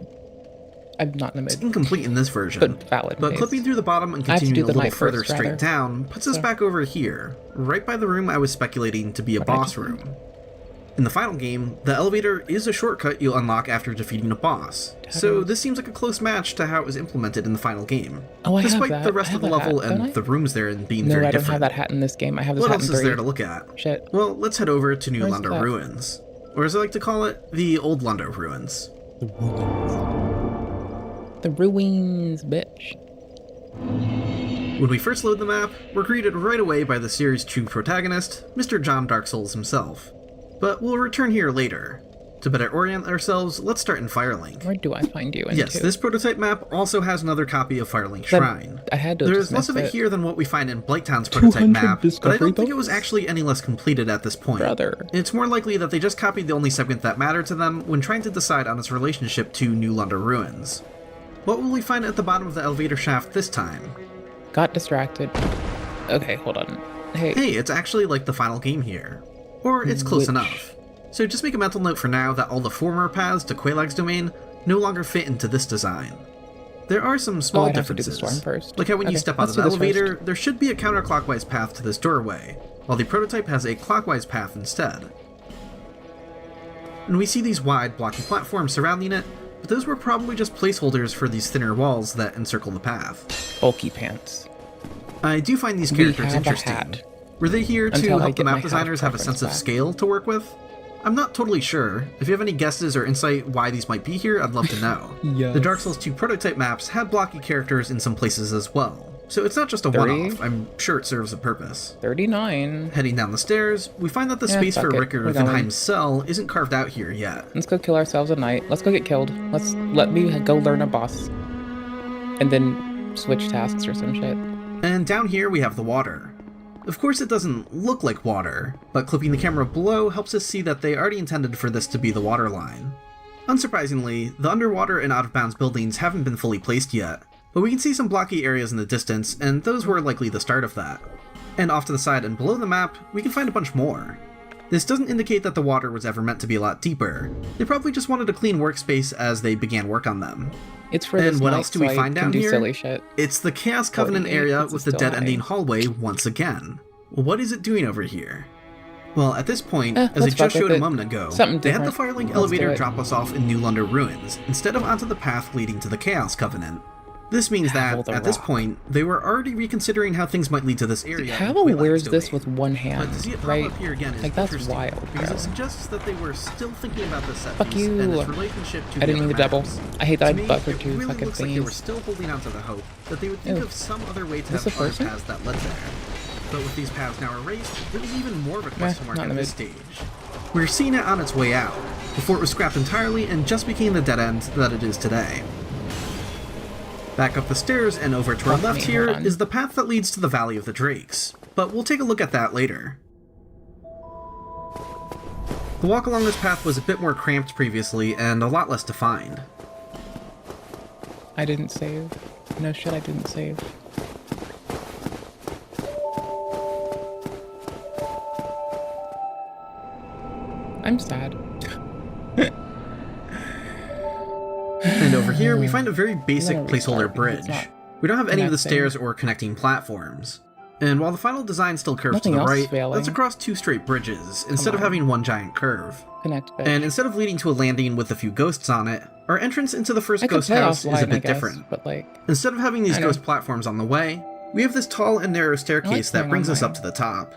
I'm not in the mood. It's incomplete in this version, but clipping through the bottom and continuing a little further straight down puts us back over here, right by the room I was speculating to be a boss room. In the final game, the elevator is a shortcut you'll unlock after defeating a boss, so this seems like a close match to how it was implemented in the final game, despite the rest of the level and the rooms therein being very different. No, I don't have that hat in this game. I have this hat in 3. What else is there to look at? Shit. Well, let's head over to New Lundo Ruins, or as I like to call it, the Old Lundo Ruins. The ruins, bitch. When we first load the map, we're greeted right away by the series' true protagonist, Mr. John Dark Souls himself. But we'll return here later. To better orient ourselves, let's start in Firelink. Where do I find you into? Yes, this prototype map also has another copy of Firelink Shrine. There's less of it here than what we find in Blighttown's prototype map, but I don't think it was actually any less completed at this point. It's more likely that they just copied the only segment that mattered to them when trying to decide on its relationship to New Lundo Ruins. What will we find at the bottom of the elevator shaft this time? Got distracted. Okay, hold on. Hey, it's actually like the final game here. Or it's close enough. So just make a mental note for now that all the former paths to Quelaag's domain no longer fit into this design. There are some small differences, like how when you step out of the elevator, there should be a counterclockwise path to this doorway, while the prototype has a clockwise path instead. And we see these wide, blocky platforms surrounding it, but those were probably just placeholders for these thinner walls that encircle the path. Bulky pants. I do find these characters interesting. Were they here to help the map designers have a sense of scale to work with? I'm not totally sure. If you have any guesses or insight why these might be here, I'd love to know. Yes. The Dark Souls 2 prototype maps had blocky characters in some places as well, so it's not just a one-off. I'm sure it serves a purpose. 39. Heading down the stairs, we find that the space for Rickard Vinheim's cell isn't carved out here yet. Let's go kill ourselves at night. Let's go get killed. Let me go learn a boss. And then switch tasks or some shit. And down here we have the water. Of course it doesn't look like water, but clipping the camera below helps us see that they already intended for this to be the water line. Unsurprisingly, the underwater and out-of-bounds buildings haven't been fully placed yet, but we can see some blocky areas in the distance, and those were likely the start of that. And off to the side and below the map, we can find a bunch more. This doesn't indicate that the water was ever meant to be a lot deeper. They probably just wanted a clean workspace as they began work on them. It's for and what else do we find down here? Silly shit. It's the Chaos Covenant area with the dead-ending hallway once again. What is it doing over here? Well, at this point, as I just showed a moment ago, they had the Firelink elevator drop us off in New Lundo Ruins, instead of onto the path leading to the Chaos Covenant. This means that, at this point, they were already reconsidering how things might lead to this area. Havo wears this with one hand, but to see it right? Up here again is that's wild, because it suggests that they were still thinking about this set Fuck piece you. and its relationship to I didn't mean to double. I hate that I buffered two fucking looks thingies. like they were still holding on to the hope that they would think of some other way to have other paths that led there. But with these paths now erased, it was even more of a question mark at this stage. We're seeing it on its way out, before it was scrapped entirely and just became the dead end that it is today. Back up the stairs and over to our left here is the path that leads to the Valley of the Drakes, but we'll take a look at that later. The walk along this path was a bit more cramped previously and a lot less defined. I didn't save. No shit, I didn't save. I'm sad. And over here, we find a very basic placeholder bridge. We don't have any of the stairs or connecting platforms. And while the final design still curves to the right, that's across two straight bridges, instead of having one giant curve. And instead of leading to a landing with a few ghosts on it, our entrance into the first ghost house is a bit different. Instead of having these ghost platforms on the way, we have this tall and narrow staircase that brings us up to the top.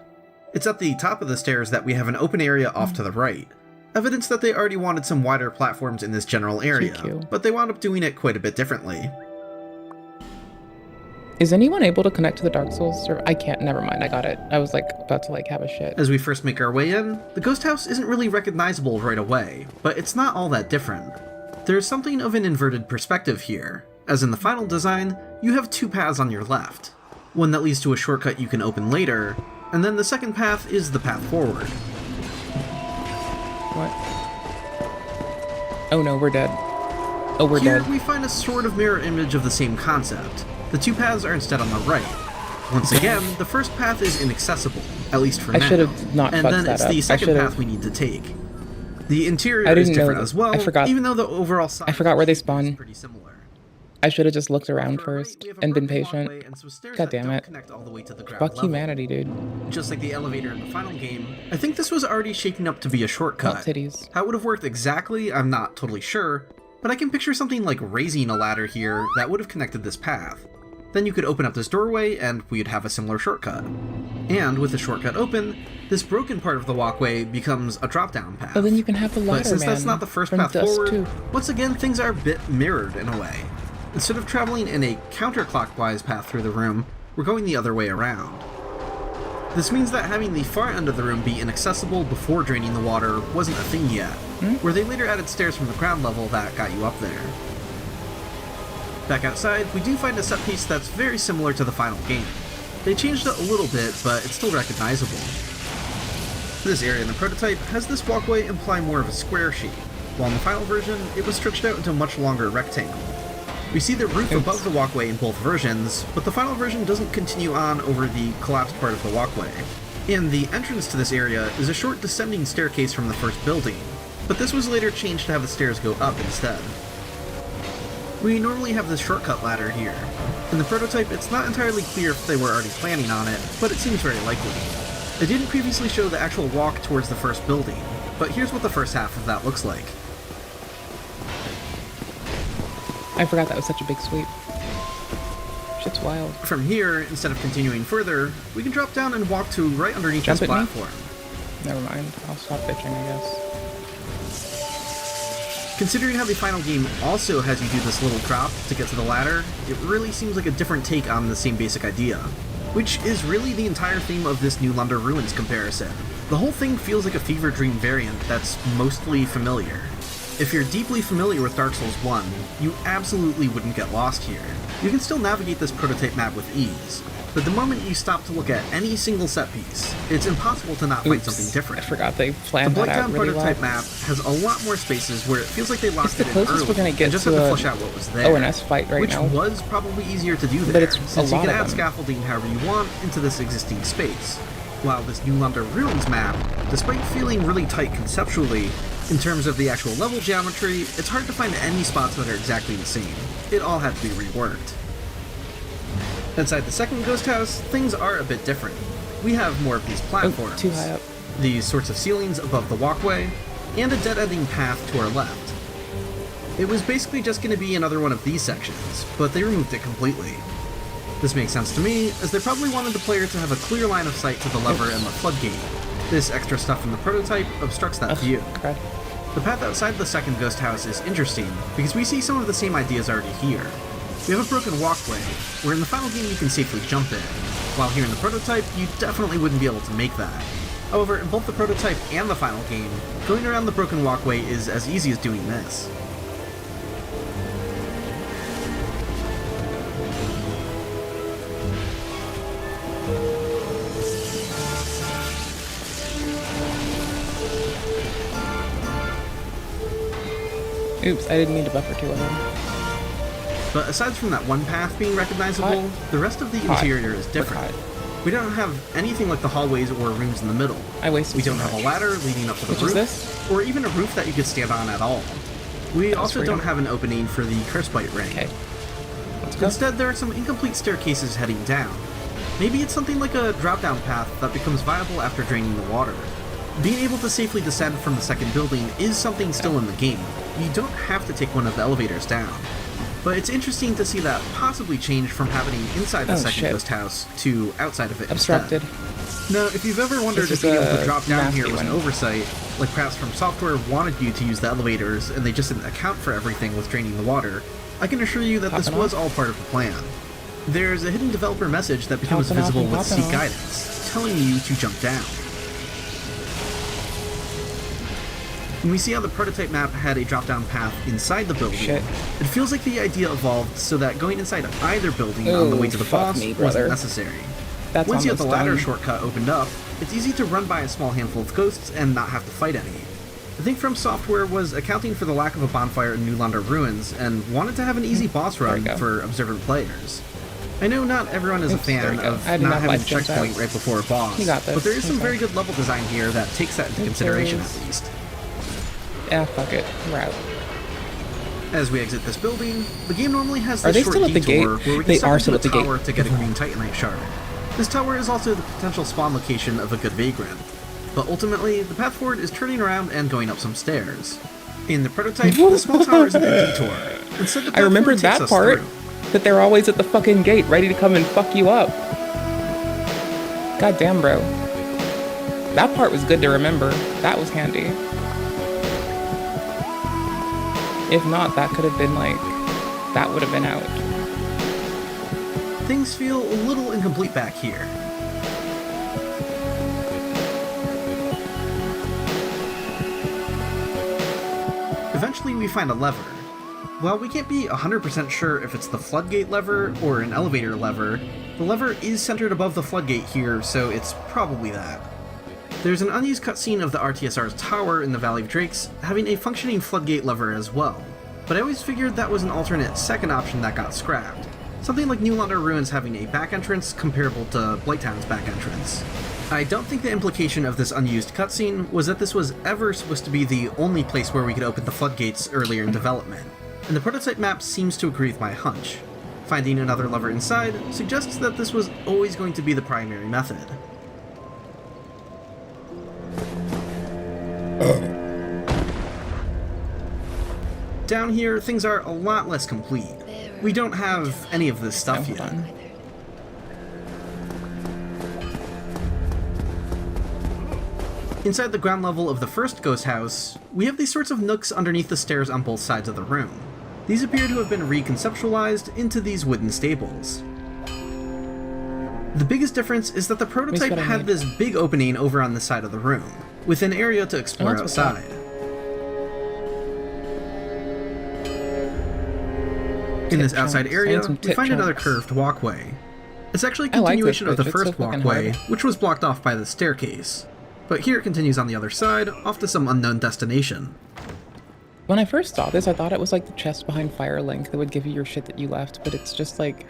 It's at the top of the stairs that we have an open area off to the right. Evidence that they already wanted some wider platforms in this general area, but they wound up doing it quite a bit differently. Is anyone able to connect to the Dark Souls server? I can't, never mind, I got it. I was like about to like have a shit. As we first make our way in, the ghost house isn't really recognizable right away, but it's not all that different. There's something of an inverted perspective here, as in the final design, you have two paths on your left. One that leads to a shortcut you can open later, and then the second path is the path forward. What? Oh no, we're dead. Oh, we're dead. Here we find a sort of mirror image of the same concept. The two paths are instead on the right. Once again, the first path is inaccessible, at least for now. I should have not fucked that up. And then it's the second path we need to take. The interior is different as well, even though the overall size I forgot where they spawn. is pretty similar. I should have just looked around first and been patient. God damn it. Fuck humanity, dude. Just like the elevator in the final game, I think this was already shaping up to be a shortcut. How it would have worked exactly, I'm not totally sure, but I can picture something like raising a ladder here that would have connected this path. Then you could open up this doorway and we'd have a similar shortcut. And with the shortcut open, this broken part of the walkway becomes a drop-down path. But then you can have the ladder, but since that's not the first path forward, once again things are a bit mirrored in a way. Instead of traveling in a counterclockwise path through the room, we're going the other way around. This means that having the far end of the room be inaccessible before draining the water wasn't a thing yet, where they later added stairs from the ground level that got you up there. Back outside, we do find a set piece that's very similar to the final game. They changed it a little bit, but it's still recognizable. This area in the prototype has this walkway imply more of a square shape, while in the final version, it was stretched out into a much longer rectangle. We see the roof above the walkway in both versions, but the final version doesn't continue on over the collapsed part of the walkway. And the entrance to this area is a short descending staircase from the first building, but this was later changed to have the stairs go up instead. We normally have this shortcut ladder here. In the prototype, it's not entirely clear if they were already planning on it, but it seems very likely. They didn't previously show the actual walk towards the first building, but here's what the first half of that looks like. I forgot that was such a big sweep. Shit's wild. From here, instead of continuing further, we can drop down and walk to right underneath this platform. Never mind, I'll stop bitching, I guess. Considering how the final game also has you do this little drop to get to the ladder, it really seems like a different take on the same basic idea. Which is really the entire theme of this New London Ruins comparison. The whole thing feels like a Fever Dream variant that's mostly familiar. If you're deeply familiar with Dark Souls 1, you absolutely wouldn't get lost here. You can still navigate this prototype map with ease, but the moment you stop to look at any single set piece, it's impossible to not find something different. I forgot they planned that out really well. The prototype map has a lot more spaces where it feels like they locked it in early we're gonna get and just had to flesh out what was there. ONS fight right now. Which was probably easier to do there, but it's since you can add scaffolding however you want into this existing space. While this New London Ruins map, despite feeling really tight conceptually, in terms of the actual level geometry, it's hard to find any spots that are exactly the same. It all had to be reworked. Inside the second ghost house, things are a bit different. We have more of these platforms, too high up. These sorts of ceilings above the walkway, and a dead-ending path to our left. It was basically just going to be another one of these sections, but they removed it completely. This makes sense to me, as they probably wanted the player to have a clear line of sight to the lever and the floodgate. This extra stuff from the prototype obstructs that view. Crud. The path outside the second ghost house is interesting, because we see some of the same ideas already here. We have a broken walkway, where in the final game you can safely jump in, while here in the prototype, you definitely wouldn't be able to make that. However, in both the prototype and the final game, going around the broken walkway is as easy as doing this. Oops, I didn't mean to buffer too long. But aside from that one path being recognizable, the rest of the interior is different. We don't have anything like the hallways or rooms in the middle. We don't have a ladder leading up to the roof, or even a roof that you could stand on at all. We also don't have an opening for the curse bite ring. Instead, there are some incomplete staircases heading down. Maybe it's something like a drop-down path that becomes viable after draining the water. Being able to safely descend from the second building is something still in the game. You don't have to take one of the elevators down. But it's interesting to see that possibly change from happening inside the second ghost house to outside of it Obstructed. instead. Now, if you've ever wondered if being able to drop down here was an oversight, like perhaps From Software wanted you to use the elevators and they just didn't account for everything with draining the water, I can assure you that this was all part of the plan. There's a hidden developer message that becomes visible with Seek Guidance, telling you to jump down. When we see how the prototype map had a drop-down path inside the building, it feels like the idea evolved so that going inside either building on the way to the boss wasn't necessary. Once you have the ladder shortcut opened up, it's easy to run by a small handful of ghosts and not have to fight any. I think From Software was accounting for the lack of a bonfire in Newlander Ruins and wanted to have an easy boss run for observant players. I know not everyone is a fan of not having a checkpoint right before a boss, but there is some very good level design here that takes that into consideration at least. Yeah, fuck it. We're out. As we exit this building, the game normally has this short detour where we can step into the tower to get a green Titanite shard. This tower is also the potential spawn location of a good vagrant, but ultimately, the path forward is turning around and going up some stairs. In the prototype, the small tower isn't a detour. Instead, the path I remembered that part, that they're always at the fucking gate, ready to come and fuck you up. God damn, bro. That part was good to remember. That was handy. If not, that could have been like, that would have been out. Things feel a little incomplete back here. Eventually we find a lever. While we can't be 100% sure if it's the floodgate lever or an elevator lever, the lever is centered above the floodgate here, so it's probably that. There's an unused cutscene of the RTSR's tower in the Valley of Drakes having a functioning floodgate lever as well, but I always figured that was an alternate second option that got scrapped. Something like Newlander Ruins having a back entrance comparable to Blighttown's back entrance. I don't think the implication of this unused cutscene was that this was ever supposed to be the only place where we could open the floodgates earlier in development, and the prototype map seems to agree with my hunch. Finding another lever inside suggests that this was always going to be the primary method. Down here, things are a lot less complete. We don't have any of this stuff yet. Inside the ground level of the first ghost house, we have these sorts of nooks underneath the stairs on both sides of the room. These appear to have been reconceptualized into these wooden stables. The biggest difference is that the prototype had this big opening over on the side of the room, with an area to explore outside. In this outside area, we find another curved walkway. It's actually a continuation of the first walkway, which was blocked off by the staircase. But here it continues on the other side, off to some unknown destination. When I first saw this, I thought it was like the chest behind Firelink that would give you your shit that you left, but it's just like...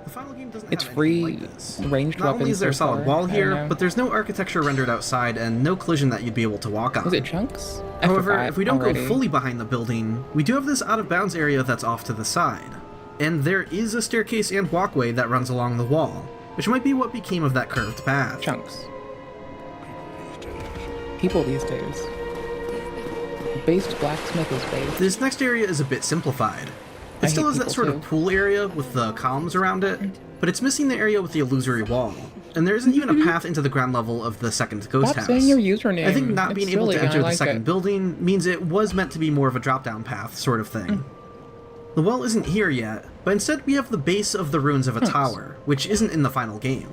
The final game doesn't it's have free like this. ranged Not weapons. only is there a so solid far, wall here, but there's no architecture rendered outside and no collision that you'd be able to walk on. Was it chunks? However, if we don't go fully behind the building, we do have this out-of-bounds area that's off to the side. And there is a staircase and walkway that runs along the wall, which might be what became of that curved path. Chunks. People these days. Based blacksmith is based. This next area is a bit simplified. It still has that sort of pool area with the columns around it, but it's missing the area with the illusory wall. And there isn't even a path into the ground level of the second ghost house. Stop saying your username. I think not being able to enter the second building means it was meant to be more of a drop-down path sort of thing. The well isn't here yet, but instead we have the base of the ruins of a tower, which isn't in the final game.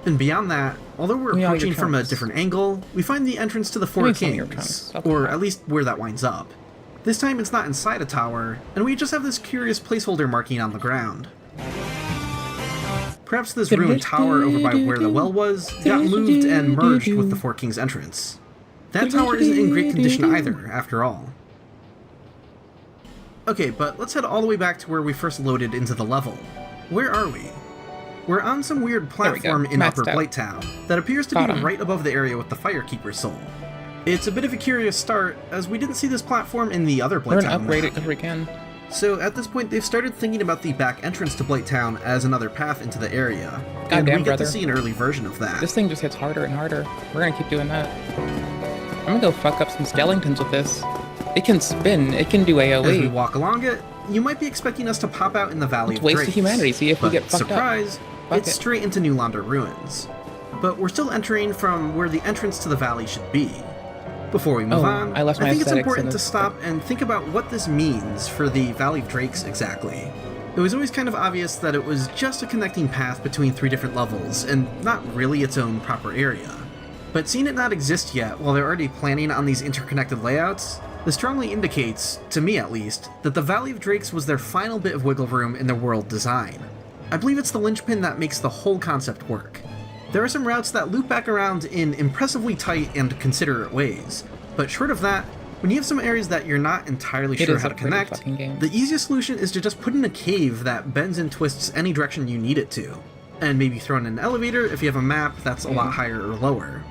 And beyond that, although we're approaching from a different angle, we find the entrance to the Four Kings, or at least where that winds up. This time it's not inside a tower, and we just have this curious placeholder marking on the ground. Perhaps this ruined tower over by where the well was got moved and merged with the Four Kings entrance. That tower isn't in great condition either, after all. Okay, but let's head all the way back to where we first loaded into the level. Where are we? We're on some weird platform in Upper Blighttown that appears to be right above the area with the Firekeeper's soul. It's a bit of a curious start, as we didn't see this platform in the other Blighttown. We're gonna upgrade it if we can. So at this point, they've started thinking about the back entrance to Blighttown as another path into the area. And we get to see an early version of that. This thing just hits harder and harder. We're gonna keep doing that. I'm gonna go fuck up some skeletons with this. It can spin, it can do AoE. As we walk along it, you might be expecting us to pop out in the Valley of Waste Drakes. of humanity, see if we get fucked surprise, up. It's straight into New Launder ruins. But we're still entering from where the entrance to the valley should be. Before we move on, I think it's important to stop and think about what this means for the Valley of Drakes exactly. It was always kind of obvious that it was just a connecting path between 3 different levels, and not really its own proper area. But seeing it not exist yet while they're already planning on these interconnected layouts, this strongly indicates, to me at least, that the Valley of Drakes was their final bit of wiggle room in their world design. I believe it's the linchpin that makes the whole concept work. There are some routes that loop back around in impressively tight and considerate ways, but short of that, when you have some areas that you're not entirely sure how to connect, the easiest solution is to just put in a cave that bends and twists any direction you need it to, and maybe throw in an elevator if you have a map that's a lot higher or lower.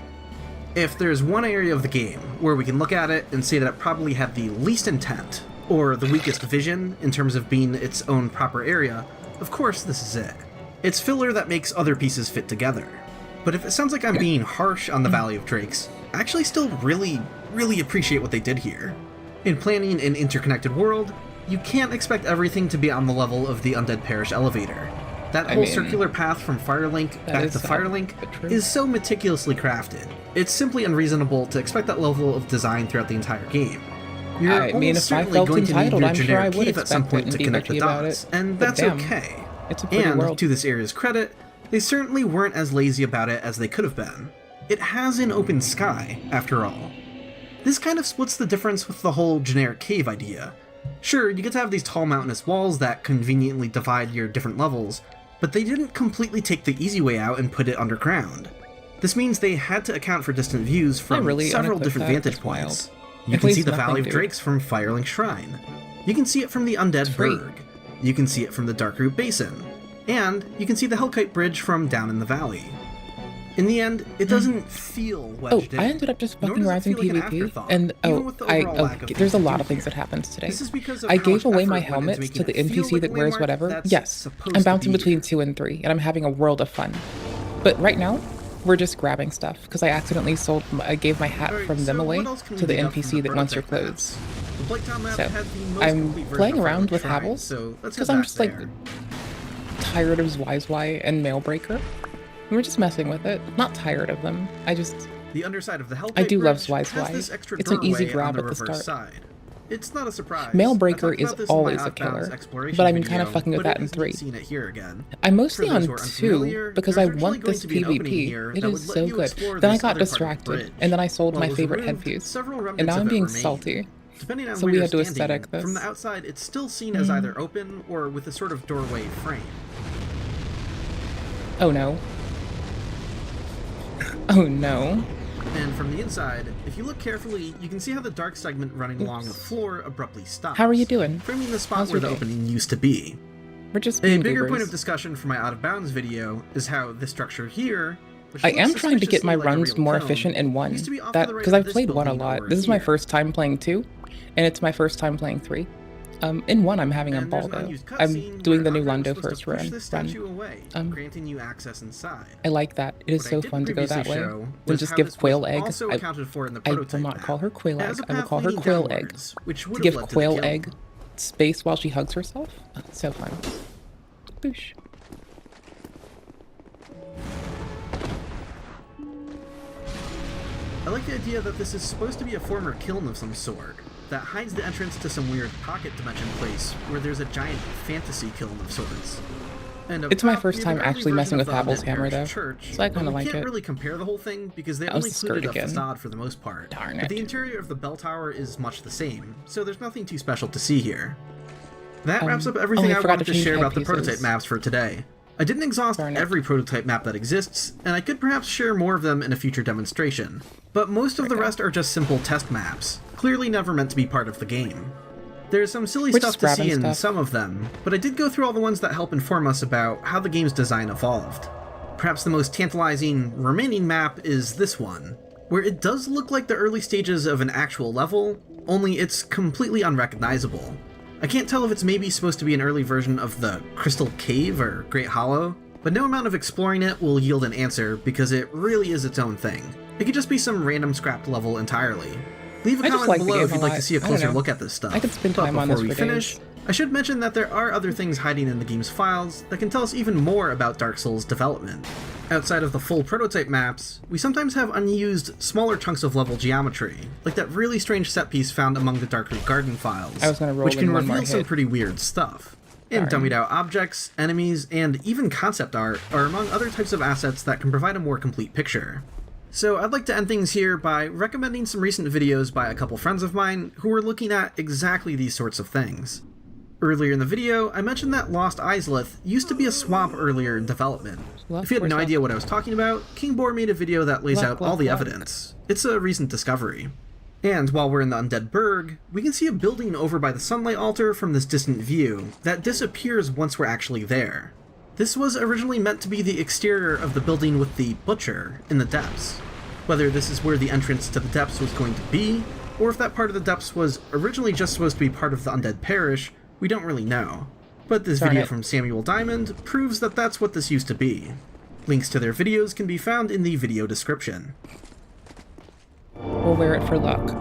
If there's one area of the game where we can look at it and say that it probably had the least intent, or the weakest vision in terms of being its own proper area, of course this is it. It's filler that makes other pieces fit together. But if it sounds like I'm being harsh on the Valley of Drakes, I actually still really appreciate what they did here. In planning an interconnected world, you can't expect everything to be on the level of the Undead Parish elevator. That whole circular path from Firelink back to Firelink is so meticulously crafted. It's simply unreasonable to expect that level of design throughout the entire game. You're almost certainly going to need your generic cave at some point to connect the dots, and that's okay. And to this area's credit, they certainly weren't as lazy about it as they could have been. It has an open sky, after all. This kind of splits the difference with the whole generic cave idea. Sure, you get to have these tall mountainous walls that conveniently divide your different levels, but they didn't completely take the easy way out and put it underground. This means they had to account for distant views from several different vantage points. You can see the Valley of Drakes from Firelink Shrine. You can see it from the Undead Berg. You can see it from the Darkroot Basin. And you can see the Hellkite Bridge from down in the valley. In the end, it doesn't feel wedged in. I ended up just fucking rising PvP, and there's a lot of things that happens today. I gave away my helmets to the NPC that wears whatever. Yes, I'm bouncing between 2 and 3, and I'm having a world of fun. But right now, we're just grabbing stuff, because I accidentally I gave my hat from them away to the NPC that wants your clothes. So, I'm playing around with Havels, because I'm just like tired of Zwizwy and Mailbreaker. We're just messing with it. Not tired of them. The underside of the Hellkite I do love Bridge Zwizwy. It's an easy grab at the start. Side. It's not a surprise. Mailbreaker is always a killer, but I'm kind of fucking with that in 3. I'm mostly on 2 because I want this PvP. It is so good. Then I got distracted, and then I sold my favorite head fuse. And now I'm being salty. Depending on so where we you're had to standing, aesthetic this. From the outside, it's still seen as either open or with a sort of doorway frame. Oh no. Oh no. And from the inside, if you look carefully, you can see how the dark segment running along the floor abruptly stops. How are you doing? Framing the spot where the opening used to be. We're just a bigger point of discussion for my Out of Bounds video is how this structure here, I am trying to get my runs more efficient in 1, because I've played 1 a lot. This is my first time playing 2, and it's my first time playing 3. In 1, I'm having a ball though. I'm doing the new Lando first run. Granting you access inside. I like that. It is so fun to go that way. Then just give Quail Egg. I will not call her Quail Egg. I will call her Quail Egg. To give Quail Egg space while she hugs herself. Oh, it's so fun. Boosh. I like the idea that this is supposed to be a former kiln of some sort. that hides the entrance to some weird pocket dimension place where there's a giant fantasy kiln of sorts. And It's my first time actually messing with Apple's hammer, though, so I kind of like it. You can't really compare the whole thing because they only included a facade for the most part. Darn but it. the interior of the bell tower is much the same, so there's nothing too special to see here. That wraps up everything I wanted to share about the prototype maps for today. I didn't exhaust every prototype map that exists, and I could perhaps share more of them in a future demonstration. But most of the rest are just simple test maps, clearly never meant to be part of the game. There's some silly stuff to see in some of them, but I did go through all the ones that help inform us about how the game's design evolved. Perhaps the most tantalizing remaining map is this one, where it does look like the early stages of an actual level, only it's completely unrecognizable. I can't tell if it's maybe supposed to be an early version of the Crystal Cave or Great Hollow, but no amount of exploring it will yield an answer because it really is its own thing. It could just be some random scrapped level entirely. Leave a comment below if you'd like to see a closer look at this stuff. I could spend time on this for days. I should mention that there are other things hiding in the game's files that can tell us even more about Dark Souls' development. Outside of the full prototype maps, we sometimes have unused, smaller chunks of level geometry, like that really strange set piece found among the Darkroot Garden files, which can reveal some pretty weird stuff. And dummied out objects, enemies, and even concept art are among other types of assets that can provide a more complete picture. So I'd like to end things here by recommending some recent videos by a couple friends of mine who were looking at exactly these sorts of things. Earlier in the video, I mentioned that Lost Isleth used to be a swamp earlier in development. If you had no idea what I was talking about, Kingbor made a video that lays out all the evidence. It's a recent discovery. And while we're in the Undead Burg, we can see a building over by the Sunlight Altar from this distant view that disappears once we're actually there. This was originally meant to be the exterior of the building with the Butcher in the depths. Whether this is where the entrance to the depths was going to be, or if that part of the depths was originally just supposed to be part of the Undead Parish, we don't really know. But this video from Samuel Diamond proves that that's what this used to be. Links to their videos can be found in the video description. We'll wear it for luck.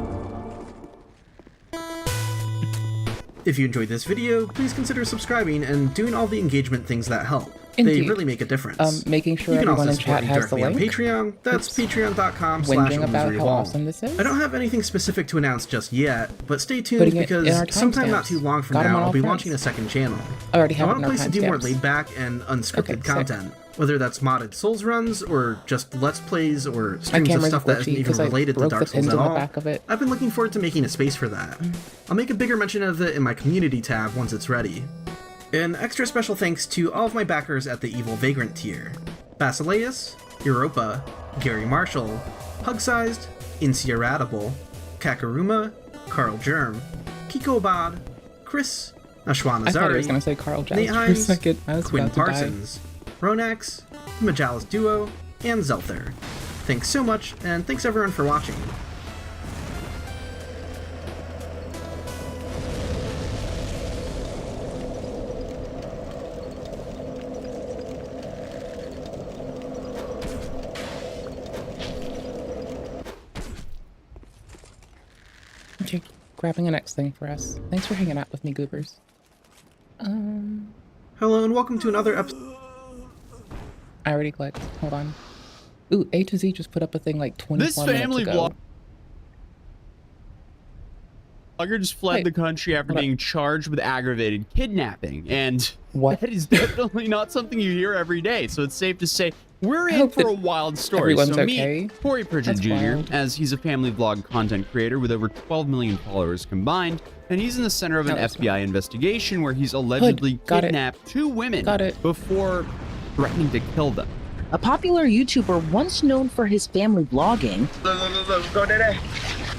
If you enjoyed this video, please consider subscribing and doing all the engagement things that help. They really make a difference. Making sure everyone in chat has the link. On Patreon. That's patreon.com/illusoryvault. I don't have anything specific to announce just yet, but stay tuned because sometime not too long from now I'll be launching a second channel. I want a place to do more laid back and unscripted content. Whether that's modded Souls runs, or just Let's Plays, or streams of stuff that isn't even related to Dark Souls at all, I've been looking forward to making a space for that. I'll make a bigger mention of it in my community tab once it's ready. An extra special thanks to all of my backers at the Evil Vagrant tier: Basileus, Europa, Gary Marshall, Hug-Sized, Inciaratable, Kakaruma, Carl Germ, Kiko Abad, Chris, Ashwan Azari, I thought I was going to say Carl Giles Nate for a Hines, second. I was Quinn about to die. Parsons, Ronax, Majalis Duo, and Zelther. Thanks so much, and thanks everyone for watching. Okay, grabbing the next thing for us. Thanks for hanging out with me, goobers. Hello and welcome to another episode. I already clicked. Hold on. Ooh, A to Z just put up a thing like 24 minutes ago. Vlogger just fled the country after being charged with aggravated kidnapping, and that is definitely not something you hear every day. So it's safe to say we're in for a wild story. So meet Corey Pritchard Jr., as he's a family vlog content creator with over 12 million followers combined, and he's in the center of an FBI investigation where he's allegedly kidnapped two women before threatening to kill them. A popular YouTuber once known for his family vlogging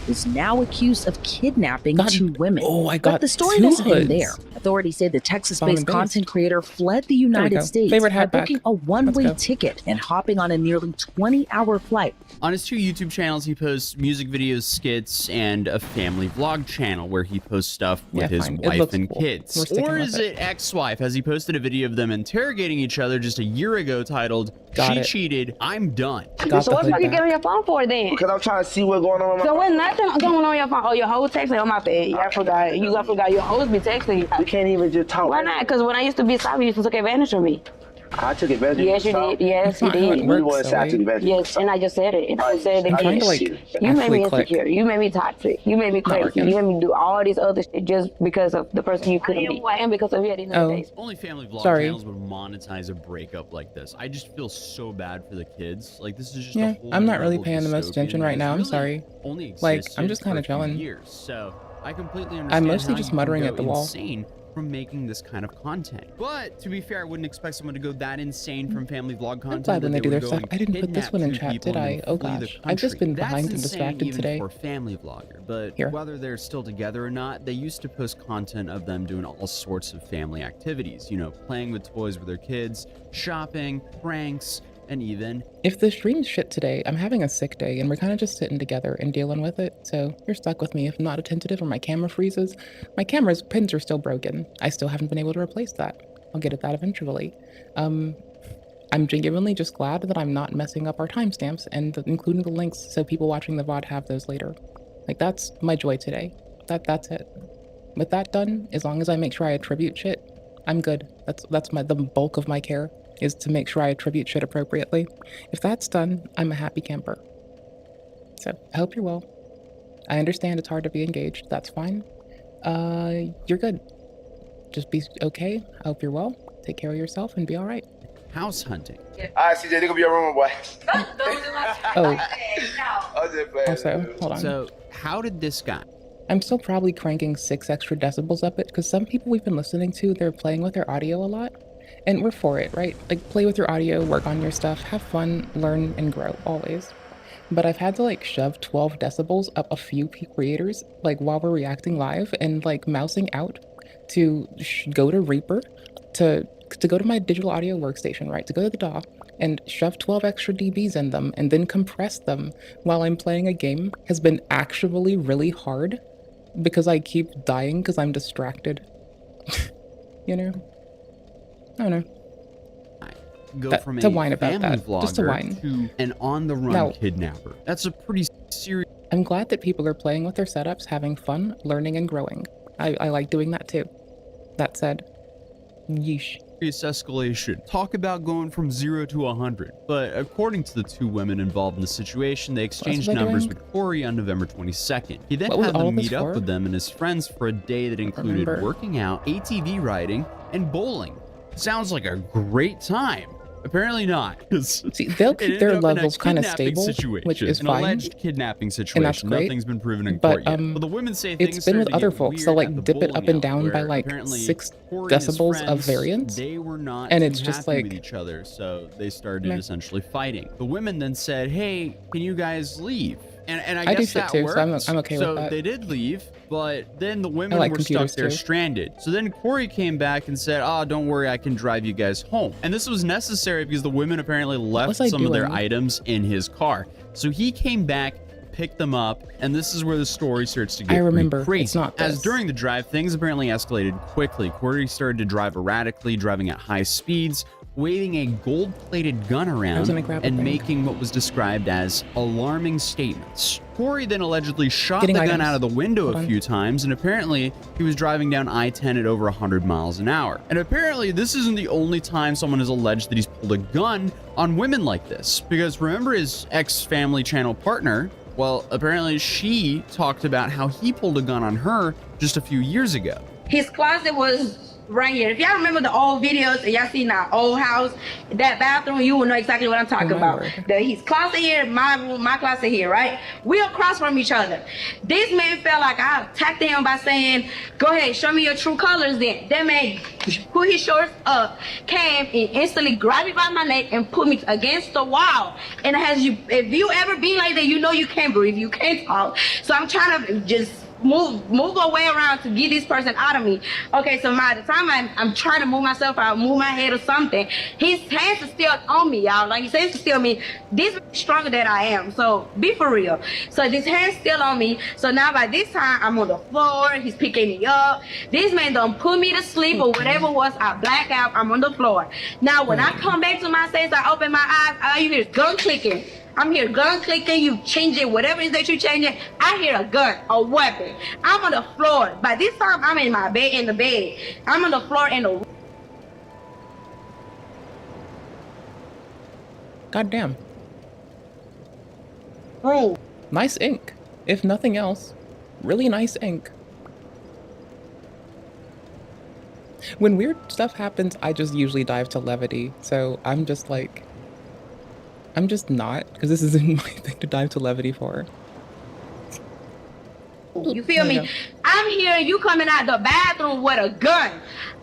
is now accused of kidnapping two women. But the story doesn't end there. Authorities say the Texas-based content creator fled the United States by booking a one-way ticket and hopping on a nearly 20-hour flight. On his two YouTube channels, he posts music videos, skits, and a family vlog channel where he posts stuff with his wife and kids. Or is it ex-wife? Has he posted a video of them interrogating each other just a year ago titled, "She cheated, I'm done." So what are you getting on your phone for then? Because I'm trying to see what's going on. So when nothing going on your phone, oh, your hoes texting on my bed. Yeah, I forgot. You forgot your hoes be texting you. We can't even just talk. Why not? Because when I used to be sloppy, you used to take advantage of me. I took advantage. Yes, you did. Yes, you did. Yes, and I just said it. And I said it again. You made me insecure. You made me toxic. You made me crazy. You made me do all this other shit just because of the person you couldn't be, and because of you at the end of the day. Only family vlog channels would monetize a breakup like this. I just feel so bad for the kids. Like this is just a whole I'm not really paying the most attention right now. I'm sorry. Like I'm just kind of chilling. So I completely understand. I'm mostly just muttering at the wall. Insane from making this kind of content. But to be fair, I wouldn't expect someone to go that insane from family vlog content. I'm glad when they do their stuff. I didn't put this one in chat, did I? Oh gosh, I've just been behind and distracted today. For family vlogger, but whether they're still together or not, they used to post content of them doing all sorts of family activities. You know, playing with toys with their kids, shopping, pranks, and even if the stream's shit today, I'm having a sick day and we're kind of just sitting together and dealing with it. So you're stuck with me if I'm not attentive or my camera freezes. My camera's pins are still broken. I still haven't been able to replace that. I'll get at that eventually. I'm genuinely just glad that I'm not messing up our timestamps and including the links so people watching the VOD have those later. Like that's my joy today. That's it. With that done, as long as I make sure I attribute shit, I'm good. That's the bulk of my care. Is to make sure I attribute shit appropriately. If that's done, I'm a happy camper. So, I hope you're well. I understand it's hard to be engaged. That's fine. You're good. Just be okay. I hope you're well. Take care of yourself and be all right. House hunting. Alright, CJ, they gonna be a rumor boy. Also, hold on. So, how did this guy? I'm still probably cranking 6 extra decibels up it because some people we've been listening to, they're playing with their audio a lot. And we're for it, right? Like, play with your audio, work on your stuff, have fun, learn, and grow, always. But I've had to, like, shove 12 decibels up a few creators, like, while we're reacting live, and, like, mousing out to go to Reaper, to go to my digital audio workstation, right? To go to the DAW, and shove 12 extra dBs in them, and then compress them while I'm playing a game has been actually really hard, because I keep dying because I'm distracted. You know? I don't know. Go from to a whine about family that. vlogger Just to whine. To an on-the-run kidnapper. That's a pretty serious. I'm glad that people are playing with their setups, having fun, learning, and growing. I like doing that too. That said, yeesh. Serious escalation. Talk about going from 0 to 100. But according to the two women involved in the situation, they exchanged numbers with Corey on November 22nd. He then had them meet up with them and his friends for a day that included working out, ATV riding, and bowling. Sounds like a great time. Apparently not. See, they'll keep their levels kind of stable, which is fine. An alleged kidnapping situation. And that's great. Nothing's been proven in court yet. But the women say things it's been with other folks. They'll like dip it up and down by like 6 decibels of variance. They were not and it's just like with each other, so they started essentially fighting. The women then said, "Hey, can you guys leave?" And I guess that worked. So I'm okay with that. So they did leave, but then the women were stuck there stranded. So then Corey came back and said, "Oh, don't worry, I can drive you guys home." And this was necessary because the women apparently left some of their items in his car. So he came back, picked them up, and this is where the story starts to get crazy. It's not this. As during the drive, things apparently escalated quickly. Corey started to drive erratically, driving at high speeds, waving a gold-plated gun around and making what was described as alarming statements. Corey then allegedly shot the gun out of the window a few times, and apparently he was driving down I-10 at over 100 miles an hour. And apparently this isn't the only time someone has alleged that he's pulled a gun on women like this, because remember his ex-family channel partner? Well, apparently she talked about how he pulled a gun on her just a few years ago. His closet was right here. If y'all remember the old videos and y'all seen our old house, that bathroom, you will know exactly what I'm talking about. His closet here, my room, my closet here, right? We across from each other. This man felt like I attacked him by saying, "Go ahead, show me your true colors then." That man put his shorts up, came and instantly grabbed me by my neck and put me against the wall. And if you ever been like that, you know you can't breathe, you can't talk. So I'm trying to just move away around to get this person out of me. Okay, so by the time I'm trying to move myself out, move my head or something, his hands are still on me, y'all. Like, his hands are still on me. This is stronger than I am, so be for real. So this hand's still on me. So now by this time, I'm on the floor. He's picking me up. This man done put me to sleep or whatever it was. I black out. I'm on the floor. Now, when I come back to my senses, I open my eyes. All you hear is gun clicking. I'm here gun clicking, you change it, whatever it is that you change it. I hear a gun, a weapon. I'm on the floor. By this time, I'm in my bed, I'm on the floor in the Goddamn. Green. Nice ink. If nothing else, really nice ink. When weird stuff happens, I just usually dive to levity. So I'm just like, I'm just not, because this isn't my thing to dive to levity for. You feel me? I'm hearing you coming out the bathroom with a gun.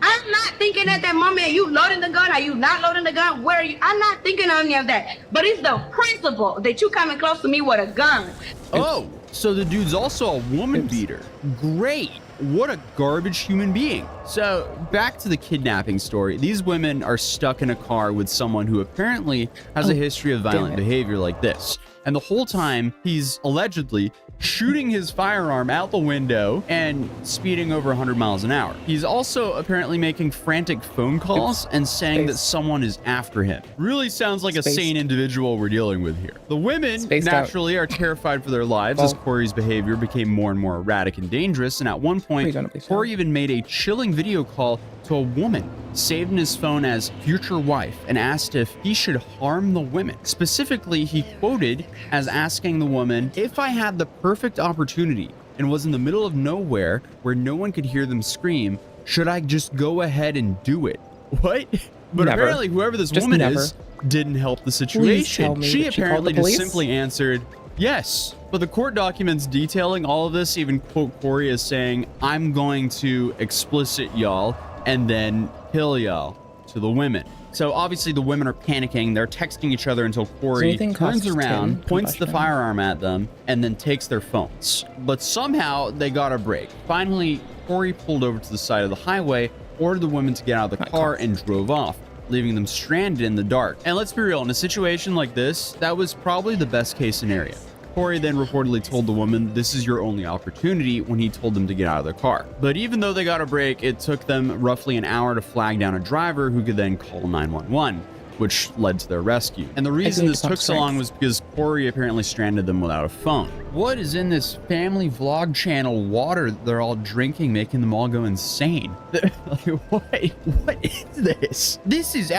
I'm not thinking at that moment, are you loading the gun? Are you not loading the gun? Where are you? I'm not thinking on any of that. But it's the principle that you coming close to me with a gun. Oh, so the dude's also a woman beater. Great. What a garbage human being. So back to the kidnapping story. These women are stuck in a car with someone who apparently has a history of violent behavior like this. And the whole time he's allegedly shooting his firearm out the window and speeding over 100 miles an hour. He's also apparently making frantic phone calls and saying that someone is after him. Really sounds like a sane individual we're dealing with here. The women naturally are terrified for their lives as Corey's behavior became more and more erratic and dangerous. And at one point, Corey even made a chilling video call to a woman, saved in his phone as future wife, and asked if he should harm the women. Specifically, he quoted as asking the woman, "If I had the perfect opportunity and was in the middle of nowhere where no one could hear them scream, should I just go ahead and do it?" What? But apparently whoever this woman is didn't help the situation. She apparently just simply answered, yes. But the court documents detailing all of this even quote Corey as saying, "I'm going to explicit y'all and then kill y'all," to the women. So obviously the women are panicking. They're texting each other until Corey turns around, points the firearm at them, and then takes their phones. But somehow they got a break. Finally, Corey pulled over to the side of the highway, ordered the women to get out of the car, and drove off, leaving them stranded in the dark. And let's be real, in a situation like this, that was probably the best case scenario. Corey then reportedly told the woman this is your only opportunity when he told them to get out of their car. But even though they got a break, it took them roughly an hour to flag down a driver who could then call 911, which led to their rescue. And the reason this took so long was because Corey apparently stranded them without a phone. What is in this family vlog channel water they're all drinking, making them all go insane? Like, what is this? This is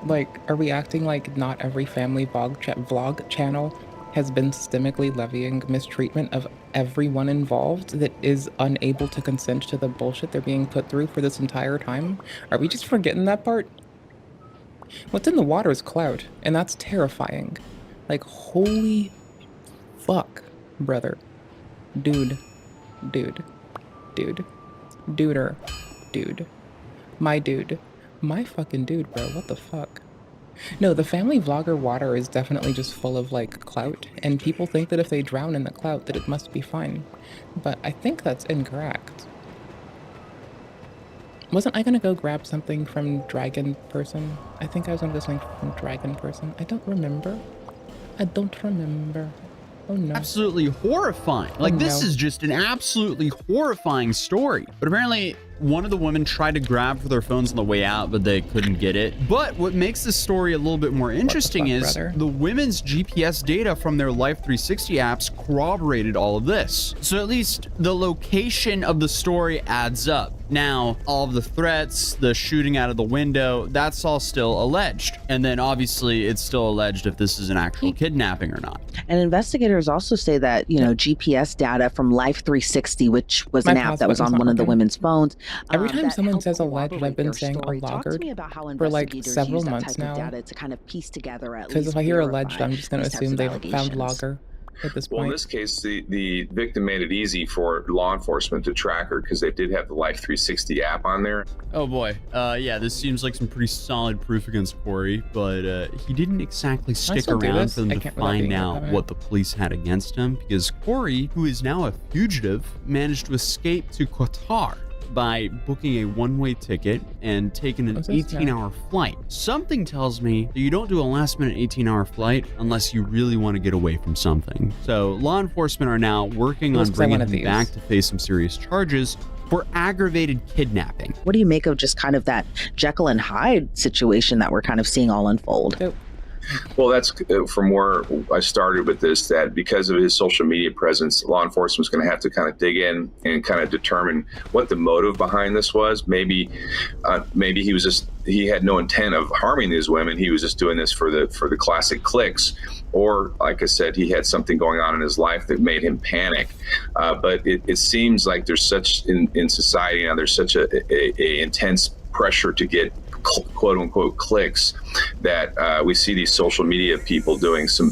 like, are we acting like not every family vlog channel has been systemically levying mistreatment of everyone involved that is unable to consent to the bullshit they're being put through for this entire time? Are we just forgetting that part? What's in the water is clout, and that's terrifying. Like, holy fuck, brother. Dude. Dude. Dude. Duder. Dude. My dude. My fucking dude, bro. What the fuck? No, the family vlogger water is definitely just full of, like, clout, and people think that if they drown in the clout that it must be fine. But I think that's incorrect. Wasn't I gonna go grab something from Dragon Person? I think I was gonna go something from Dragon Person. I don't remember. I don't remember. Oh no. Absolutely horrifying. Like, this is just an absolutely horrifying story. But apparently, one of the women tried to grab for their phones on the way out, but they couldn't get it. But what makes this story a little bit more interesting is the women's GPS data from their Life 360 apps corroborated all of this. So at least the location of the story adds up. Now, all of the threats, the shooting out of the window, that's all still alleged. And then obviously it's still alleged if this is an actual kidnapping or not. And investigators also say that, you know, GPS data from Life 360, which was an app that was on one of the women's phones. Every time someone says alleged, I've been saying alleged for like several months now. To kind of piece together at because if I hear alleged, I'm just going to assume they've found logger at this point. Well, in this case, the victim made it easy for law enforcement to track her because they did have the Life 360 app on there. Oh boy. Yeah, this seems like some pretty solid proof against Corey, but he didn't exactly stick around for them to find out what the police had against him, because Corey, who is now a fugitive, managed to escape to Qatar by booking a one-way ticket and taking an 18-hour flight. Something tells me that you don't do a last-minute 18-hour flight unless you really want to get away from something. So law enforcement are now working on bringing him back to face some serious charges for aggravated kidnapping. What do you make of just kind of that Jekyll and Hyde situation that we're kind of seeing all unfold? Well, that's from where I started with this, that because of his social media presence, law enforcement's going to have to kind of dig in and kind of determine what the motive behind this was. Maybe he was just he had no intent of harming these women. He was just doing this for the classic clicks, or like I said, he had something going on in his life that made him panic. But it seems like there's such in society now, there's such a intense pressure to get quote unquote clicks that we see these social media people doing some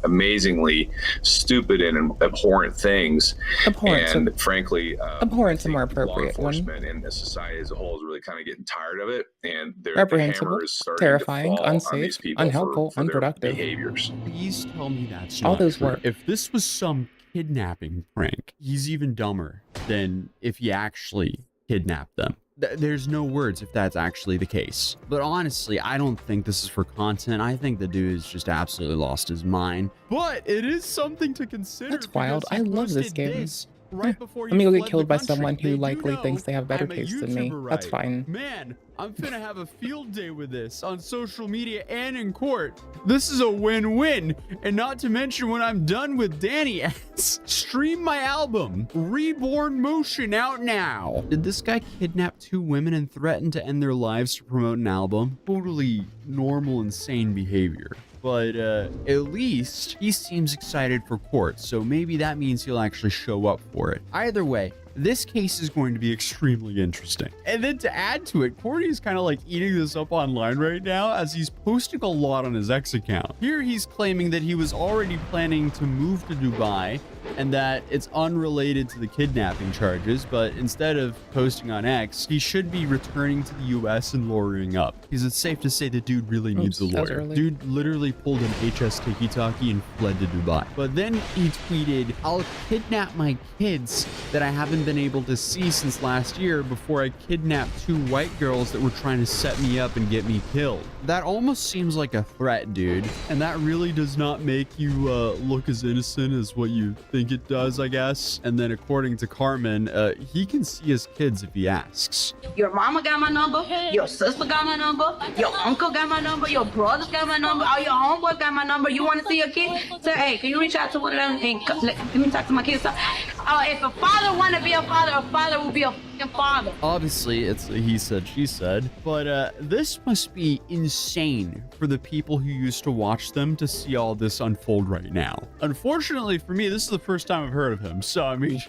amazingly stupid and abhorrent things. And frankly, abhorrent is a more appropriate law enforcement and the society as a whole is really kind of getting tired of it, and the hammer is starting terrifying, to fall unsafe, on these people unhelpful, for their unproductive behaviors. Please tell me that's all not those true. work. If this was some kidnapping prank, he's even dumber than if he actually kidnapped them. There's no words if that's actually the case. But honestly, I don't think this is for content. I think the dude is just absolutely lost his mind. But it is something to consider. That's wild. I love this game. Right before Let me go get killed by someone who likely thinks they have better taste than me. YouTuber, That's right? fine. Man, I'm finna have a field day with this on social media and in court. This is a win-win. And not to mention when I'm done with Danny S, stream my album, Reborn Motion, out now. Did this guy kidnap 2 women and threaten to end their lives to promote an album? Totally normal, insane behavior. But at least he seems excited for court, so maybe that means he'll actually show up for it. Either way, this case is going to be extremely interesting. And then to add to it, Courtney is kind of like eating this up online right now as he's posting a lot on his X account. Here he's claiming that he was already planning to move to Dubai and that it's unrelated to the kidnapping charges, but instead of posting on X, he should be returning to the US and lawyering up. Because it's safe to say the dude really needs a lawyer. Dude literally pulled an HS tiki-taki and fled to Dubai. But then he tweeted, "I'll kidnap my kids that I haven't been able to see since last year before I kidnapped 2 white girls that were trying to set me up and get me killed." That almost seems like a threat, dude. And that really does not make you look as innocent as what you think it does, I guess. And then according to Carmen, he can see his kids if he asks. Your mama got my number, your sister got my number, your uncle got my number, your brothers got my number, all your homeboys got my number. You want to see your kid? Say, hey, can you reach out to one of them and let me talk to my kids? If a father want to be a father will be a fucking father. Obviously, it's a he said, she said, but this must be insane for the people who used to watch them to see all this unfold right now. Unfortunately for me, this is the first time I've heard of him, so I mean,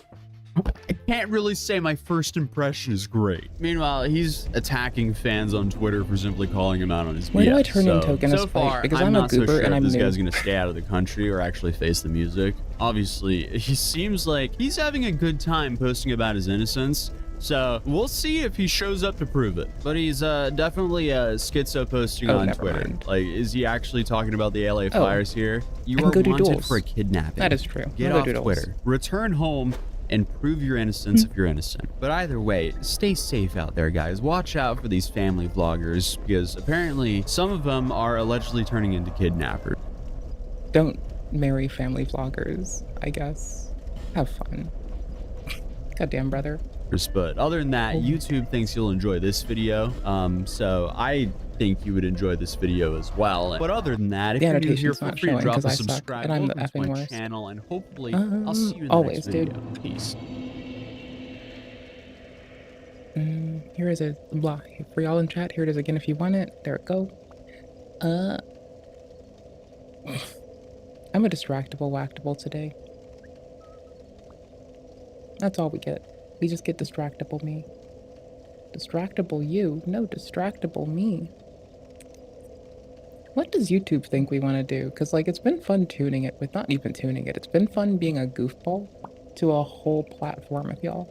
I can't really say my first impression is great. Meanwhile, he's attacking fans on Twitter for simply calling him out on his BS. Where do I turn in token so far, because I'm I'm not a goober so sure and if I'm this new. guy's gonna stay out of the country or actually face the music. Obviously, he seems like he's having a good time posting about his innocence. So we'll see if he shows up to prove it. But he's definitely schizo posting on Twitter. Mind. Like, is he actually talking about the LA fires here? You are wanted for a kidnapping. That is true. Get off Twitter. Return home and prove your innocence if you're innocent. But either way, stay safe out there, guys. Watch out for these family vloggers because apparently some of them are allegedly turning into kidnappers. Don't marry family vloggers, I guess. Have fun. Goddamn, brother. But other than that, YouTube thinks you'll enjoy this video. So I think you would enjoy this video as well. But other than that, if you're new here, feel free to drop a subscribe, welcome to my channel, and hopefully I'll see you in the next video. Dude. Peace. Here is a blah for y'all in chat. Here it is again if you want it. There it go. I'm a distractible wactable today. That's all we get. We just get distractible me. Distractible you? No, distractible me. What does YouTube think we want to do? Because, like, it's been fun tuning it with, not even tuning it, it's been fun being a goofball to a whole platform of y'all.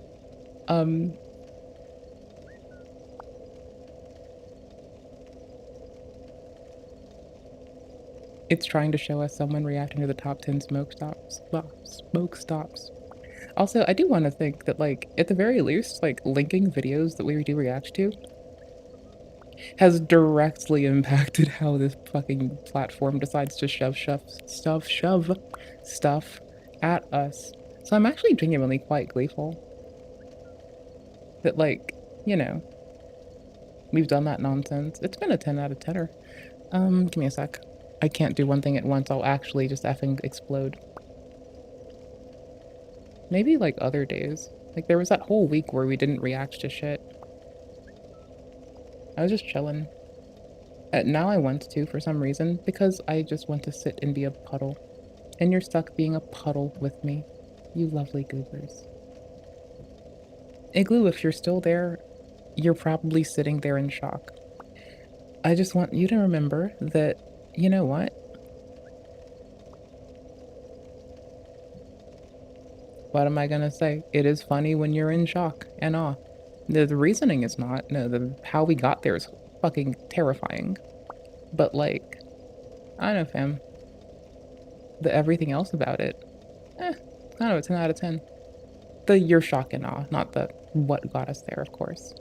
It's trying to show us someone reacting to the top 10 smoke stops. Also, I do want to think that, like, at the very least, like, linking videos that we do react to has directly impacted how this fucking platform decides to shove stuff at us. So I'm actually genuinely quite gleeful that, like, you know, we've done that nonsense. It's been a 10 out of 10er. Give me a sec. I can't do one thing at once. I'll actually just effing explode. Maybe like other days. Like there was that whole week where we didn't react to shit. I was just chilling. Now I want to for some reason, because I just want to sit and be a puddle. And you're stuck being a puddle with me. You lovely goobers. Igloo, if you're still there, you're probably sitting there in shock. I just want you to remember that, you know what? What am I gonna say? It is funny when you're in shock and awe. The reasoning is not. No, how we got there is fucking terrifying. But like, I don't know, fam. Everything else about it, kind of a 10 out of 10. The your shock and awe, not the what got us there, of course.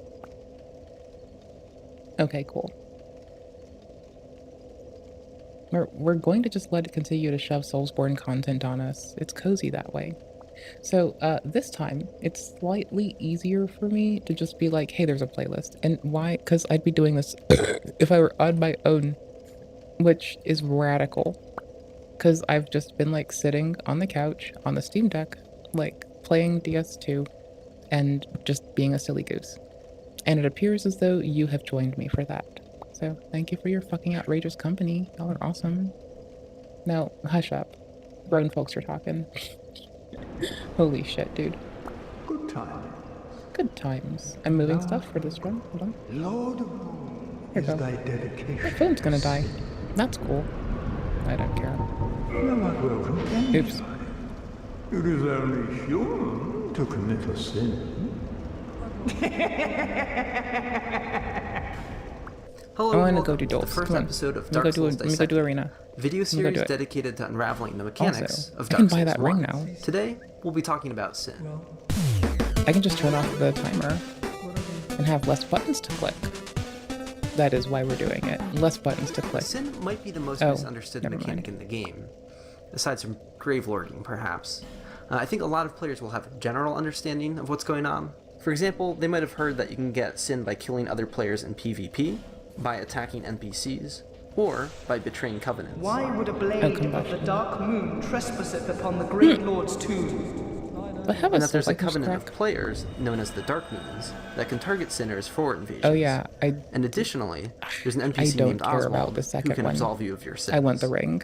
Okay, cool. We're going to just let it continue to shove Soulsborne content on us. It's cozy that way. So this time, it's slightly easier for me to just be like, hey, there's a playlist. And why? Because I'd be doing this if I were on my own, which is radical. Because I've just been like sitting on the couch on the Steam Deck, like playing ds2 and just being a silly goose. And it appears as though you have joined me for that. So thank you for your fucking outrageous company. Y'all are awesome. Now, hush up. Grown folks are talking. Holy shit, dude. Good times. Good times. I'm moving stuff for this run. Hold on. Lord, here we go. My phone's gonna die. That's cool. I don't care. Oops. It is only human to commit a sin. Hello, I want to go do Doles. The first episode of Dark Souls Let me go do Arena. Video series dedicated to unraveling the mechanics of Dark Souls. I can buy that ring now. Today, we'll be talking about sin. I can just turn off the timer and have less buttons to click. That is why we're doing it. Less buttons to click. Sin might be the most misunderstood mechanic in the game, aside from gravelording, perhaps. I think a lot of players will have a general understanding of what's going on. For example, they might have heard that you can get sin by killing other players in PvP, by attacking NPCs, or by betraying covenants. Why would a blade of the dark moon trespasseth upon the great lord's tomb? And that there's a covenant of players, known as the Dark Moons, that can target sinners for invasions. Oh yeah, and additionally, there's an NPC named Oswald who can absolve you of your sins. I want the ring.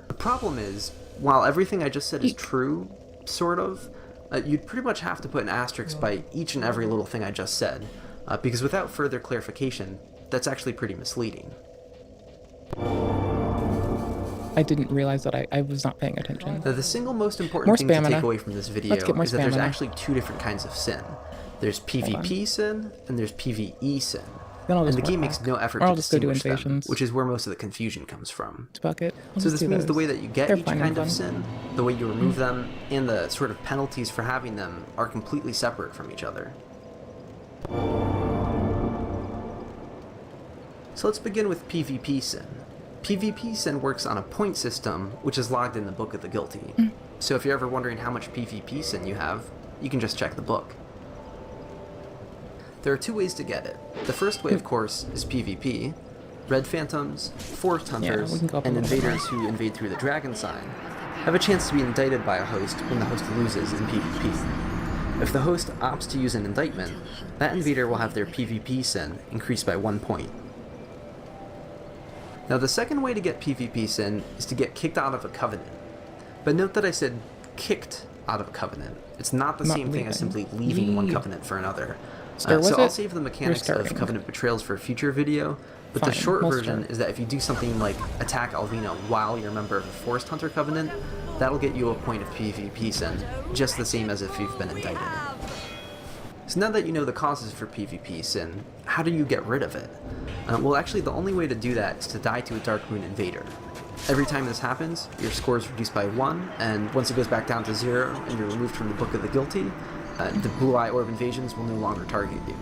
The problem is, while everything I just said is true, sort of, you'd pretty much have to put an asterisk by each and every little thing I just said, because without further clarification, that's actually pretty misleading. I didn't realize that I was not paying attention. Now, the single most important thing to take away from this video is that there's actually two different kinds of sin. There's PvP sin, and there's PvE sin. And the game makes no effort to distinguish them, which is where most of the confusion comes from. So this means the way that you get each kind of sin, the way you remove them, and the sort of penalties for having them are completely separate from each other. So let's begin with PvP sin. PvP sin works on a point system, which is logged in the Book of the Guilty. So if you're ever wondering how much PvP sin you have, you can just check the book. There are two ways to get it. The first way, of course, is PvP. Red Phantoms, Forest Hunters, and invaders who invade through the Dragon Sign have a chance to be indicted by a host when the host loses in PvP. If the host opts to use an indictment, that invader will have their PvP sin increased by 1 point. Now, the second way to get PvP sin is to get kicked out of a covenant. But note that I said kicked out of a covenant. It's not the same thing as simply leaving one covenant for another. So I'll save the mechanics of covenant betrayals for a future video, but the short version is that if you do something like attack Alvina while you're a member of the Forest Hunter Covenant, that'll get you a point of PvP sin, just the same as if you've been indicted. So now that you know the causes for PvP sin, how do you get rid of it? Well, actually, the only way to do that is to die to a Dark Moon invader. Every time this happens, your score is reduced by 1, and once it goes back down to 0 and you're removed from the Book of the Guilty, the Blue Eye Orb invasions will no longer target you.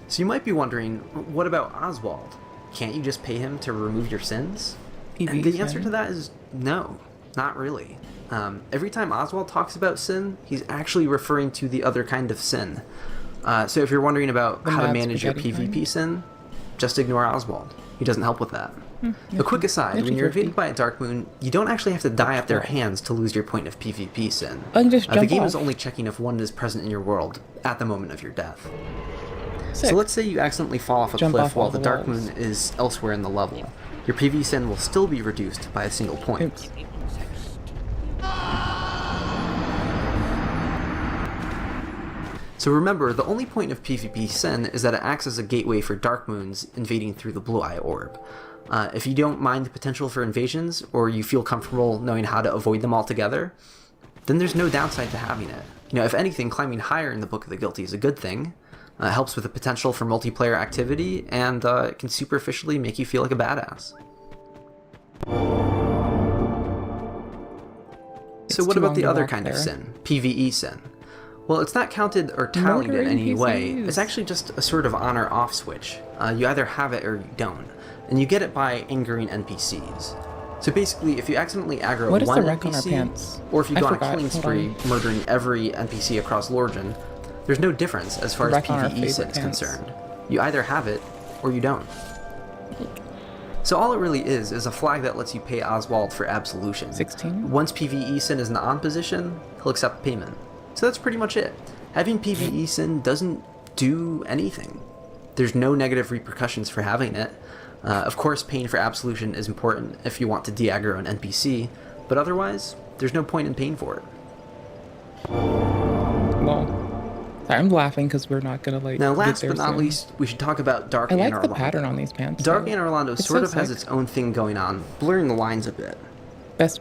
So you might be wondering, what about Oswald? Can't you just pay him to remove your sins? And the answer to that is no, not really. Every time Oswald talks about sin, he's actually referring to the other kind of sin. So if you're wondering about how to manage your PvP sin, just ignore Oswald. He doesn't help with that. A quick aside, when you're invaded by a Dark Moon, you don't actually have to die at their hands to lose your point of PvP sin. The game is only checking if one is present in your world at the moment of your death. So let's say you accidentally fall off a cliff while the Dark Moon is elsewhere in the level. Your PvE sin will still be reduced by a single point. Oops. So remember, the only point of PvP sin is that it acts as a gateway for Dark Moons invading through the Blue Eye Orb. If you don't mind the potential for invasions, or you feel comfortable knowing how to avoid them altogether, then there's no downside to having it. You know, if anything, climbing higher in the Book of the Guilty is a good thing. It helps with the potential for multiplayer activity, and it can superficially make you feel like a badass. So what about the other kind of sin, PvE sin? Well, it's not counted or tallied in any way. It's actually just a sort of on-or-off switch. You either have it or you don't, and you get it by angering NPCs. So basically, if you accidentally aggro one NPC, or if you go on a killing spree, murdering every NPC across Lorgen, there's no difference as far as PvE sin is concerned. You either have it, or you don't. So all it really is a flag that lets you pay Oswald for absolution. 16? Once PvE sin is in the on position, he'll accept payment. So that's pretty much it. Having PvE sin doesn't do anything. There's no negative repercussions for having it. Of course, paying for absolution is important if you want to de-aggro an NPC, but otherwise, there's no point in paying for it. Well, sorry, I'm laughing because we're not gonna like. Now, last but not least, we should talk about Dark Anne Orlando. I like the pattern on these pants. Dark Anne Orlando sort of has its own thing going on, blurring the lines a bit.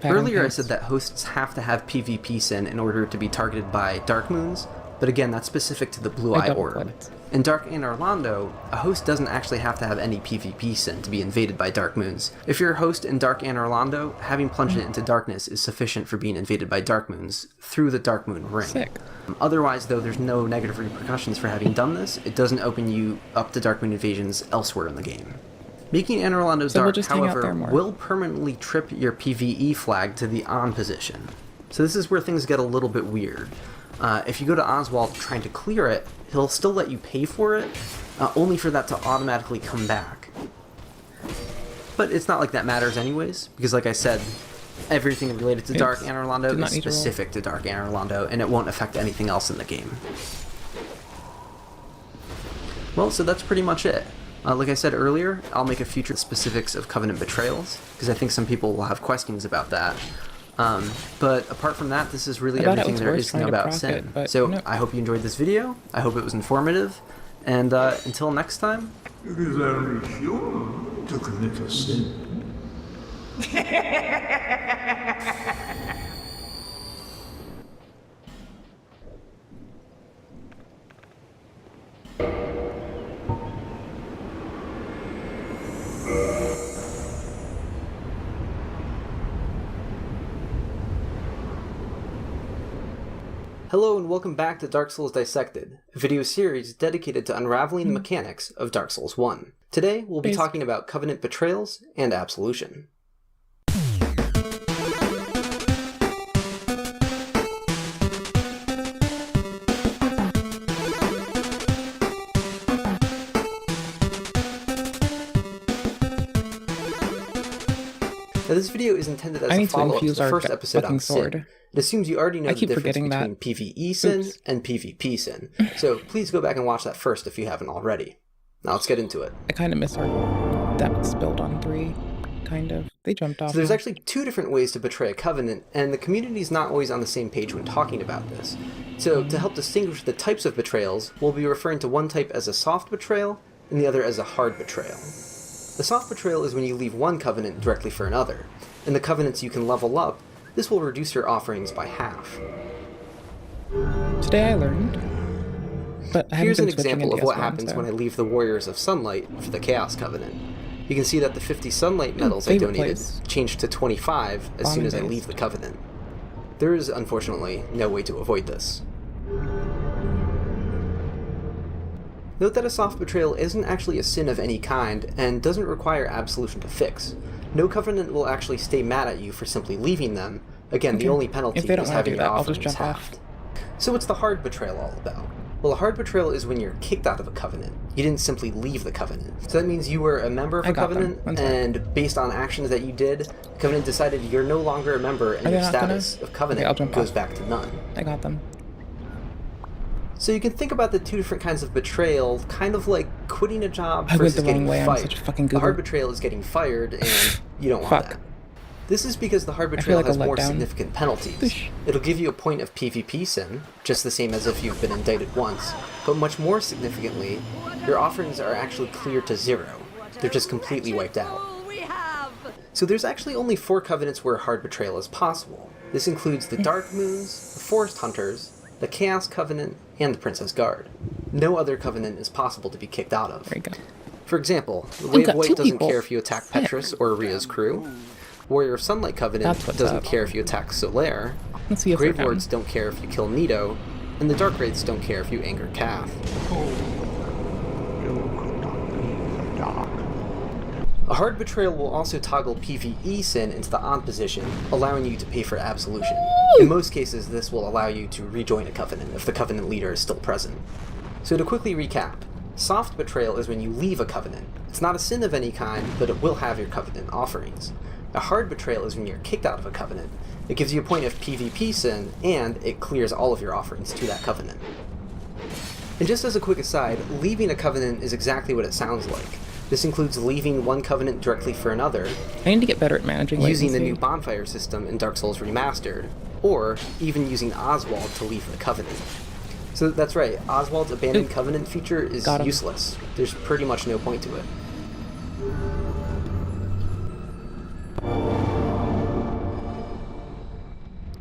Earlier I said that hosts have to have PvP sin in order to be targeted by Dark Moons, but again, that's specific to the Blue Eye Orb. In Dark Anne Orlando, a host doesn't actually have to have any PvP sin to be invaded by Dark Moons. If you're a host in Dark Anne Orlando, having plunged it into darkness is sufficient for being invaded by Dark Moons through the Dark Moon Ring. Sick. Otherwise, though, there's no negative repercussions for having done this. It doesn't open you up to Dark Moon invasions elsewhere in the game. Making Anne Orlando dark, however, will permanently trip your PvE flag to the on position. So this is where things get a little bit weird. If you go to Oswald trying to clear it, he'll still let you pay for it, only for that to automatically come back. But it's not like that matters anyways, because like I said, everything related to Dark Anne Orlando is specific to Dark Anne Orlando, and it won't affect anything else in the game. Well, so that's pretty much it. Like I said earlier, I'll make a future specifics of Covenant betrayals, because I think some people will have questions about that. But apart from that, this is really everything there is to know about sin. So I hope you enjoyed this video, I hope it was informative, and until next time... It is only human to commit a sin. Hello and welcome back to Dark Souls Dissected, a video series dedicated to unraveling the mechanics of Dark Souls 1. Today, we'll be talking about Covenant betrayals and absolution. Now, this video is intended as a follow-up to the first episode on sin. It assumes you already know the difference between PvE sin and PvP sin, so please go back and watch that first if you haven't already. Now let's get into it. I kind of miss our depths build on 3, kind of. They jumped off. So there's actually 2 different ways to betray a covenant, and the community's not always on the same page when talking about this. So to help distinguish the types of betrayals, we'll be referring to one type as a soft betrayal, and the other as a hard betrayal. The soft betrayal is when you leave one covenant directly for another. In the covenants you can level up, this will reduce your offerings by half. Today I learned, but I Here's an example of what happens when I leave the Warriors of Sunlight for the Chaos Covenant. You can see that the 50 Sunlight medals I donated changed to 25 as soon as I leave the Covenant. There is, unfortunately, no way to avoid this. Note that a soft betrayal isn't actually a sin of any kind, and doesn't require absolution to fix. No covenant will actually stay mad at you for simply leaving them. Again, the only penalty is having your offerings halved. So what's the hard betrayal all about? Well, a hard betrayal is when you're kicked out of a covenant. You didn't simply leave the covenant. So that means you were a member of a covenant, and based on actions that you did, the covenant decided you're no longer a member and your status of covenant goes back to none. I got them. So you can think about the two different kinds of betrayal, kind of like quitting a job versus getting fired. The hard betrayal is getting fired, and you don't want that. This is because the hard betrayal has more significant penalties. It'll give you a point of PvP sin, just the same as if you've been indicted once, but much more significantly, your offerings are actually clear to 0. They're just completely wiped out. So there's actually only 4 covenants where hard betrayal is possible. This includes the Dark Moons, the Forest Hunters, the Chaos Covenant, and the Princess Guard. No other covenant is possible to be kicked out of. For example, the Way of White doesn't care if you attack Petrus or Rhea's crew. Warrior of Sunlight Covenant doesn't care if you attack Solaire. Grave Lords don't care if you kill Nito, and the Dark Wraiths don't care if you anger Kath. A hard betrayal will also toggle PvE sin into the on position, allowing you to pay for absolution. In most cases, this will allow you to rejoin a covenant if the covenant leader is still present. So to quickly recap, soft betrayal is when you leave a covenant. It's not a sin of any kind, but it will have your covenant offerings. A hard betrayal is when you're kicked out of a covenant. It gives you a point of PvP sin, and it clears all of your offerings to that covenant. And just as a quick aside, leaving a covenant is exactly what it sounds like. This includes leaving one covenant directly for another. I need to get better at managing using the new bonfire system in Dark Souls Remastered, or even using Oswald to leave the covenant. So that's right, Oswald's abandoned covenant feature is useless. There's pretty much no point to it.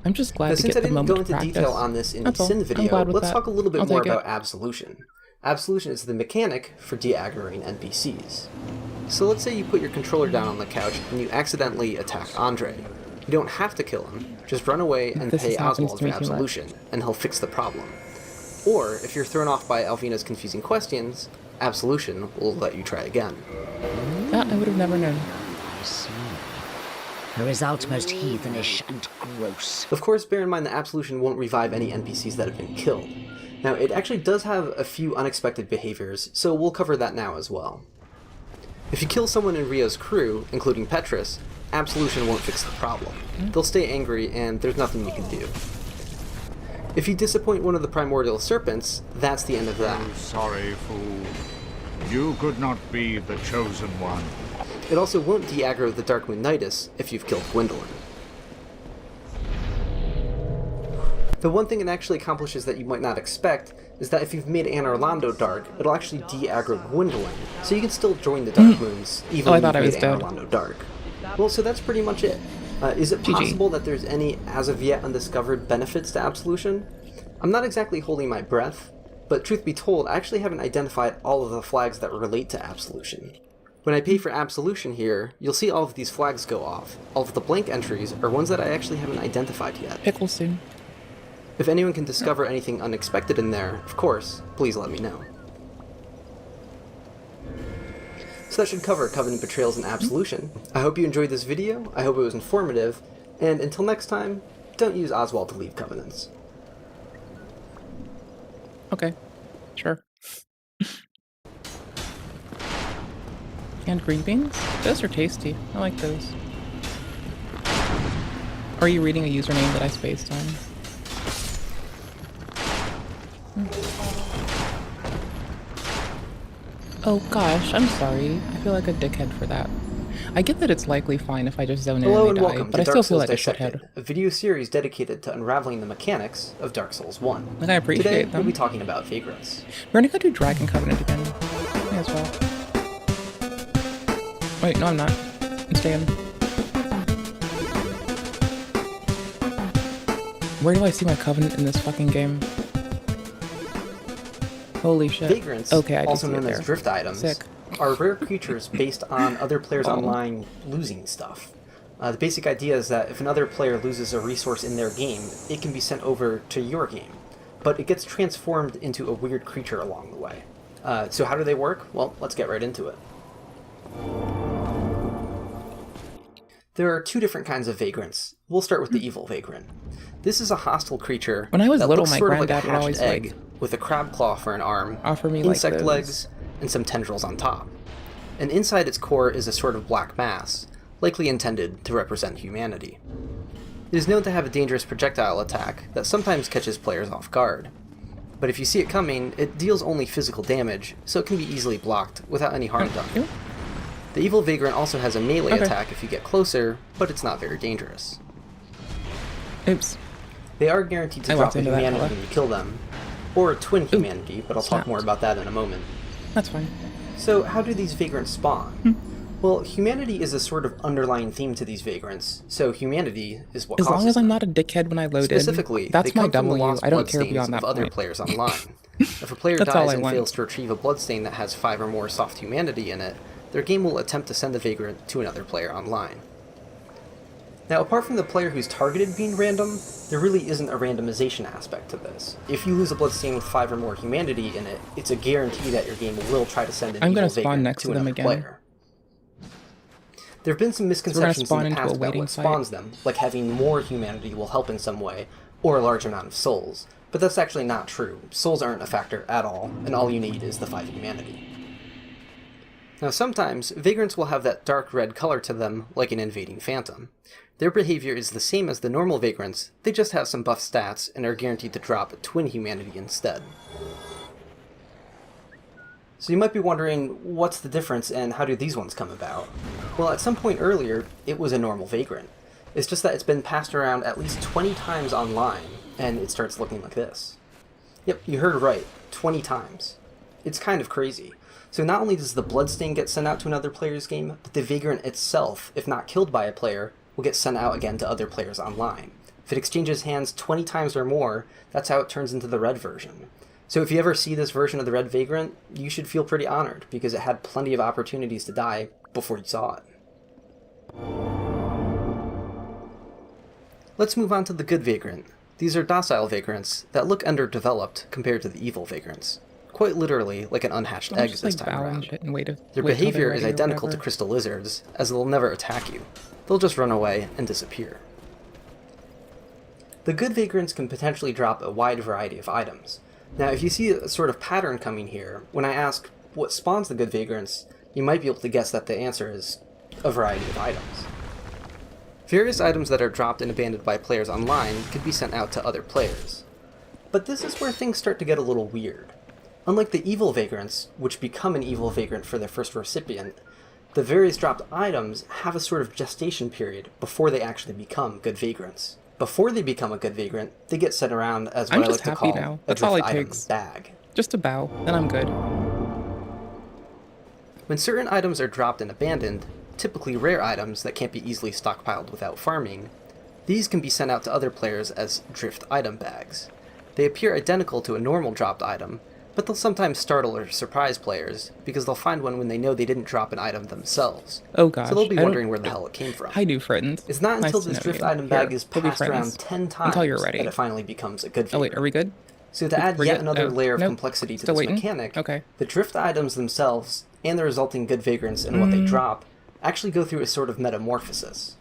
I'm just glad to get the moment to practice. Since I didn't go into detail on this in the Sin video, let's talk a little bit more about Absolution. Absolution is the mechanic for de-aggroing NPCs. So let's say you put your controller down on the couch and you accidentally attack Andre. You don't have to kill him, just run away and pay Oswald for Absolution, and he'll fix the problem. Or, if you're thrown off by Alvina's confusing questions, Absolution will let you try again. That I would have never known. I see. The result most heathenish and gross. Of course, bear in mind that Absolution won't revive any NPCs that have been killed. Now, it actually does have a few unexpected behaviors, so we'll cover that now as well. If you kill someone in Rhea's crew, including Petrus, Absolution won't fix the problem. They'll stay angry, and there's nothing you can do. If you disappoint one of the primordial serpents, that's the end of that. Oh, sorry, fool. You could not be the chosen one. It also won't de-aggro the Dark Moon Nidus if you've killed Gwendolyn. The one thing it actually accomplishes that you might not expect is that if you've made Anor Londo dark, it'll actually de-aggro Gwendolyn, so you can still join the Dark Moons, even when you've made Anor Londo dark. Well, so that's pretty much it. Is it possible that there's any as-of-yet undiscovered benefits to Absolution? I'm not exactly holding my breath, but truth be told, I actually haven't identified all of the flags that relate to Absolution. When I pay for Absolution here, you'll see all of these flags go off. All of the blank entries are ones that I actually haven't identified yet. Pickle soon. If anyone can discover anything unexpected in there, of course, please let me know. So that should cover Covenant Betrayals and Absolution. I hope you enjoyed this video, I hope it was informative, and until next time, don't use Oswald to leave covenants. Okay, sure. And green beans? Those are tasty. I like those. Are you reading a username that I spaced on? Oh gosh, I'm sorry. I feel like a dickhead for that. I get that it's likely fine if I just zone in and they die, but I still feel like a shithead. A video series dedicated to unraveling the mechanics of Dark Souls 1. Like, I appreciate Today, them. we'll be talking about vagrants. We're gonna go do Dragon Covenant again. May as well. Wait, no I'm not. I'm staying. Where do I see my Covenant in this fucking game? Holy shit. Vagrants, also known as drift items, are rare creatures based on other players online losing stuff. The basic idea is that if another player loses a resource in their game, it can be sent over to your game, but it gets transformed into a weird creature along the way. So how do they work? Well, let's get right into it. There are two different kinds of vagrants. We'll start with the evil vagrant. This is a hostile creature when I was that little, looks my sort of like a granddad would always egg like with a crab claw for an arm, offer me insect like legs, and some tendrils on top. And inside its core is a sort of black mass, likely intended to represent humanity. It is known to have a dangerous projectile attack that sometimes catches players off guard. but if you see it coming, it deals only physical damage, so it can be easily blocked without any harm done. The Evil Vagrant also has a melee attack if you get closer, but it's not very dangerous. Oops. They are guaranteed to drop a humanity when you kill them, or a twin humanity, but I'll talk more about that in a moment. That's fine. So how do these vagrants spawn? Well, humanity is a sort of underlying theme to these vagrants, so humanity is what causes them. As long as I'm not a dickhead when I load Specifically, in, that's they my come from the W. lost I don't care bloodstains beyond that of other point. players online. If a player dies and fails to retrieve a bloodstain that has 5 or more soft humanity in it, their game will attempt to send the vagrant to another player online. Now, apart from the player who's targeted being random, there really isn't a randomization aspect to this. If you lose a bloodstain with 5 or more humanity in it, it's a guarantee that your game will try to send an evil vagrant to another player. There have been some misconceptions in the past about what spawns them, like having more humanity will help in some way, or a large amount of souls. But that's actually not true. Souls aren't a factor at all, and all you need is the 5 humanity. Now sometimes, vagrants will have that dark red color to them, like an invading phantom. Their behavior is the same as the normal vagrants, they just have some buff stats and are guaranteed to drop a twin humanity instead. So you might be wondering, what's the difference and how do these ones come about? Well, at some point earlier, it was a normal vagrant. It's just that it's been passed around at least 20 times online, and it starts looking like this. Yep, you heard right, 20 times. It's kind of crazy. So not only does the bloodstain get sent out to another player's game, but the vagrant itself, if not killed by a player, will get sent out again to other players online. If it exchanges hands 20 times or more, that's how it turns into the red version. So if you ever see this version of the Red Vagrant, you should feel pretty honored, because it had plenty of opportunities to die before you saw it. Let's move on to the Good Vagrant. These are docile vagrants that look underdeveloped compared to the evil vagrants. Quite literally like an unhatched egg this time around. Their behavior is identical to crystal lizards, as they'll never attack you. They'll just run away and disappear. The Good Vagrants can potentially drop a wide variety of items. Now, if you see a sort of pattern coming here, when I ask what spawns the Good Vagrants, you might be able to guess that the answer is a variety of items. Various items that are dropped and abandoned by players online could be sent out to other players. But this is where things start to get a little weird. Unlike the evil vagrants, which become an evil vagrant for their first recipient, the various dropped items have a sort of gestation period before they actually become good vagrants. Before they become a good vagrant, they get sent around as what I like to call a drift items bag. Just a bow, then I'm good. When certain items are dropped and abandoned, typically rare items that can't be easily stockpiled without farming, these can be sent out to other players as drift item bags. They appear identical to a normal dropped item, but they'll sometimes startle or surprise players, because they'll find one when they know they didn't drop an item themselves. Oh gosh. So they'll be wondering where the hell it came from. Hi, new friends. It's not until this drift item bag is passed around 10 times that it finally becomes a good vagrant. Oh wait, are we good? So to add yet another layer of complexity to this mechanic, the drift items themselves, and the resulting good vagrants and what they drop, actually go through a sort of metamorphosis.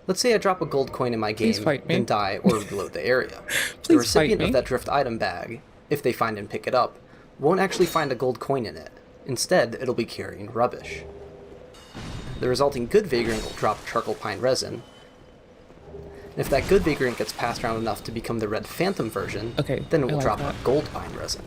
Let's say I drop a gold coin in my game, and die or reload the area. The recipient of that drift item bag, if they find and pick it up, won't actually find a gold coin in it. Instead, it'll be carrying rubbish. The resulting good vagrant will drop charcoal pine resin. And if that good vagrant gets passed around enough to become the red phantom version, then it will drop gold pine resin.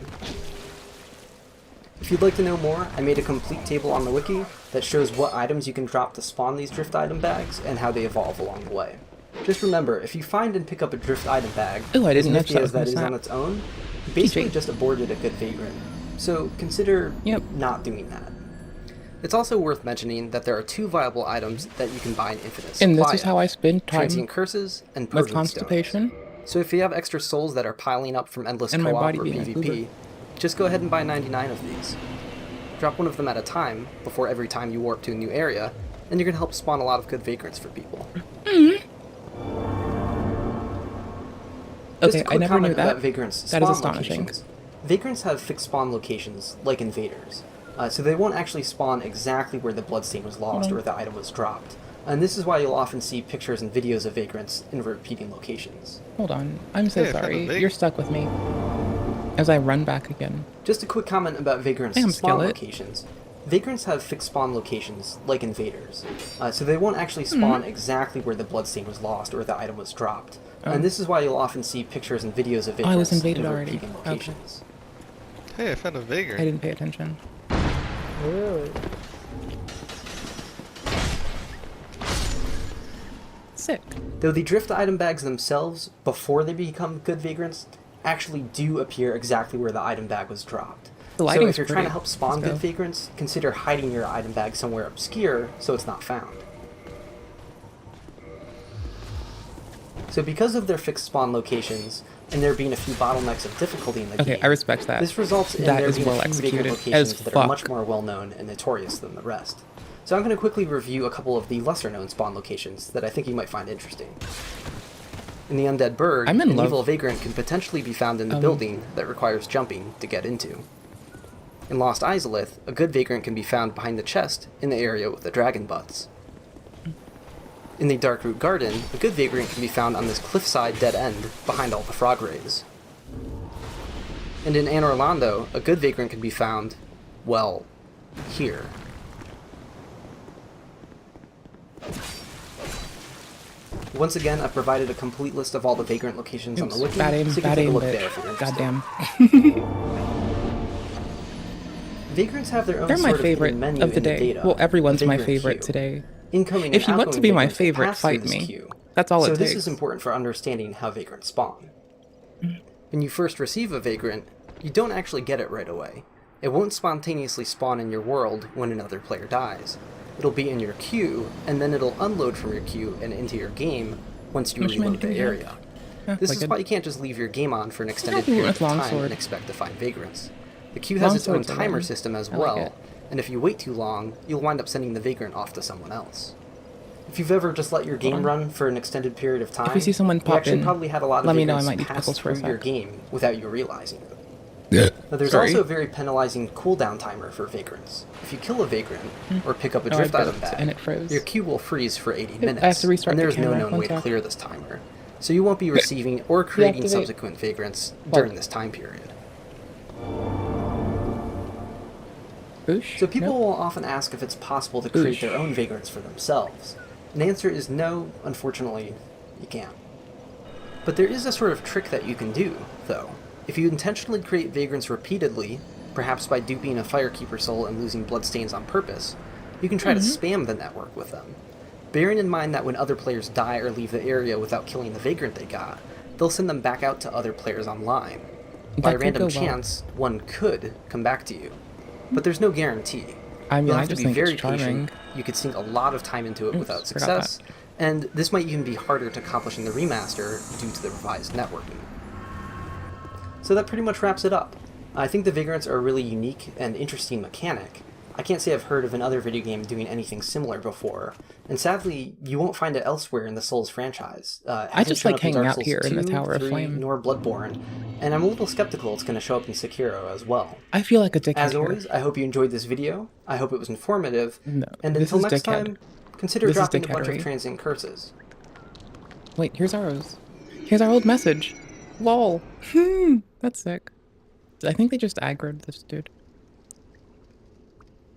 If you'd like to know more, I made a complete table on the wiki that shows what items you can drop to spawn these drift item bags and how they evolve along the way. Just remember, if you find and pick up a drift item bag, as nifty as that is on its own, you basically just aborted a good vagrant. So consider not doing that. It's also worth mentioning that there are 2 viable items that you can buy in infinite supply. And this is how I spend time Transient curses and with constipation. So if you have extra souls that are piling up from endless co-op or PvP, just go ahead and buy 99 of these. Drop one of them at a time, before every time you warp to a new area, and you're going to help spawn a lot of good vagrants for people. Okay, I never knew that. Vagrants that is astonishing. Locations. Vagrants have fixed spawn locations, like invaders, so they won't actually spawn exactly where the bloodstain was lost or the item was dropped. And this is why you'll often see pictures and videos of vagrants in repeating locations. Hold on, I'm so sorry. You're stuck with me. As I run back again. Just a quick comment about vagrants' spawn locations. Vagrants have fixed spawn locations, like invaders, so they won't actually spawn exactly where the bloodstain was lost or the item was dropped. And this is why you'll often see pictures and videos of vagrants I was invaded in already. repeating locations. Hey, I found a vagrant. I didn't pay attention. Really? Sick. Though the drift item bags themselves, before they become good vagrants, actually do appear exactly where the item bag was dropped. So if you're trying to help spawn good vagrants, consider hiding your item bag somewhere obscure so it's not found. So because of their fixed spawn locations, and there being a few bottlenecks of difficulty in the game, I respect that. This results in that there is being well a few vagrant executed locations that are much more well-known and notorious than the rest. So I'm going to quickly review a couple of the lesser-known spawn locations that I think you might find interesting. In the Undead Burg, an evil vagrant can potentially be found in the building that requires jumping to get into. In Lost Izalith, a good vagrant can be found behind the chest in the area with the dragon butts. In the Darkroot Garden, a good vagrant can be found on this cliffside dead end behind all the frog rays. And in Anor Londo, a good vagrant can be found, well, here. Once again, I've provided a complete list of all the vagrant locations on the wiki, so you can take a look there if you're interested. Goddamn. Vagrants have their own They're my sort favorite of menu of the day. data, well, everyone's my vagrant favorite queue. today. Incoming If and you want to outgoing be my vagrants favorite, pass through fight this me. queue. That's all it So takes. this is important for understanding how vagrants spawn. When you first receive a vagrant, you don't actually get it right away. It won't spontaneously spawn in your world when another player dies. It'll be in your queue, and then it'll unload from your queue and into your game once you reload the area. This is why you can't just leave your game on for an extended period of time and expect to find vagrants. The queue has its own timer system as well, and if you wait too long, you'll wind up sending the vagrant off to someone else. If you've ever just let your game run for an extended period of time, If you see someone you pop actually in, probably had a lot of let me know. I vagrants might need pass pickles for a through your sec. game without you realizing it. Yeah. Now, there's also a very penalizing cooldown timer for vagrants. If you kill a vagrant, or pick up a drift item bag, your queue will freeze for 80 minutes, I have to restart and there's the no camera. known One way to sec. clear this timer. So you won't be receiving or creating Deactivate. subsequent vagrants during this time period. So people will often ask if it's possible to create their own vagrants for themselves. And the answer is no, unfortunately, you can't. But there is a sort of trick that you can do, though. If you intentionally create vagrants repeatedly, perhaps by duping a Firekeeper soul and losing bloodstains on purpose, you can try to spam the network with them. Bearing in mind that when other players die or leave the area without killing the vagrant they got, they'll send them back out to other players online. By random chance, one could come back to you. But there's no guarantee. I mean, You'll I have to just be think very it's charming. patient. You could sink a lot of time into it without success, and this might even be harder to accomplish in the remaster due to the revised networking. So that pretty much wraps it up. I think the vagrants are a really unique and interesting mechanic. I can't say I've heard of another video game doing anything similar before, and sadly, you won't find it elsewhere in the Souls franchise. I just like hanging out here in the Tower of Flame. Nor Bloodborne, and I'm a little skeptical it's going to show up in Sekiro as well. I feel like a dickhead. As always, I hope you enjoyed this video. I hope it was informative. No, and this until is next dickhead. time, consider This is dropping a bunch of dickheadery. transient curses. Wait, here's ours. Here's our old message. Lol. That's sick. I think they just aggroed this dude.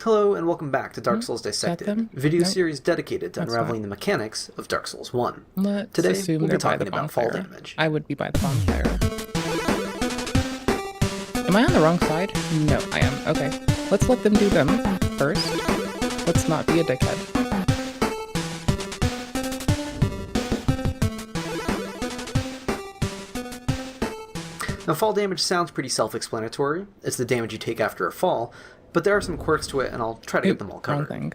Hello and welcome back to Dark Souls Dissected, video Nope. series dedicated to That's unraveling the mechanics of Dark Souls 1. Let's Today, assume we'll they're be by talking the about fall bonfire. damage. I would be by the bonfire. Am I on the wrong side? No, I am. Okay. Let's let them do them first. Let's not be a dickhead. Now, fall damage sounds pretty self-explanatory. It's the damage you take after a fall, but there are some quirks to it, and I'll try to get them all covered. Wrong thing.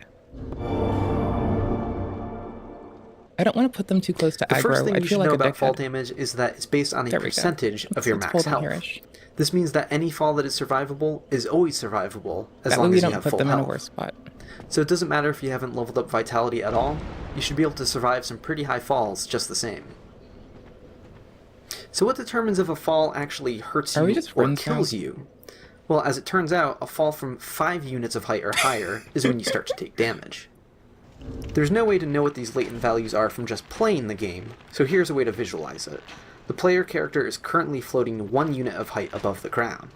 I don't want to put them too close to The aggro. first thing I you should feel like know a about fall dickhead. damage is that it's based on a There we go. percentage of your Let's max pull down health. here-ish. This means that any fall that is survivable is always survivable as That way long we as you don't have put full them in a health. worse spot. So it doesn't matter if you haven't leveled up Vitality at all, you should be able to survive some pretty high falls just the same. So what determines if a fall actually hurts Are we you just or friends kills now? you? Well, as it turns out, a fall from 5 units of height or higher is when you start to take damage. There's no way to know what these latent values are from just playing the game, so here's a way to visualize it. The player character is currently floating 1 unit of height above the ground.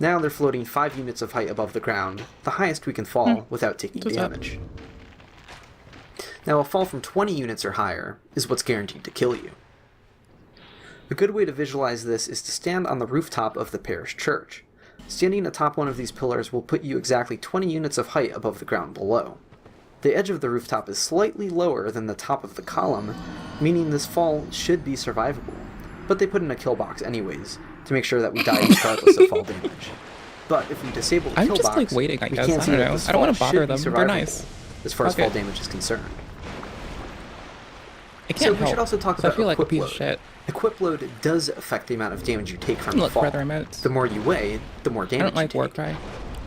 Now they're floating 5 units of height above the ground, the highest we can fall without taking damage. Now a fall from 20 units or higher is what's guaranteed to kill you. A good way to visualize this is to stand on the rooftop of the parish church. Standing atop one of these pillars will put you exactly 20 units of height above the ground below. The edge of the rooftop is slightly lower than the top of the column, meaning this fall should be survivable. But they put in a kill box anyways, to make sure that we die regardless of fall damage. But if we disable the kill box, just like waiting, I guess. can't I see don't that know. this I don't want to fall bother should be them. They're survivable nice. as far as Okay. fall damage is concerned. I So can't we should also talk so I about feel like a equip piece load. of shit. Equip load does affect the amount of damage you take from the Look fall. for other emotes. The more you weigh, the more I damage don't like you warp take. guy.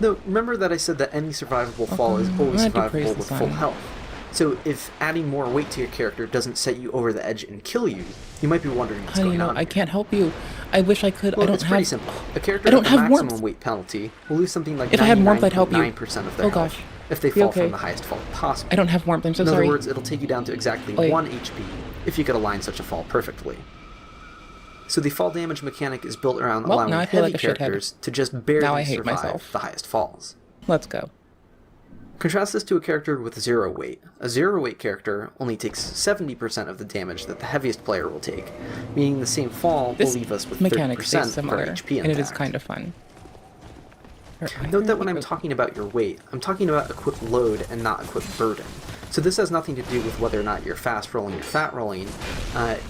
Though, remember that I said that any survivable fall is always I'm gonna survivable decrease with the full sun. health. So if adding more weight to your character doesn't set you over the edge and kill you, you might be wondering what's Honey, going no, on. I can't help you. I wish I could. Well, I don't it's have. pretty simple. A character I don't with a have maximum warmth. weight penalty will lose something like If I had warmth, I'd help you. 99% of their Oh, health gosh. if they You fall okay? from the highest fall possible. I don't have warmth. I'm so In sorry. other words, it'll take you down to exactly Wait. 1 HP if you could align such a fall perfectly. So the fall damage mechanic is built around Well, allowing now I feel heavy like a shithead. characters to just barely Now I hate survive myself. the highest falls. Let's go. Contrast this to a character with 0 weight. A 0 weight character only takes 70% of the damage that the heaviest player will take, meaning the same fall This will leave us with mechanic 30% stays of similar, our HP and it is intact. kind of fun. Note that when I'm talking about your weight, I'm talking about equip load and not equip burden. So this has nothing to do with whether or not you're fast rolling or fat rolling.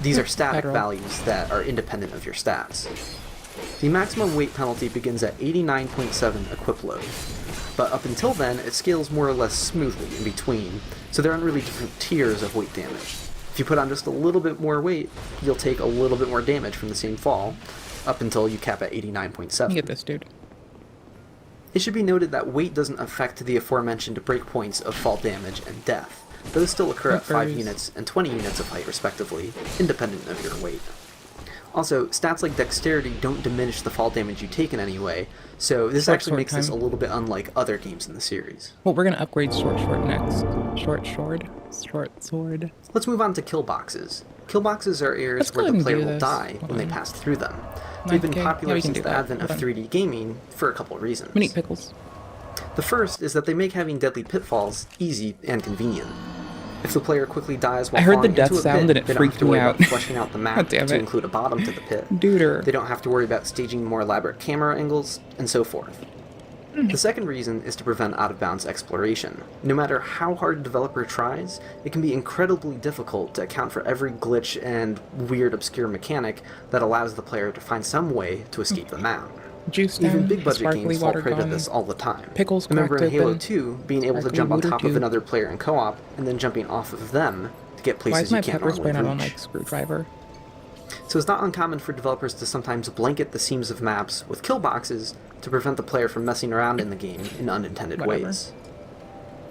These are static roll. values that are independent of your stats. The maximum weight penalty begins at 89.7 equip load, but up until then it scales more or less smoothly in between, so there aren't really different tiers of weight damage. If you put on just a little bit more weight, you'll take a little bit more damage from the same fall, up until you cap at 89.7. You get this, dude. It should be noted that weight doesn't affect the aforementioned breakpoints of fall damage and death. Those still occur at 5 units and 20 units of height respectively, independent of your weight. Also, stats like dexterity don't diminish the fall damage you take in any way, so this Short actually sword makes this a time. little bit unlike other games in the series. Well, we're gonna upgrade short next. Short sword. Let's move on to kill boxes. Kill boxes are areas Let's go where ahead the and player do will this. die Hold when they on. pass through them. They've been 9K? popular Yeah, we can since do the that. advent of Hold on. 3D gaming for a couple of reasons. I'm gonna eat pickles. The first is that they make having deadly pitfalls easy and convenient. If the player quickly dies while I heard the falling death into a sound pit, and it they don't freaked have to me worry out. about fleshing out the map God damn to it. include a bottom to the pit. Duder. They don't have to worry about staging more elaborate camera angles, and so forth. The second reason is to prevent out-of-bounds exploration. No matter how hard a developer tries, it can be incredibly difficult to account for every glitch and weird obscure mechanic that allows the player to find some way to escape the map. Juice Even down, big budget sparkly games fall water prey to gone. this all the time. Pickles Remember in cracked Halo open. 2, being able to Sparkly jump on water top too. of another player in co-op, and then jumping off of them to get Why places is my you can't pepper spray normally not reach. on like screwdriver? So it's not uncommon for developers to sometimes blanket the seams of maps with kill boxes to prevent the player from messing around in the game in unintended Whatever. ways.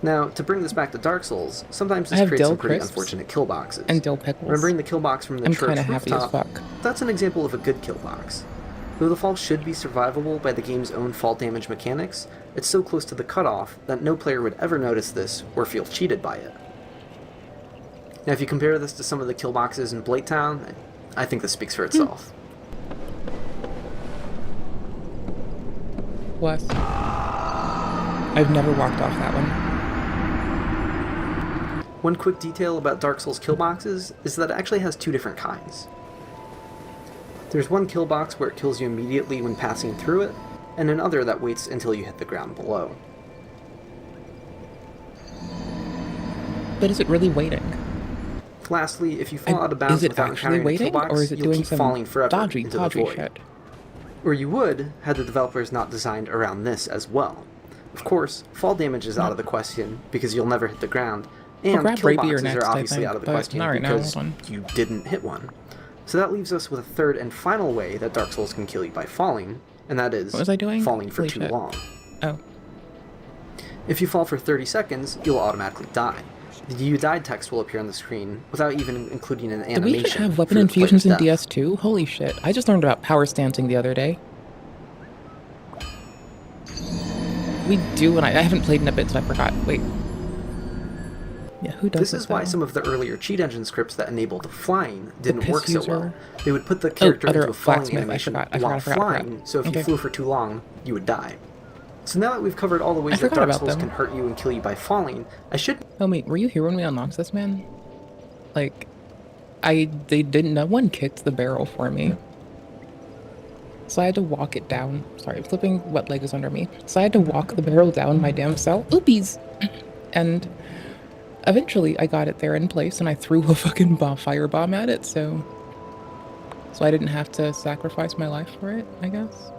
Now, to bring this back to Dark Souls, sometimes I this have creates dill some pretty crisps unfortunate kill boxes. and dill pickles. Remembering the kill box from the I'm church kinda happy as rooftop, fuck. that's an example of a good kill box. Though the fall should be survivable by the game's own fall damage mechanics, it's so close to the cutoff that no player would ever notice this or feel cheated by it. Now if you compare this to some of the kill boxes in Blatetown, I think this speaks for itself. Wes. I've never walked off that one. One quick detail about Dark Souls kill boxes is that it actually has two different kinds. There's one kill box where it kills you immediately when passing through it, and another that waits until you hit the ground below. But is it really waiting? Lastly, if you fall out of bounds Is it without actually encountering a kill waiting, box, or is it you'll doing keep some falling forever dodgy into the void. shit? Or you would, had the developers not designed around this as well. Of course, fall damage is out of the question because you'll never hit the ground, and grab kill rapier boxes next, are I obviously think, out of the but question not right now, because hold on. you didn't hit one. So that leaves us with a third and final way that Dark Souls can kill you by falling, and that is What was I doing? falling for Holy too shit. long. Oh. If you fall for 30 seconds, you'll automatically die. The "You died" text will appear on the screen without even including an Do we animation. even have weapon for the infusions player's in death. DS2? Holy shit. I just learned about power stancing the other day. We do, and I haven't played in a bit, so I forgot. Wait. Yeah, who does This is why some of the earlier cheat engine scripts that enabled flying didn't work so well. They would put the character into a flying animation while flying, so if you flew for too long, you would die. So now that we've covered all the ways that Dark Souls can hurt you and kill you by falling, I should... Homie, were you here when we unlocked this, man? Like, no one kicked the barrel for me. So I had to walk it down. Sorry, I'm flipping what leg is under me. So I had to walk the barrel down my damn self. Oopies! And eventually I got it there in place and I threw a fucking firebomb at it, so I didn't have to sacrifice my life for it, I guess.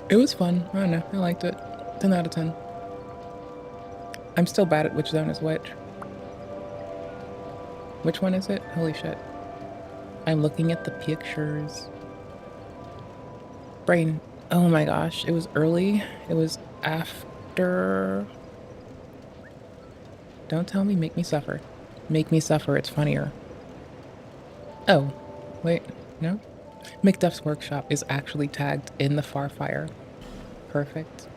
It was fun. I don't know. I liked it. 10 out of 10. I'm still bad at which zone is which. Which one is it? Holy shit. I'm looking at the pictures. Brain. Oh my gosh. It was early. It was after... Don't tell me. Make me suffer. Make me suffer. It's funnier. Oh. Wait. No? McDuff's Workshop is actually tagged in the Farfire. Perfect.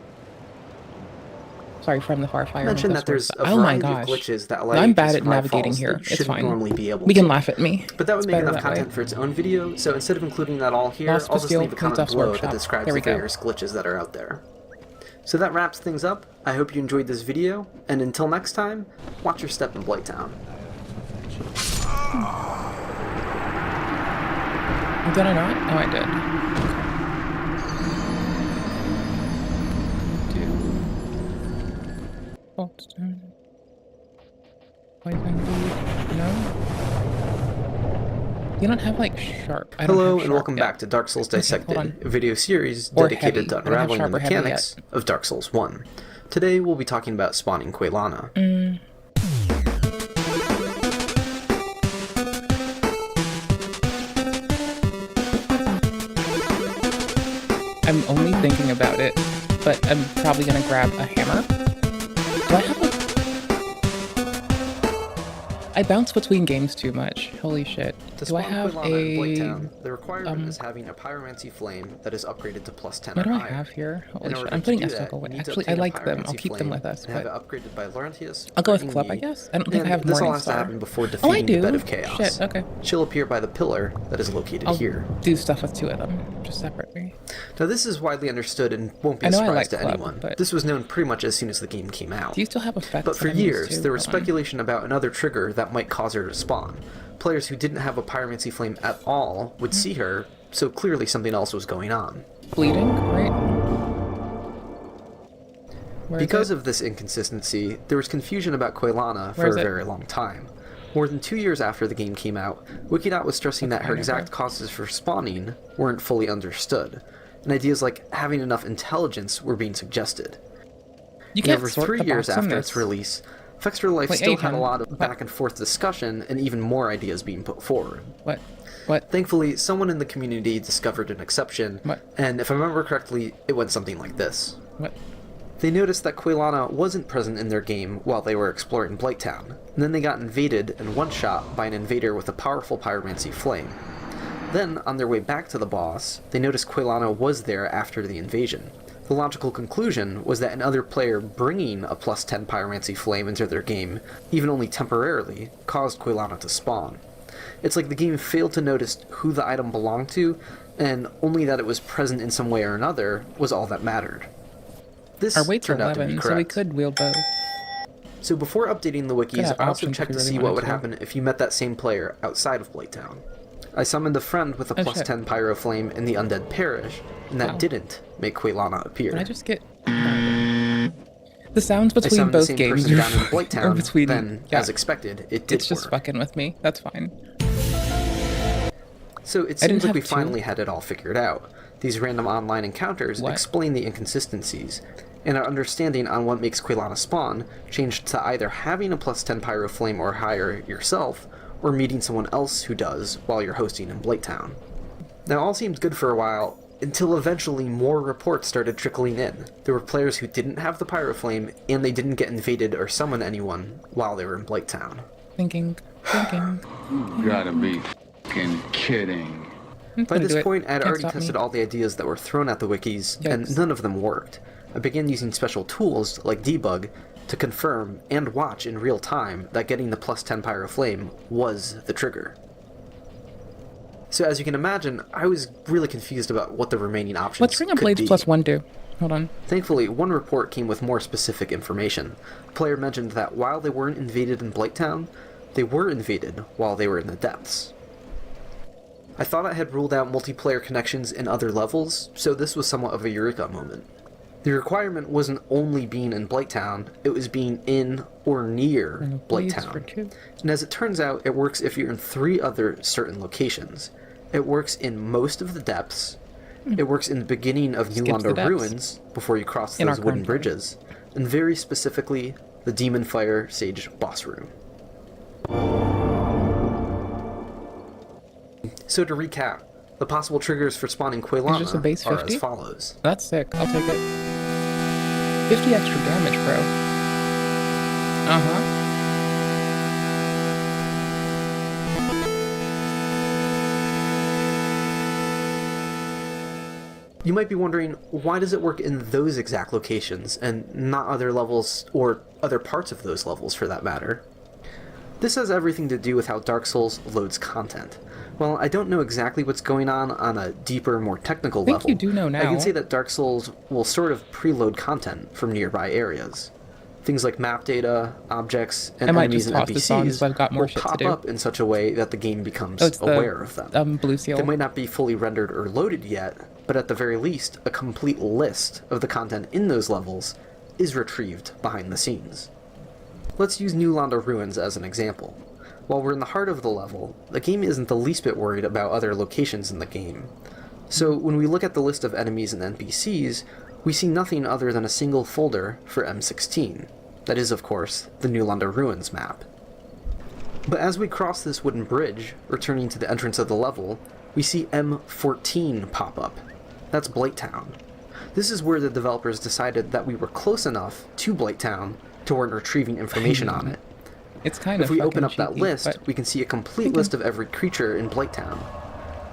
Sorry, from the Farfire. I mentioned that there's a oh my variety gosh. of glitches that allow I'm you bad to at survive navigating falls here. that It's fine. normally be able We can to. laugh at me. But that would It's make better enough that way. content for its own video, so instead of including that all here, Lost I'll just Bastille, leave a comment McDuff's below Workshop. that describes There the we go. various glitches that are out there. So that wraps things up. I hope you enjoyed this video, and until next time, watch your step in Blighttown. Did I not? Oh, I did. Boltstone. Poison Weed. No? You don't have, like, sharp. I don't Hello, have and sharp welcome yet. back to Dark Souls Dissected, on. a video series Or dedicated to heavy. I don't have unraveling the sharp or heavy mechanics of Dark Souls 1. Today, we'll be talking about spawning Quaylana. I'm only thinking about it, but I'm probably gonna grab a hammer. Do I have a... I bounce between games too much. Holy shit. To Do I spawn have Quaylana in a... Blighttown, the requirement is having a pyromancy flame that is upgraded to +10 What or do I higher. have here? Holy In shit. order I'm to putting do Estok that, away. you need to Actually, I obtain a like them. I'll pyromancy keep them flame with us, and have but... it upgraded by Laurentius. I'll go with or Club, I Ingi. guess? I don't think I have This all Morning has to Star. happen before Oh, I defeating do? the Bed of Chaos. Shit, okay. She'll appear by the pillar that is located I'll here. do stuff with two of them, just separately. Now this is widely understood and won't be I a know I surprise like to Club, anyone. but- This was known pretty much as soon as the game came out. Do you still have effects? But for that I can use years, too? there was Hold on. speculation about another trigger that might cause her to spawn. Players who didn't have a pyromancy flame at all would see her, so clearly something else was going on. Bleeding, right? Where is Because it? of this inconsistency, there was confusion about Quaylana Where for is a it? very long time. More than 2 years after the game came out, Wikidot was stressing that her Okay, exact causes for spawning weren't fully understood, and ideas like having enough intelligence were being suggested. You And can't over sort 3 the years box on after this. its release, Fextra Life Wait, still had a Adrian, lot of back and forth discussion and even more ideas being put forward. What? What? Thankfully, someone in the community discovered an exception, What? and if I remember correctly, it went something like this. What? They noticed that Quaylana wasn't present in their game while they were exploring Blighttown, and then they got invaded and one-shot by an invader with a powerful pyromancy flame. Then, on their way back to the boss, they noticed Quaylana was there after the invasion. The logical conclusion was that another player bringing a +10 pyromancy flame into their game, even only temporarily, caused Quaylana to spawn. It's like the game failed to notice who the item belonged to, and only that it was present in some way or another was all that mattered. This Our weight's turned out to be 11, so we correct. could wield both. So before updating the wikis, have I also options checked if to you see really what would wanted to. happen if you met that same player outside of Blighttown. I summoned a friend with a Oh, plus shit. 10 pyro flame in the Undead Parish, and that Wow. didn't make Quaylana appear. Can I just get... The sounds I between summoned the both same games person are down in or Blighttown, between... then, yeah, as expected, it did it's just work. fucking with me. That's fine. So it I didn't seems like have we two. finally had it all figured out. These random online encounters What? explain the inconsistencies, and our understanding on what makes Quaylana spawn changed to either having a plus 10 pyro flame or higher yourself, or meeting someone else who does while you're hosting in Blighttown. Now all seemed good for a while, until eventually more reports started trickling in. There were players who didn't have the pyro flame, and they didn't get invaded or summon anyone while they were in Blighttown. Thinking. You gotta be fucking kidding. By this point, I had Can't already stop me. tested all the ideas that were thrown at the wikis, and Yikes. none of them worked. I began using special tools, like debug, to confirm and watch in real time that getting the +10 pyro flame was the trigger. So as you can imagine, I was really confused about what the remaining options What's Ring of Blades +1 do? Hold on. Thankfully, one report came with more specific information. The player mentioned that while they weren't invaded in Blighttown, they were invaded while they were in the depths. I thought I had ruled out multiplayer connections in other levels, so this was somewhat of a eureka moment. The requirement wasn't only being in Blighttown, it was being in or near Blighttown. And as it turns out, it works if you're in 3 other certain locations. It works in most of the depths, it works in the beginning of New Londo Ruins, before you cross those wooden bridges, and very specifically, the Demon Fire Sage boss room. So to recap, the possible triggers for spawning Quaylana are as follows. That's sick, I'll take it. 50 extra damage, bro. Uh-huh. You might be wondering, why does it work in those exact locations, and not other levels, or other parts of those levels for that matter? This has everything to do with how Dark Souls loads content. While I don't know exactly what's going on a deeper, more technical level, I think you do know now. I can say that Dark Souls will sort of preload content from nearby areas. Things like map data, objects, and enemies and NPCs will pop up in such a way that the game becomes aware of them. Blue seal. They might not be fully rendered or loaded yet, but at the very least, a complete list of the content in those levels is retrieved behind the scenes. Let's use New Londo Ruins as an example. While we're in the heart of the level, the game isn't the least bit worried about other locations in the game. So when we look at the list of enemies and NPCs, we see nothing other than a single folder for M16. That is, of course, the New Londo Ruins map. But as we cross this wooden bridge, returning to the entrance of the level, we see M14 pop up. That's Blighttown. This is where the developers decided that we were close enough to Blighttown to warrant retrieving information on it. It's kind of If we open up that list, we can see a complete list of every creature in Blighttown.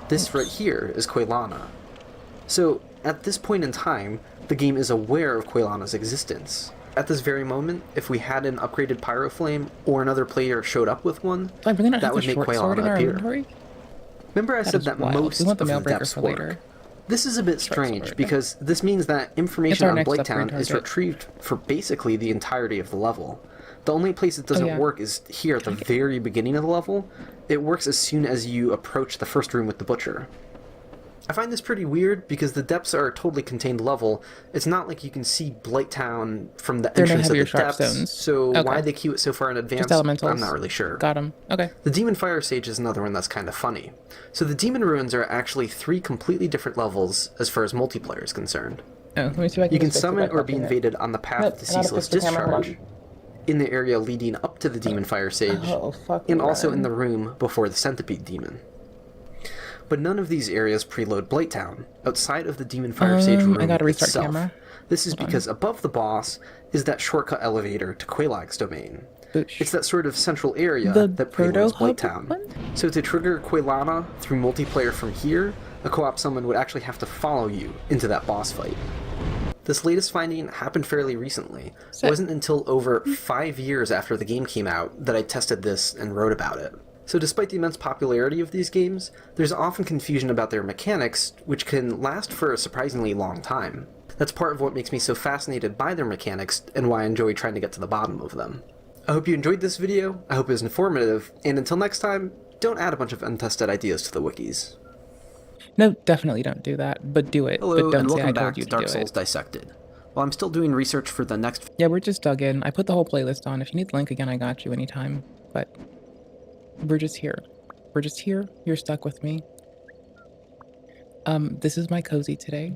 This right here is Quaylana. So, at this point in time, the game is aware of Quaylana's existence. At this very moment, if we had an upgraded Pyro Flame, or another player showed up with one, that would make Quaylana appear. Remember I said that most of the depths work. This is a bit strange, because this means that information on Blighttown is retrieved for basically the entirety of the level. The only place it doesn't work is here at the very beginning of the level. It works as soon as you approach the first room with the Butcher. I find this pretty weird because the depths are a totally contained level. It's not like you can see Blighttown from the entrance of the depths, so why they queue it so far in advance, I'm not really sure. Got him. Okay. The Demon Fire Sage is another one that's kind of funny. So the Demon Ruins are actually 3 completely different levels as far as multiplayer is concerned. Oh, let me see if I can you can summon or be invaded on the path to Ceaseless Discharge, in the area leading up to the Demon Fire Sage, and also in the room before the Centipede Demon. But none of these areas preload Blighttown, outside of the Demon Fire Sage room itself. Camera. This is because above the boss is that shortcut elevator to Quelaag's domain. It's that sort of central area that preloads Blighttown. So to trigger Quaylana through multiplayer from here, a co-op summon would actually have to follow you into that boss fight. This latest finding happened fairly recently. It wasn't until over 5 years after the game came out that I tested this and wrote about it. So despite the immense popularity of these games, there's often confusion about their mechanics, which can last for a surprisingly long time. That's part of what makes me so fascinated by their mechanics, and why I enjoy trying to get to the bottom of them. I hope you enjoyed this video, I hope it was informative, and until next time, don't add a bunch of untested ideas to the wikis. No, definitely don't do that, but do it. Hello, but don't and say welcome I back told you to Dark Souls Dissected. While I'm still doing research for the next... Yeah, we're just dug in. I put the whole playlist on. If you need the link again, I got you anytime, but... we're just here. We're just here. You're stuck with me. This is my cozy today.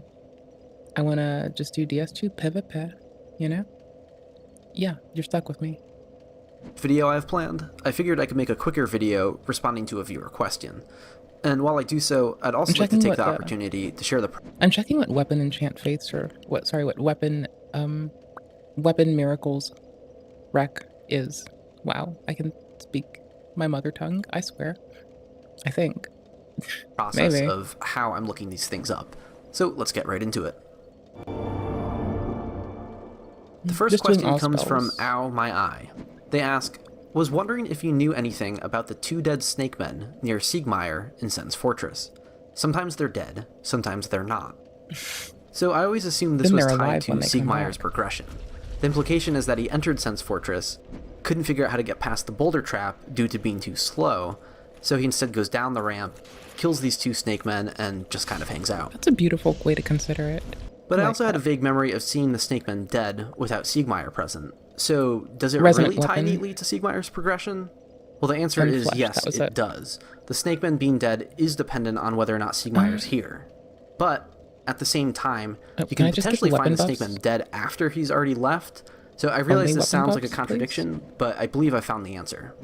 I want to just do ds2 PvP, you know? Yeah, you're stuck with me. Video I've planned, I figured I could make a quicker video responding to a viewer question. And while I do so, I'd also like to take the opportunity to share the... I'm checking what weapon enchant faiths or what weapon miracles rec is. Wow, I can speak my mother tongue, I swear. I think. Process of how I'm looking these things up. So let's get right into it. The first question comes from Ow My Eye. They ask, was wondering if you knew anything about the 2 dead snake men near Siegmeyer in Sen's Fortress. Sometimes they're dead, sometimes they're not. So I always assumed this was tied to Siegmeyer's progression. The implication is that he entered Sen's Fortress, couldn't figure out how to get past the boulder trap due to being too slow, so he instead goes down the ramp, kills these 2 snake men, and just kind of hangs out. That's a beautiful way to consider it. But I also had a vague memory of seeing the snake men dead without Siegmeyer present. So does it really tie neatly to Siegmeyer's progression? Well, the answer is yes, it does. The snake men being dead is dependent on whether or not Siegmeyer's here. But at the same time, you can potentially find the snake man dead after he's already left. So I realize this sounds like a contradiction, but I believe I found the answer.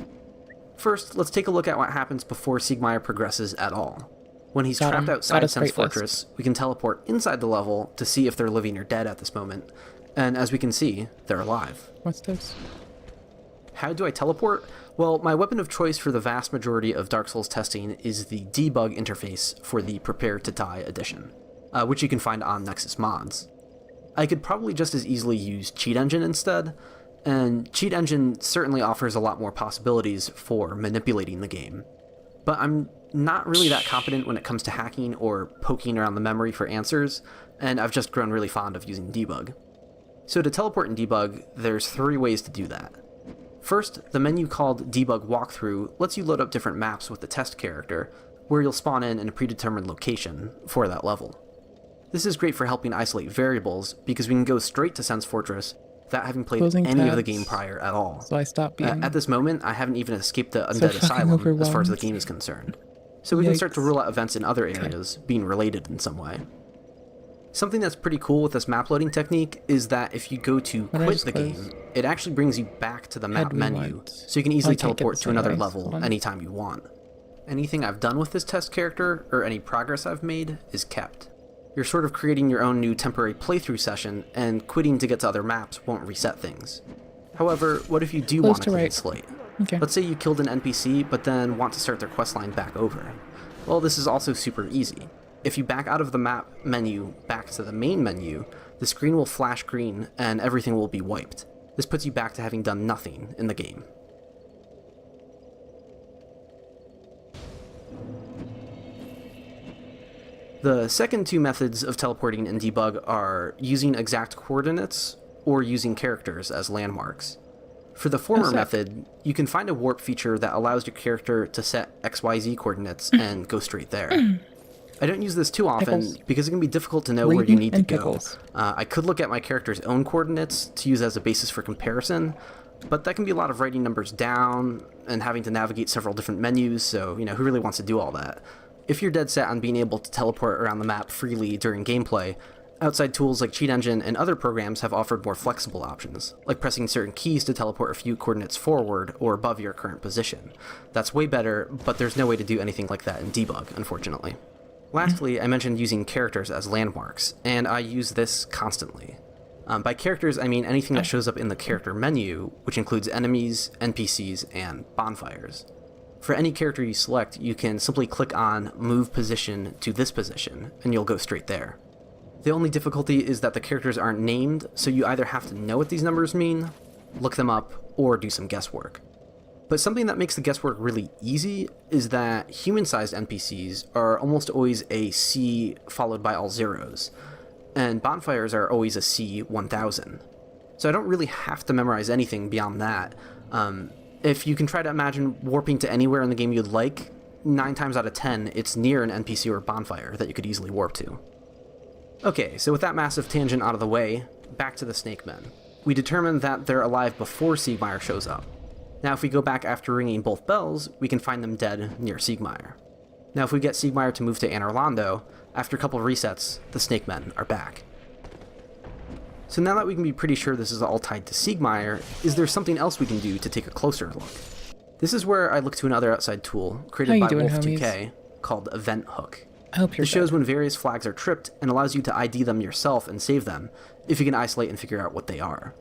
First, let's take a look at what happens before Siegmeyer progresses at all. When he's trapped outside Sen's Fortress, we can teleport inside the level to see if they're living or dead at this moment. And as we can see, they're alive. What's this? How do I teleport? Well, my weapon of choice for the vast majority of Dark Souls testing is the debug interface for the Prepare to Die edition, which you can find on Nexus Mods. I could probably just as easily use Cheat Engine instead, and Cheat Engine certainly offers a lot more possibilities for manipulating the game. But I'm not really that competent when it comes to hacking or poking around the memory for answers, and I've just grown really fond of using debug. So to teleport in debug, there's 3 ways to do that. First, the menu called Debug Walkthrough lets you load up different maps with the test character, where you'll spawn in a predetermined location for that level. This is great for helping isolate variables, because we can go straight to Sen's Fortress without having played any of the game prior at all. So I stopped being... At this moment, I haven't even escaped the Undead Asylum as far as the game is concerned. So we can start to rule out events in other areas being related in some way. Something that's pretty cool with this map loading technique is that if you go to quit the game, it actually brings you back to the map menu, so you can easily teleport to another level anytime you want. Anything I've done with this test character, or any progress I've made, is kept. You're sort of creating your own new temporary playthrough session, and quitting to get to other maps won't reset things. However, what if you do want a clean slate? Let's say you killed an NPC, but then want to start their questline back over. Well, this is also super easy. If you back out of the map menu back to the main menu, the screen will flash green and everything will be wiped. This puts you back to having done nothing in the game. The second 2 methods of teleporting in debug are using exact coordinates or using characters as landmarks. For the former method, you can find a warp feature that allows your character to set XYZ coordinates and go straight there. I don't use this too often because it can be difficult to know where you need to go. I could look at my character's own coordinates to use as a basis for comparison, but that can be a lot of writing numbers down and having to navigate several different menus, so, who really wants to do all that? If you're dead set on being able to teleport around the map freely during gameplay, outside tools like Cheat Engine and other programs have offered more flexible options, like pressing certain keys to teleport a few coordinates forward or above your current position. That's way better, but there's no way to do anything like that in debug, unfortunately. Lastly, I mentioned using characters as landmarks, and I use this constantly. By characters, I mean anything that shows up in the character menu, which includes enemies, NPCs, and bonfires. For any character you select, you can simply click on Move Position to this position, and you'll go straight there. The only difficulty is that the characters aren't named, so you either have to know what these numbers mean, look them up, or do some guesswork. But something that makes the guesswork really easy is that human-sized NPCs are almost always a C followed by all zeros, and bonfires are always a C1000. So I don't really have to memorize anything beyond that. If you can try to imagine warping to anywhere in the game you'd like, 9 times out of 10, it's near an NPC or bonfire that you could easily warp to. Okay, so with that massive tangent out of the way, back to the Snake Men. We determined that they're alive before Siegmeyer shows up. Now if we go back after ringing both bells, we can find them dead near Siegmeyer. Now if we get Siegmeyer to move to Anor Londo, after a couple of resets, the Snake Men are back. So now that we can be pretty sure this is all tied to Siegmeyer, is there something else we can do to take a closer look? This is where I look to another outside tool created by Wolf2K called Event Hook. This shows when various flags are tripped and allows you to ID them yourself and save them, if you can isolate and figure out what they are.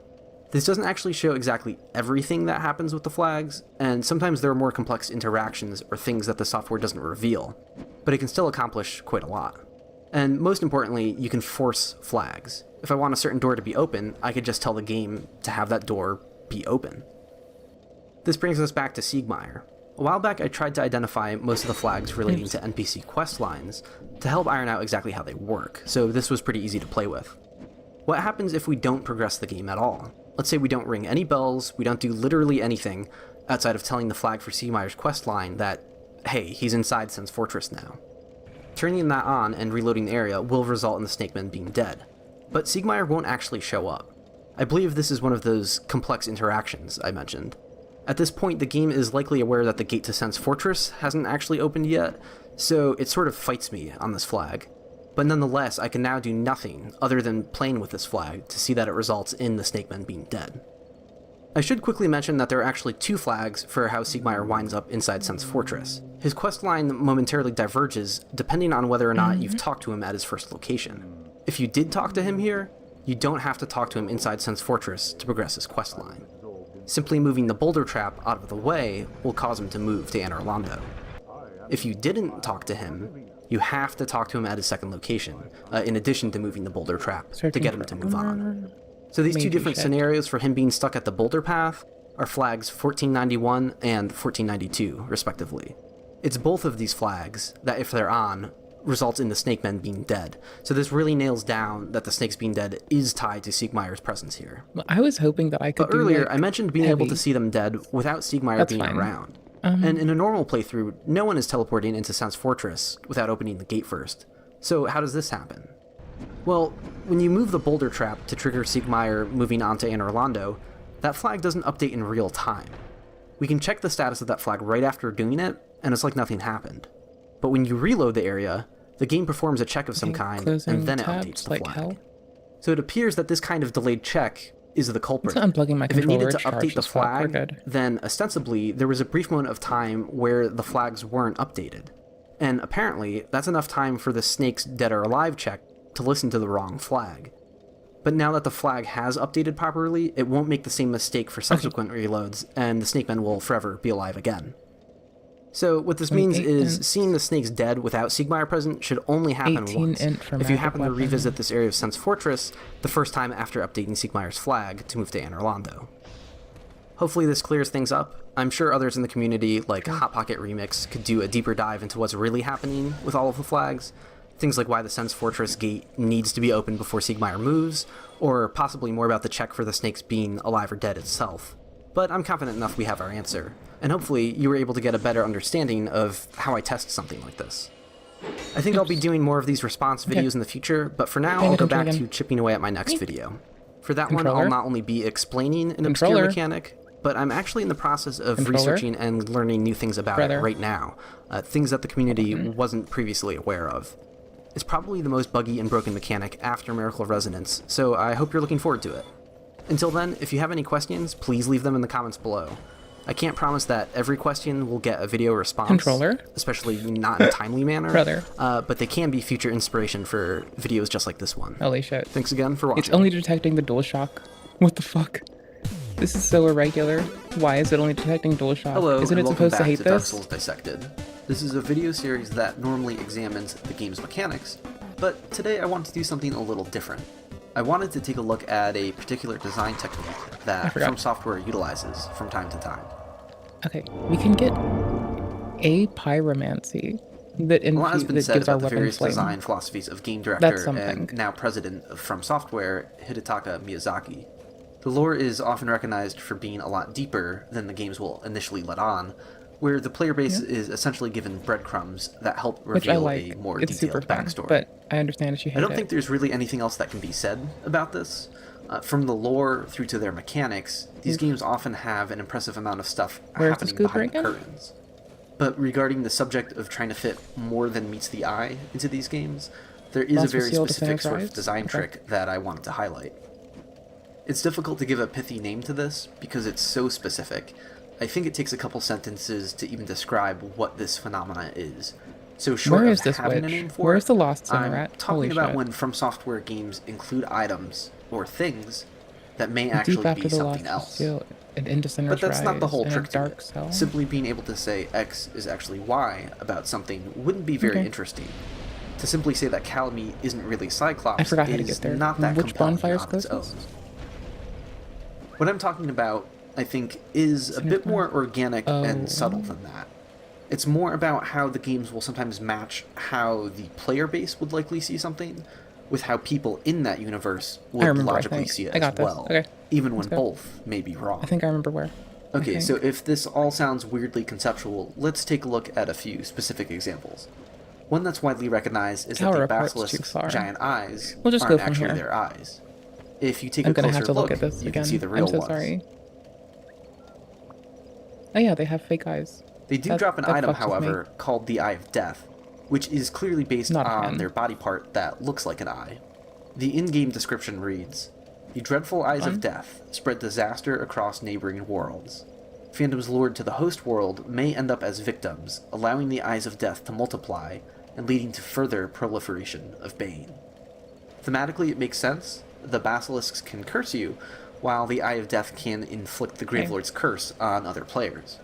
This doesn't actually show exactly everything that happens with the flags, and sometimes there are more complex interactions or things that the software doesn't reveal, but it can still accomplish quite a lot. And most importantly, you can force flags. If I want a certain door to be open, I could just tell the game to have that door be open. This brings us back to Siegmeyer. A while back I tried to identify most of the flags relating to NPC quest lines to help iron out exactly how they work, so this was pretty easy to play with. What happens if we don't progress the game at all? Let's say we don't ring any bells, we don't do literally anything outside of telling the flag for Siegmeyer's quest line that, hey, he's inside Sen's Fortress now. Turning that on and reloading the area will result in the snakemen being dead, but Siegmeyer won't actually show up. I believe this is one of those complex interactions I mentioned. At this point, the game is likely aware that the gate to Sen's Fortress hasn't actually opened yet, so it sort of fights me on this flag. But nonetheless, I can now do nothing other than playing with this flag to see that it results in the snakemen being dead. I should quickly mention that there are actually two flags for how Siegmeyer winds up inside Sen's Fortress. His quest line momentarily diverges depending on whether or not you've talked to him at his first location. If you did talk to him here, you don't have to talk to him inside Sen's Fortress to progress his quest line. Simply moving the boulder trap out of the way will cause him to move to Anor Londo. If you didn't talk to him, you have to talk to him at his second location, in addition to moving the boulder trap to get him to move on. So these two different scenarios for him being stuck at the boulder path are flags 1491 and 1492, respectively. It's both of these flags that, if they're on, results in the snakemen being dead. So this really nails down that the snakes being dead is tied to Siegmeyer's presence here. Well, I was hoping that I could. But earlier, I mentioned being able to see them dead without Siegmeyer being around. And in a normal playthrough, no one is teleporting into Sen's Fortress without opening the gate first. So how does this happen? Well, when you move the boulder trap to trigger Siegmeyer moving onto Anor Londo, that flag doesn't update in real time. We can check the status of that flag right after doing it, and it's like nothing happened. But when you reload the area, the game performs a check of some kind, and then it updates the flag. So it appears that this kind of delayed check is the culprit. If it needed to update the flag, then ostensibly there was a brief moment of time where the flags weren't updated. And apparently, that's enough time for the snake's dead or alive check to listen to the wrong flag. But now that the flag has updated properly, it won't make the same mistake for subsequent reloads, and the snakemen will forever be alive again. So what this means is seeing the snakes dead without Siegmeyer present should only happen once, if you happen to revisit this area of Sen's Fortress the first time after updating Siegmeyer's flag to move to Anor Londo. Hopefully this clears things up. I'm sure others in the community, like Hot Pocket Remix, could do a deeper dive into what's really happening with all of the flags, things like why the Sen's Fortress gate needs to be opened before Siegmeyer moves, or possibly more about the check for the snakes being alive or dead itself. But I'm confident enough we have our answer, and hopefully you were able to get a better understanding of how I test something like this. I think I'll be doing more of these response videos in the future, but for now I'll go back to chipping away at my next video. For that one, I'll not only be explaining an obscure mechanic, but I'm actually in the process of researching and learning new things about it right now, things that the community wasn't previously aware of. It's probably the most buggy and broken mechanic after Miracle Resonance, so I hope you're looking forward to it. Until then, if you have any questions, please leave them in the comments below. I can't promise that every question will get a video response, especially not in a timely manner, but they can be future inspiration for videos just like this one. Holy shit. Thanks again for watching. It's only detecting the DualShock. What the fuck? This is so irregular. Why is it only detecting DualShock? Hello, Isn't it supposed to hate to Dark this? Souls Dissected. This is a video series that normally examines the game's mechanics, but today I want to do something a little different. I wanted to take a look at a particular design technique that From Software utilizes from time to time. Okay, we can get a pyromancy that, a lot has been said gives our about the various flame. design philosophies of game director and now president of From Software, Hidetaka Miyazaki. The lore is often recognized for being a lot deeper than the games will initially let on, where the player base is essentially given breadcrumbs that help reveal a more detailed backstory. But I understand if you hate I don't think there's really anything else that can be said about this. From the lore through to their mechanics, these games often have an impressive amount of stuff happening behind the curtains. But regarding the subject of trying to fit more than meets the eye into these games, there is a very specific sort of design trick that I wanted to highlight. It's difficult to give a pithy name to this because it's so specific. I think it takes a couple sentences to even describe what this phenomena is. So short of having a name for it, the Lost I'm at? talking about when From Software games include items or things that may actually be something else. But that's not the whole trick to it. Simply being able to say X is actually Y about something wouldn't be very interesting. To simply say that Calamite isn't really Cyclops I forgot how to get is there. not that Which compelling bonfire's on its own. closest? What I'm talking about, I think, is a bit more organic and subtle than that. It's more about how the games will sometimes match how the player base would likely see something with how people in that universe would logically see it as well, even when both may be wrong. I think I remember where. Okay, so if this all sounds weirdly conceptual, let's take a look at a few specific examples. One that's widely recognized is that the basilisk's giant eyes aren't actually their eyes. If you take a closer look, you can see the real ones. Sorry. Oh yeah, they have fake eyes. They do drop an item, however, called the Eye of Death, which is clearly based on their body part that looks like an eye. The in-game description reads, "The dreadful eyes of death spread disaster across neighboring worlds. Phantoms lured to the host world may end up as victims, allowing the eyes of death to multiply and leading to further proliferation of bane." Thematically, it makes sense. The basilisks can curse you, while the Eye of Death can inflict the Gravelord's curse on other players.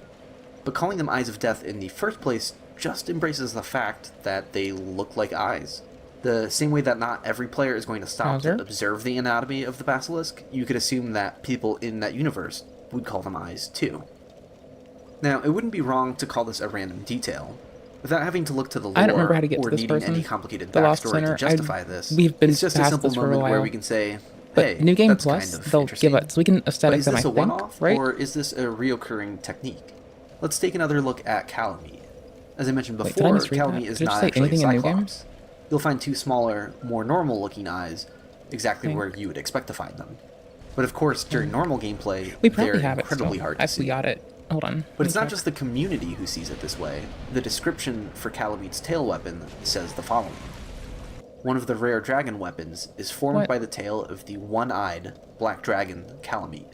But calling them Eyes of Death in the first place just embraces the fact that they look like eyes. The same way that not every player is going to stop to observe the anatomy of the basilisk, you could assume that people in that universe would call them eyes too. Now, it wouldn't be wrong to call this a random detail. Without having to look to the lore or needing any complicated backstory to justify this, it's just a simple moment where we can say, hey, New Game that's Plus, kind of they'll give us, we can aesthetics them, I think, one-off, right? or is this a reoccurring technique? Let's take another look at Calamite. As I mentioned before, Calamite is not actually a Cyclops. You'll find two smaller, more normal-looking eyes exactly where you would expect to find them. But of course, during normal gameplay, they're incredibly hard to see. We got it. Hold on. But it's not just the community who sees it this way. The description for Calamite's tail weapon says the following. One of the rare dragon weapons is formed by the tail of the one-eyed black dragon Calamite,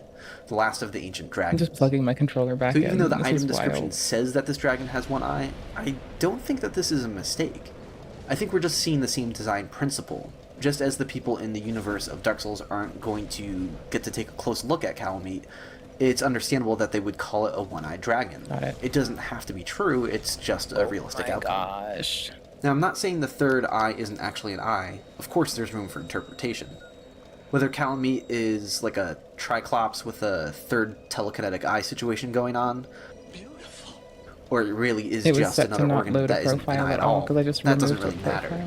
the last of the ancient dragons. I'm just plugging my controller back in. So even though the item description says that this dragon has one eye, I don't think that this is a mistake. I think we're just seeing the same design principle. Just as the people in the universe of Dark Souls aren't going to get to take a close look at Calamite, it's understandable that they would call it a one-eyed dragon. Got it. It doesn't have to be true, it's just a realistic outcome. Gosh. Now, I'm not saying the third eye isn't actually an eye. Of course, there's room for interpretation. Whether Calamite is like a Triclops with a third telekinetic eye situation going on, or it really is just another organ that isn't an eye at all, that doesn't really matter.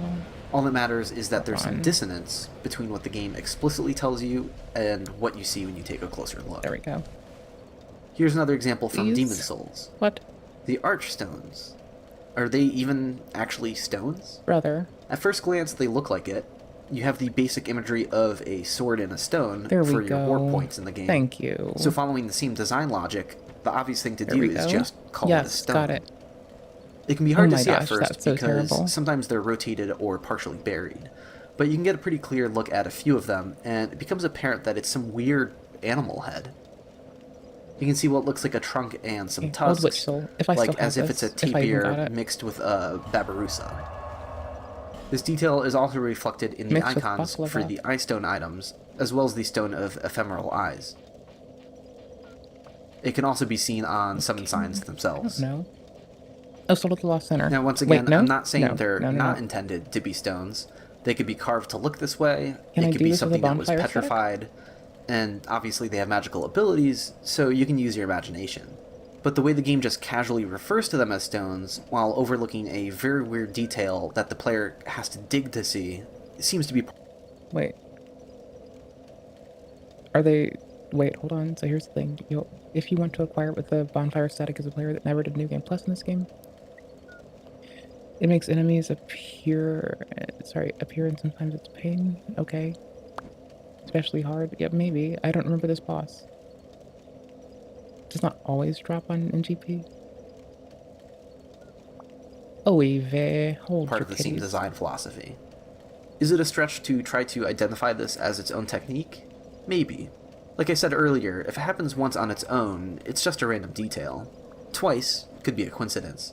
All that matters is that there's some dissonance between what the game explicitly tells you and what you see when you take a closer look. There we go. Here's another example from Demon Souls. What? The Archstones. Are they even actually stones? Brother. At first glance, they look like it. You have the basic imagery of a sword and a stone for your war points in the game. Thank you. So following the same design logic, the obvious thing to do is just call it a stone. Got it. It can be hard to see at first because sometimes they're rotated or partially buried. But you can get a pretty clear look at a few of them, and it becomes apparent that it's some weird animal head. You can see what looks like a trunk and some tusks, like as if it's a tapir mixed with a babirusa. This detail is also reflected in the icons for the eye stone items, as well as the stone of ephemeral eyes. It can also be seen on summon signs themselves. No. Oh, Soul of the Lost Sinner. Now, once again, I'm not saying they're not intended to be stones. They could be carved to look this way. It could be something that was petrified. And obviously they have magical abilities, so you can use your imagination. But the way the game just casually refers to them as stones, while overlooking a very weird detail that the player has to dig to see, seems to be... Wait. Are they... Wait, hold on. So here's the thing. If you want to acquire it with the bonfire static as a player that never did New Game Plus in this game, it makes enemies appear and sometimes it's pain. Okay. Especially hard. Yep, maybe. I don't remember this boss. It does not always drop on NGP. Hold part of the same design philosophy. Is it a stretch to try to identify this as its own technique? Maybe. Like I said earlier, if it happens once on its own, it's just a random detail. Twice could be a coincidence.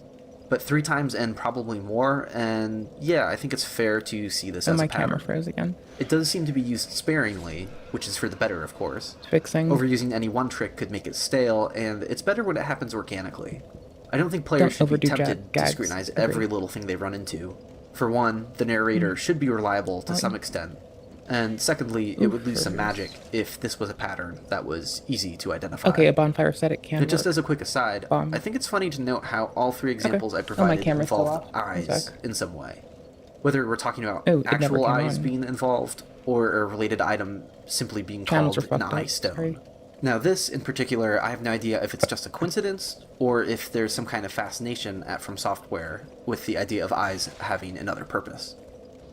But 3 times and probably more, and yeah, I think it's fair to see this as a pattern. My camera froze again. It does seem to be used sparingly, which is for the better, of course. Fixing. Overusing any one trick could make it stale, and it's better when it happens organically. I don't think players should be tempted to scrutinize every little thing they run into. For one, the narrator should be reliable to some extent, and secondly, it would lose some magic if this was a pattern that was easy to identify. Okay, a bonfire static can And just work. as a quick aside, I think it's funny to note how all three examples I provided involved eyes in some way. Whether we're talking about actual eyes being involved, or a related item simply being called an eye stone. Now this, in particular, I have no idea if it's just a coincidence, or if there's some kind of fascination at From Software with the idea of eyes having another purpose.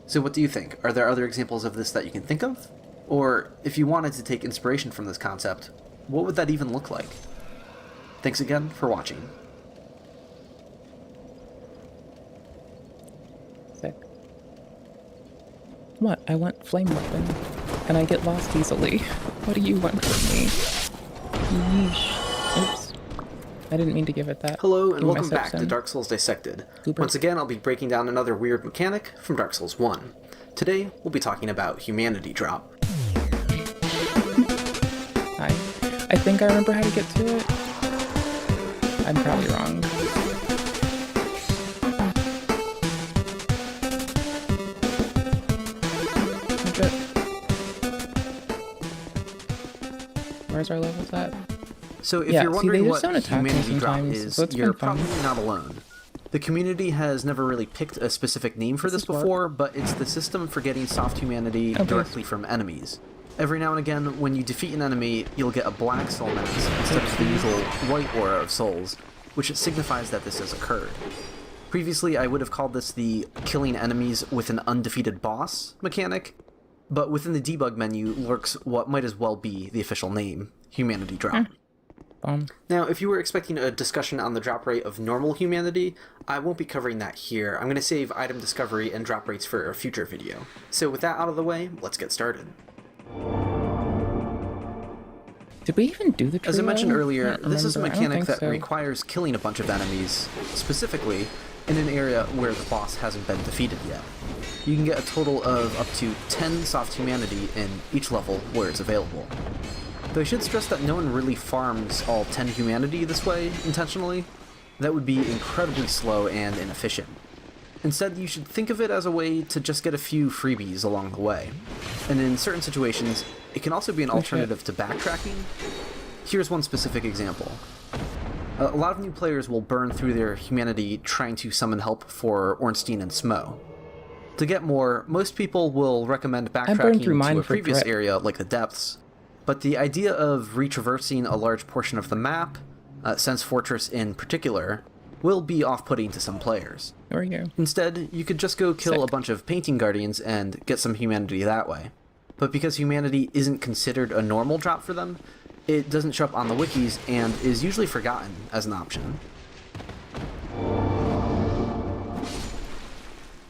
So what do you think? Are there other examples of this that you can think of? Or, if you wanted to take inspiration from this concept, what would that even look like? Thanks again for watching. Sick. What? I want flame weapon, and I get lost easily. What do you want from me? Yeesh. Oops. I didn't mean to give it that. Hello, and welcome back to Dark Souls Dissected. Once again, I'll be breaking down another weird mechanic from Dark Souls 1. Today, we'll be talking about Humanity Drop. I think I remember how to get to it. I'm probably wrong. Where's our levels at? So if you're wondering what Humanity Drop is, you're probably not alone. The community has never really picked a specific name for this before, but it's the system for getting soft humanity directly from enemies. Every now and again, when you defeat an enemy, you'll get a black soul mask instead of the usual white aura of souls, which signifies that this has occurred. Previously, I would have called this the killing enemies with an undefeated boss mechanic, but within the debug menu lurks what might as well be the official name, Humanity Drop. Now, if you were expecting a discussion on the drop rate of normal humanity, I won't be covering that here. I'm going to save item discovery and drop rates for a future video. So with that out of the way, let's get started. Did we even do the trio? As I mentioned earlier, this is a mechanic that requires killing a bunch of enemies, specifically in an area where the boss hasn't been defeated yet. You can get a total of up to 10 soft humanity in each level where it's available. Though I should stress that no one really farms all 10 humanity this way intentionally. That would be incredibly slow and inefficient. Instead, you should think of it as a way to just get a few freebies along the way. And in certain situations, it can also be an alternative to backtracking. Here's one specific example. A lot of new players will burn through their humanity trying to summon help for Ornstein and Smo. To get more, most people will recommend backtracking to a previous area like the Depths, but the idea of retraversing a large portion of the map, Sense Fortress in particular, will be off-putting to some players. There we go. Instead, you could just go kill a bunch of painting guardians and get some humanity that way. But because humanity isn't considered a normal drop for them, it doesn't show up on the wikis and is usually forgotten as an option.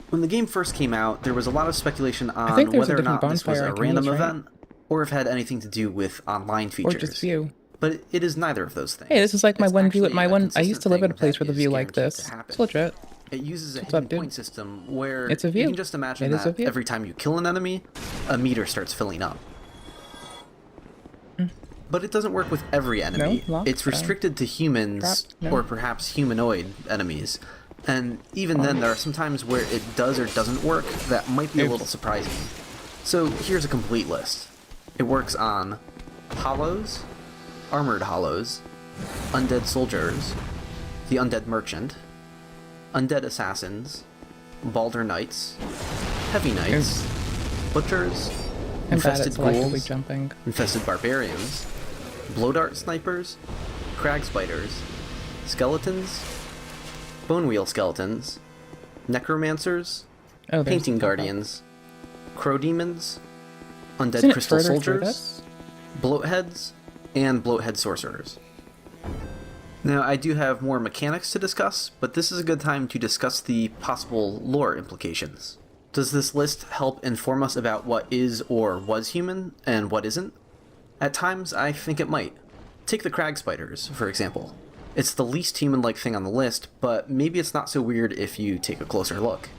When the game first came out, there was a lot of speculation on whether or not this was a random event, or if it had anything to do with online features. Or just view. But it is neither of those things. Hey, this is like my one view at my one. I used to live at a place with a view like this. It's legit. It uses a hidden point system where it's a view. You can just imagine that every time you kill an enemy, a meter starts filling up. But it doesn't work with every enemy. It's restricted to humans, or perhaps humanoid enemies. And even then, there are some times where it does or doesn't work that might be a little surprising. So here's a complete list. It works on hollows, armored hollows, undead soldiers, the undead merchant, undead assassins, balder knights, heavy knights, butchers, infested ghouls, infested barbarians, blow dart snipers, crag spiders, skeletons, bone wheel skeletons, necromancers, painting guardians, crow demons, undead crystal soldiers, bloatheads, and bloathead sorcerers. Now, I do have more mechanics to discuss, but this is a good time to discuss the possible lore implications. Does this list help inform us about what is or was human, and what isn't? At times, I think it might. Take the crag spiders, for example. It's the least human-like thing on the list, but maybe it's not so weird if you take a closer look.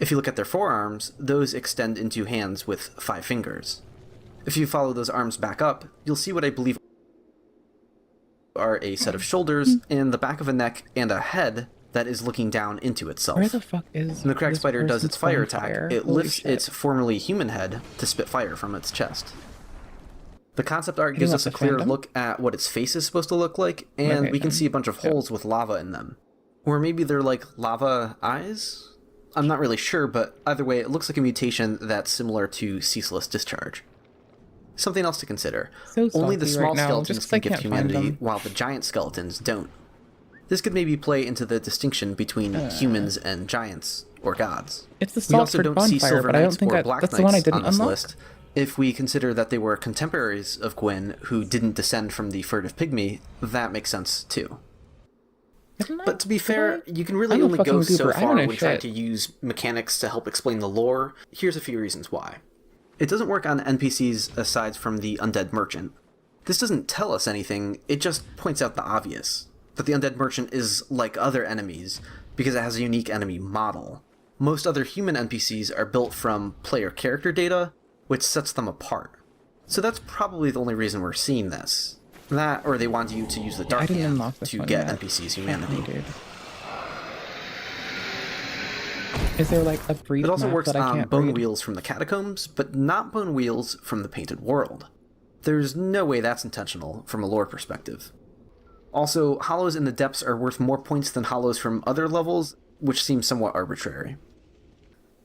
If you look at their forearms, those extend into hands with 5 fingers. If you follow those arms back up, you'll see what I believe are a set of shoulders and the back of a neck and a head that is looking down into itself. Where the fuck is When the cracked spider does its fire attack, it lifts shit. its formerly human head to spit fire from its chest. The concept art gives us a clear look at what its face is supposed to look like, and we can see a bunch of holes with lava in them. Or maybe they're like lava eyes? I'm not really sure, but either way, it looks like a mutation that's similar to ceaseless discharge. Something else to consider. Only the small skeletons can gift humanity, while the giant skeletons don't. This could maybe play into the distinction between humans and giants, or gods. It's the We also Saltford don't see bonfire, silver but I don't knights think or black that's the one I knights didn't on this unlock. list, if we consider that they were contemporaries of Gwyn who didn't descend from the furtive pygmy. That makes sense too. But to be fair, you can really only go so far when trying to use mechanics to help explain the lore. Here's a few reasons why. It doesn't work on NPCs aside from the undead merchant. This doesn't tell us anything, it just points out the obvious. That the undead merchant is like other enemies because it has a unique enemy model. Most other human NPCs are built from player character data, which sets them apart. So that's probably the only reason we're seeing this. That, or they want you to use the Dark Hand to get NPCs humanity. Is there like a brief It also map works that I on can't bone read? wheels from the catacombs, but not bone wheels from the Painted World. There's no way that's intentional from a lore perspective. Also, hollows in the depths are worth more points than hollows from other levels, which seems somewhat arbitrary.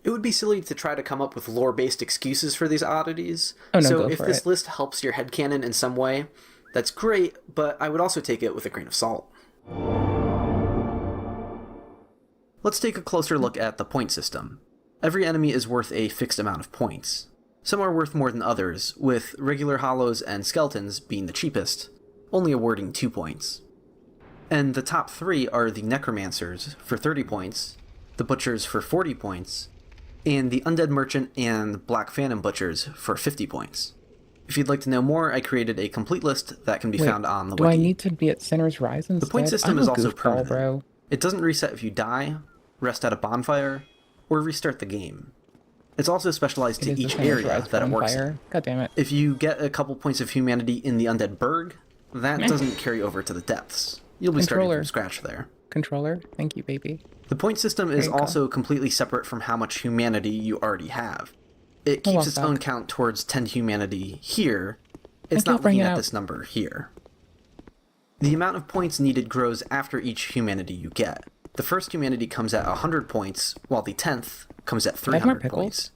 It would be silly to try to come up with lore-based excuses for these oddities, so if this list helps your headcanon in some way, that's great, but I would also take it with a grain of salt. Let's take a closer look at the point system. Every enemy is worth a fixed amount of points. Some are worth more than others, with regular hollows and skeletons being the cheapest, only awarding 2 points. And the top 3 are the Necromancers for 30 points, the Butchers for 40 points, and the Undead Merchant and Black Phantom Butchers for 50 points. If you'd like to know more, I created a complete list that can be found on the wiki. Do I need to be at Sinner's Rise instead? The point system is also permanent. Bro. It doesn't reset if you die, rest at a bonfire, or restart the game. It's also specialized to each area that it works in. God damn it. If you get a couple points of humanity in the Undead Burg, that doesn't carry over to the depths. You'll be starting from scratch there. Controller, thank you, baby. The point system is also completely separate from how much humanity you already have. It keeps its own count towards 10 humanity here. It's not looking at this number here. The amount of points needed grows after each humanity you get. The first humanity comes at 100 points, while the 10th comes at 300 points.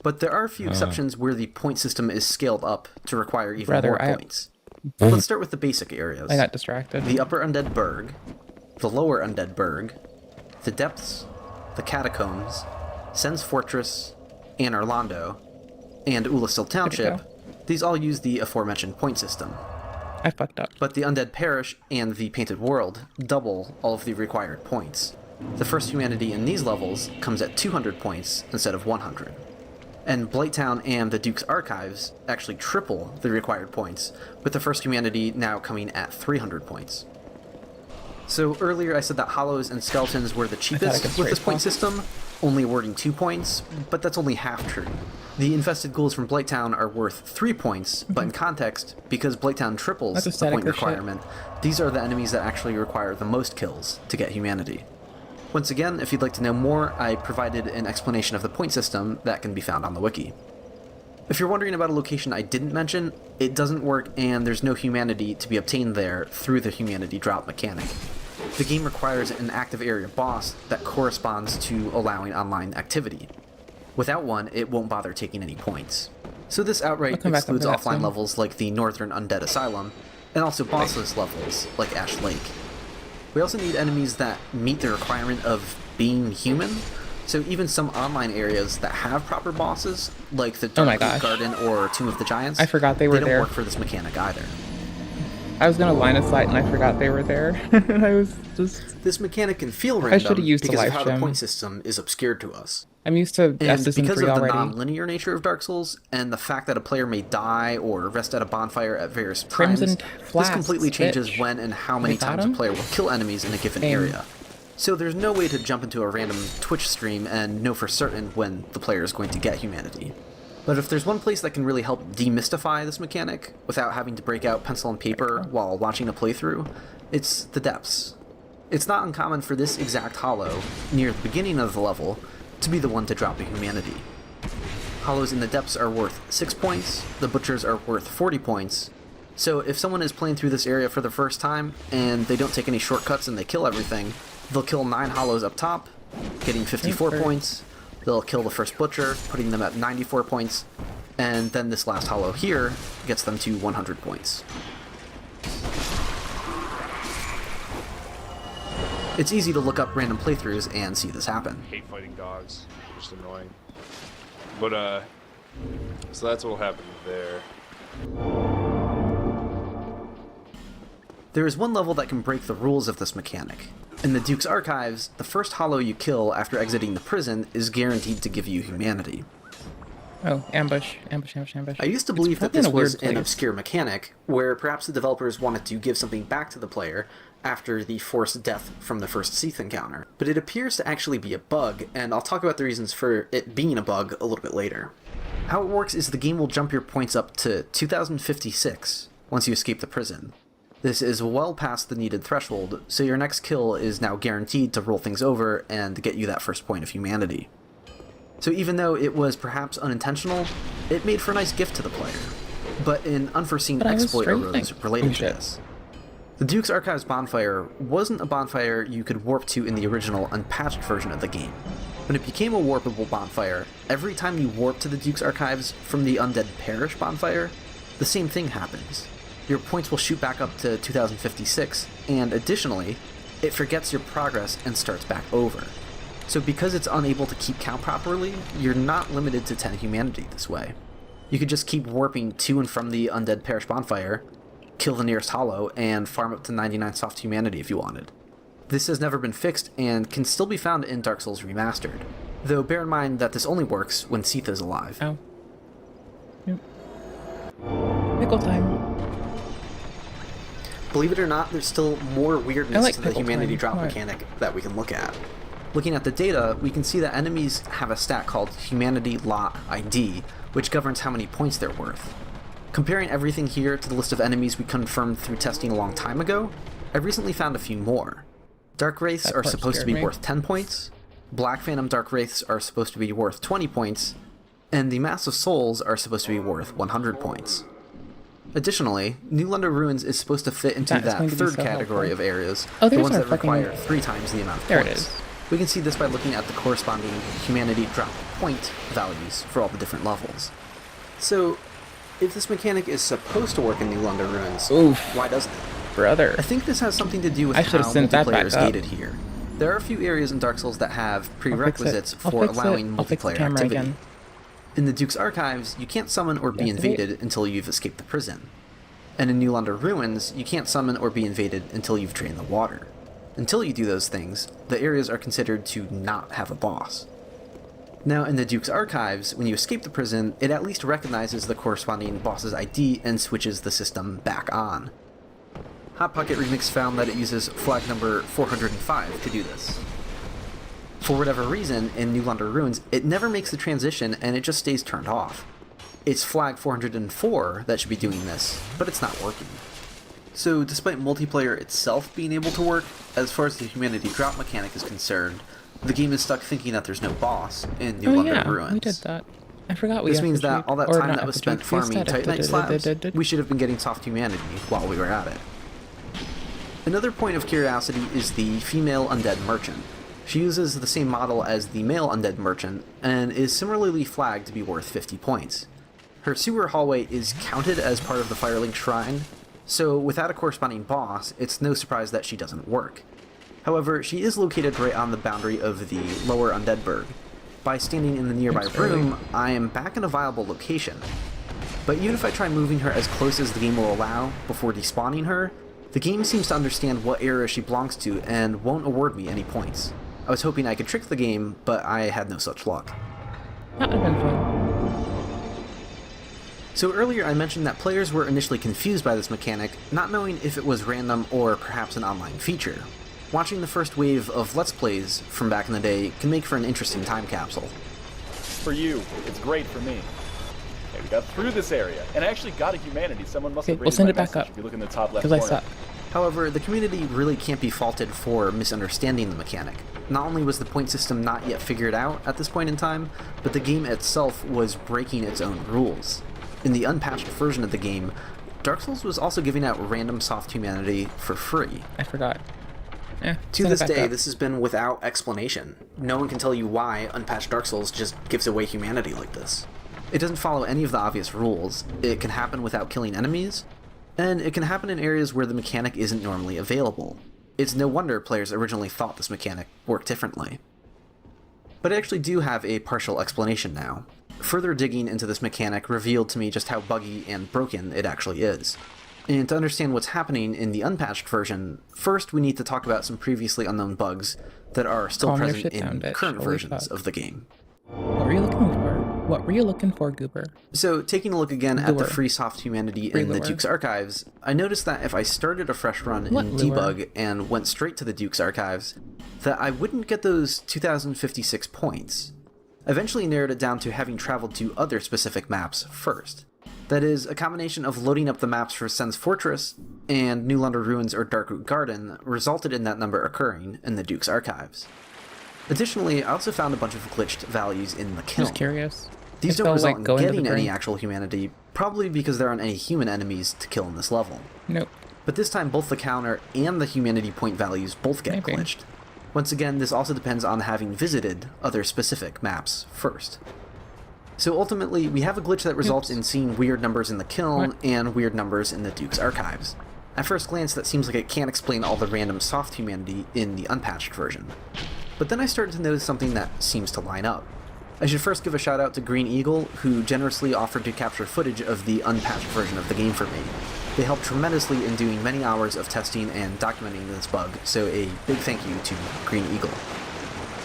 But there are a few exceptions where the point system is scaled up to require even more points. Let's start with the basic areas. I got distracted. The Upper Undead Burg, the Lower Undead Burg, the Depths, the Catacombs, Sen's Fortress, Anor Londo, and Ulastil Township. These all use the aforementioned point system. I fucked up. But the Undead Parish and the Painted World double all of the required points. The first humanity in these levels comes at 200 points instead of 100. And Blighttown and the Duke's Archives actually triple the required points, with the first humanity now coming at 300 points. So earlier I said that hollows and skeletons were the cheapest with this point system, only awarding 2 points, but that's only half true. The infested ghouls from Blighttown are worth 3 points, but in context, because Blighttown triples the point requirement, these are the enemies that actually require the most kills to get humanity. Once again, if you'd like to know more, I provided an explanation of the point system that can be found on the wiki. If you're wondering about a location I didn't mention, it doesn't work and there's no humanity to be obtained there through the humanity drop mechanic. The game requires an active area boss that corresponds to allowing online activity. Without one, it won't bother taking any points. So this outright excludes offline levels like the Northern Undead Asylum, and also bossless levels like Ash Lake. We also need enemies that meet the requirement of being human, so even some online areas that have proper bosses, like the Dark Garden or Tomb of the Giants, I forgot they were don't there. work for this mechanic either. I was gonna line of sight and I forgot they were there. I was just... This mechanic can feel random I should have used because the of how the live point system is obscured to us. I'm used to And S's and because 3 of the already. non-linear nature of Dark Souls, and the fact that a player may die or rest at a bonfire at various times, this completely changes when and how many times a player will kill enemies in a given area. So there's no way to jump into a random Twitch stream and know for certain when the player is going to get humanity. But if there's one place that can really help demystify this mechanic without having to break out pencil and paper while watching a playthrough, it's the Depths. It's not uncommon for this exact hollow, near the beginning of the level, to be the one to drop a humanity. Hollows in the depths are worth 6 points, the butchers are worth 40 points, so if someone is playing through this area for the first time, and they don't take any shortcuts and they kill everything, they'll kill 9 hollows up top, getting 54 points, they'll kill the first butcher, putting them at 94 points, and then this last hollow here gets them to 100 points. It's easy to look up random playthroughs and see this happen. I hate fighting dogs, they're just annoying. But, so that's what'll happen there. There is one level that can break the rules of this mechanic. In the Duke's Archives, the first hollow you kill after exiting the prison is guaranteed to give you humanity. Oh, ambush, ambush, ambush, ambush. I used to believe that this was an obscure mechanic, where perhaps the developers wanted to give something back to the player after the forced death from the first Seath encounter. But it appears to actually be a bug, and I'll talk about the reasons for it being a bug a little bit later. How it works is the game will jump your points up to 2056 once you escape the prison. This is well past the needed threshold, so your next kill is now guaranteed to roll things over and get you that first point of humanity. So even though it was perhaps unintentional, it made for a nice gift to the player. But an unforeseen exploit arose related to this. The Duke's Archives bonfire wasn't a bonfire you could warp to in the original unpatched version of the game. When it became a warpable bonfire, every time you warp to the Duke's Archives from the Undead Parish bonfire, the same thing happens. Your points will shoot back up to 2056, and additionally, it forgets your progress and starts back over. So because it's unable to keep count properly, you're not limited to 10 humanity this way. You could just keep warping to and from the Undead Parish bonfire, kill the nearest hollow, and farm up to 99 soft humanity if you wanted. This has never been fixed and can still be found in Dark Souls Remastered, though bear in mind that this only works when Seath is alive. Oh. Yep. Pickle time. Believe it or not, there's still more weirdness to the humanity drop What? mechanic that we can look at. Looking at the data, we can see that enemies have a stat called Humanity Lot ID, which governs how many points they're worth. Comparing everything here to the list of enemies we confirmed through testing a long time ago, I recently found a few more. Dark Wraiths are supposed to be worth 10 points, Black Phantom Dark Wraiths are supposed to be worth 20 points, and the Mass of Souls are supposed to be worth 100 points. Additionally, New London Ruins is supposed to fit into that third category of areas, the ones that require 3 times the amount of points. There it is. We can see this by looking at the corresponding humanity drop point values for all the different levels. So, if this mechanic is supposed to work in New London Ruins, why doesn't it? Brother. I think this has something to do with how multiplayer is gated here. There are a few areas in Dark Souls that have prerequisites for allowing multiplayer activity. Again. In the Duke's Archives, you can't summon or be invaded until you've escaped the prison. And in New London Ruins, you can't summon or be invaded until you've drained the water. Until you do those things, the areas are considered to not have a boss. Now, in the Duke's Archives, when you escape the prison, it at least recognizes the corresponding boss's ID and switches the system back on. Hot Pocket Remix found that it uses flag number 405 to do this. For whatever reason, in New London Ruins, it never makes the transition and it just stays turned off. It's flag 404 that should be doing this, but it's not working. So despite multiplayer itself being able to work, as far as the humanity drop mechanic is concerned, the game is stuck thinking that there's no boss in New London Ruins. We did that. I forgot we This means that all that time that was spent farming Titanite slabs, we should have been getting soft humanity while we were at it. Another point of curiosity is the female undead merchant. She uses the same model as the male undead merchant, and is similarly flagged to be worth 50 points. Her sewer hallway is counted as part of the Firelink Shrine, so without a corresponding boss, it's no surprise that she doesn't work. However, she is located right on the boundary of the lower Undeadburg. By standing in the nearby room, I am back in a viable location. But even if I try moving her as close as the game will allow before despawning her, the game seems to understand what area she belongs to and won't award me any points. I was hoping I could trick the game, but I had no such luck. That would have been fun. So earlier I mentioned that players were initially confused by this mechanic, not knowing if it was random or perhaps an online feature. Watching the first wave of Let's Plays from back in the day can make for an interesting time capsule. For you, it's great for me. Okay, we got through this area, and I actually got a humanity. Someone must have we'll send it back up. If you look in the top left corner. Because I suck. However, the community really can't be faulted for misunderstanding the mechanic. Not only was the point system not yet figured out at this point in time, but the game itself was breaking its own rules. In the unpatched version of the game, Dark Souls was also giving out random soft humanity for free. I forgot. To this day, this has been without explanation. No one can tell you why unpatched Dark Souls just gives away humanity like this. It doesn't follow any of the obvious rules. It can happen without killing enemies, and it can happen in areas where the mechanic isn't normally available. It's no wonder players originally thought this mechanic worked differently. But I actually do have a partial explanation now. Further digging into this mechanic revealed to me just how buggy and broken it actually is. And to understand what's happening in the unpatched version, first we need to talk about some previously unknown bugs that are still present in current versions of the game. What were you looking for? What were you looking for, Goober? So, taking a look again at the free soft humanity in the Duke's Archives, I noticed that if I started a fresh run in debug and went straight to the Duke's Archives, that I wouldn't get those 2056 points. I eventually narrowed it down to having traveled to other specific maps first. That is, a combination of loading up the maps for Sen's Fortress and New London Ruins or Darkroot Garden resulted in that number occurring in the Duke's Archives. Additionally, I also found a bunch of glitched values in the kiln. Just curious. These don't result in getting any actual humanity, probably because there aren't any human enemies to kill in this level. Nope. But this time both the counter and the humanity point values both get glitched. Once again, this also depends on having visited other specific maps first. So ultimately, we have a glitch that results in seeing weird numbers in the kiln and weird numbers in the Duke's Archives. At first glance, that seems like it can't explain all the random soft humanity in the unpatched version. But then I started to notice something that seems to line up. I should first give a shout out to Green Eagle, who generously offered to capture footage of the unpatched version of the game for me. They helped tremendously in doing many hours of testing and documenting this bug, so a big thank you to Green Eagle.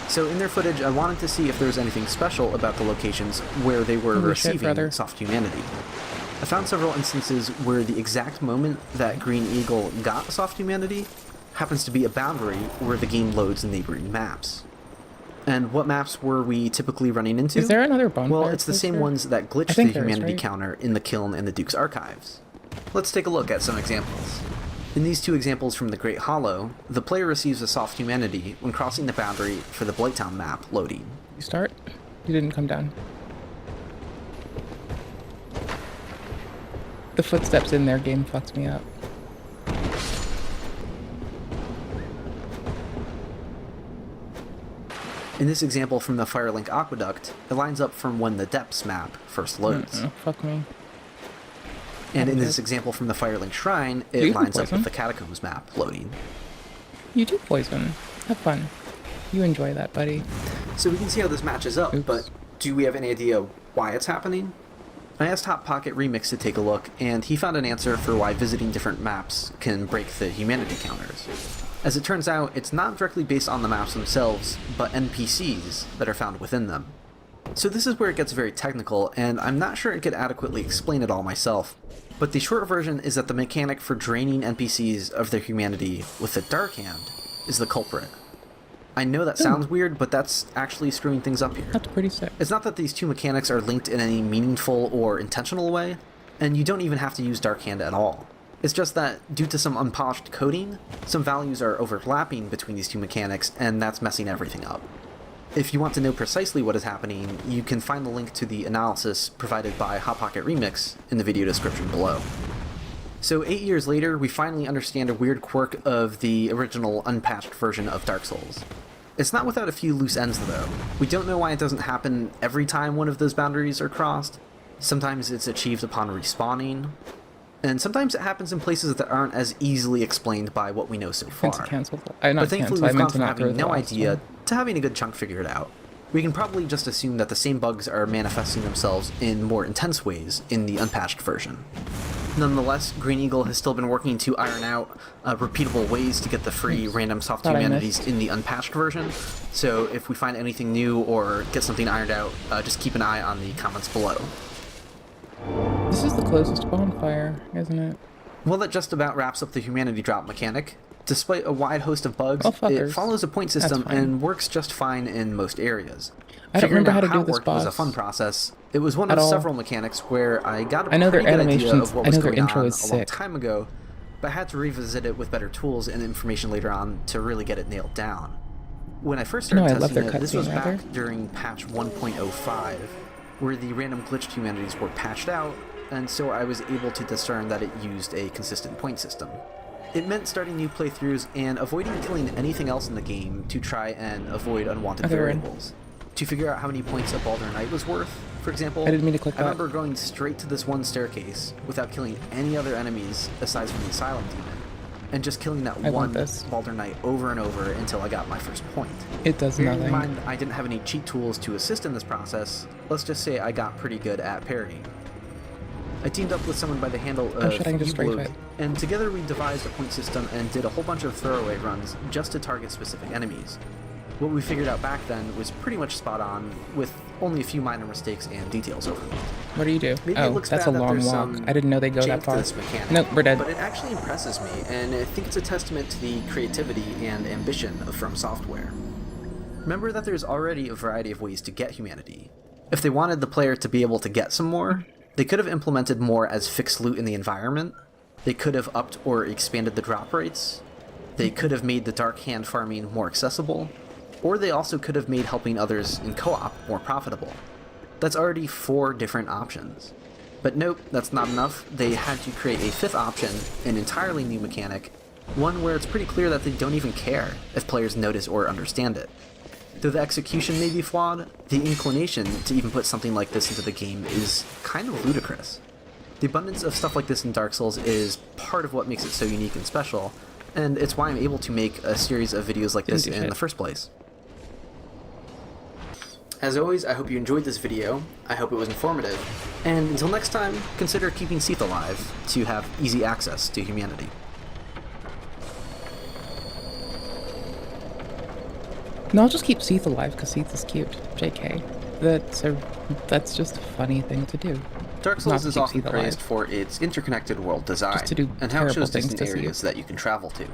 So in their footage, I wanted to see if there was anything special about the locations where they were receiving soft humanity. I found several instances where the exact moment that Green Eagle got soft humanity happens to be a boundary where the game loads neighboring maps. And what maps were we typically running into? Is there another bonfire? Well, it's the same ones that glitch the humanity counter in the kiln and the Duke's Archives. Let's take a look at some examples. In these two examples from the Great Hollow, the player receives a soft humanity when crossing the boundary for the Blighttown map loading. You start? You didn't come down. The footsteps in their game fucks me up. In this example from the Firelink Aqueduct, it lines up from when the Depths map first loads. Fuck me. And in this example from the Firelink Shrine, it lines up with the Catacombs map loading. You do poison. Have fun. You enjoy that, buddy. So we can see how this matches up, but do we have any idea why it's happening? I asked Hot Pocket Remix to take a look, and he found an answer for why visiting different maps can break the humanity counters. As it turns out, it's not directly based on the maps themselves, but NPCs that are found within them. So this is where it gets very technical, and I'm not sure I could adequately explain it all myself, but the short version is that the mechanic for draining NPCs of their humanity with the Dark Hand is the culprit. I know that sounds weird, but that's actually screwing things up here. That's pretty sick. It's not that these two mechanics are linked in any meaningful or intentional way, and you don't even have to use Dark Hand at all. It's just that, due to some unpolished coding, some values are overlapping between these two mechanics, and that's messing everything up. If you want to know precisely what is happening, you can find the link to the analysis provided by Hot Pocket Remix in the video description below. So 8 years later, we finally understand a weird quirk of the original unpatched version of Dark Souls. It's not without a few loose ends though. We don't know why it doesn't happen every time one of those boundaries are crossed. Sometimes it's achieved upon respawning, and sometimes it happens in places that aren't as easily explained by what we know so far. But thankfully we've gone from having no idea to having a good chunk figured out. We can probably just assume that the same bugs are manifesting themselves in more intense ways in the unpatched version. Nonetheless, Green Eagle has still been working to iron out repeatable ways to get the free random soft humanities in the unpatched version, so if we find anything new or get something ironed out, just keep an eye on the comments below. This is the closest bonfire, isn't it? Well, that just about wraps up the humanity drop mechanic. Despite a wide host of bugs, it follows a point system and works just fine in most areas. I don't remember how to do this boss. boss. It was a fun process. It was one of several mechanics where I got a I know their pretty good idea animations. of what was going on is a long time ago, but I had to revisit it with better tools and information later on to really get it nailed down. When I first started testing it, this was back during patch 1.05, where the random glitched humanities were patched out, and so I was able to discern that it used a consistent point system. It meant starting new playthroughs and avoiding killing anything else in the game to try and avoid unwanted variables. To figure out how many points a Baldur Knight was worth, for example, I remember going straight to this one staircase without killing any other enemies aside from the Asylum Demon, and just killing that one Baldur Knight over and over until I got my first point. It does nothing. Bearing in mind I didn't have any cheat tools to assist in this process, let's just say I got pretty good at parrying. I teamed up with someone by the handle of Ublug, and together we devised a point system and did a whole bunch of throwaway runs just to target specific enemies. What we figured out back then was pretty much spot on, with only a few minor mistakes and details overlooked. What do you do? Maybe oh, that's a long walk. I didn't know they go that far. Nope, we're dead. But it actually impresses me, and I think it's a testament to the creativity and ambition of From Software. Remember that there's already a variety of ways to get humanity. If they wanted the player to be able to get some more, they could have implemented more as fixed loot in the environment. They could have upped or expanded the drop rates. They could have made the Dark Hand farming more accessible. Or they also could have made helping others in co-op more profitable. That's already 4 different options. But nope, that's not enough. They had to create a 5th option, an entirely new mechanic, one where it's pretty clear that they don't even care if players notice or understand it. Though the execution may be flawed, the inclination to even put something like this into the game is kind of ludicrous. The abundance of stuff like this in Dark Souls is part of what makes it so unique and special, and it's why I'm able to make a series of videos like this in the first place. As always, I hope you enjoyed this video, I hope it was informative, and until next time, consider keeping Seath alive to have easy access to humanity. No, I'll just keep Seath alive because Seath is cute. JK. That's just a funny thing to do. Dark Souls is often praised for its interconnected world design, and how it shows distant areas that you can travel to.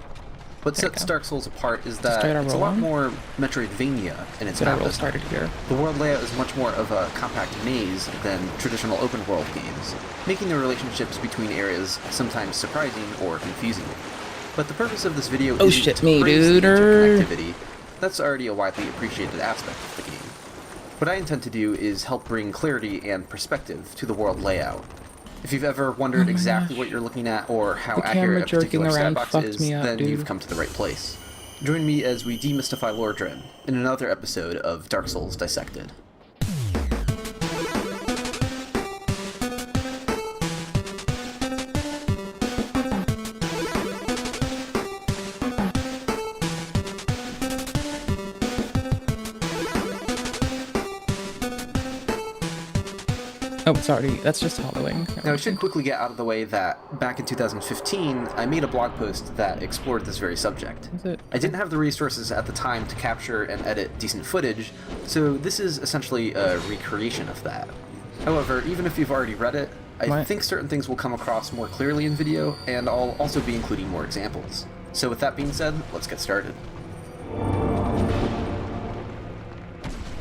What sets Dark Souls apart is that it's a lot more Metroidvania in its map design. The world layout is much more of a compact maze than traditional open world games, making the relationships between areas sometimes surprising or confusing. But the purpose of this video isn't to praise the interconnectivity. That's already a widely appreciated aspect of the game. What I intend to do is help bring clarity and perspective to the world layout. If you've ever wondered exactly what you're looking at or how accurate a particular stat box is, then you've come to the right place. Join me as we demystify Lore Dread in another episode of Dark Souls Dissected. Oh, sorry, that's just hollowing. Now, I should quickly get out of the way that back in 2015, I made a blog post that explored this very subject. I didn't have the resources at the time to capture and edit decent footage, so this is essentially a recreation of that. However, even if you've already read it, I think certain things will come across more clearly in video, and I'll also be including more examples. So with that being said, let's get started.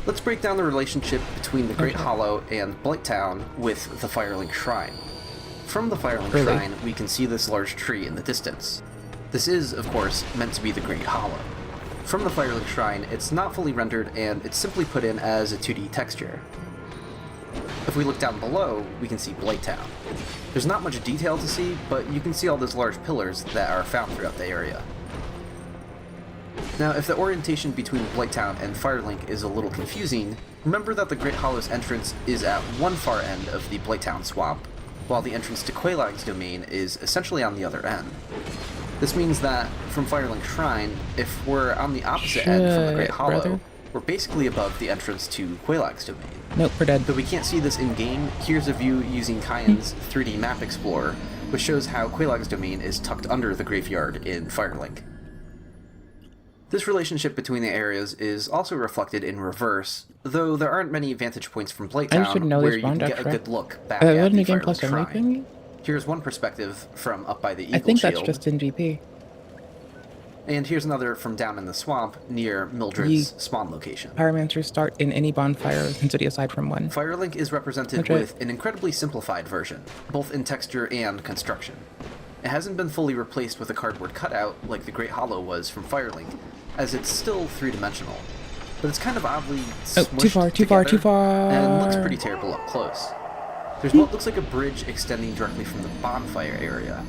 Let's break down the relationship between the Great Hollow and Blighttown with the Firelink Shrine. From the Firelink Shrine, we can see this large tree in the distance. This is, of course, meant to be the Great Hollow. From the Firelink Shrine, it's not fully rendered and it's simply put in as a 2D texture. If we look down below, we can see Blighttown. There's not much detail to see, but you can see all those large pillars that are found throughout the area. Now, if the orientation between Blighttown and Firelink is a little confusing, remember that the Great Hollow's entrance is at one far end of the Blighttown swamp, while the entrance to Quelaag's domain is essentially on the other end. This means that, from Firelink Shrine, if we're on the opposite end from the Great Hollow, we're basically above the entrance to Quelaag's domain. Nope, we're dead. Though we can't see this in-game, here's a view using Kyan's 3D Map Explorer, which shows how Quelaag's domain is tucked under the graveyard in Firelink. This relationship between the areas is also reflected in reverse, though there aren't many vantage points from Blighttown where you can get a good look back at the Firelink Shrine. Here's one perspective from up by the Eagle Shield. I think that's just in GP. And here's another from down in the swamp near Mildred's spawn location. Pyromancers start in any bonfire in city aside from one. Firelink is represented with an incredibly simplified version, both in texture and construction. It hasn't been fully replaced with a cardboard cutout like the Great Hollow was from Firelink, as it's still three-dimensional. But it's kind of oddly smushed too far. And looks pretty terrible up close. There's what looks like a bridge extending directly from the bonfire area.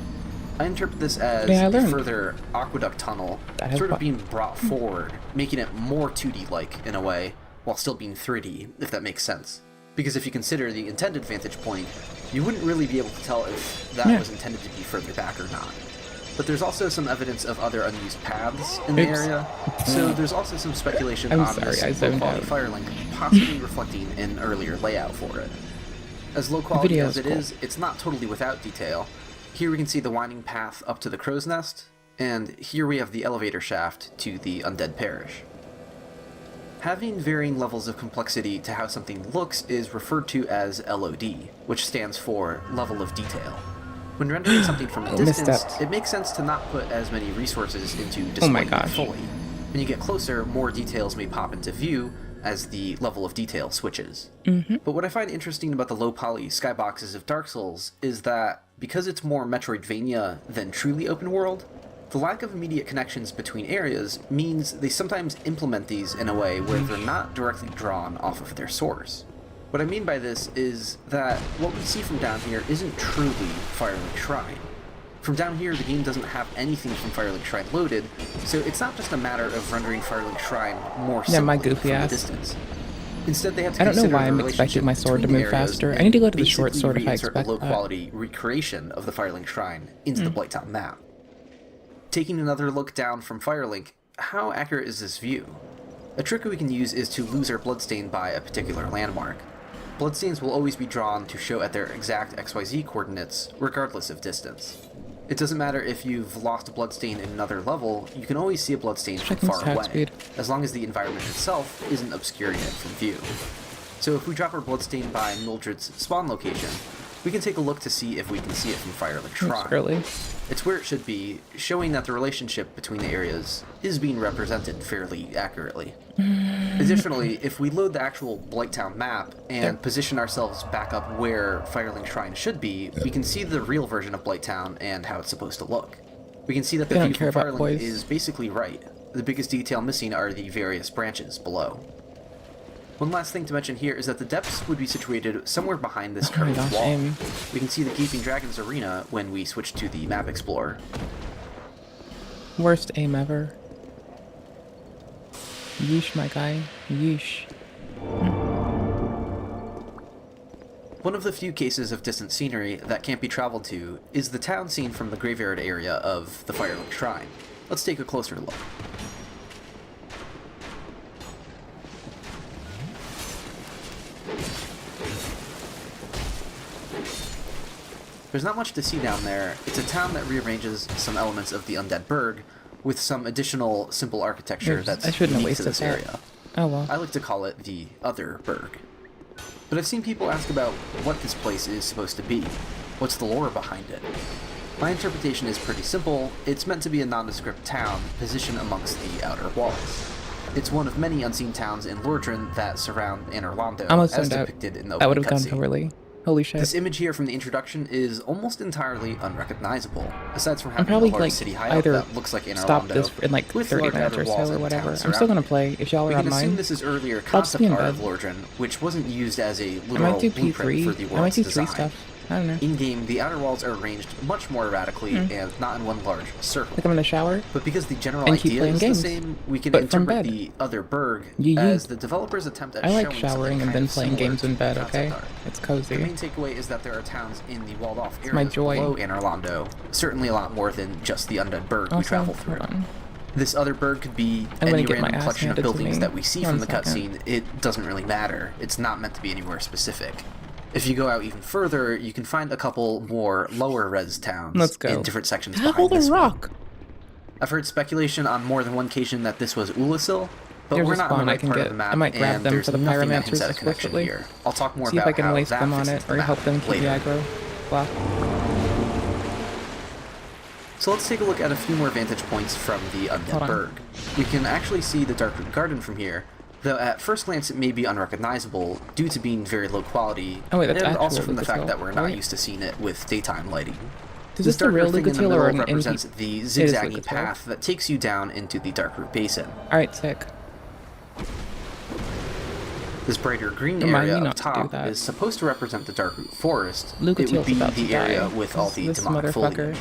I interpret this as a further aqueduct tunnel sort of being brought forward, making it more 2D-like in a way, while still being 3D, if that makes sense. Because if you consider the intended vantage point, you wouldn't really be able to tell if that was intended to be further back or not. But there's also some evidence of other unused paths in the area, so there's also some speculation on this low-quality Firelink possibly reflecting an earlier layout for it. As low quality as it is, it's not totally without detail. Here we can see the winding path up to the crow's nest, and here we have the elevator shaft to the Undead Parish. Having varying levels of complexity to how something looks is referred to as LOD, which stands for level of detail. When rendering something from a distance, it makes sense to not put as many resources into displaying it fully. When you get closer, more details may pop into view as the level of detail switches. But what I find interesting about the low-poly skyboxes of Dark Souls is that, because it's more Metroidvania than truly open world, the lack of immediate connections between areas means they sometimes implement these in a way where they're not directly drawn off of their source. What I mean by this is that what we see from down here isn't truly Firelink Shrine. From down here, the game doesn't have anything from Firelink Shrine loaded, so it's not just a matter of rendering Firelink Shrine more simply from the distance. Instead, they have to consider why I'm expecting my sword to move faster. I need to go to the short sword if I expect a low-quality recreation of the Firelink Shrine into the Blighttown map. Taking another look down from Firelink, how accurate is this view? A trick we can use is to lose our bloodstain by a particular landmark. Bloodstains will always be drawn to show at their exact XYZ coordinates, regardless of distance. It doesn't matter if you've lost a bloodstain in another level, you can always see a bloodstain from far away, as long as the environment itself isn't obscuring it from view. So if we drop our bloodstain by Mildred's spawn location, we can take a look to see if we can see it from Firelink Shrine. It's where it should be, showing that the relationship between the areas is being represented fairly accurately. Additionally, if we load the actual Blighttown map and position ourselves back up where Firelink Shrine should be, we can see the real version of Blighttown and how it's supposed to look. We can see that the view from Firelink is basically right. The biggest detail missing are the various branches below. One last thing to mention here is that the depths would be situated somewhere behind this curved wall. We can see the Gaping Dragon's arena when we switch to the Map Explorer. Worst aim ever. Yeesh, my guy. Yeesh. One of the few cases of distant scenery that can't be traveled to is the town scene from the graveyard area of the Firelink Shrine. Let's take a closer look. There's not much to see down there. It's a town that rearranges some elements of the Undead Burg with some additional simple architecture that's unique to this area. Oh well. I like to call it the Other Burg. But I've seen people ask about what this place is supposed to be. What's the lore behind it? My interpretation is pretty simple. It's meant to be a nondescript town positioned amongst the outer walls. It's one of many unseen towns in Lordran that surround Anor Londo, as depicted in the opening cutscene. That would have gone poorly. Holy shit. This image here from the introduction is almost entirely unrecognizable, aside from having a large city hideout that looks like Anor Londo, this in like 30 minutes or so or whatever. I'm still gonna play if y'all are online. We can assume this is earlier concept art of Lordran, which wasn't used as a literal blueprint for the world's design. I don't know. In-game, the outer walls are arranged much more erratically and not in one large circle. Like I'm in the shower. But because the general idea is the same, we can interpret the Other Burg as the developers' attempt at showing showering and then playing games in bed, okay? It's cozy. The main takeaway is that there are towns in the walled-off areas below Anor Londo. Certainly a lot more than just the Undead Burg we travel through. This Other Burg could be any random collection of buildings that we see from the cutscene. It doesn't really matter. It's not meant to be anywhere specific. If you go out even further, you can find a couple more lower res towns in different sections behind this rock. I've heard speculation on more than one occasion that this was Ulasil, but we're not on the right part of the map, I might grab them for the pyromancers explicitly here. I'll talk more about see if I can waste them on it or help them keep the aggro. Blah. So let's take a look at a few more vantage points from the Undead Burg. We can actually see the Darkroot Garden from here, though at first glance it may be unrecognizable due to being very low quality, and also from the fact that we're not used to seeing it with daytime lighting. This darker thing in the middle represents the zigzagging path that takes you down into the Darkroot Basin. Alright, sick. This brighter green area up top is supposed to represent the Darkroot Forest. It would be the area with all the demonic foliage.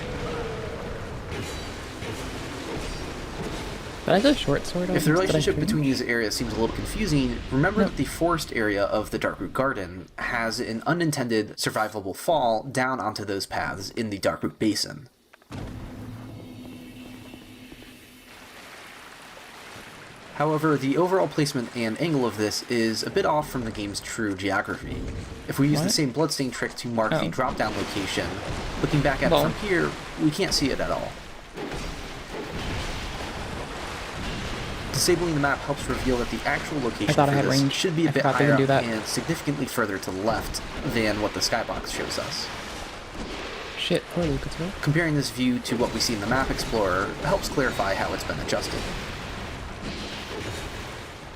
If the relationship between these areas seems a little confusing, remember that the forest area of the Darkroot Garden has an unintended survivable fall down onto those paths in the Darkroot Basin. However, the overall placement and angle of this is a bit off from the game's true geography. If we use the same bloodstain trick to mark the drop-down location, looking back at it from here, we can't see it at all. Disabling the map helps reveal that the actual location for this should be a bit higher up and significantly further to the left than what the skybox shows us. Shit, poor Lucas. Comparing this view to what we see in the Map Explorer helps clarify how it's been adjusted.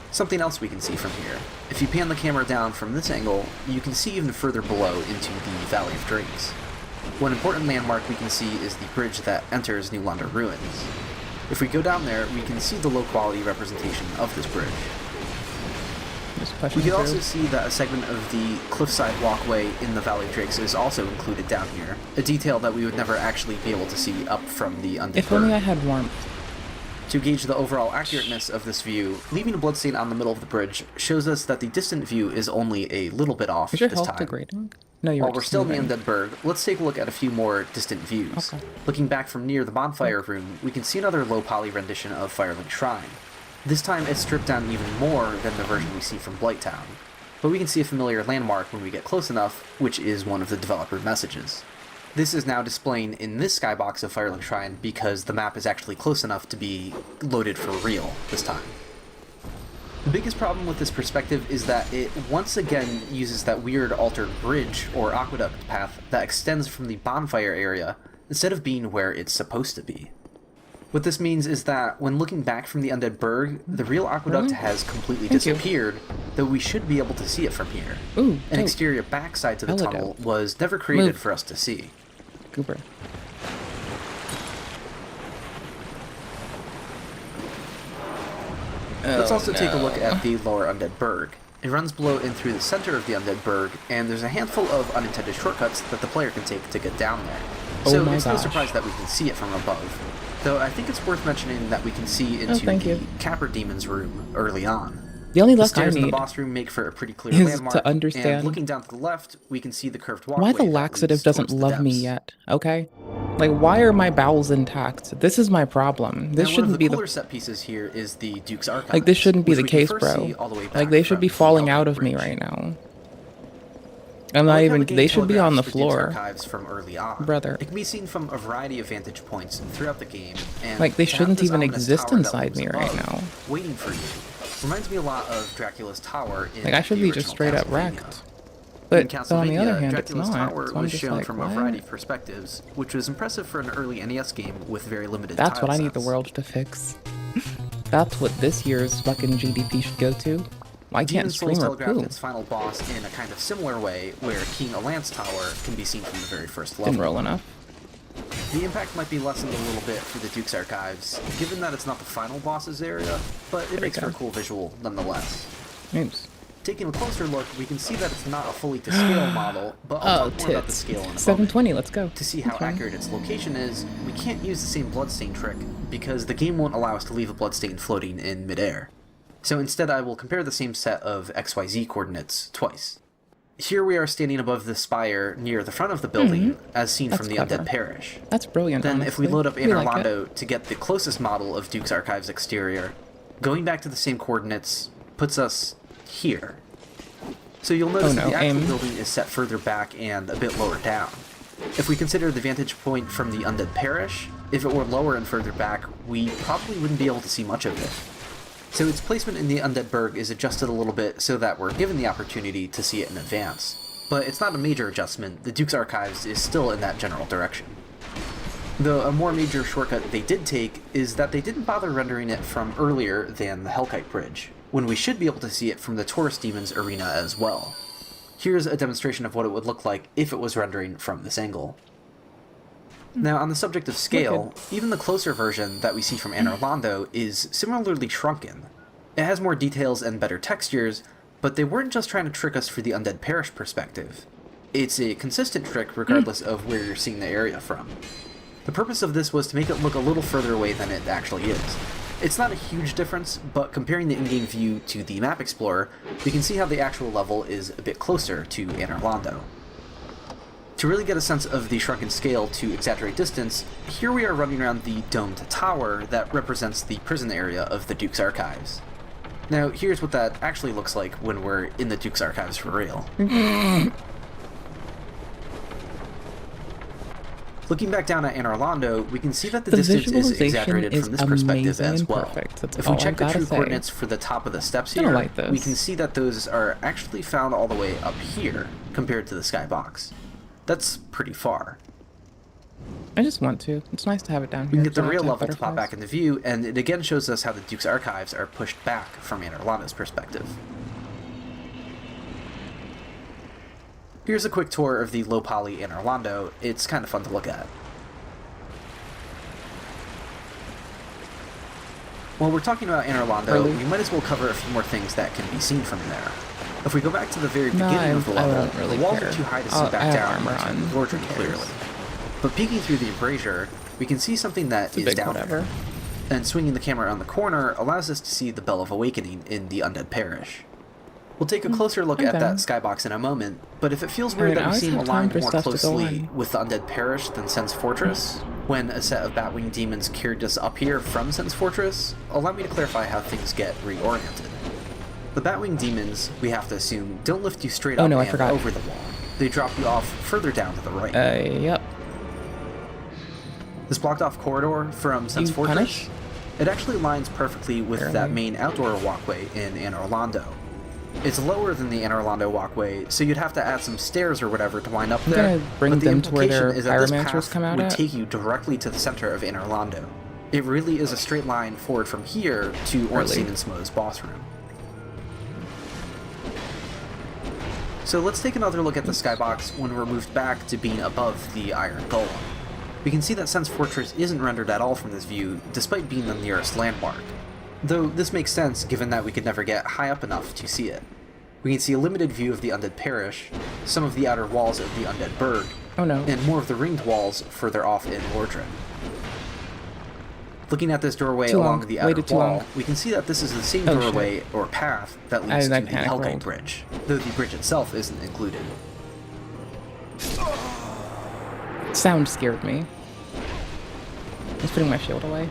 Something else we can see from here. If you pan the camera down from this angle, you can see even further below into the Valley of Drakes. One important landmark we can see is the bridge that enters New London Ruins. If we go down there, we can see the low-quality representation of this bridge. We can also see that a segment of the cliffside walkway in the Valley of Drakes is also included down here, a detail that we would never actually be able to see up from the Undead If only I had warmth. To gauge the overall accurateness of this view, leaving a bloodstain on the middle of the bridge shows us that the distant view is only a little bit off this time. Degrading? No, While we're still in the Undead Burg, let's take a look at a few more distant views. Looking back from near the bonfire room, we can see another low-poly rendition of Firelink Shrine. This time it's stripped down even more than the version we see from Blighttown. But we can see a familiar landmark when we get close enough, which is one of the developer messages. This is now displaying in this skybox of Firelink Shrine because the map is actually close enough to be loaded for real this time. The biggest problem with this perspective is that it once again uses that weird altered bridge or aqueduct path that extends from the bonfire area instead of being where it's supposed to be. What this means is that when looking back from the Undead Burg, the real aqueduct has completely disappeared, though we should be able to see it from here. An exterior backside to the tunnel was never created for us to see. Cooper. Let's also take a look at the lower Undead Burg. It runs below and through the center of the Undead Burg, and there's a handful of unintended shortcuts that the player can take to get down there. So it's no surprise that we can see it from above. Though I think it's worth mentioning that we can see into the Capper Demon's room early on. The only luck the stairs I in need the boss room make for a pretty clear landmark, to understand and looking down to the left, we can see the curved walkway. Why the laxative doesn't love me yet, okay? Like, why are my bowels intact? This is my problem. This shouldn't be the cooler set pieces here is the Duke's Archives. Like, this shouldn't be the case, bro. Like, they should be falling out of me right now. I'm not even. They should be on the floor, archives from early on. Brother. It can be seen from a variety of vantage points throughout the game, and like they shouldn't even exist inside me right now. Waiting for you. Reminds me a lot of Dracula's Tower. Like I should be just straight up wrecked. But on the other hand, it's not. Tower So I'm was just shown like, from a variety of perspectives, which was impressive for an early NES game with very limited. That's what I need the world to fix. That's what this year's fucking GDP should go to. I can't scream or poo. Its final boss in a kind of similar way, where King Alance Tower can be seen from the very first level. Didn't roll enough. The impact might be lessened a little bit for the Duke's Archives, given that it's not the final boss's area, but it makes for a cool visual nonetheless. Oops. Taking a closer look, we can see that it's not a fully to scale model, but I'll talk more about the scale in a moment. 720, let's go. To see how accurate its location is, we can't use the same bloodstain trick, because the game won't allow us to leave a bloodstain floating in midair. So instead I will compare the same set of XYZ coordinates twice. Here we are standing above the spire near the front of the building, as seen from the Undead Parish. That's brilliant, Then honestly. if we load up Anor Londo to get the closest model of Duke's Archives exterior, going back to the same coordinates puts us here. So you'll notice that the actual building is set further back and a bit lower down. If we consider the vantage point from the Undead Parish, if it were lower and further back, we probably wouldn't be able to see much of it. So its placement in the Undead Burg is adjusted a little bit so that we're given the opportunity to see it in advance. But it's not a major adjustment, the Duke's Archives is still in that general direction. Though a more major shortcut they did take is that they didn't bother rendering it from earlier than the Hellkite Bridge, when we should be able to see it from the Taurus Demon's arena as well. Here's a demonstration of what it would look like if it was rendering from this angle. Now, on the subject of scale, even the closer version that we see from Anor Londo is similarly shrunken. It has more details and better textures, but they weren't just trying to trick us for the Undead Parish perspective. It's a consistent trick regardless of where you're seeing the area from. The purpose of this was to make it look a little further away than it actually is. It's not a huge difference, but comparing the in-game view to the map explorer, we can see how the actual level is a bit closer to Anor Londo. To really get a sense of the shrunken scale to exaggerate distance, here we are running around the domed tower that represents the prison area of the Duke's Archives. Now, here's what that actually looks like when we're in the Duke's Archives for real. Looking back down at Anor Londo, we can see that the distance is exaggerated from this perspective as well. If we check the true coordinates for the top of the steps here, we can see that those are actually found all the way up here compared to the skybox. That's pretty far. I just want to. It's nice to have it down here. We can get the real level to pop back into view, and it again shows us how the Duke's Archives are pushed back from Anor Londo's perspective. Here's a quick tour of the low-poly Anor Londo. It's kind of fun to look at. While we're talking about Anor Londo, we might as well cover a few more things that can be seen from there. If we go back to the very beginning of the level, the walls are too high to see back down into the Lordran clearly. But peeking through the embrasure, we can see something that is down there. And swinging the camera on the corner allows us to see the Bell of Awakening in the Undead Parish. We'll take a closer look at that skybox in a moment, but if it feels weird that we seem aligned more closely with the Undead Parish than Sen's Fortress, when a set of Batwing demons carried us up here from Sen's Fortress, allow me to clarify how things get reoriented. The Batwing demons, we have to assume, don't lift you straight up and over the wall. They drop you off further down to the right. Yep. This blocked off corridor from Sen's Fortress, it actually aligns perfectly with that main outdoor walkway in Anor Londo. It's lower than the Anor Londo walkway, so you'd have to add some stairs or whatever to wind up there. Bring but the them to where implication their is that this pyromancers path come out would at? take you directly to the center of Anor Londo. It really is a straight line forward from here to Ornstein and Smo's boss room. So let's take another look at the skybox when we're moved back to being above the Iron Golem. We can see that Sen's Fortress isn't rendered at all from this view, despite being the nearest landmark. Though this makes sense given that we could never get high up enough to see it. We can see a limited view of the Undead Parish, some of the outer walls of the Undead Burg, and more of the ringed walls further off in Lordran. Looking at this doorway along the outer wall, we can see that this is the same doorway or path that leads to the Hellgate Bridge, though the bridge itself isn't included. Sound scared me. I was putting my shield away.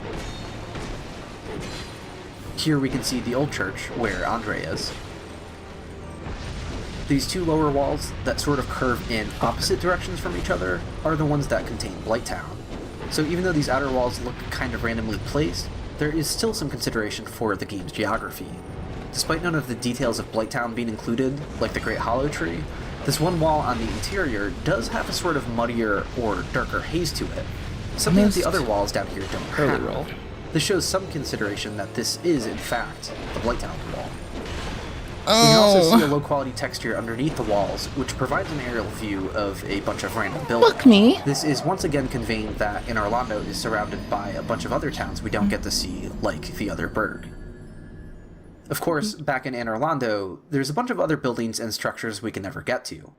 Here we can see the old church, where Andre is. These two lower walls that sort of curve in opposite directions from each other are the ones that contain Blighttown. So even though these outer walls look kind of randomly placed, there is still some consideration for the game's geography. Despite none of the details of Blighttown being included, like the Great Hollow Tree, this one wall on the interior does have a sort of muddier or darker haze to it, something that the other walls down here don't have. This shows some consideration that this is, in fact, the Blighttown wall. We can also see a low-quality texture underneath the walls, which provides an aerial view of a bunch of random buildings. This is once again conveying that Anor Londo is surrounded by a bunch of other towns we don't get to see, like the other Burg. Of course, back in Anor Londo, there's a bunch of other buildings and structures we can never get to.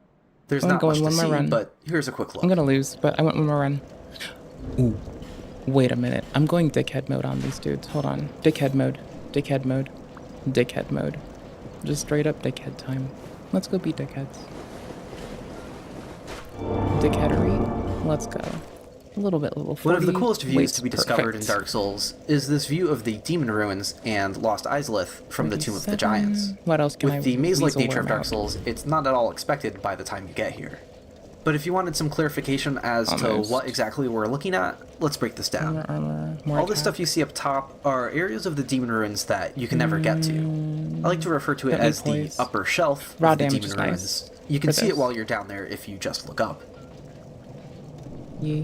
There's not much to see, but here's a quick look. I'm gonna lose, but I went one more run. Ooh. Wait a minute. I'm going dickhead mode on these dudes. Hold on. Dickhead mode. Dickhead mode. Dickhead mode. Just straight up dickhead time. Let's go be dickheads. Dickheadery. Let's go. A little bit level 40. One of the coolest views to be discovered in Dark Souls is this view of the Demon Ruins and Lost Izalith from the Tomb of the Giants. What else can With the maze-like nature of Dark Souls, it's not at all expected by the time you get here. But if you wanted some clarification as to what exactly we're looking at, let's break this down. All this stuff you see up top are areas of the Demon Ruins that you can never get to. I like to refer to it as the upper shelf of the Demon Ruins. You can see it while you're down there if you just look up. Yeah.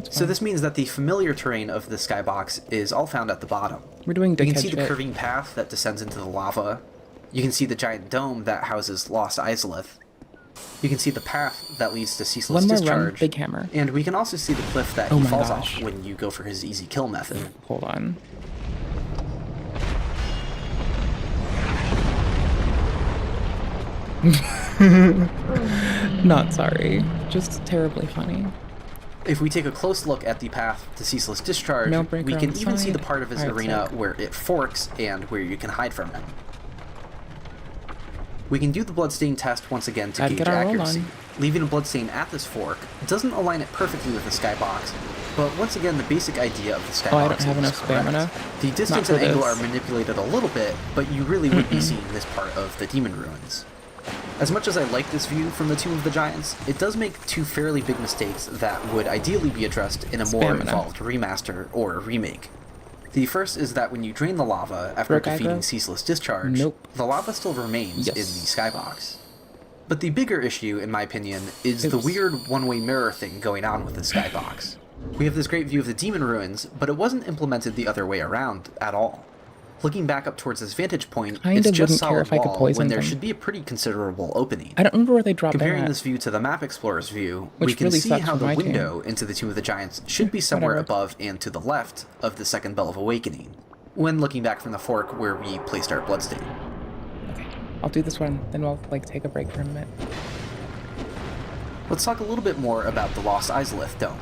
So this means that the familiar terrain of the skybox is all found at the bottom. We're doing You can see the curving path that descends into the lava. You can see the giant dome that houses Lost Izalith. You can see the path that leads to Ceaseless Discharge. Big hammer. And we can also see the cliff that he falls off when you go for his easy kill method. Hold on. Not sorry. Just terribly funny. If we take a close look at the path to Ceaseless Discharge, we can even see the part of his arena where it forks and where you can hide from him. We can do the bloodstain test once again to gauge accuracy. Leaving a bloodstain at this fork doesn't align it perfectly with the skybox, but once again the basic idea of the skybox I don't have enough stamina. The distance and angle are manipulated a little bit, but you really would be seeing this part of the Demon Ruins. As much as I like this view from the Tomb of the Giants, it does make two fairly big mistakes that would ideally be addressed in a more involved remaster or remake. The first is that when you drain the lava after defeating Ceaseless Discharge, the lava still remains in the skybox. But the bigger issue, in my opinion, is the weird one-way mirror thing going on with the skybox. We have this great view of the Demon Ruins, but it wasn't implemented the other way around at all. Looking back up towards this vantage point, it's just solid wall when there should be a pretty considerable opening. I don't remember where they dropped Comparing this view to the Map Explorer's view, we can see how the window into the Tomb of the Giants should be somewhere above and to the left of the second Bell of Awakening, when looking back from the fork where we placed our bloodstain. Okay, I'll do this one, then we'll take a break for a minute. Let's talk a little bit more about the Lost Izalith dome.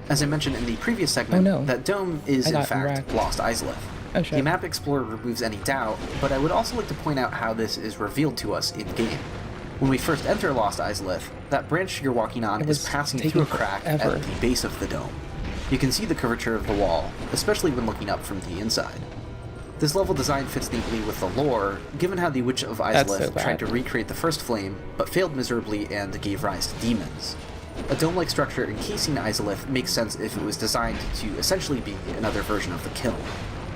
As I mentioned in the previous segment, that dome is in fact Lost Izalith. The Map Explorer removes any doubt, but I would also like to point out how this is revealed to us in-game. When we first enter Lost Izalith, that branch you're walking on is passing through a crack at the base of the dome. You can see the curvature of the wall, especially when looking up from the inside. This level design fits neatly with the lore, given how the Witch of Izalith tried to recreate the first flame, but failed miserably and gave rise to demons. A dome-like structure encasing Izalith makes sense if it was designed to essentially be another version of the kiln.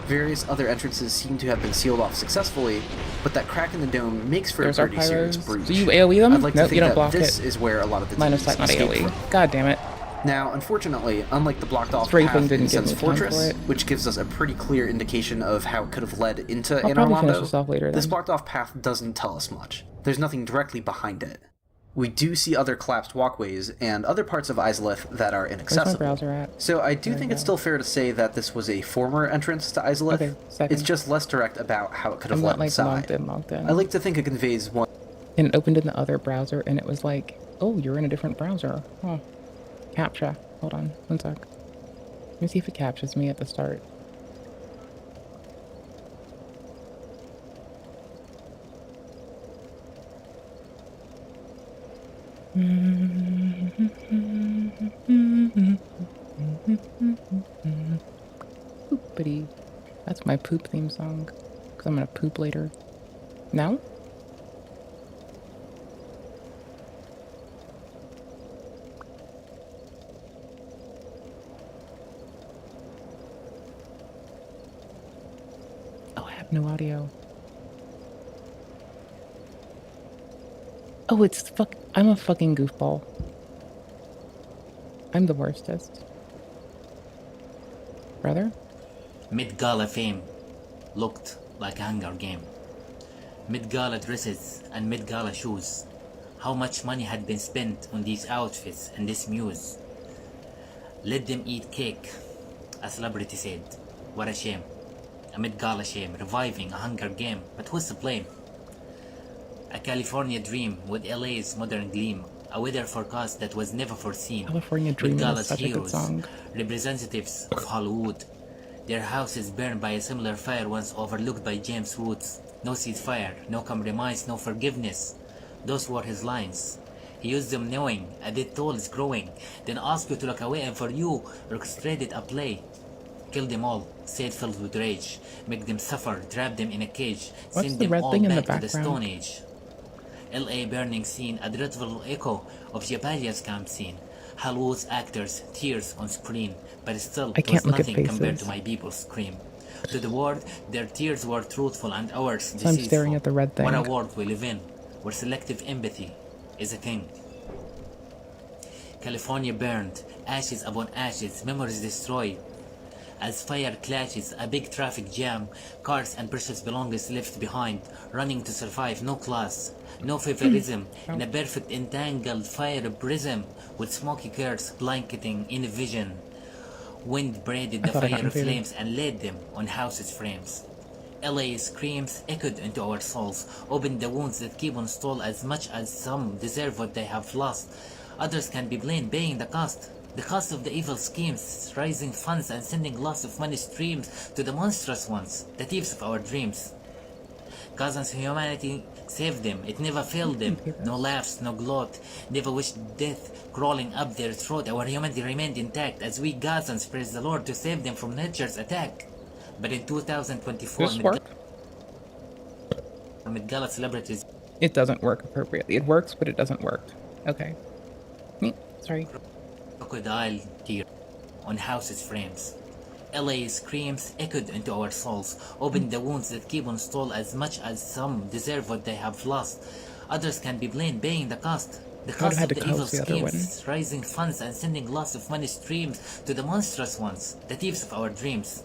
Various other entrances seem to have been sealed off successfully, but that crack in the dome makes for a pretty serious breach. Do you AoE them? I'd like to think you don't that block this is where a lot of the Line of sight, not AoE. God damn it. Now, unfortunately, unlike the blocked off path in Sen's Fortress, which gives us a pretty clear indication of how it could have led into Anor Londo, this blocked off path doesn't tell us much. There's nothing directly behind it. We do see other collapsed walkways and other parts of Izalith that are inaccessible. Where's my browser at? So I do think it's still fair to say that this was a former entrance to Izalith. It's just less direct about how it could have led inside. Logged in. I like to think it conveys one. And it opened in the other browser, and it was like, oh, you're in a different browser. Oh, CAPTCHA. Hold on, one sec. Let me see if it captures me at the start. Poopity. That's my poop theme song. Because I'm gonna poop later. Now? Oh, I have no audio. Oh, it's I'm a fucking goofball. I'm the worstest. Brother? Mid-gala fame looked like a Hunger Game. Mid-gala dresses and mid-gala shoes. How much money had been spent on these outfits and this muse? Let them eat cake, a celebrity said. What a shame. A mid-gala shame, reviving a Hunger Game. But who's to blame? A California dream with LA's modern gleam, a weather forecast that was never foreseen. California Dream is such a good song. Representatives of Hollywood. Their houses burned by a similar fire once overlooked by James Woods. No ceasefire, no compromise, no forgiveness. Those were his lines. He used them knowing a death toll is growing, then asked you to look away and for you orchestrated a play. Kill them all, said filled with rage. Make them suffer, trap them in a cage. Send them all back to the Stone Age. LA burning scene, a dreadful echo of Japalia's camp scene. Hollywood's actors, tears on screen, but still it was nothing compared to my people's scream. To the world, their tears were truthful and ours deceitful. I'm staring at the red thing. What a world we live in, where selective empathy is a thing. California burned, ashes upon ashes, memories destroyed. As fire clashes, a big traffic jam, cars and precious belongings left behind, running to survive, no class, no favorism, in a perfect entangled fire prism, with smoky curls blanketing in vision. Wind braided the fire flames and laid them on houses' frames. LA screams echoed into our souls, opened the wounds that keep on stall. As much as some deserve what they have lost, others can be blamed, paying the cost. The cost of the evil schemes, raising funds and sending lots of money streams to the monstrous ones, the thieves of our dreams. Cousins, humanity saved them, it never failed them. No laughs, no gloat, never wished death crawling up their throat. Our humanity remained intact as we Gazans praise the Lord to save them from nature's attack. But in 2024, Met-Gala celebrities... It doesn't work appropriately. It works, but it doesn't work. Okay. Sorry. Crocodile tear on houses' frames. LA screams echoed into our souls, opened the wounds that keep on stall. As much as some deserve what they have lost, others can be blamed, paying the cost. The cost of the evil schemes, raising funds and sending lots of money streams to the monstrous ones, the thieves of our dreams.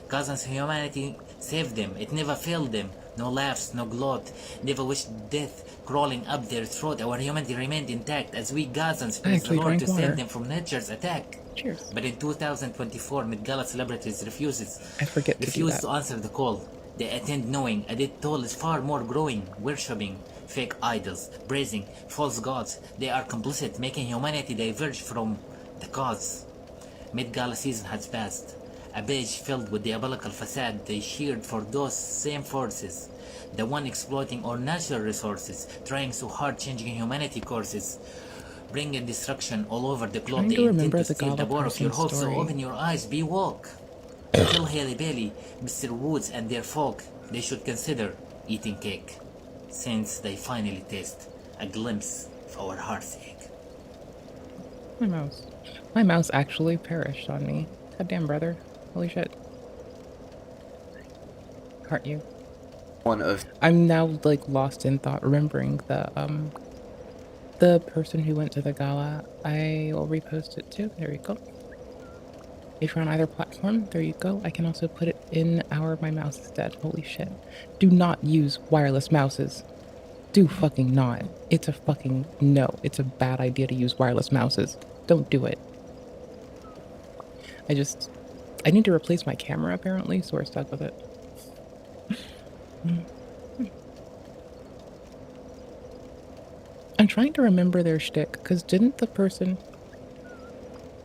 Cousins, humanity saved them, it never failed them. No laughs, no gloat, never wished death crawling up their throat. Our humanity remained intact as we Gazans praise the Lord to save them from nature's attack. Cheers. But in 2024, Met-Gala celebrities refuse to answer the call. They attend knowing a death toll is far more growing, worshipping fake idols, praising false gods. They are complicit, making humanity diverge from the cause. Met-Gala season has passed. A page filled with diabolical facade they cheered for those same forces, the one exploiting our natural resources, trying so hard changing humanity courses, bringing destruction all over the globe. They intend to steal the war of your hopes, so open your eyes, be woke. Tell Haley Bailey, Mr. Woods and their folk they should consider eating cake, since they finally taste a glimpse of our heartache. My mouse actually perished on me. Goddamn, brother. Holy shit. Aren't you? I'm now like lost in thought, remembering the person who went to the gala. I will repost it too. There you go. If you're on either platform, there you go. I can also put it in my mouse is dead. Holy shit. Do not use wireless mouses. Do fucking not. It's a fucking no. It's a bad idea to use wireless mouses. Don't do it. I need to replace my camera, apparently, so we're stuck with it. I'm trying to remember their shtick, because didn't the person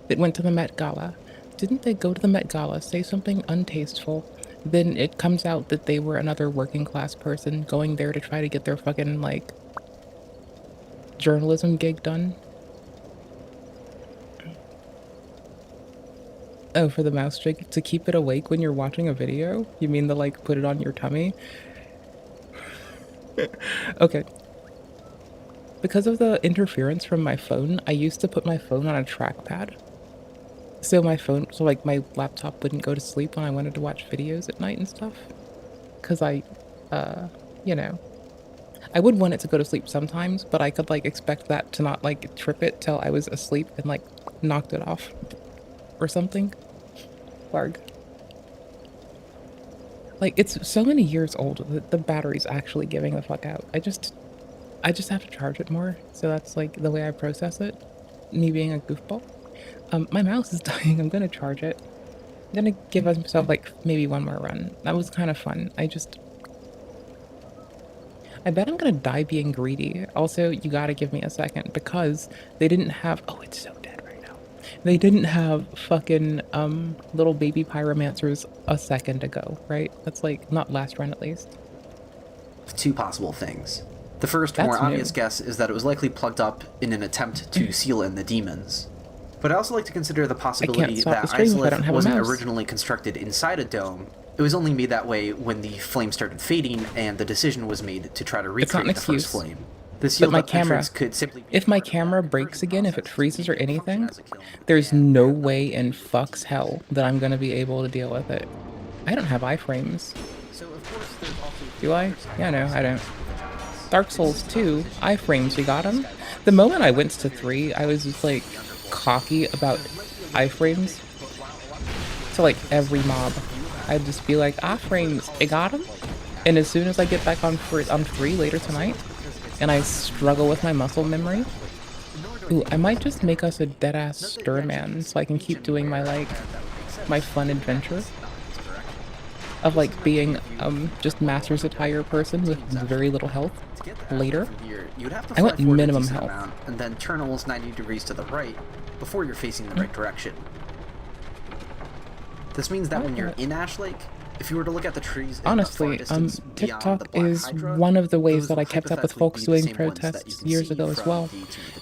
that went to the Met Gala, didn't they go to the Met Gala, say something untasteful, then it comes out that they were another working class person going there to try to get their fucking, like, journalism gig done? Oh, for the mouse trick? To keep it awake when you're watching a video? You mean to, like, put it on your tummy? Okay. Because of the interference from my phone, I used to put my phone on a trackpad. So like, my laptop wouldn't go to sleep when I wanted to watch videos at night and stuff. Because you know. I would want it to go to sleep sometimes, but I could, like, expect that to not, like, trip it till I was asleep and, like, knocked it off. Or something. Larg. Like, it's so many years old that the battery's actually giving the fuck out. I just have to charge it more, so that's, like, the way I process it. Me being a goofball. My mouse is dying. I'm gonna charge it. I'm gonna give myself, like, maybe one more run. That was kind of fun. I bet I'm gonna die being greedy. Also, you gotta give me a second, because they didn't have... Oh, it's so dead right now. They didn't have fucking, little baby pyromancers a second ago, right? That's, like, not last run, at least. Two possible things. The first, more obvious guess is that it was likely plugged up in an attempt to seal in the demons. But I also like to consider the possibility that Isolith wasn't originally constructed inside a dome. It was only made that way when the flame started fading and the decision was made to try to recreate the first flame. The sealed up entrance could simply be... If my camera breaks again, if it freezes or anything, there's no way in fuck's hell that I'm going to be able to deal with it. I don't have iframes. Do I? Yeah, no, I don't. Dark Souls 2, iframes, you got them? The moment I went to 3, I was just, like, cocky about iframes. to like every mob. I'd just be like, frames, I got him. And as soon as I get back on 3 later tonight, and I struggle with my muscle memory, ooh, I might just make us a deadass stir man so I can keep doing my like my fun adventure of like being just master's attire person with very little health later. I want minimum health. And then turn almost 90 degrees to the right before you're facing the right direction. This means that when you're in Ash Lake, if you were to look at the trees, honestly, TikTok is one of the ways that I kept up with folks doing protests years ago as well.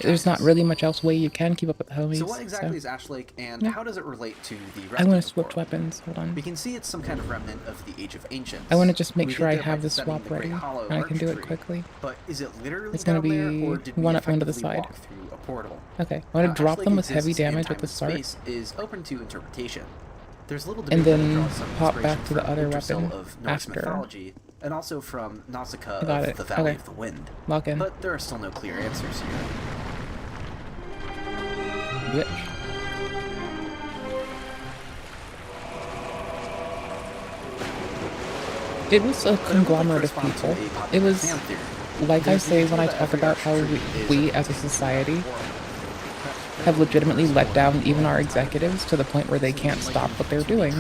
There's not really much else way you can keep up with the homies. So what exactly is Ash Lake, and how does it relate to the rest I want of to switch weapons. Hold on. We can see it's some kind of remnant of the Age of Ancients. I want to just make sure I have the swap ready, and I can do it quickly. But is it literally it's going to be one up onto the side. Okay, I want to drop them with heavy damage at the start. Space is open to interpretation. There's little and then pop back to the other weapon after. Mythology, and also from Nausicaa of the Valley of the Wind. Lock in. But there are still no clear answers here. Bitch. It was a conglomerate of people. It was, like I say when I talk about how we as a society have legitimately let down even our executives to the point where they can't stop what they're doing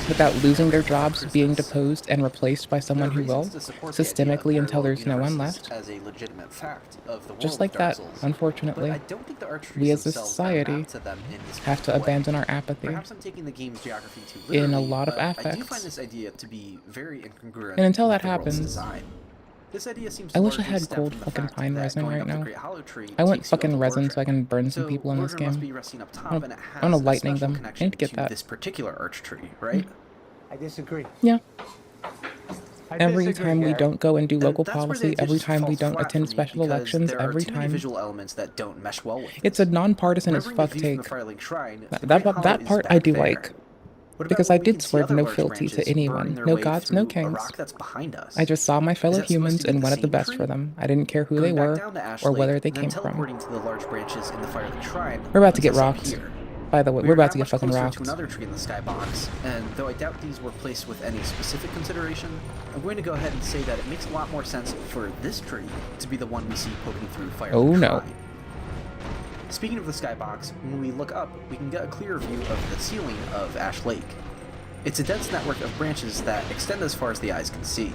without losing their jobs, being deposed, and replaced by someone who will, systemically until there's no one left. Just like that, unfortunately, we as a society have to abandon our apathy in a lot of affects. And until that happens, I wish I had gold fucking pine resin right now. I want fucking resin so I can burn some people in this game. I want to lightning them. I need to get that. This particular arch tree, right? I disagree. Yeah. Every time we don't go and do local policy, every time we don't attend special elections, every time. Visual elements that don't mesh well with it's a non-partisan as fuck take. That part I do like. Because I did swerve no fealty to anyone, no gods, no kings. I just saw my fellow humans and wanted the best for them. I didn't care who they were or where they came from. We're about to get rocked. By the way, we're about to get fucking rocked. Another tree in the skybox, and though I doubt these were placed with any specific consideration, I'm going to go ahead and say that it makes a lot more sense for this tree to be the one we see poking through Fire Oh no. Speaking of the skybox, when we look up, we can get a clearer view of the ceiling of Ash Lake. It's a dense network of branches that extend as far as the eyes can see.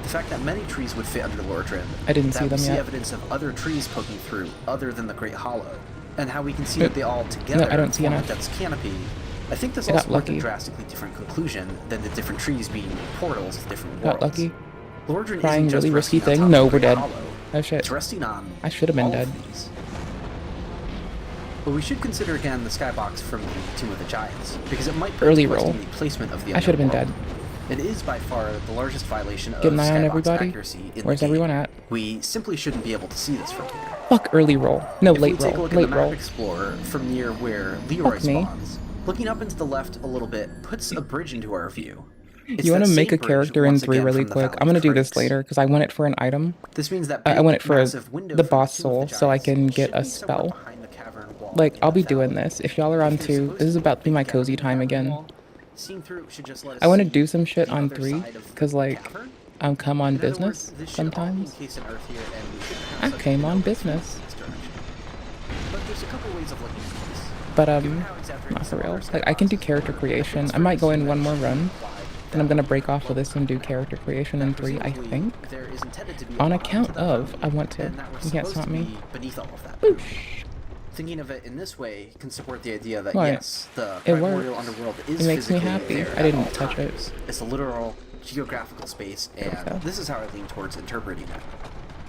The fact that many trees would fit under Lordran, I didn't see them yet. Evidence of other trees poking through other than the Great Hollow, and how we can see that they all together form a dense canopy. I think this also marks a drastically different conclusion than the different trees being portals to different worlds. Got lucky. Lordran Trying really risky thing. No, we're dead. Oh shit. I should have been dead. But we should consider again the skybox from the Tomb of the Giants, because it might early roll. The placement of the I should have been dead. It is by far the largest violation of Get an eye on skybox everybody. accuracy in Where's the game. everyone at? We simply shouldn't be able to see this from here. Fuck early roll. No, if late we take roll. A look Late at the roll. Map Explorer from near where Leroy spawns, looking up into the left a little bit puts a bridge into our view. You want to make a character in 3 really quick? I'm going to do this later because I want it for an item. This means that I want it for the boss soul so I can get a spell. Like, I'll be doing this. If y'all are on 2, this is about to be my cozy time again. I want to do some shit on 3 because, like, come on business sometimes. I came on business. But, not for real. Like, I can do character creation. I might go in one more run. Then I'm gonna break off of this and do character creation in 3, I think. On account of, I want to. You can't stop me. Boosh. Thinking of it in this way can support the idea that What? yes, the It primordial works. underworld is It makes me physically happy. there I didn't at all touch it. times. It's a literal geographical space, and this is how I lean towards interpreting it.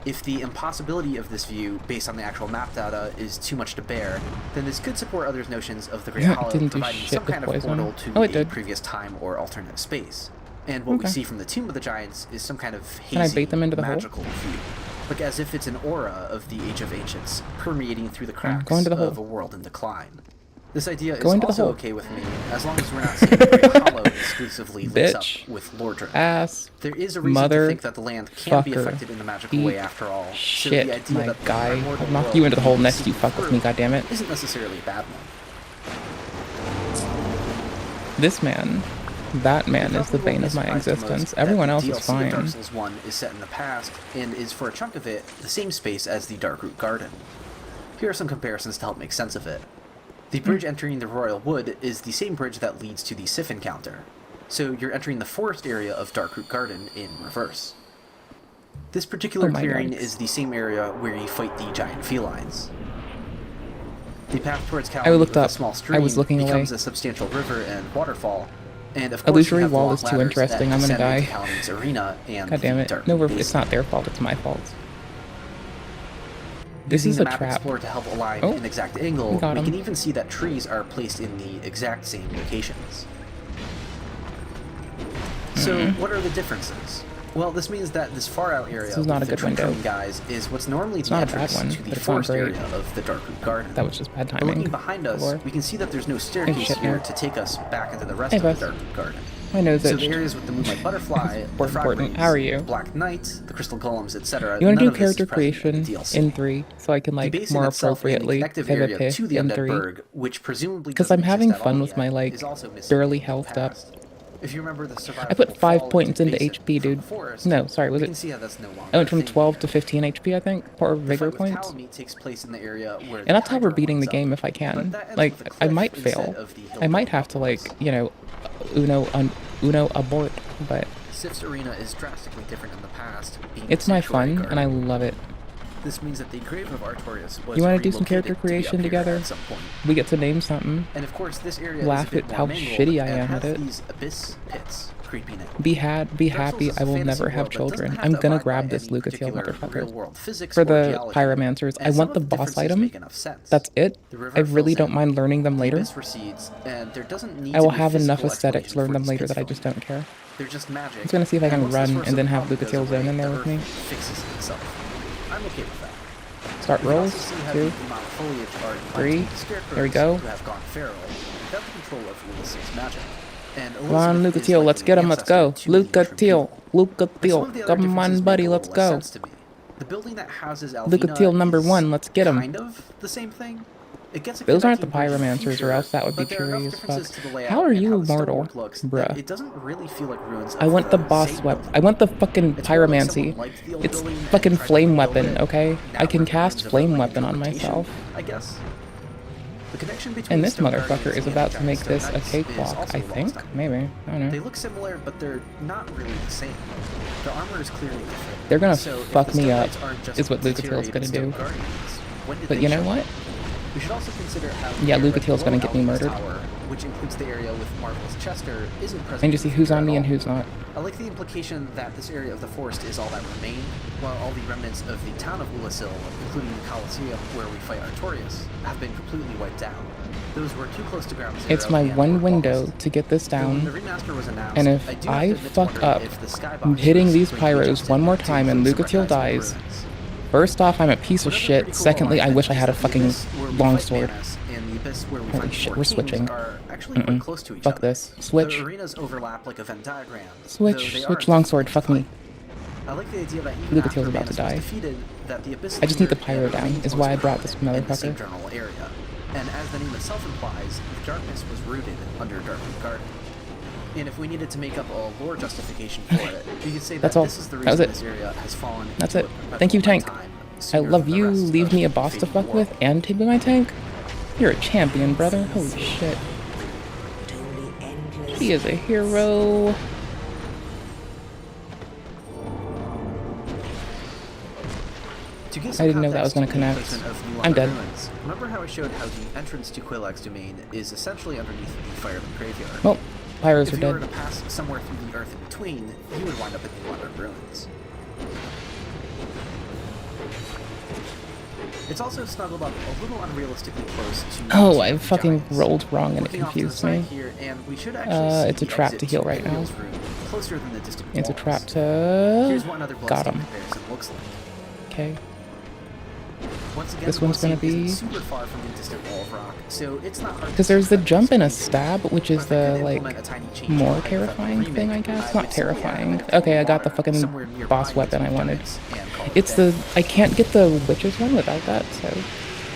If the impossibility of this view, based on the actual map data, is too much to bear, then this could support others' notions of the Great Hollow providing some kind of portal to a previous time or alternate space. And what we see from the Tomb of the Giants is some kind of hazy, magical view. Like as if it's an aura of the Age of Ancients permeating through the cracks of a world in decline. This idea is also okay with me, as long as we're not seeing the Great Hollow exclusively lit up with Lordran. There is a reason to think that the land can be affected in a magical way after all. Shit, so the idea my that guy. I'll knock you into the whole nest, you fuck with me, goddammit. Isn't necessarily a bad one. This man, that man is the bane of my existence. Everyone else is fine. Dark Souls 1 is set in the past, and is for a chunk of it the same space as the Darkroot Garden. Here are some comparisons to help make sense of it. The bridge entering the Royal Wood is the same bridge that leads to the Sif encounter, so you're entering the forest area of Darkroot Garden in reverse. This particular clearing is the same area where you fight the giant felines. The path towards Calais with a small stream becomes a substantial river and waterfall, and of course you have the wall long is too ladders interesting. that I'm gonna descend into die. Calamite's arena and God damn it! the No, Darkroot it's not their fault. It's my fault. This Using is the a map trap. Explorer to help align an exact angle, we got him. can even see that trees are placed in the exact same locations. So, what are the differences? Well, this means that this far out area with the tree-trimming guys is what's normally the entrance to the forest area of the Darkroot Garden. That was just bad timing. But looking behind us, we can see that there's no staircase here to take us back into the rest of the Darkroot Garden. My nose So itched. the areas with the Moonlight Butterfly, the Frog Maze, How are you? the Black Knight, the Crystal Golems, etc. You want to do character creation in 3 so I can like more appropriately pivot to the in Undead 3 Burg, which presumably because I'm having fun with my like barely healthed up. If you remember the I put 5 points into HP, dude. No, sorry, was it? I went from 12 to 15 HP, I think, for vigor points. And that's how we're beating the game if I can. Like, I might fail. I might have to like, you know, Uno abort, but Sif's arena is drastically different in the past. It's my fun, and I love it. This means that the grave of Artorias was You want to do some character creation together? We get to name something. And of course, this area laugh at how shitty I am at it. These abyss pits creeping in. Be happy. I will never have children. I'm gonna grab this Lucatiel motherfucker. For the pyromancers, I want the boss item. That's it. I really don't mind learning them later. I will have enough aesthetics to learn them later that I just don't care. They're just magic. I'm just gonna see if I can run and then have Lucatiel zone in there with me. I'm okay with that. Start rolls. 2, 3. There we go. Come on, Lucatiel, let's get him, let's go. Lucatiel, come on, buddy, let's go. Lucatiel number 1, let's get him. Kind of the same thing. Those aren't the pyromancers, or else that would be cheery as fuck. How are you immortal, bruh? It doesn't really feel like ruins. I want the boss weapon. I want the fucking pyromancy. It's fucking flame weapon, okay? I can cast flame weapon on myself. I guess. And this motherfucker is about to make this a cakewalk, I think? Maybe. I don't know. They look similar, but they're not really the same. The armor is clearly different. They're gonna fuck me up, is what Lucatiel's gonna do. But you know what? We should also consider how Lucatiel's gonna get me murdered. Tower, which includes the area with Marvelous Chester, isn't present. And you see who's on me and who's not. I like the implication that this area of the forest is all that remained, while all the remnants of the town of Ulasil, including the Colosseum where we fight Artorias, have been completely wiped out. Those were too close to ground zero. It's my one window to get this down, and if I fuck up hitting these pyros one more time and Lucatiel dies, first off, I'm a piece of shit. Secondly, I wish I had a fucking longsword. Holy shit, we're switching. Fuck this. Switch. Switch longsword, fuck me. Lucatiel's about to die. I just need the pyro down, is why I brought this motherfucker. And as the name itself implies, darkness was rooted under Darkroot Garden. And if we needed to make up a lore justification for it, we could say that this is the reason this area has fallen. That's it. Thank you, tank. I love you. Leave me a boss to fuck with and take me my tank. You're a champion, brother. Holy shit. She is a hero. I didn't know that was going to connect. I'm dead. Remember how I showed how the entrance to Quelaag's domain is essentially underneath the Fireland Graveyard? Well, pyros are dead. If you were to pass somewhere through the earth in between, you would wind up in the Wonder Ruins. It's also snuggled up a little unrealistically close to... Oh, I fucking rolled wrong and it confused me. It's a trap to heal right now. It's a trap to... Got him. Okay. This one's gonna be... Because there's the jump and a stab, which is the, like, more terrifying thing, I guess? Not terrifying. Okay, I got the fucking boss weapon I wanted. It's the... I can't get the witch's one without that, so...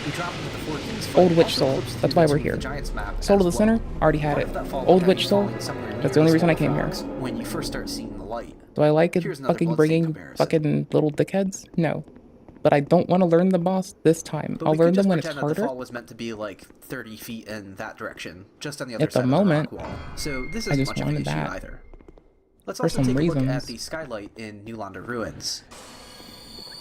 we drop into the Four Kings fight, Old Witch Soul. That's why we're here. Soul to the Center? Already had it. Old Witch Soul? That's the only reason I came here. When you first start seeing the light. Do I like it fucking bringing fucking little dickheads? No. But I don't want to learn the boss this time. I'll learn them when it's harder. The fall was meant to be like 30 feet in that direction, just on the other side of the rock wall. So this isn't much of an issue either. Let's also take a look at the skylight in Newlander Ruins.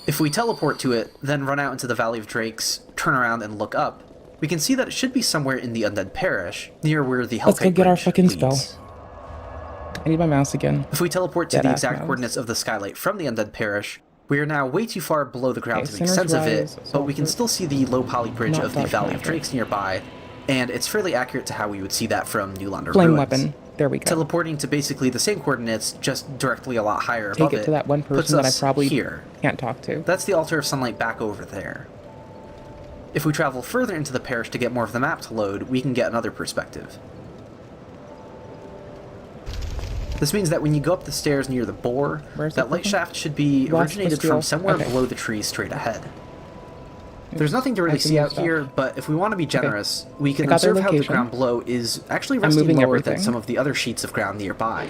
If we teleport to it, then run out into the Valley of Drakes, turn around and look up, we can see that it should be somewhere in the Undead Parish, near where the Hellkite Let's go get our fucking leads. spell. I need my mouse again. If we teleport to the exact coordinates of the skylight from the Undead Parish, we are now way too far below the ground to make sense of it, but we can still see the low poly bridge of the Valley of Drakes nearby, and it's fairly accurate to how we would see that from Newlander Flame Ruins. weapon. There we go. Teleporting to basically the same coordinates, just directly a lot higher above it. Take it to that one person that I probably can't talk to. That's the Altar of Sunlight back over there. If we travel further into the parish to get more of the map to load, we can get another perspective. This means that when you go up the stairs near the boar, that light shaft should be originated from somewhere below the trees straight ahead. There's nothing to really see out here, but if we want to be generous, we can observe how the ground below is actually resting lower than some of the other sheets of ground nearby.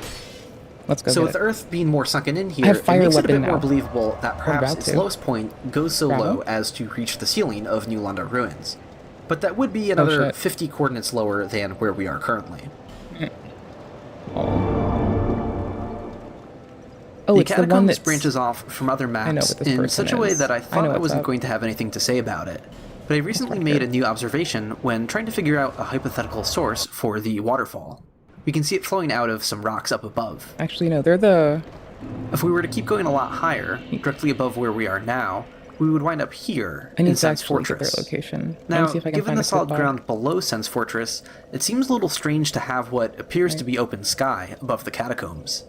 Let's go. So with the earth being more sunken in here, it makes it a bit more believable that perhaps its lowest point goes so low as to reach the ceiling of Newlander Ruins. But that would be another 50 coordinates lower than where we are currently. The catacombs branches off from other maps in such a way that I thought I wasn't going to have anything to say about it. But I recently made a new observation when trying to figure out a hypothetical source for the waterfall. We can see it flowing out of some rocks up above. Actually, no, they're the... If we were to keep going a lot higher, directly above where we are now, we would wind up here in Sense Fortress. Their location. Now, given the solid ground below Sense Fortress, it seems a little strange to have what appears to be open sky above the catacombs.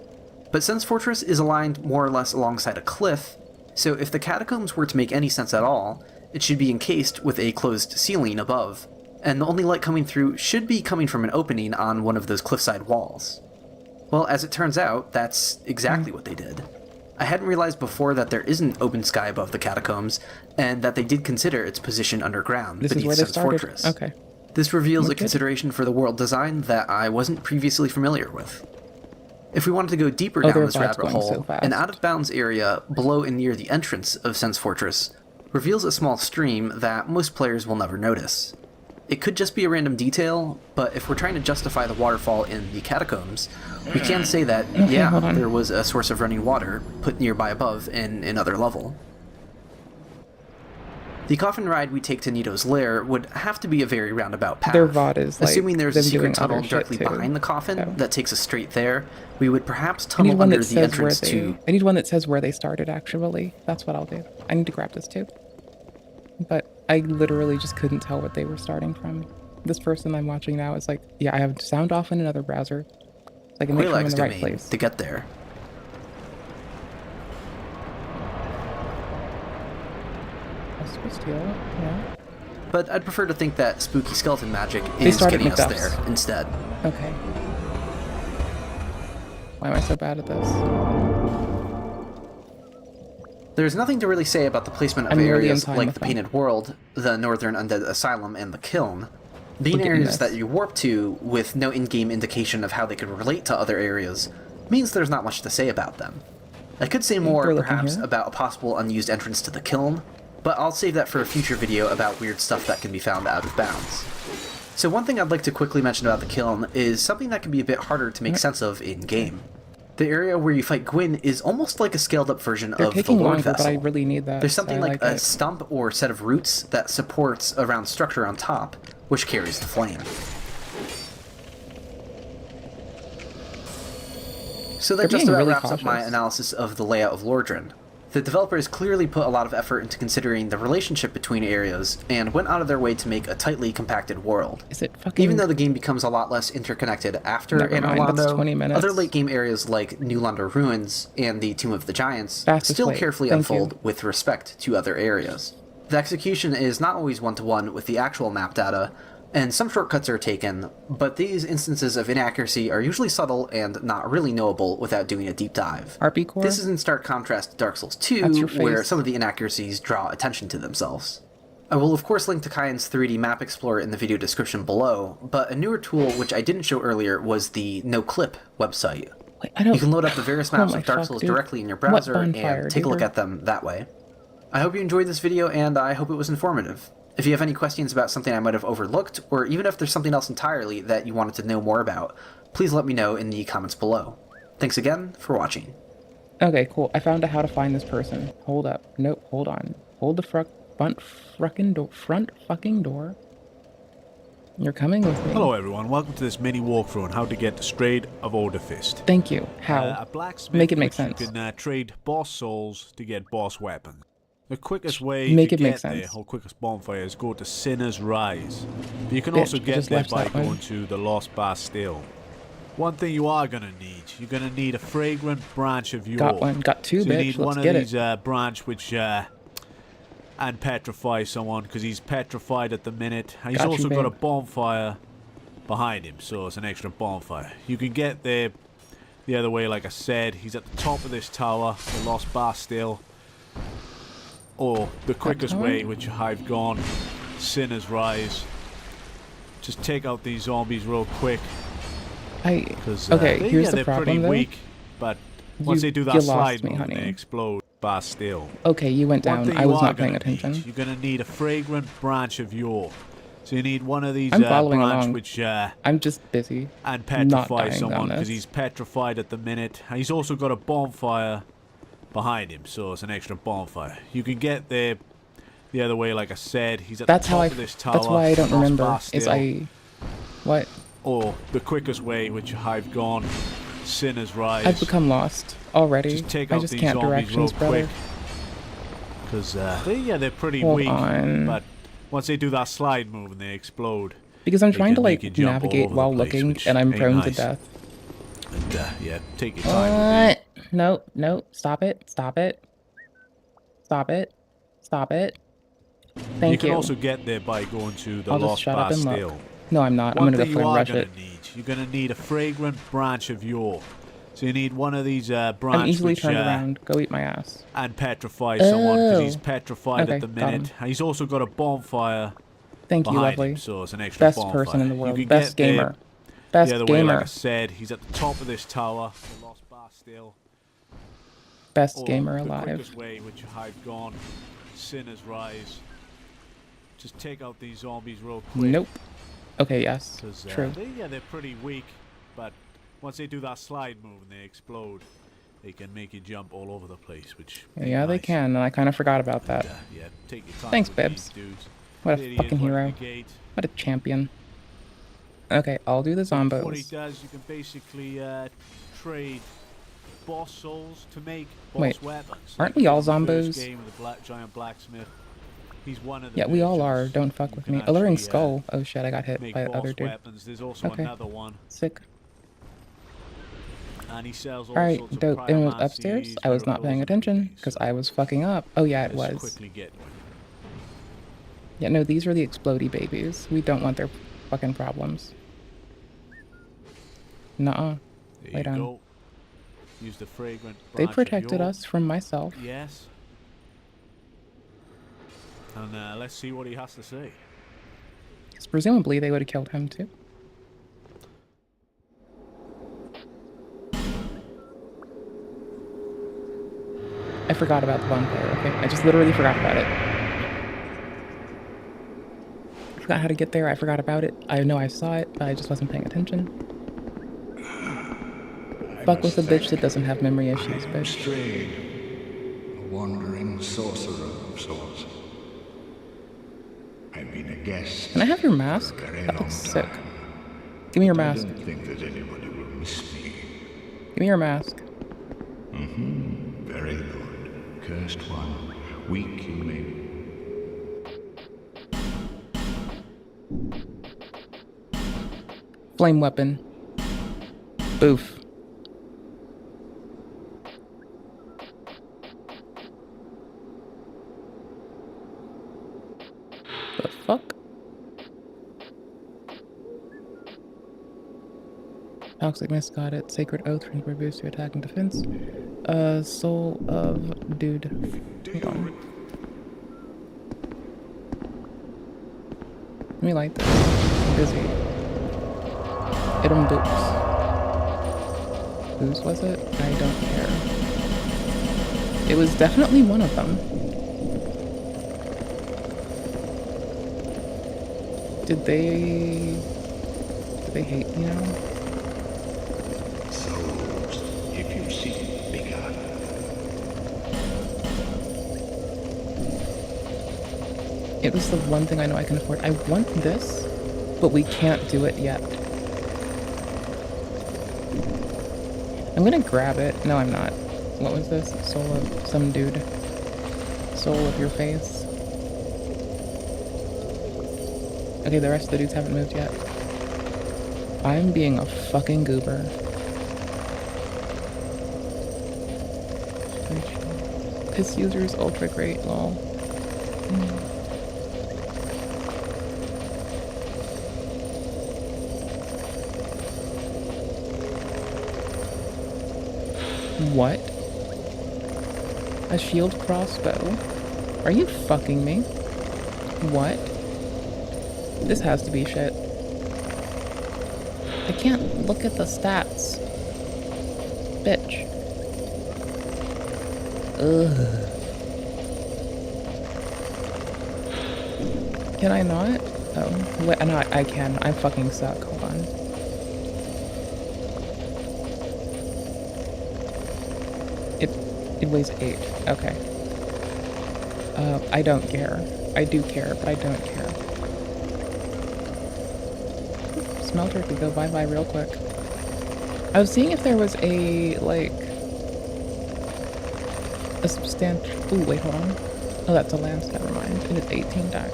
But Sense Fortress is aligned more or less alongside a cliff, so if the catacombs were to make any sense at all, it should be encased with a closed ceiling above, and the only light coming through should be coming from an opening on one of those cliffside walls. Well, as it turns out, that's exactly what they did. I hadn't realized before that there isn't open sky above the catacombs, and that they did consider its position underground beneath Sense Fortress. Okay. This reveals a consideration for the world design that I wasn't previously familiar with. If we wanted to go deeper down this rabbit hole, an out-of-bounds area below and near the entrance of Sense Fortress reveals a small stream that most players will never notice. It could just be a random detail, but if we're trying to justify the waterfall in the catacombs, we can say that, yeah, there was a source of running water put nearby above in another level. The coffin ride we take to Nito's lair would have to be a very roundabout path. Their VOD is like assuming there's a secret tunnel directly behind the coffin that takes us straight there, we would perhaps tunnel under the entrance to... I need one that says where they started, actually. That's what I'll do. I need to grab this too. But I literally just couldn't tell what they were starting from. This person I'm watching now is like, yeah, I have sound off in another browser. So I can make sure I'm in the right place. To get there. Yeah. But I'd prefer to think that spooky skeleton magic is getting us there instead. Okay. Why am I so bad at this? There's nothing to really say about the placement of areas like the Painted World, the Northern Undead Asylum, and the Kiln. Being areas that you warp to with no in-game indication of how they could relate to other areas means there's not much to say about them. I could say more, perhaps, about a possible unused entrance to the Kiln, but I'll save that for a future video about weird stuff that can be found out of bounds. So one thing I'd like to quickly mention about the Kiln is something that can be a bit harder to make sense of in-game. The area where you fight Gwyn is almost like a scaled-up version of the Lord Vessel. But I really need that. There's something like a stump or set of roots that supports a round structure on top, which carries the flame. So that just about wraps up my analysis of the layout of Lordran. The developers clearly put a lot of effort into considering the relationship between areas, and went out of their way to make a tightly compacted world. Is it fucking... Even though the game becomes a lot less interconnected after Anor Londo, other late-game areas like Newlander Ruins and the Tomb of the Giants still carefully unfold with respect to other areas. The execution is not always one-to-one with the actual map data, and some shortcuts are taken, but these instances of inaccuracy are usually subtle and not really knowable without doing a deep dive. RP core? This is in stark contrast to Dark Souls 2, where some of the inaccuracies draw attention to themselves. I will of course link to Kyan's 3D Map Explorer in the video description below, but a newer tool which I didn't show earlier was the NoClip website. Wait, I don't... You can load up the various maps of Dark Souls directly in your browser and take a look at them that way. I hope you enjoyed this video, and I hope it was informative. If you have any questions about something I might have overlooked, or even if there's something else entirely that you wanted to know more about, please let me know in the comments below. Thanks again for watching. Okay, cool. I found out how to find this person. Hold up. Nope, hold on. Hold the front fucking door. You're coming with me. Hello everyone, welcome to this mini walkthrough on how to get the Strayed of Odafist. Thank you. How? A blacksmith. Make it make sense. You can trade boss souls to get boss weapons. The quickest way make to it make get sense. there, or quickest bonfire, is go to Sinner's Rise. But you can also get there by going to the Lost Bastille. One thing you are gonna need, you're gonna need a fragrant branch of yore. Got one, got two, so bitch. you need Let's one get of these branch which and petrify someone, because he's petrified at the minute. And he's also got a bonfire behind him, so it's an extra bonfire. You can get there the other way, like I said. He's at the top of this tower, the Lost Bastille. Or the quickest way, which I've gone, Sinner's Rise. Just take out these zombies real quick. Because here's the they're problem, pretty though. weak, but once they do that slide move, they explode. Bastille. Okay, you went down. I was not paying attention. You're gonna need a fragrant branch of yore. So you need one of these I'm following branch along. which I'm just busy. And petrify someone, because he's petrified at the minute. And he's also got a bonfire behind him, so it's an extra bonfire. You can get there the other way, like I said. He's at the top of this tower. That's why I don't remember. What? Or the quickest way, which I've gone, Sinner's Rise. I've become lost already. Take I out just these can't zombies directions, real brother. Because they're pretty Hold weak, on. but once they do that slide move and they explode. Because I'm trying to like navigate while looking, and I'm prone to death. And yeah, take your time. No, no, stop it, stop it, stop it, stop it. Thank you. You can also get there by going to the Lost Bastille. No, I'm not. I'm gonna go for and rush it. You're gonna need a fragrant branch of yore. So you need one of these branches. I'm easily turned around. Go eat my ass. And petrify someone, because he's petrified at the minute. And he's also got a bonfire. Thank you, lovely. Him, so it's an extra Best bonfire. person in the world. You can Best get gamer. Best the other gamer. Way, like I said, he's at the top of this tower, the Lost Bastille. Best gamer alive. The quickest way, which I've gone, Sinner's Rise. Just take out these zombies real quick. Nope. Okay, yes. True. They're pretty weak, but once they do that slide move and they explode, they can make you jump all over the place, which yeah, they can, and I kind of forgot about that. Yeah, take your time. Thanks, Bibbs. What a fucking hero. What a champion. Okay, I'll do the zombos. What he does, you can basically trade boss souls to make boss Wait, weapons. aren't we all zombos? Game with the giant blacksmith. He's one of the yeah, we all are. Don't fuck with me. Alluring Skull. Oh shit, I got hit by the other dude. Weapons. There's also another one. Sick. And he sells all Alright, sorts of dope. It was upstairs. I was not paying attention because I was fucking up. Oh yeah, it was. Yeah, no, these are the explodey babies. We don't want their fucking problems. Nuh-uh. Wait on. Use the fragrant they protected us from myself. Yes. And let's see what he has to say. Because presumably they would have killed him too. I forgot about the bonfire, okay? I just literally forgot about it. I forgot how to get there, I forgot about it. I know I saw it, but I just wasn't paying attention. Fuck with a bitch that doesn't have memory issues, bitch. A wandering sorcerer of sorts. I've been a guest. Can I have your mask? That looks sick. Give me your mask. I don't think that anybody will miss me. Give me your mask. Very good. Cursed one. Weak you may be. Flame weapon. Boof. The fuck? Toxic Mist got it. Sacred Oath reviews to attack and defense. Soul of Dude. Hold on. Let me light this. I'm busy. Hit 'em boots. Whose was it? I don't care. It was definitely one of them. Did they hate me now? Souls, if you seek bigger. It was the one thing I know I can afford. I want this, but we can't do it yet. I'm gonna grab it. No, I'm not. What was this? Soul of some dude. Soul of your face. Okay, the rest of the dudes haven't moved yet. I'm being a fucking goober. Piss users ultra great, lol. What? A shield crossbow? Are you fucking me? What? This has to be shit. I can't look at the stats. Bitch. Ugh. Can I not? Oh, wait, no, I can. I fucking suck. Hold on. It weighs 8. Okay. I don't care. I do care, but I don't care. Smelter could go bye-bye real quick. I was seeing if there was a, like, a substantial... Ooh, wait, hold on. Oh, that's a lance, never mind. It is 18 dex.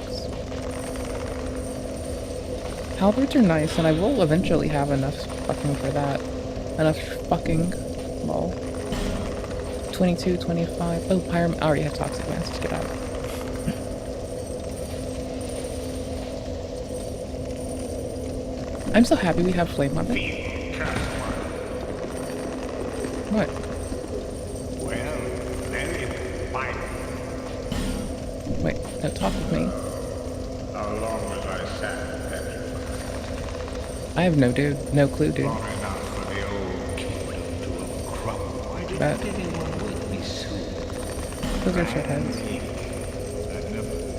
Halberds are nice, and I will eventually have enough fucking for that. Enough fucking... lol. 22, 25... Oh, Pyram... I already have Toxic Lance, just get out. I'm so happy we have Flame on it. What? Well, then it's fine. Wait, no, talk with me. How long was I sat petrified? I have no clue, dude. Long enough for the old kingdom to have crumbled. Why didn't But anyone wake me soon? those are shitheads.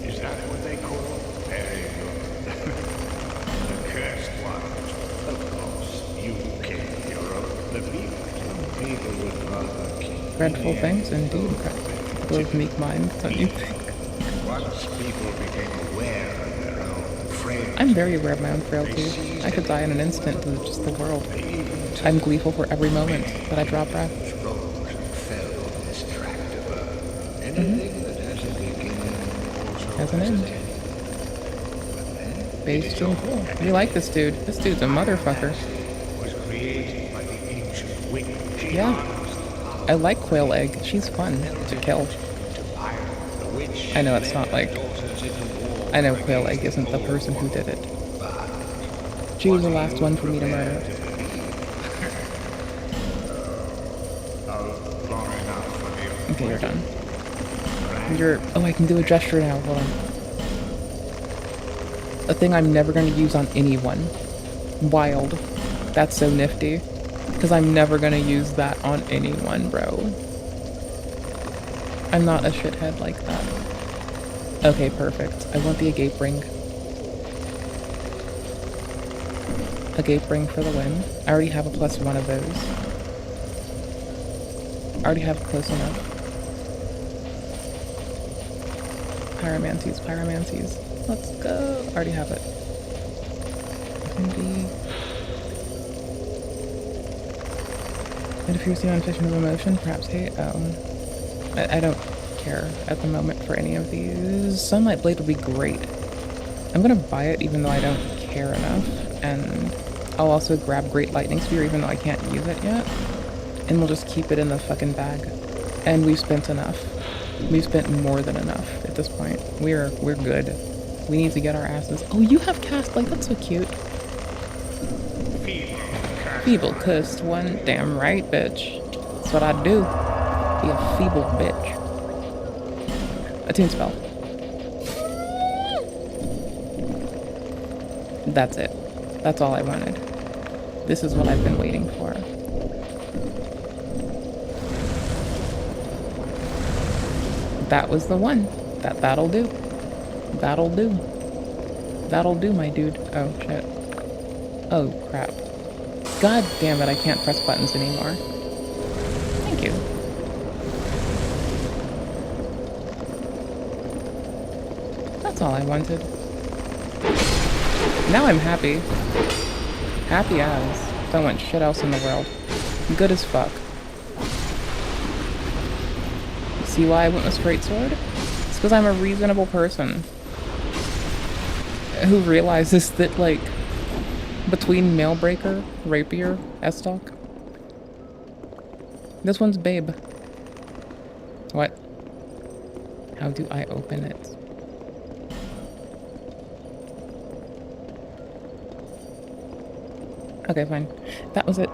Is that what they call it? Very good. The cursed ones. Of course, you killed your own. The people would rather keep Dreadful things, indeed. Those meek minds, don't you think? Once people became aware of their own frailty. I'm very aware of my own frailty. I could die in an instant to just the world. I'm gleeful for every moment that I draw breath. Has an end. Base doing cool. We like this dude. This dude's a motherfucker. Yeah. I like Quail Egg. She's fun to kill. I know it's not like... I know Quail Egg isn't the person who did it. She was the last one for me to murder. Okay, you're done. Oh, I can do a gesture now. Hold on. A thing I'm never going to use on anyone. Wild. That's so nifty. Because I'm never going to use that on anyone, bro. I'm not a shithead like that. Okay, perfect. I want the agape ring. Agape ring for the win. I already have a +1 of those. I already have close enough. Pyromancies, pyromancies. Let's go. I already have it. Interferes the manifestation of emotion, perhaps hate. I don't care at the moment for any of these. Sunlight Blade would be great. I'm gonna buy it even though I don't care enough, and I'll also grab Great Lightning Spear even though I can't use it yet. And we'll just keep it in the fucking bag. And we've spent enough. We've spent more than enough at this point. We're good. We need to get our asses. Oh, you have cast light. That's so cute. Feeble cursed one. Damn right, bitch. That's what I do. Be a feeble bitch. Attune spell. That's it. That's all I wanted. This is what I've been waiting for. That was the one. That'll do. That'll do. That'll do, my dude. Oh, shit. Oh, crap. God damn it, I can't press buttons anymore. Thank you. That's all I wanted. Now I'm happy. Happy as. Don't want shit else in the world. Good as fuck. See why I went with straight sword? It's because I'm a reasonable person who realizes that, like, between Mailbreaker, Rapier, S-Stock, this one's Babe. What? How do I open it? Okay, fine. That was it.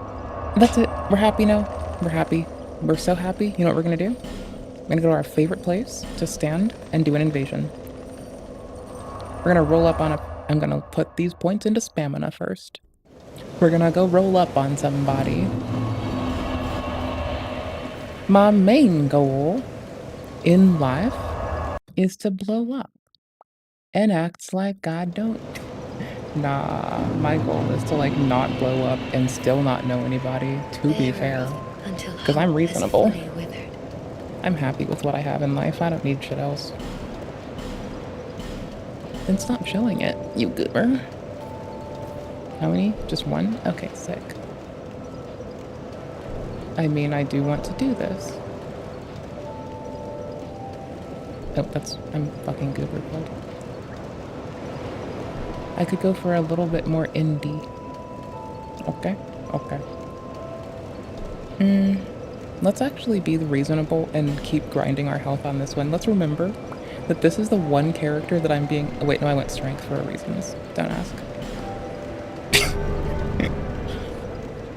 That's it. We're happy now. We're happy. We're so happy. You know what we're gonna do? We're gonna go to our favorite place to stand and do an invasion. We're gonna roll up on a... I'm gonna put these points into stamina first. We're gonna go roll up on somebody. My main goal in life is to blow up and act like I don't. Nah, my goal is to, like, not blow up and still not know anybody, to be fair. Because I'm reasonable. I'm happy with what I have in life. I don't need shit else. Then stop showing it, you goober. How many? Just one? Okay, sick. I mean, I do want to do this. Oh, I'm fucking goober blood. I could go for a little bit more indie. Okay, okay. Let's actually be reasonable and keep grinding our health on this one. Let's remember that this is the one character that I'm being... Oh, wait, no, I went strength for a reason. Don't ask.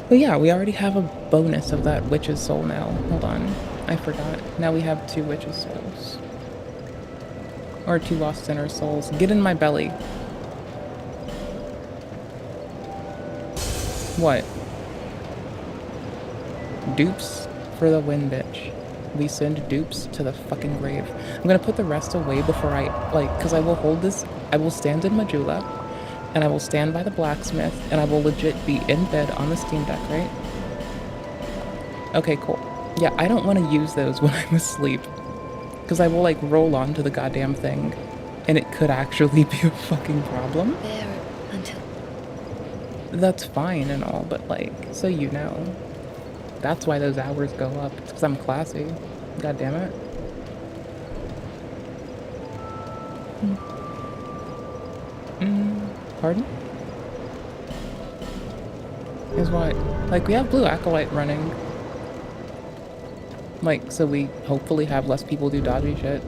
But yeah, we already have a bonus of that witch's soul now. Hold on. I forgot. Now we have 2 witch's souls. Or 2 lost sinner souls. Get in my belly. What? Dupes for the win, bitch. We send dupes to the fucking grave. I'm gonna put the rest away before I, like, because I will hold this. I will stand in Majula, and I will stand by the blacksmith, and I will legit be in bed on the Steam Deck, right? Okay, cool. Yeah, I don't want to use those when I'm asleep, because I will, like, roll onto the goddamn thing, and it could actually be a fucking problem. That's fine and all, but, like, so you know. That's why those hours go up. It's because I'm classy. God damn it. Pardon? Is what? Like, we have Blue Acolyte running. Like, so we hopefully have less people do dodgy shit.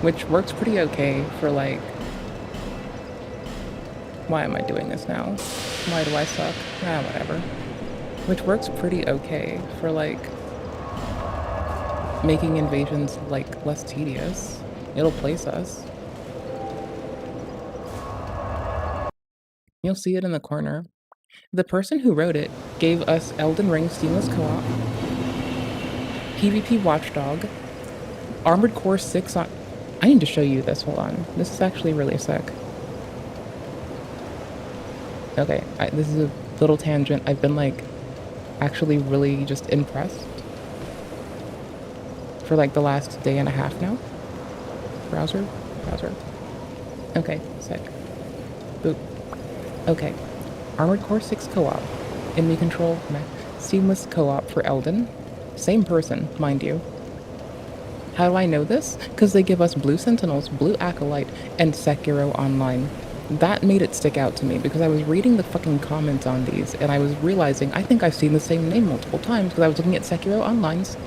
Which works pretty okay for, like... Why am I doing this now? Why do I suck? Ah, whatever. Which works pretty okay for, like, making invasions, like, less tedious. It'll place us. You'll see it in the corner. The person who wrote it gave us Elden Ring Seamless Co-op, PvP Watchdog, Armored Core 6 on... I need to show you this, hold on. This is actually really sick. Okay, this is a little tangent. I've been, like, actually really just impressed for, like, the last day and a half now. Browser. Okay, sick. Boop. Okay. Armored Core 6 co-op. Enemy control. Seamless co-op for Elden. Same person, mind you. How do I know this? Because they give us Blue Sentinels, Blue Acolyte, and Sekiro Online. That made it stick out to me because I was reading the fucking comments on these and I was realizing I think I've seen the same name multiple times because I was looking at Sekiro Online's,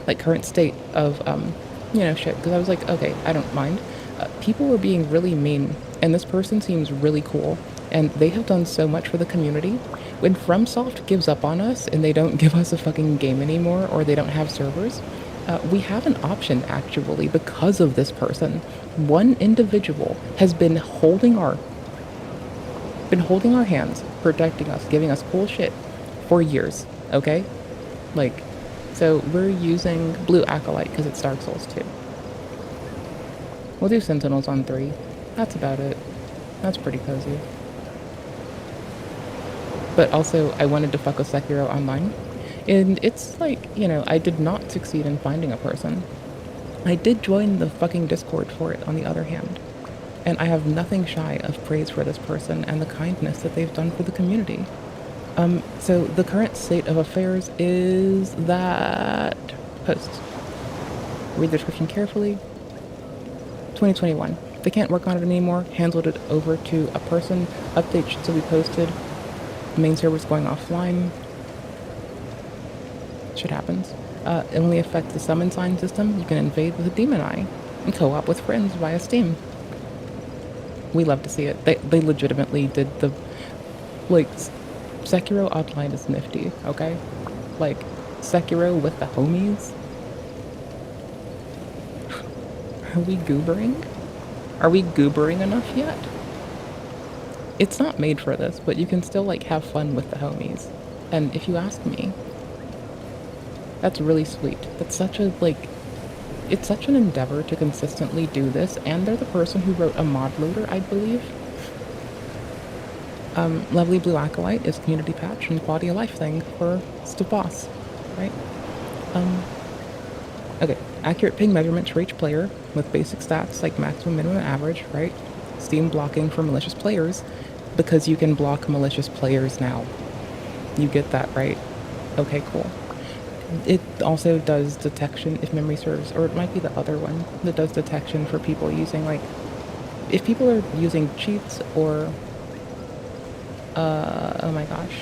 like, current state of, you know, shit. Because I was like, okay, I don't mind. People were being really mean and this person seems really cool and they have done so much for the community. When FromSoft gives up on us and they don't give us a fucking game anymore or they don't have servers, We have an option, actually, because of this person. One individual has been holding our hands, protecting us, giving us cool shit for years, okay? Like, so we're using Blue Acolyte because it's Dark Souls 2. We'll do Sentinels on 3. That's about it. That's pretty cozy. But also, I wanted to fuck with Sekiro online. And it's like, you know, I did not succeed in finding a person. I did join the fucking Discord for it, on the other hand. And I have nothing shy of praise for this person and the kindness that they've done for the community. So the current state of affairs is that... Post. Read the description carefully. 2021. They can't work on it anymore. Handled it over to a person. Update should still be posted. Main server's going offline. Shit happens. It only affects the summon sign system. You can invade with a demon eye and co-op with friends via Steam. We love to see it. They legitimately did the... Like, Sekiro Online is nifty, okay? Like, Sekiro with the homies? Are we goobering? Are we goobering enough yet? It's not made for this, but you can still, like, have fun with the homies. And if you ask me, that's really sweet. That's such a, like... It's such an endeavor to consistently do this, and they're the person who wrote a mod loader, I believe. Lovely Blue Acolyte is community patch and quality of life thing for Boss, right? Okay, accurate ping measurements for each player with basic stats like maximum, minimum, average, right? Steam blocking for malicious players, because you can block malicious players now. You get that, right? Okay, cool. It also does detection, if memory serves, or it might be the other one that does detection for people using, like, if people are using cheats or, oh my gosh,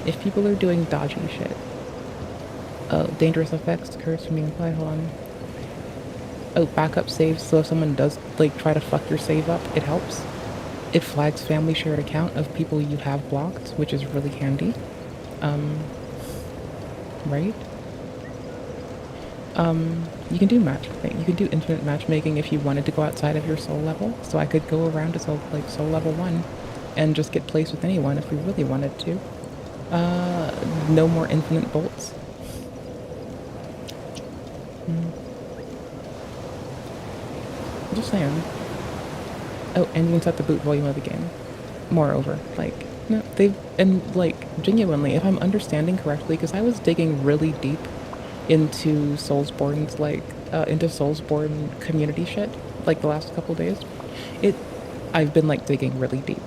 if people are doing dodgy shit, dangerous effects, curse from being applied, hold on. Oh, backup saves, so if someone does, like, try to fuck your save up, it helps. It flags family shared account of people you have blocked, which is really handy. Right? You can do matchmaking. You can do infinite matchmaking if you wanted to go outside of your soul level. So I could go around to soul level 1 and just get placed with anyone if we really wanted to. No more infinite bolts. Just saying. Oh, and you can set the boot volume of the game. Moreover, like, no, they've, and like, genuinely, if I'm understanding correctly, because I was digging really deep into Soulsborne's, like, into Soulsborne community shit, like, the last couple days. I've been, like, digging really deep,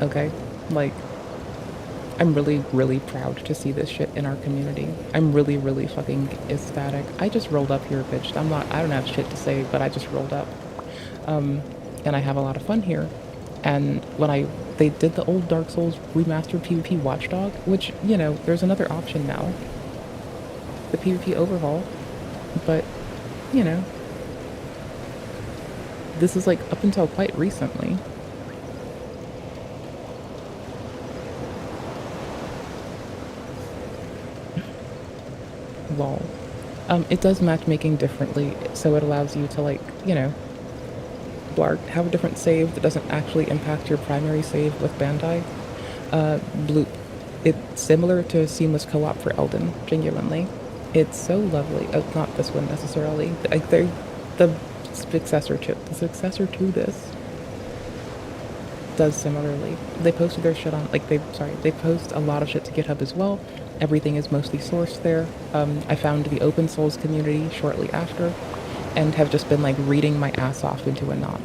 okay? Like, I'm really, really proud to see this shit in our community. I'm really, really fucking ecstatic. I just rolled up here, bitch. I don't have shit to say, but I just rolled up. And I have a lot of fun here. And when they did the old Dark Souls remastered PvP Watchdog, which, you know, there's another option now. The PvP overhaul. But, you know, this is like up until quite recently. Lol. It does matchmaking differently, so it allows you to, like, you know, have a different save that doesn't actually impact your primary save with Bandai. Bloop. It's similar to seamless co-op for Elden, genuinely. It's so lovely. Oh, not this one necessarily. They're the successor to this does similarly. They posted their shit on, like, they post a lot of shit to GitHub as well. Everything is mostly sourced there. I found the open Souls community shortly after, and have just been, like, reading my ass off into a knot.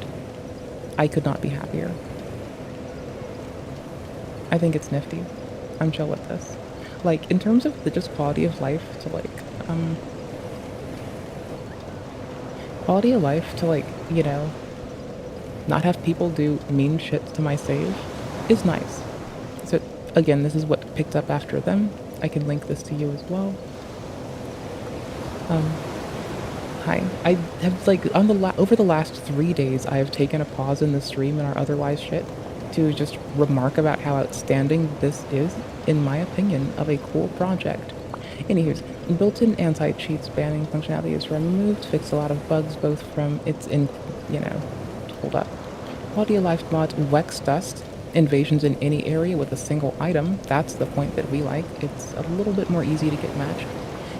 I could not be happier. I think it's nifty. I'm chill with this. Like, in terms of the just quality of life to, like, you know, not have people do mean shit to my save is nice. So, again, this is what picked up after them. I can link this to you as well. Hi. I have, like, over the last 3 days, I have taken a pause in the stream and our otherwise shit to just remark about how outstanding this is, in my opinion, of a cool project. Anywho's, built-in anti-cheat spanning functionality is removed, fixed a lot of bugs both from its hold up. Quality of life mods, Wex Dust, invasions in any area with a single item. That's the point that we like. It's a little bit more easy to get matched.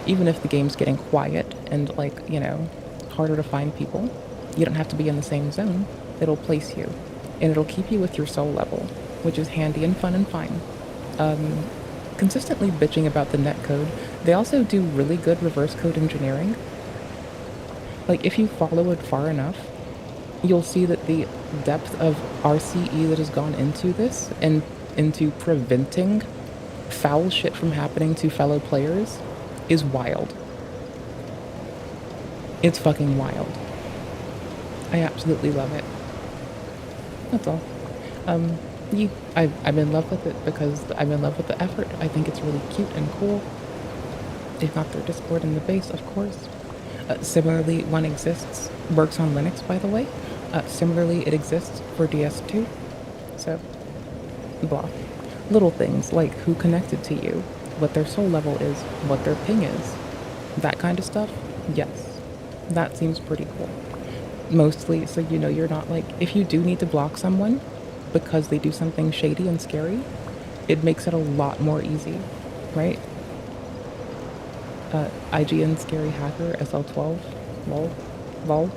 Even if the game's getting quiet and harder to find people, you don't have to be in the same zone. It'll place you. And it'll keep you with your soul level, which is handy and fun and fine. Consistently bitching about the netcode. They also do really good reverse code engineering. Like, if you follow it far enough, you'll see that the depth of RCE that has gone into this and into preventing foul shit from happening to fellow players is wild. It's fucking wild. I absolutely love it. That's all. I'm in love with it because I'm in love with the effort. I think it's really cute and cool. They've got their Discord in the base, of course. Similarly, one exists, works on Linux, by the way. Similarly, it exists for ds2. So, blah. Little things like who connected to you, what their soul level is, what their ping is. That kind of stuff, yes. That seems pretty cool. Mostly, so you know you're not if you do need to block someone because they do something shady and scary, it makes it a lot more easy, right? IGN Scary Hacker, SL12, lol.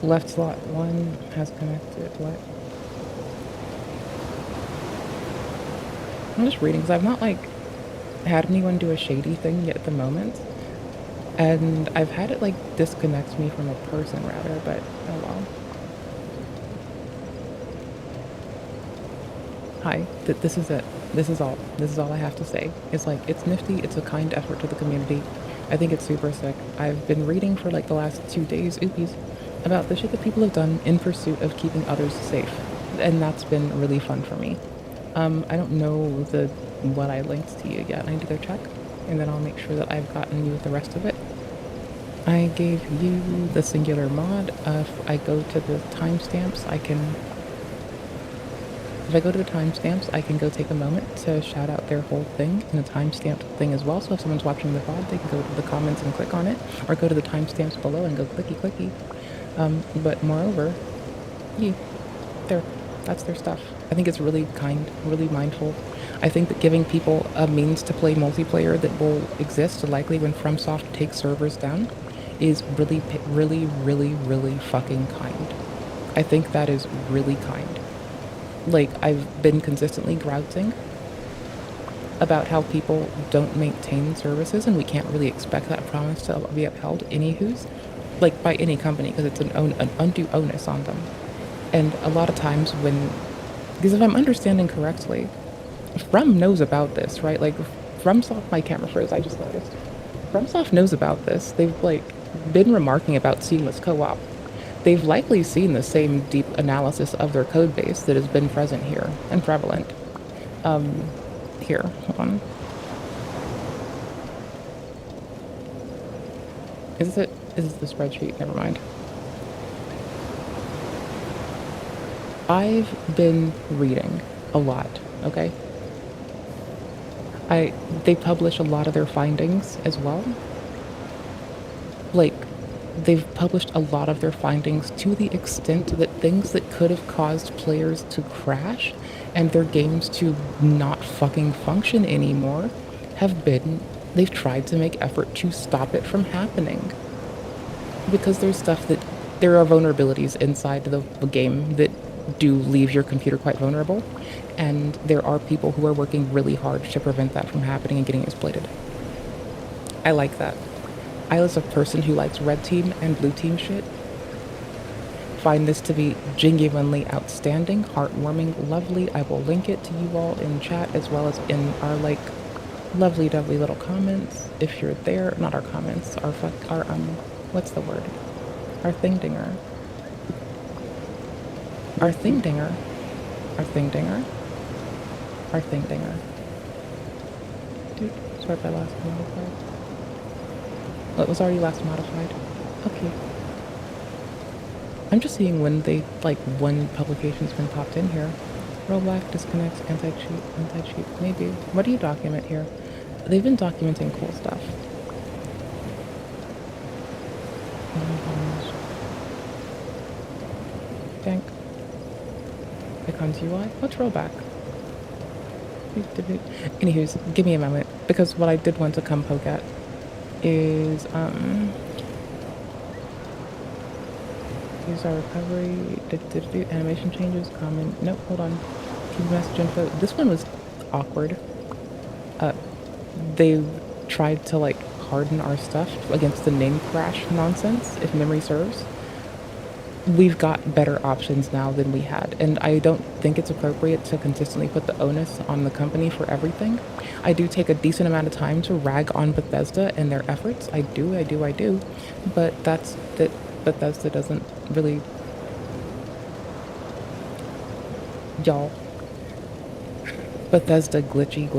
Left slot 1 has connected, what? I'm just reading, because I've not, had anyone do a shady thing yet at the moment. And I've had it, disconnect me from a person, rather, but oh well. Hi, this is it. This is all I have to say. It's it's nifty, it's a kind effort to the community. I think it's super sick. I've been reading for the last 2 days, oopies, about the shit that people have done in pursuit of keeping others safe. And that's been really fun for me. I don't know what I linked to you yet. I need to go check, and then I'll make sure that I've gotten you the rest of it. I gave you the singular mod. If I go to the timestamps, I can go take a moment to shout out their whole thing in a timestamped thing as well. So if someone's watching the VOD, they can go to the comments and click on it, or go to the timestamps below and go clicky. But moreover, there, that's their stuff. I think it's really kind, really mindful. I think that giving people a means to play multiplayer that will exist likely when FromSoft takes servers down is really fucking kind. I think that is really kind. I've been consistently grousing about how people don't maintain services, and we can't really expect that promise to be upheld anywho's, by any company, because it's an undue onus on them. And a lot of times because if I'm understanding correctly, From knows about this, right? FromSoft, my camera froze, I just noticed. FromSoft knows about this. They've, been remarking about seamless co-op. They've likely seen the same deep analysis of their code base that has been present here and prevalent. Here, hold on. Is this the spreadsheet? Never mind. I've been reading a lot, okay? They publish a lot of their findings as well. They've published a lot of their findings to the extent that things that could have caused players to crash and their games to not fucking function anymore they've tried to make effort to stop it from happening. Because there are vulnerabilities inside the game that do leave your computer quite vulnerable, and there are people who are working really hard to prevent that from happening and getting exploited. I like that. I, as a person who likes red team and blue team shit, find this to be genuinely outstanding, heartwarming, lovely. I will link it to you all in chat, as well as in our lovely dovely little comments if you're there. Not our comments, our what's the word? Our thing dinger. Dude, sort by last modified. Well, it was already last modified. Okay. I'm just seeing when when publication's been popped in here. Rollback, disconnects, anti-cheat, anti-cheat. Maybe. What do you document here? They've been documenting cool stuff. Tank. Icons UI. What's rollback? Anywho's, give me a moment, because what I did want to come poke at is use our recovery, animation changes, common, nope, hold on, keep message info. This one was awkward. They tried to like harden our stuff against the name crash nonsense, if memory serves. We've got better options now than we had, and I don't think it's appropriate to consistently put the onus on the company for everything. I do take a decent amount of time to rag on Bethesda and their efforts. I do, but that's that. Bethesda doesn't really, y'all. Bethesda glitchy.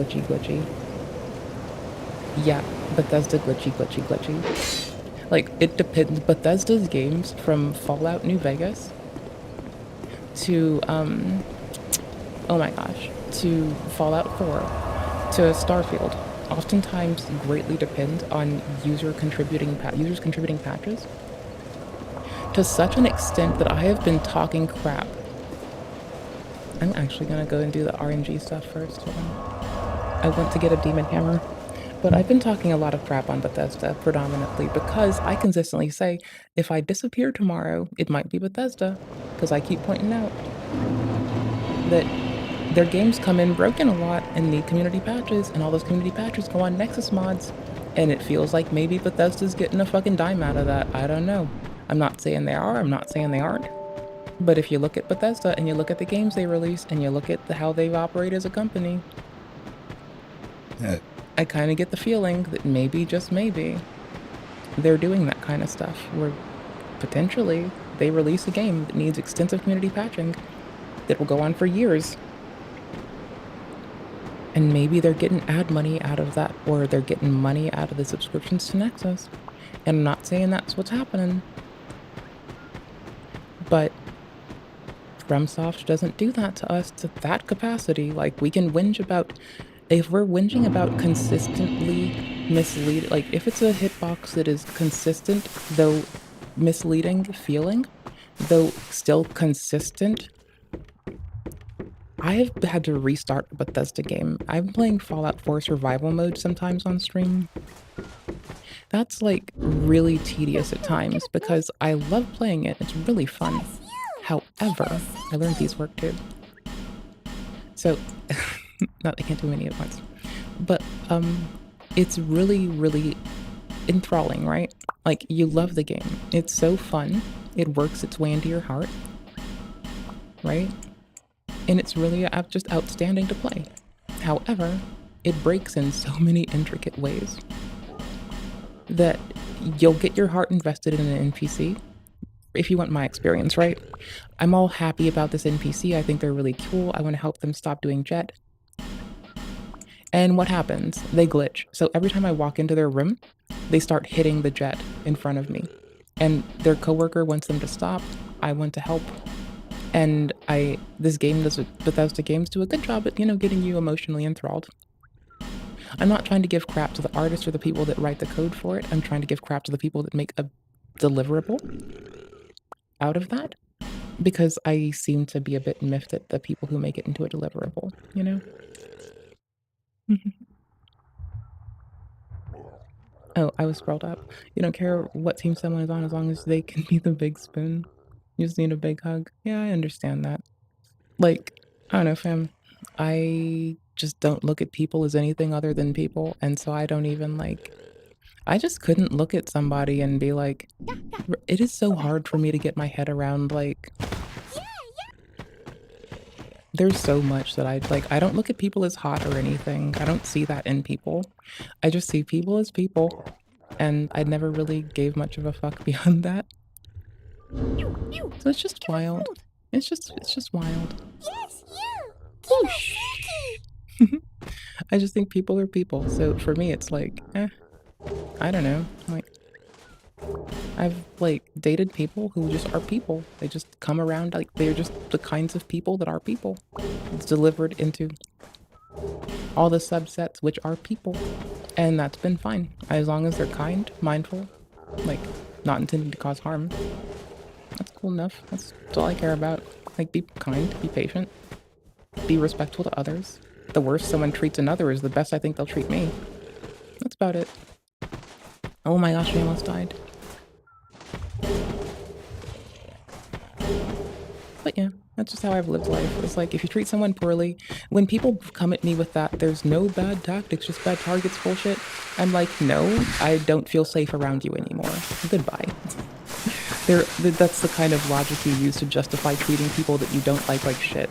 Yeah, Bethesda glitchy. Like, it depends. Bethesda's games, from Fallout New Vegas to, oh my gosh, to Fallout 4 to Starfield, oftentimes greatly depend on users contributing patches to such an extent that I have been talking crap. I'm actually gonna go and do the RNG stuff first. Hold on. I want to get a demon hammer. But I've been talking a lot of crap on Bethesda predominantly because I consistently say, if I disappear tomorrow, it might be Bethesda. Because I keep pointing out that their games come in broken a lot and need community patches, and all those community patches go on Nexus mods. And it feels like maybe Bethesda's getting a fucking dime out of that. I don't know. I'm not saying they are, I'm not saying they aren't. But if you look at Bethesda and you look at the games they release and you look at how they've operated as a company, I kind of get the feeling that maybe, just maybe, they're doing that kind of stuff where potentially they release a game that needs extensive community patching that will go on for years. And maybe they're getting ad money out of that, or they're getting money out of the subscriptions to Nexus. And I'm not saying that's what's happening. But FromSoft doesn't do that to us to that capacity. Like, we can whinge about, if we're whinging about consistently misleading, like if it's a hitbox that is consistent, though misleading feeling, though still consistent. I have had to restart a Bethesda game. I'm playing Fallout 4 survival mode sometimes on stream. That's like really tedious at times because I love playing it. It's really fun. However, I learned these work too. So, I can't do many at once. But, it's really, really enthralling, right? Like, you love the game. It's so fun. It works its way into your heart. Right? And it's really just outstanding to play. However, it breaks in so many intricate ways that you'll get your heart invested in an NPC. If you want my experience, right? I'm all happy about this NPC. I think they're really cool. I want to help them stop doing jet. And what happens? They glitch. So every time I walk into their room, they start hitting the jet in front of me. And their coworker wants them to stop. I want to help. And Bethesda games do a good job at, getting you emotionally enthralled. I'm not trying to give crap to the artists or the people that write the code for it. I'm trying to give crap to the people that make a deliverable out of that. Because I seem to be a bit miffed at the people who make it into a deliverable, Oh, I was scrolled up. You don't care what team someone is on as long as they can be the big spoon. You just need a big hug. Yeah, I understand that. Like, I don't know, fam. I just don't look at people as anything other than people. And so I don't even I just couldn't look at somebody and be like, it is so hard for me to get my head around, there's so much that I don't look at people as hot or anything. I don't see that in people. I just see people as people. And I never really gave much of a fuck beyond that. So it's just wild. It's just wild. Yes, you! Whoosh. I just think people are people. So for me, it's I don't know. I've like dated people who just are people. They just come around, like they're just the kinds of people that are people. It's delivered into all the subsets which are people. And that's been fine. As long as they're kind, mindful, like not intending to cause harm. That's cool enough. That's all I care about. Like, be kind, be patient, be respectful to others. The worse someone treats another is the best I think they'll treat me. That's about it. Oh my gosh, we almost died. But yeah, that's just how I've lived life. It's like, if you treat someone poorly, when people come at me with that, there's no bad tactics, just bad targets bullshit, I'm like, no, I don't feel safe around you anymore. Goodbye. That's the kind of logic you use to justify treating people that you don't like shit.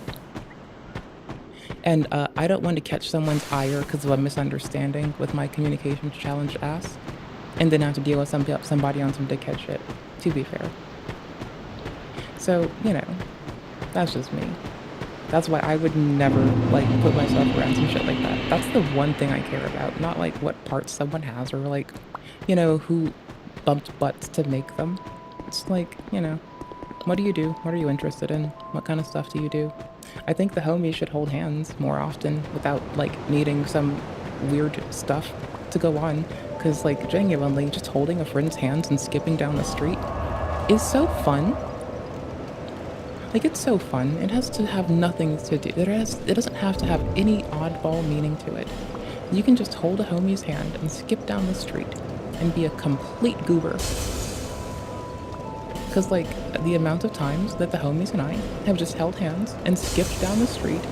And I don't want to catch someone's ire because of a misunderstanding with my communications challenged ass, and then have to deal with somebody on some dickhead shit, to be fair. So, you know, that's just me. That's why I would never, like, put myself around some shit like that. That's the one thing I care about, not, like, what parts someone has or, like, you know, who bumped butts to make them. It's like, you know, what do you do? What are you interested in? What kind of stuff do you do? I think the homies should hold hands more often without, like, needing some weird stuff to go on. Because, like, genuinely, just holding a friend's hands and skipping down the street is so fun. Like, it's so fun. It has to have nothing to do. It doesn't have to have any oddball meaning to it. You can just hold a homie's hand and skip down the street and be a complete goober. Because, like, the amount of times that the homies and I have just held hands and skipped down the street,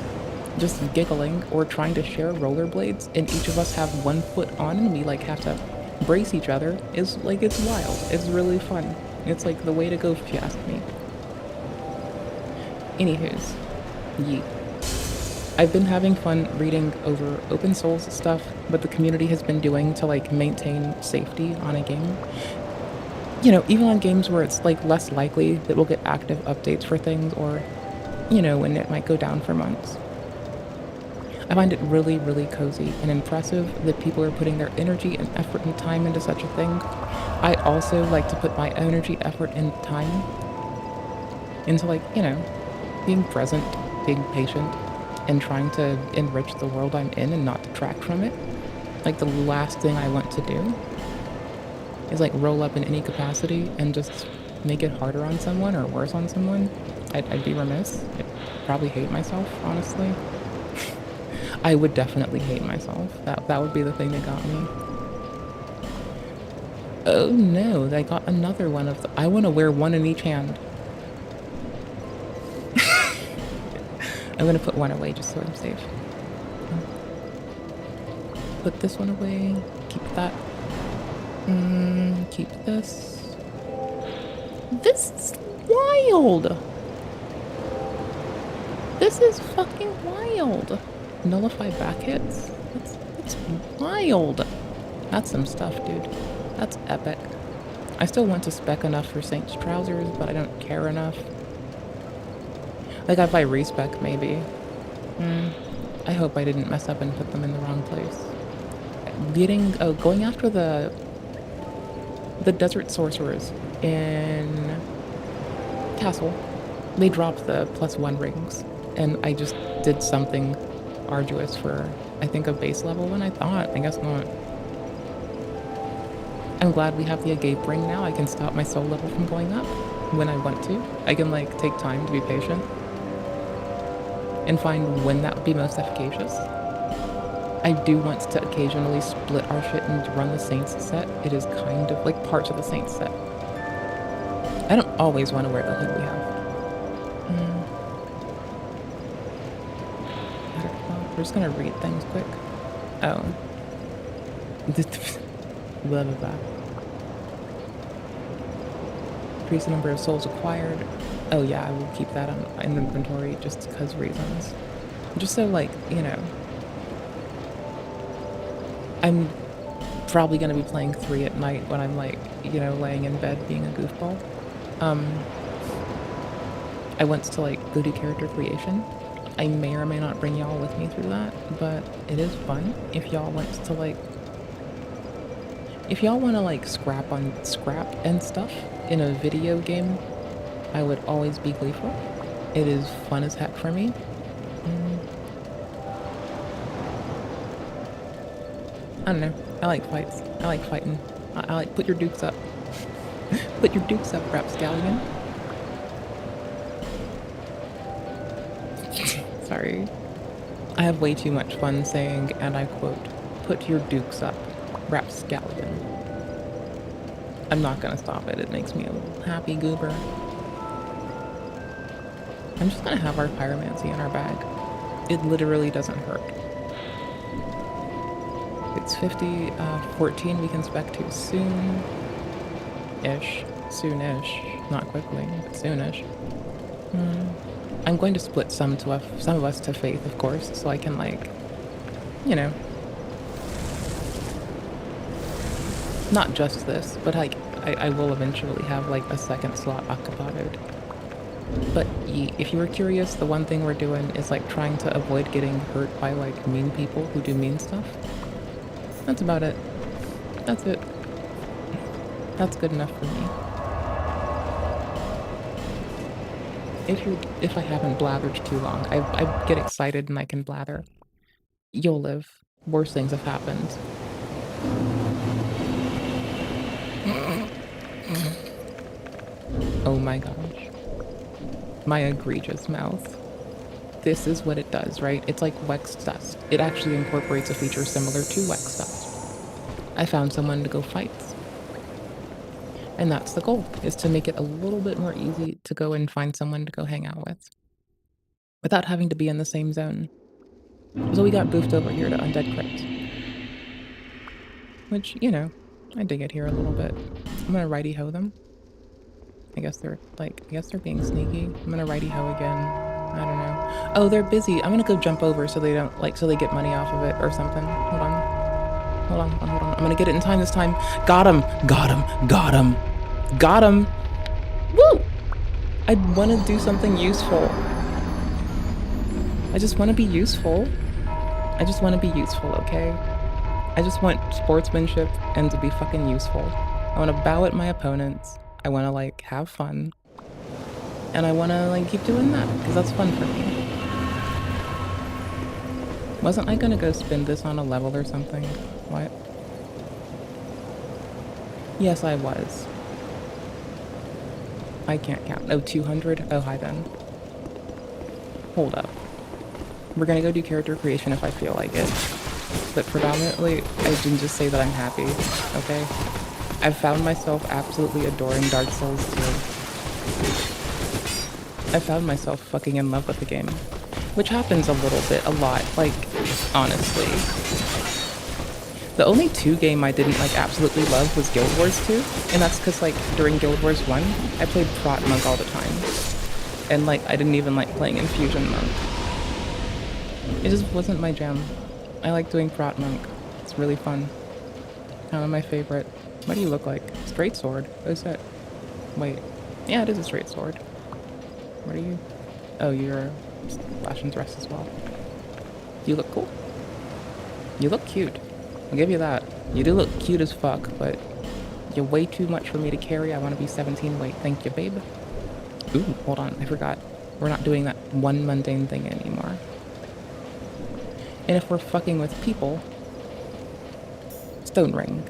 just giggling or trying to share rollerblades, and each of us have one foot on and we, like, have to brace each other, is, like, it's wild. It's really fun. It's, like, the way to go if you ask me. Anywho's, yeet. I've been having fun reading over open source stuff, what the community has been doing to, like, maintain safety on a game. You know, even on games where it's, like, less likely that we'll get active updates for things, or, you know, when it might go down for months. I find it really, really cozy and impressive that people are putting their energy and effort and time into such a thing. I also like to put my energy, effort, and time into, like, you know, being present, being patient, and trying to enrich the world I'm in and not detract from it. Like, the last thing I want to do is, like, roll up in any capacity and just make it harder on someone or worse on someone. I'd be remiss. I'd probably hate myself, honestly. I would definitely hate myself. That would be the thing that got me. Oh no, I got another one of the— I want to wear one in each hand. I'm gonna put one away just so I'm safe. Put this one away. Keep that. Keep this. This is wild. This is fucking wild. Nullify back hits. That's wild. That's some stuff, dude. That's epic. I still want to spec enough for Saint's trousers, but I don't care enough. Like, if I respec, maybe. I hope I didn't mess up and put them in the wrong place. Going after the desert sorcerers in Castle, they dropped the +1 rings, and I just did something arduous for, I think, a base level one. I guess not. I'm glad we have the agape ring now. I can stop my soul level from going up when I want to. I can, like, take time to be patient and find when that would be most efficacious. I do want to occasionally split our shit and run the Saints set. It is kind of like parts of the Saints set. I don't always want to wear the hood we have. We're just gonna read things quick. Oh. Blah, blah, blah. Increase the number of souls acquired. Oh yeah, I will keep that in inventory just because reasons. Just so, like, you know, I'm probably going to be playing 3 at night when I'm, like, you know, laying in bed being a goofball. I want to, like, go do character creation. I may or may not bring y'all with me through that, but it is fun if y'all want to, like, If y'all want to like scrap and stuff in a video game, I would always be gleeful. It is fun as heck for me. I don't know. I like fights. I like fighting. I like put your dukes up. Put your dukes up, rapscallion. Sorry. I have way too much fun saying, and I quote, put your dukes up, rapscallion. I'm not gonna stop it. It makes me a little happy goober. I'm just gonna have our pyromancy in our bag. It literally doesn't hurt. It's 50, 14 we can spec to soon-ish. Soon-ish. Not quickly, but soon-ish. I'm going to split some of us to Faith, of course, so I can, like, you know. Not just this, but, like, I will eventually have, like, a second slot occupied. But if you were curious, the one thing we're doing is, like, trying to avoid getting hurt by, like, mean people who do mean stuff. That's about it. That's it. That's good enough for me. If I haven't blathered too long, I get excited and I can blather. You'll live. Worse things have happened. Oh my gosh. My egregious mouth. This is what it does, right? It's like Wex dust. It actually incorporates a feature similar to Wex dust. I found someone to go fight. And that's the goal, is to make it a little bit more easy to go and find someone to go hang out with. Without having to be in the same zone. So we got boofed over here to Undead Crypt. Which, you know, I dig it here a little bit. I'm gonna righty-ho them. I guess they're being sneaky. I'm gonna righty-ho again. I don't know. Oh, they're busy. I'm gonna go jump over so they don't, like, so they get money off of it or something. Hold on. Hold on. I'm gonna get it in time this time. Got him! Got him! Got him! Got him! Woo! I want to do something useful. I just want to be useful. I just want to be useful, okay? I just want sportsmanship and to be fucking useful. I want to bow at my opponents. I want to, like, have fun. And I want to, like, keep doing that, because that's fun for me. Wasn't I gonna go spend this on a level or something? What? Yes, I was. I can't count. Oh, 200? Oh, hi then. Hold up. We're gonna go do character creation if I feel like it. But predominantly, I didn't just say that I'm happy, okay? I've found myself absolutely adoring Dark Souls 2. I found myself fucking in love with the game. Which happens a little bit, a lot, like, honestly. The only 2 game I didn't, like, absolutely love was Guild Wars 2, and that's because, like, during Guild Wars 1, I played Prot Monk all the time. And, like, I didn't even like playing Infusion Monk. It just wasn't my jam. I like doing Prot Monk. It's really fun. Kind of my favorite. What do you look like? Straight sword? Oh, is that? Wait. Yeah, it is a straight sword. What are you? Oh, you're Slash and Thrust as well. You look cool. You look cute. I'll give you that. You do look cute as fuck, but you're way too much for me to carry. I want to be 17 weight. Thank you, babe. Ooh, hold on. I forgot. We're not doing that one mundane thing anymore. And if we're fucking with people, Stone Ring.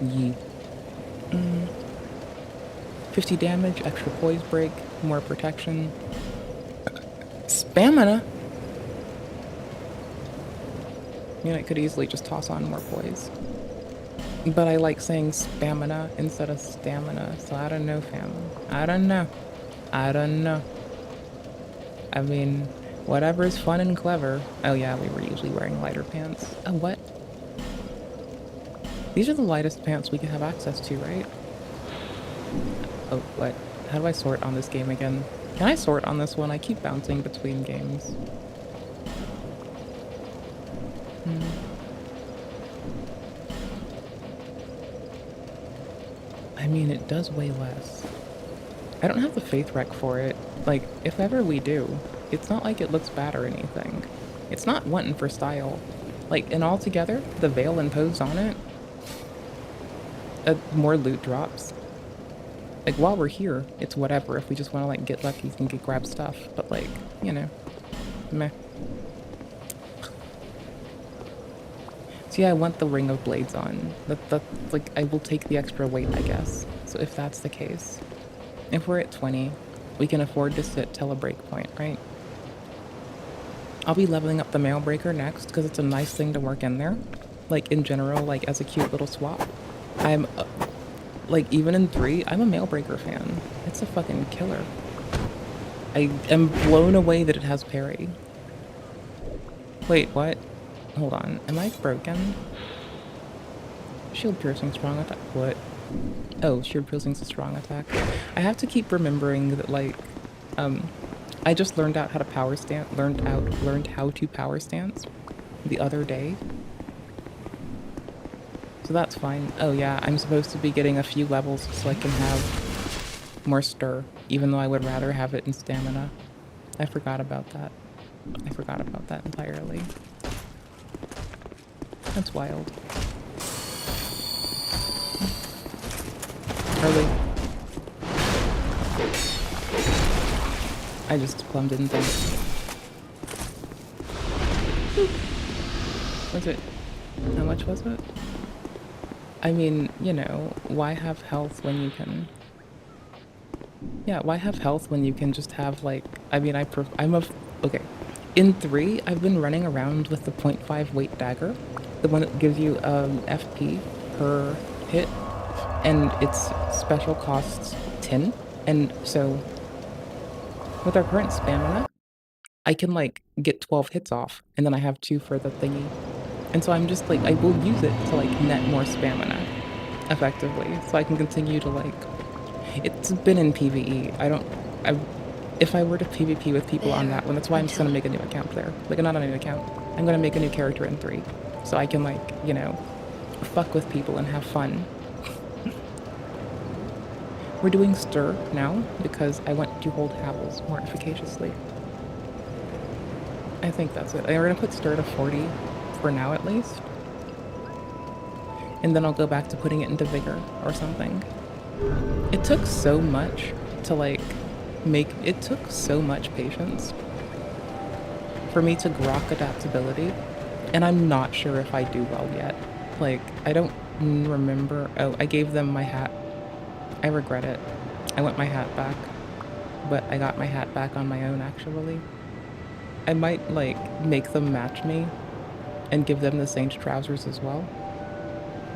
Yee. 50 damage, extra poise break, more protection. Stamina? You know, I could easily just toss on more poise. But I like saying stamina instead of stamina, so I don't know, fam. I don't know. I don't know. I mean, whatever's fun and clever. Oh yeah, we were usually wearing lighter pants. Oh, what? These are the lightest pants we can have access to, right? Oh, what? How do I sort on this game again? Can I sort on this one? I keep bouncing between games. I mean, it does weigh less. I don't have the faith rec for it. Like, if ever we do, it's not like it looks bad or anything. It's not wanting for style. Like, and altogether, the veil imposed on it, more loot drops. Like, while we're here, it's whatever. If we just want to, like, get lucky and grab stuff. But, like, you know, meh. See, I want the Ring of Blades on. Like, I will take the extra weight, I guess. So if that's the case. If we're at 20, we can afford to sit till a break point, right? I'll be leveling up the Mail Breaker next, because it's a nice thing to work in there. Like, in general, like, as a cute little swap. I'm... like, even in 3, I'm a Mail Breaker fan. It's a fucking killer. I am blown away that it has parry. Wait, what? Hold on. Am I broken? Shield piercing, strong attack. What? Oh, shield piercing's a strong attack. I have to keep remembering that, like, I just learned out how to power stance. Learned how to power stance the other day. So that's fine. Oh yeah, I'm supposed to be getting a few levels so I can have more stir, even though I would rather have it in stamina. I forgot about that. I forgot about that entirely. That's wild. Early. I just plumbed in things. Was it? How much was it? I mean, you know, why have health when you can... Yeah, why have health when you can just have, like... I mean, okay. In 3, I've been running around with the 0.5 weight dagger. The one that gives you, FP per hit. And its special costs 10. And so, with our current stamina, I can, like, get 12 hits off. And then I have 2 for the thingy. And so I'm just, like, I will use it to, like, net more stamina, effectively. So I can continue to, like... It's been in PvE. If I were to PvP with people on that one, that's why I'm just gonna make a new account there. Like, not a new account. I'm gonna make a new character in 3. So I can, like, you know, fuck with people and have fun. We're doing stir now, because I want to hold Havels more efficaciously. I think that's it. We're gonna put stir to 40. For now at least, and then I'll go back to putting it into vigor or something. It took so much to like it took so much patience for me to grok adaptability, and I'm not sure if I do well yet. Like, I don't remember. Oh, I gave them my hat. I regret it. I want my hat back, but I got my hat back on my own actually. I might like make them match me and give them the same trousers as well.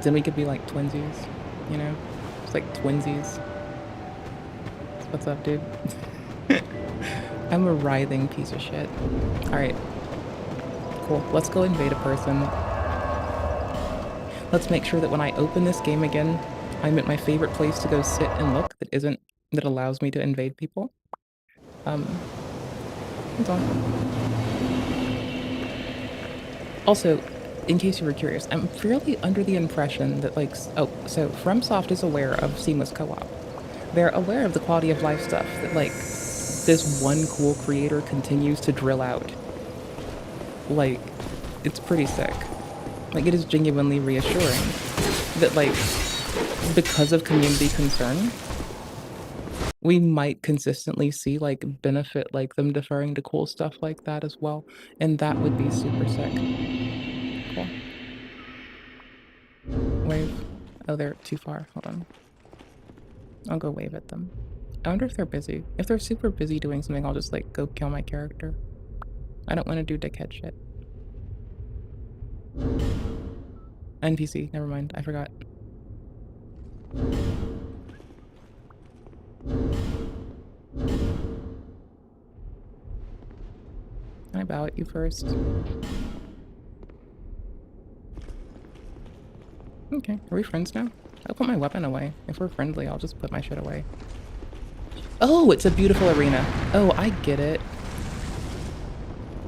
Then we could be like twinsies, you know? It's like twinsies. What's up, dude? I'm a writhing piece of shit. Alright. Cool. Let's go invade a person. Let's make sure that when I open this game again, I'm at my favorite place to go sit and look that allows me to invade people. Hold on. Also, in case you were curious, I'm fairly under the impression that, like, so FromSoft is aware of seamless co-op. They're aware of the quality of life stuff that, like, this one cool creator continues to drill out. Like, it's pretty sick. Like, it is genuinely reassuring that, like, because of community concern, we might consistently see, like, benefit, like, them deferring to cool stuff like that as well, and that would be super sick. Cool. Wave. Oh, they're too far. Hold on. I'll go wave at them. I wonder if they're busy. If they're super busy doing something, I'll just, like, go kill my character. I don't want to do dickhead shit. NPC. Never mind. I forgot. Can I bow at you first? Okay, are we friends now? I'll put my weapon away. If we're friendly, I'll just put my shit away. Oh, it's a beautiful arena. Oh, I get it.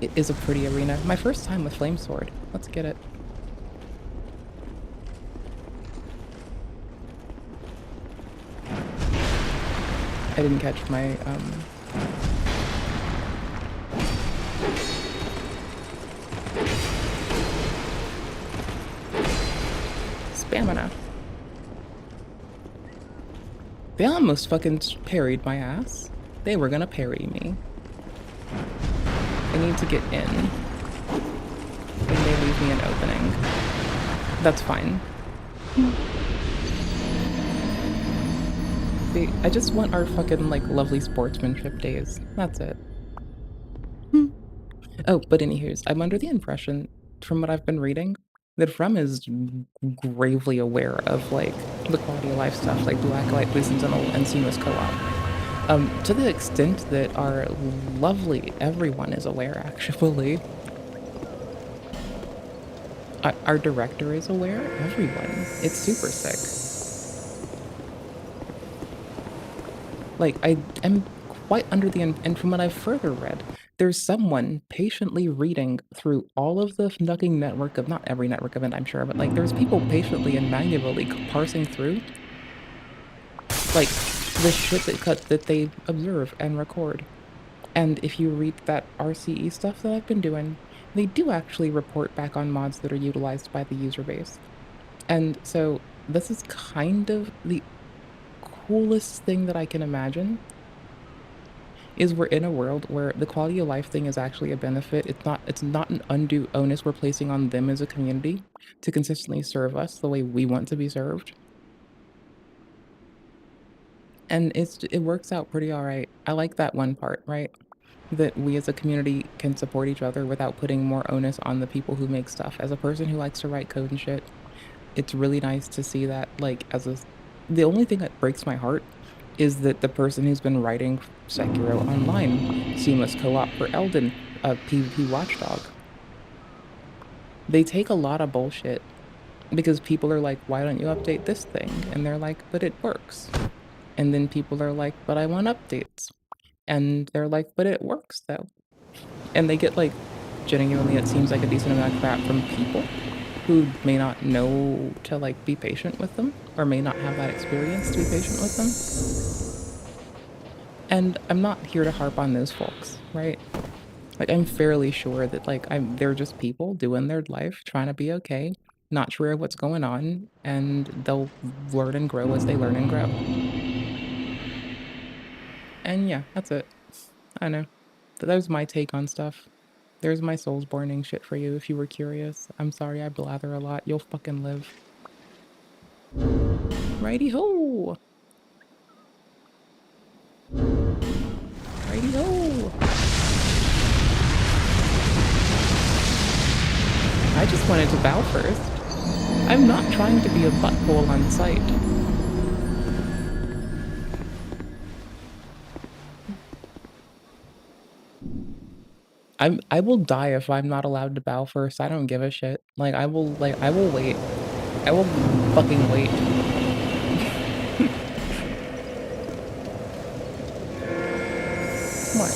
It is a pretty arena. My first time with Flame Sword. Let's get it. I didn't catch my, stamina. They almost fucking parried my ass. They were gonna parry me. I need to get in. And they leave me an opening. That's fine. See, I just want our fucking, like, lovely sportsmanship days. That's it. Oh, but anyways, I'm under the impression, from what I've been reading, that From is gravely aware of, like, the quality of life stuff, like Blue Acolyte, Blue Sentinel, and Seamless Co-op. To the extent that our lovely everyone is aware, actually. Our director is aware. Everyone. It's super sick. Like, I am quite under the... And from what I've further read, there's someone patiently reading through all of the fucking network of... Not every network event, I'm sure, but, like, there's people patiently and manually parsing through, like, the shit that they observe and record. And if you read that RCE stuff that I've been doing, they do actually report back on mods that are utilized by the user base. And so this is kind of the coolest thing that I can imagine, is we're in a world where the quality of life thing is actually a benefit. It's not an undue onus we're placing on them as a community to consistently serve us the way we want to be served. And it works out pretty all right. I like that one part, right? That we as a community can support each other without putting more onus on the people who make stuff. As a person who likes to write code and shit, it's really nice to see that, like, the only thing that breaks my heart is that the person who's been writing Sekiro Online, Seamless Co-op for Elden, PvP Watchdog, they take a lot of bullshit because people are like, why don't you update this thing? And they're like, but it works. And then people are like, but I want updates. And they're like, but it works though. And they get, like, genuinely, it seems like a decent amount of crap from people who may not know to, like, be patient with them, or may not have that experience to be patient with them. And I'm not here to harp on those folks, right? Like, I'm fairly sure that, like, they're just people doing their life, trying to be okay, not sure what's going on, and they'll learn and grow as they learn and grow. And yeah, that's it. I know. That was my take on stuff. There's my Soulsborning shit for you if you were curious. I'm sorry I blather a lot. You'll fucking live. Righty-ho! Righty-ho! I just wanted to bow first. I'm not trying to be a butthole on sight. I will die if I'm not allowed to bow first. I don't give a shit. Like, I will wait. I will fucking wait. What?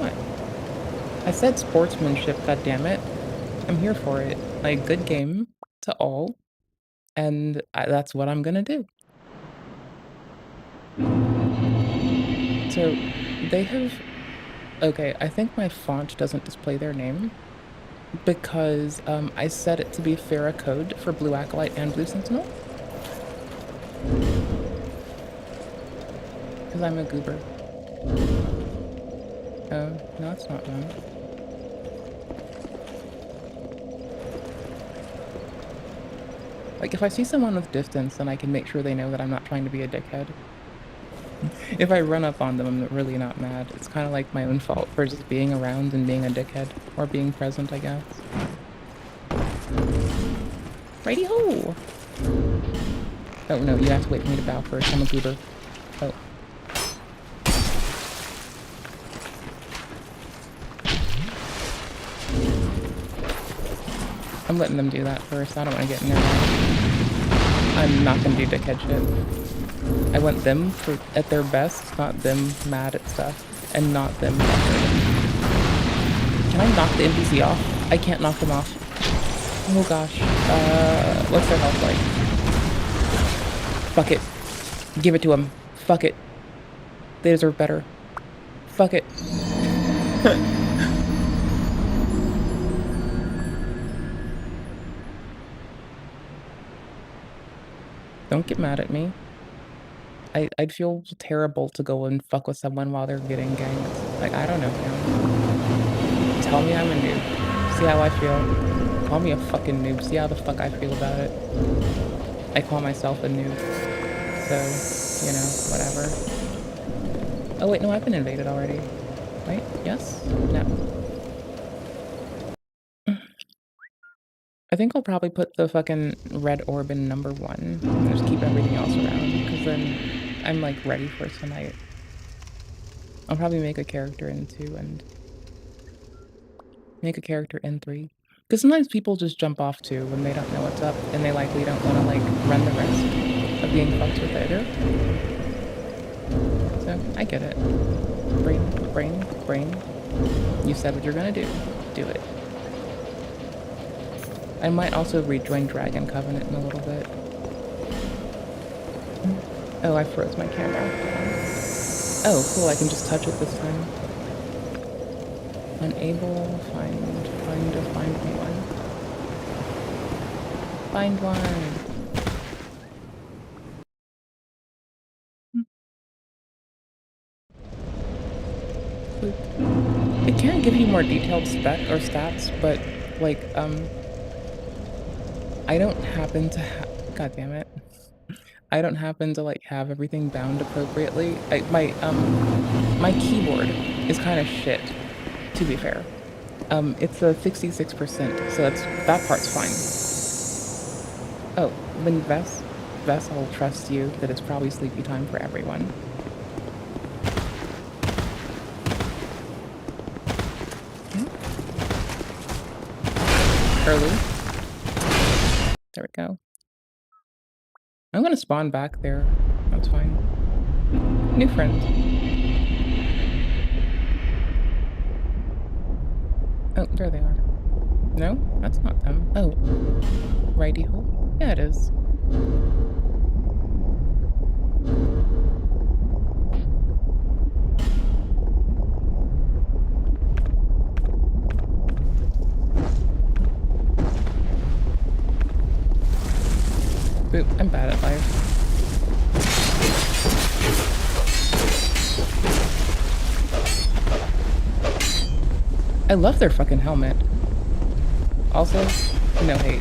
What? I said sportsmanship, goddammit. I'm here for it. Like, good game to all. And that's what I'm gonna do. So, they have... Okay, I think my font doesn't display their name because I set it to be Farah code for Blue Acolyte and Blue Sentinel. Because I'm a goober. Oh, no, it's not done. Like, if I see someone with distance, then I can make sure they know that I'm not trying to be a dickhead. If I run up on them, I'm really not mad. It's kind of like my own fault for just being around and being a dickhead. Or being present, I guess. Righty-ho! Oh, no, you have to wait for me to bow first. I'm a goober. Oh. I'm letting them do that first. I don't want to get in their way. I'm not going to do dickhead shit. I want them at their best, not them mad at stuff, and not them frustrated. Can I knock the NPC off? I can't knock them off. Oh gosh. What's their health like? Fuck it. Give it to them. Fuck it. They deserve better. Fuck it. Don't get mad at me. I'd feel terrible to go and fuck with someone while they're getting ganked. Like, I don't know, man. Tell me I'm a noob. See how I feel. Call me a fucking noob. See how the fuck I feel about it. I call myself a noob. So, you know, whatever. Oh wait, no, I've been invaded already. Right? Yes? No. I think I'll probably put the fucking red orb in number 1 and just keep everything else around, because then I'm like ready for tonight. I'll probably make a character in 2 and make a character in 3. Because sometimes people just jump off 2 when they don't know what's up, and they likely don't want to like run the risk of being fucked with either. So I get it. Brain. You said what you're gonna do. Do it. I might also rejoin Dragon Covenant in a little bit. Oh, I froze my camera. Oh, cool, I can just touch it this time. Unable, find me one. Find one. It can't give you more detailed spec or stats, but like, I don't happen to God damn it. I don't happen to like have everything bound appropriately. My keyboard is kind of shit, to be fair. It's a 66%, so that part's fine. Oh, then Vess, I'll trust you that it's probably sleepy time for everyone. Early. There we go. I'm gonna spawn back there. That's fine. New friend. Oh, there they are. No, that's not them. Oh. Righty hole? Yeah, it is. Boop, I'm bad at life. I love their fucking helmet. Also, no hate.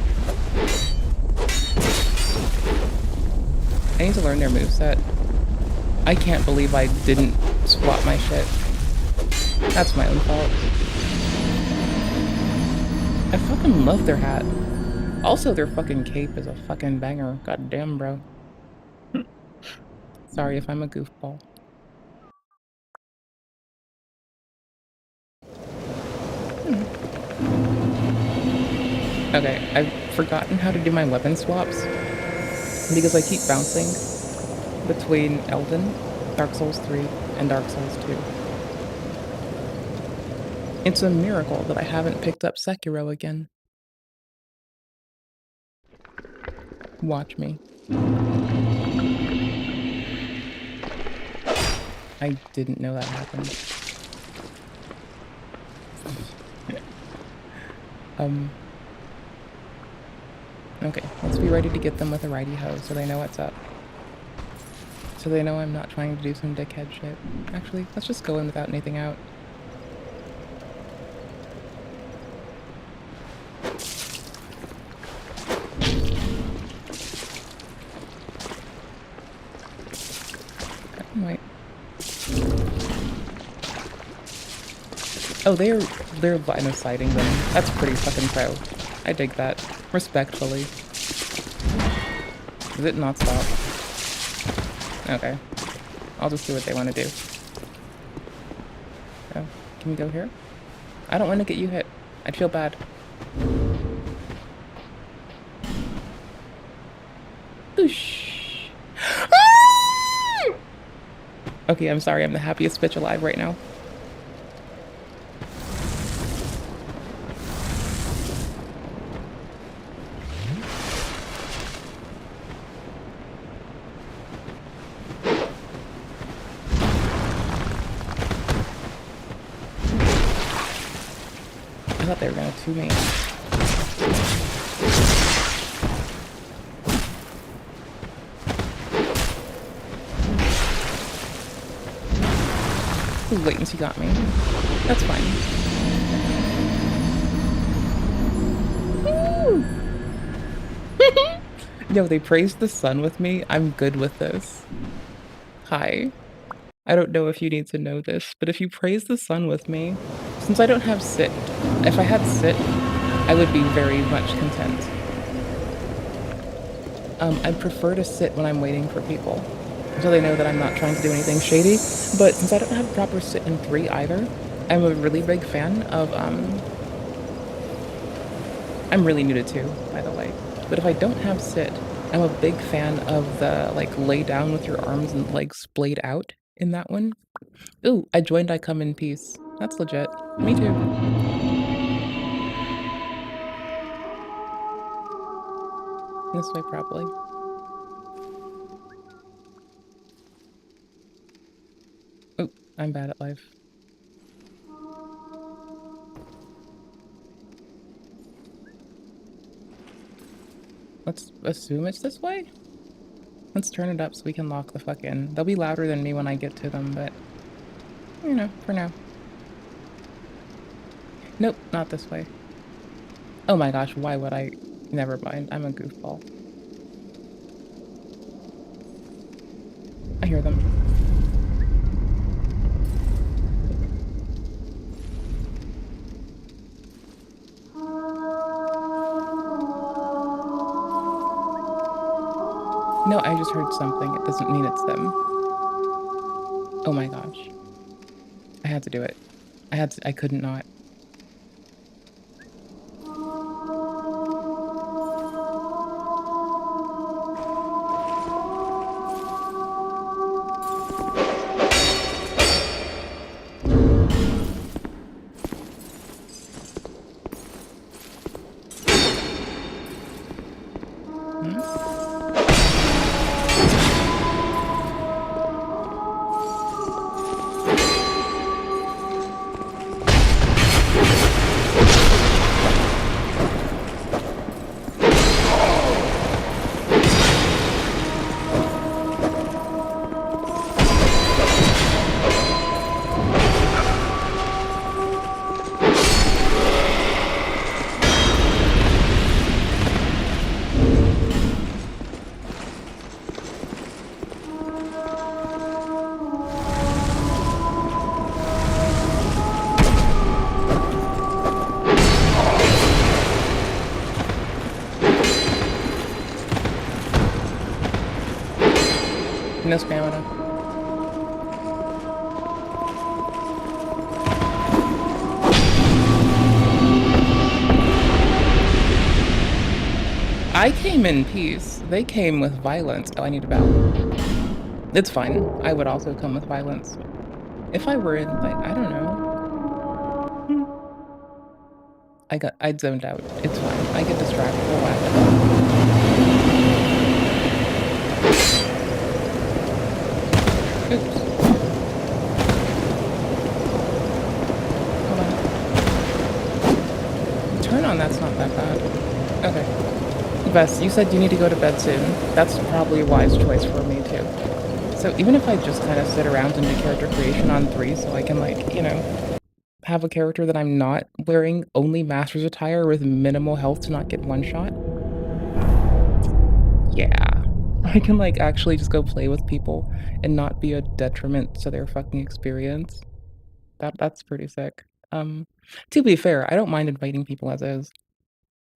I need to learn their moveset. I can't believe I didn't swap my shit. That's my own fault. I fucking love their hat. Also, their fucking cape is a fucking banger. God damn, bro. Sorry if I'm a goofball. Okay, I've forgotten how to do my weapon swaps because I keep bouncing between Elden, Dark Souls 3, and Dark Souls 2. It's a miracle that I haven't picked up Sekiro again. Watch me. I didn't know that happened. Okay, let's be ready to get them with a righty ho so they know what's up. So they know I'm not trying to do some dickhead shit. Actually, let's just go in without anything out. Wait. Oh, they're line of sighting them. That's pretty fucking pro. I dig that. Respectfully. Does it not stop? Okay. I'll just do what they want to do. Oh, can we go here? I don't want to get you hit. I'd feel bad. Boosh. Okay, I'm sorry. I'm the happiest bitch alive right now. I thought they were gonna 2 me. The latency got me. That's fine. Yo, they praised the sun with me. I'm good with this. Hi. I don't know if you need to know this, but if you praise the sun with me, since I don't have sit, if I had sit, I would be very much content. I prefer to sit when I'm waiting for people, so they know that I'm not trying to do anything shady. But since I don't have proper sit in 3 either, I'm a really big fan of, I'm really new to 2, by the way. But if I don't have sit, I'm a big fan of the, like, lay down with your arms and legs splayed out in that one. Ooh, I joined I Come in Peace. That's legit. Me too. This way, probably. Ooh, I'm bad at life. Let's assume it's this way? Let's turn it up so we can lock the fuck in. They'll be louder than me when I get to them, but, you know, for now. Nope, not this way. Oh my gosh, why would I? Never mind, I'm a goofball. I hear them. No, I just heard something. It doesn't mean it's them. Oh my gosh. I had to do it. I couldn't not. No stamina. I came in peace. They came with violence. Oh, I need a bell. It's fine. I would also come with violence. If I were in, like, I don't know. I zoned out. It's fine. I get distracted a lot. Oops. Hold on. Turn on, that's not that bad. Okay. Bess, you said you need to go to bed soon. That's probably a wise choice for me too. So even if I just kind of sit around and do character creation on 3 so I can, like, you know, have a character that I'm not wearing only master's attire with minimal health to not get one shot. Yeah. I can, like, actually just go play with people and not be a detriment to their fucking experience. That's pretty sick. To be fair, I don't mind inviting people as is.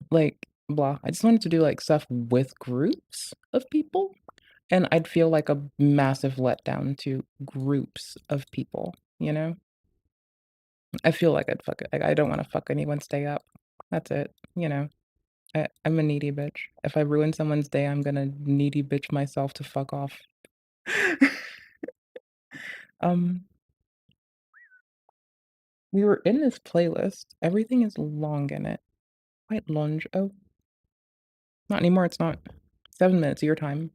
Like, blah. I just wanted to do, like, stuff with groups of people, and I'd feel like a massive letdown to groups of people, you know? I feel like I don't wanna fuck anyone stay up. That's it, you know? I'm a needy bitch. If I ruin someone's day, I'm gonna needy bitch myself to fuck off. We were in this playlist. Everything is long in it. Quite lunge. Oh. Not anymore, it's not. 7 minutes of your time.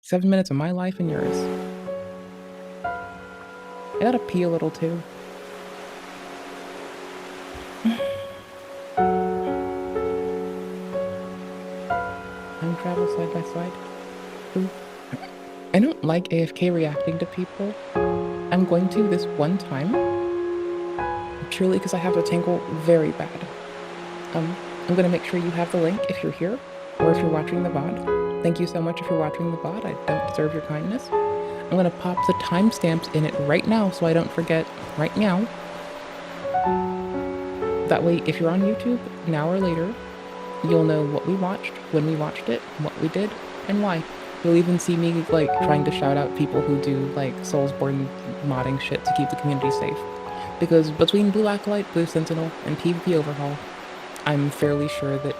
7 minutes of my life and yours. I gotta pee a little too. Time travel side by side. Ooh. I don't like AFK reacting to people. I'm going to this one time, purely because I have to tangle very bad. I'm going to make sure you have the link if you're here, or if you're watching the VOD. Thank you so much if you're watching the VOD. I don't deserve your kindness. I'm going to pop the timestamps in it right now so I don't forget right now. That way, if you're on YouTube, now or later, you'll know what we watched, when we watched it, what we did, and why. You'll even see me, like, trying to shout out people who do, like, Soulsborne modding shit to keep the community safe. Because between Blue Acolyte, Blue Sentinel, and PvP Overhaul, I'm fairly sure that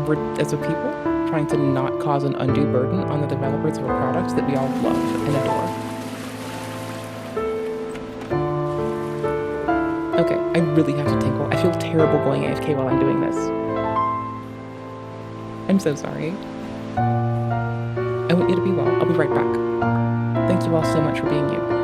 we're, as a people, trying to not cause an undue burden on the developers of our products that we all love and adore. Okay, I really have to tinkle. I feel terrible going AFK while I'm doing this. I'm so sorry. I want you to be well. I'll be right back. Thank you all so much for being you.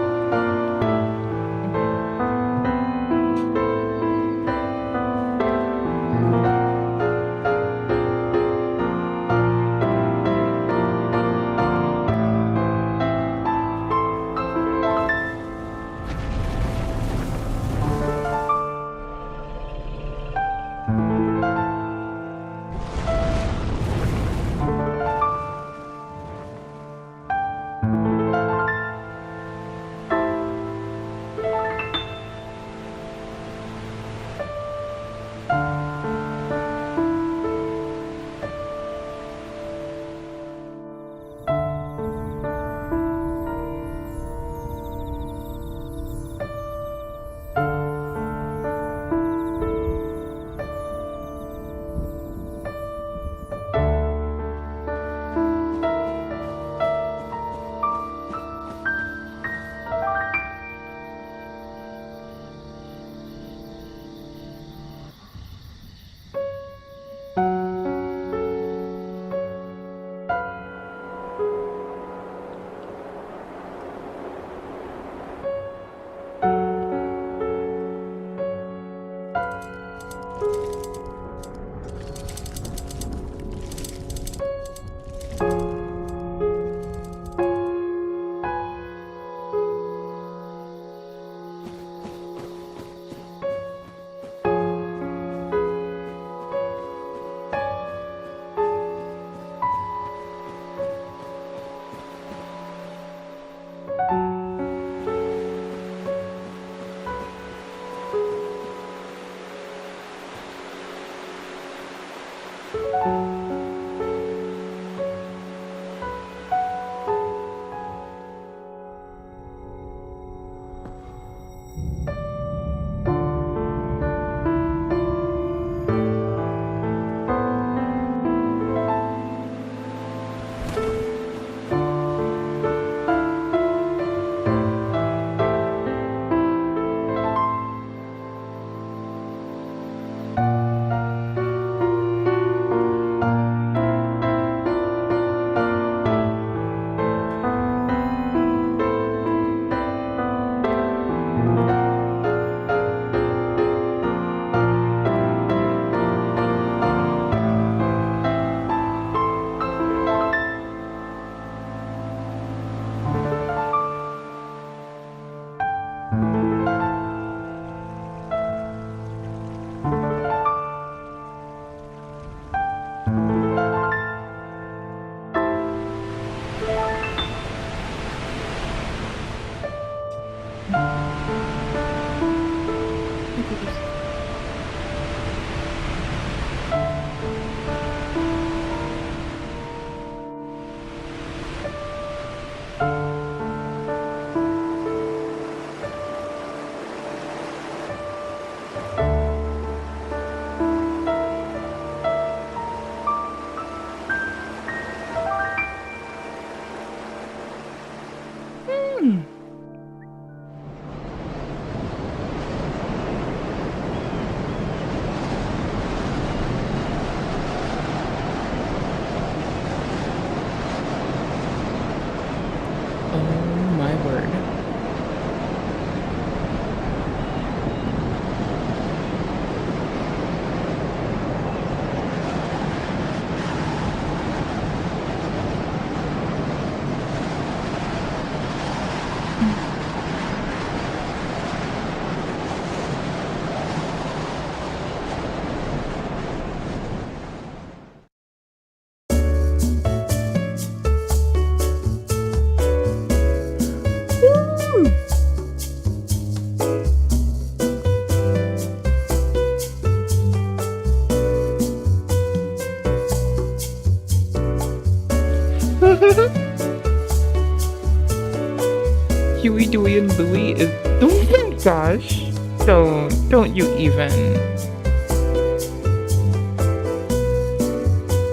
Huey, Dewey, and Louie is... Oh my gosh. Don't you even.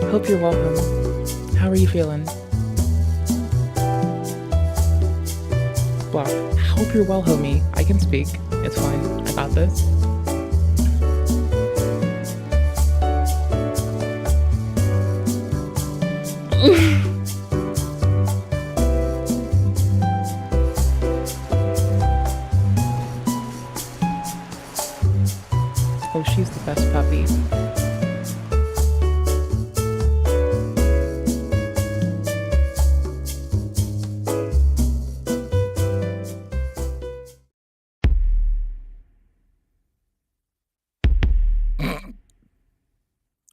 Hope you're welcome. How are you feeling? Block. Hope you're well, homie. I can speak. It's fine. I got this. Oh, she's the best puppy.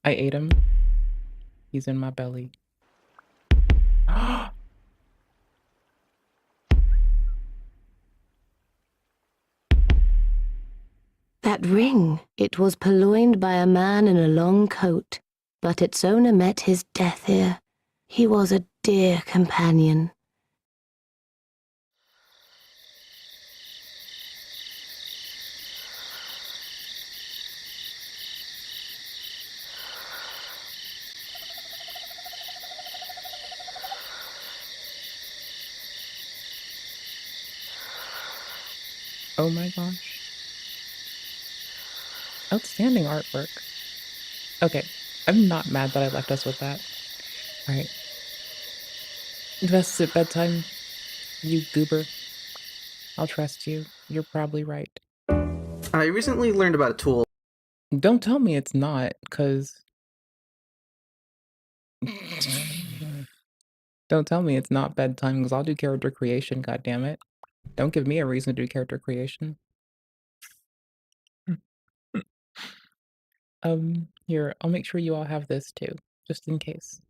I ate him. He's in my belly. That ring, it was purloined by a man in a long coat, but its owner met his death here. He was a dear companion. Oh my gosh. Outstanding artwork. Okay, I'm not mad that I left us with that. Alright. Invests at bedtime. You goober. I'll trust you. You're probably right. I recently learned about a tool. Don't tell me it's not, because... Don't tell me it's not bedtime, because I'll do character creation, goddammit. Don't give me a reason to do character creation. Here, I'll make sure you all have this too, just in case.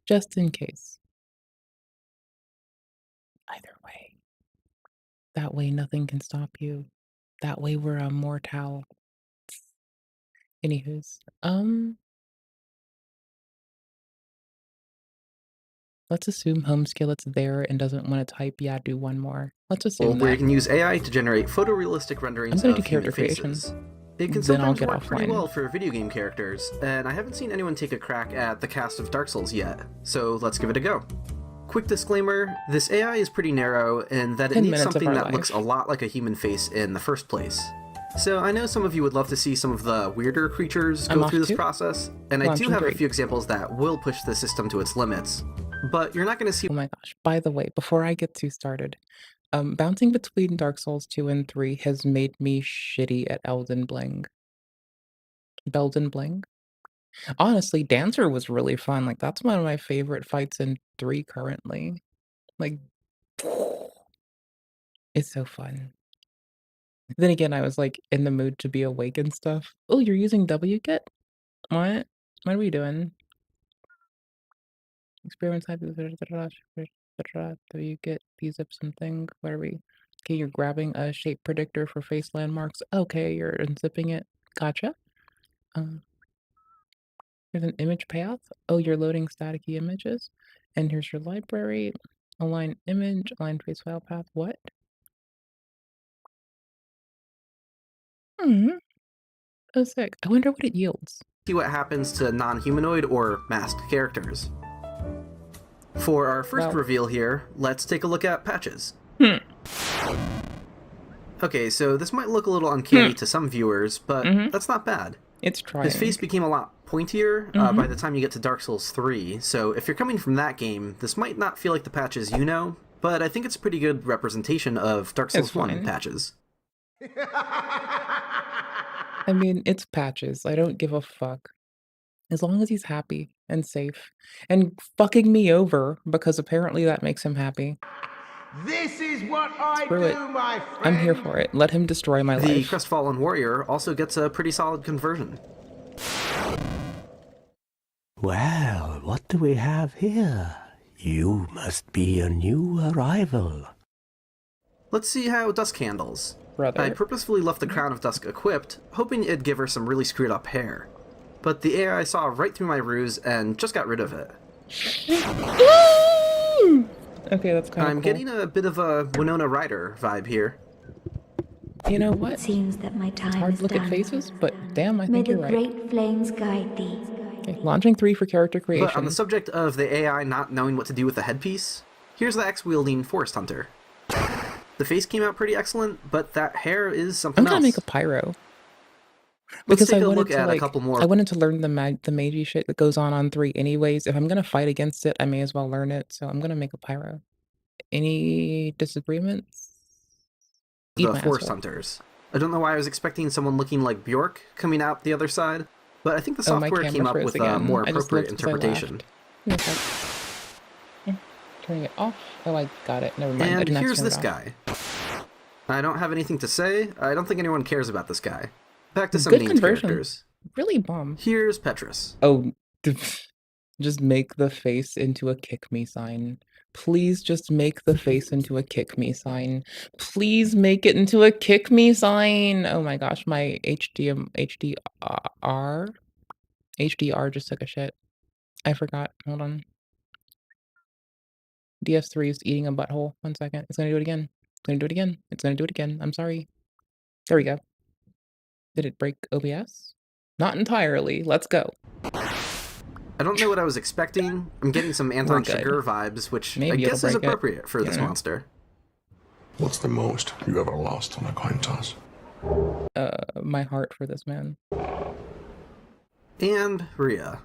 Just in case. Either way. That way nothing can stop you. That way we're immortal. Anywho's, let's assume Homeskillet's there and doesn't want to type, yeah, do one more. Let's assume where that. you can use AI to generate photorealistic renderings I'm gonna of do character human creation. faces. It can Then I'll sometimes get work pretty offline. well for video game characters, and I haven't seen anyone take a crack at the cast of Dark Souls yet, so let's give it a go. Quick disclaimer, this AI is pretty narrow in that it 10 needs minutes of something our that life. looks a lot like a human face in the first place. So I know some of you would love to see some of the weirder creatures I'm go off through this too. process, and I Launch do in have a 3. few examples that will push the system to its limits. But you're not going to see... Oh my gosh, by the way, before I get too started, bouncing between Dark Souls 2 and 3 has made me shitty at Elden Bling. Belden Bling? Honestly, Dancer was really fun, like, that's one of my favorite fights in 3 currently. Like, it's so fun. Then again, I was, like, in the mood to be awake and stuff. Oh, you're using WGet? What? What are we doing? Experiment type WGet, these up something. What are we? Okay, you're grabbing a shape predictor for face landmarks. Okay, you're unzipping it. Gotcha. Here's an image path. Oh, you're loading staticky images. And here's your library. Align image, align face file path. What? Oh, sick. I wonder what it yields. See what happens to non-humanoid or masked characters. For our first reveal here, let's take a look at patches. Okay, so this might look a little uncanny to some viewers, but that's not bad. It's trying. His face became a lot pointier by the time you get to Dark Souls 3, so if you're coming from that game, this might not feel like the patches you know, but I think it's a pretty good representation of Dark Souls 1 patches. I mean, it's patches. I don't give a fuck. As long as he's happy and safe. And fucking me over, because apparently that makes him happy. This is what I Screw do, it. my friend. I'm here for it. Let him destroy my The life. Crestfallen Warrior also gets a pretty solid conversion. Well, what do we have here? You must be a new arrival. Let's see how Dusk handles. Brother. I purposefully left the Crown of Dusk equipped, hoping it'd give her some really screwed up hair. But the AI saw right through my ruse and just got rid of it. Okay, that's kind of I'm getting a bit of a Winona Ryder vibe here. You know what? It seems that my time it's hard is to look at done. faces, but damn, I May think the you're right. great flames guide thee. Okay, launching 3 for character creation. But on the subject of the AI not knowing what to do with the headpiece, here's the axe-wielding Forest Hunter. The face came out pretty excellent, but that hair is something else. I'm gonna make a pyro. Let's Because take I a wanted look to at a couple more. I wanted to learn the magey shit that goes on 3 anyways. If I'm gonna fight against it, I may as well learn it. So I'm gonna make a pyro. Any disagreements? The Forest Hunters. I don't know why I was expecting someone looking like Bjork coming out the other side, but I think the software came up with a more appropriate interpretation. Turning it off. Oh, I got it. Never mind. And here's this guy. I don't have anything to say. I don't think anyone cares about this guy. Back to some named characters. Really bomb. Here's Petrus. Oh, just make the face into a kick me sign. Please just make the face into a kick me sign. Please make it into a kick me sign. Oh my gosh, my HDR just took a shit. I forgot. Hold on. ds2 is eating a butthole. 1 second. It's gonna do it again. It's gonna do it again. It's gonna do it again. I'm sorry. There we go. Did it break OBS? Not entirely. Let's go. I don't know what I was expecting. I'm getting some Anton Chigurh vibes, which Maybe I guess is appropriate for this monster. What's the most you ever lost on a coin toss? My heart for this man. And Rhea.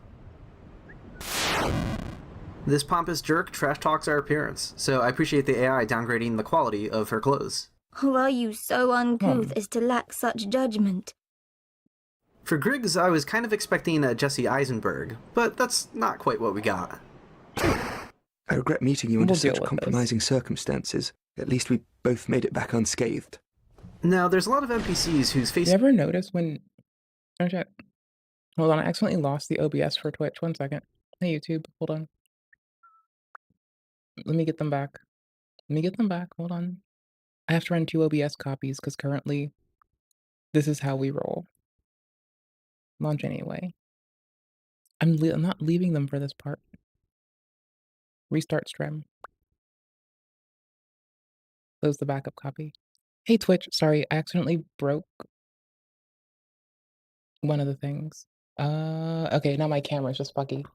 This pompous jerk trash talks our appearance, so I appreciate the AI downgrading the quality of her clothes. Who are you so uncouth as to lack such judgment? For Griggs, I was kind of expecting a Jesse Eisenberg, but that's not quite what we got. I regret meeting you under such compromising circumstances. At least we both made it back unscathed. Now, there's a lot of NPCs whose faces... You ever notice when... Oh shit. Hold on, I accidentally lost the OBS for Twitch. 1 second. Hey YouTube, hold on. Let me get them back. Let me get them back. Hold on. I have to run 2 OBS copies because currently this is how we roll. Launch anyway. I'm not leaving them for this part. Restart stream. Close the backup copy. Hey Twitch, sorry, I accidentally broke one of the things. Okay, now my camera's just buggy.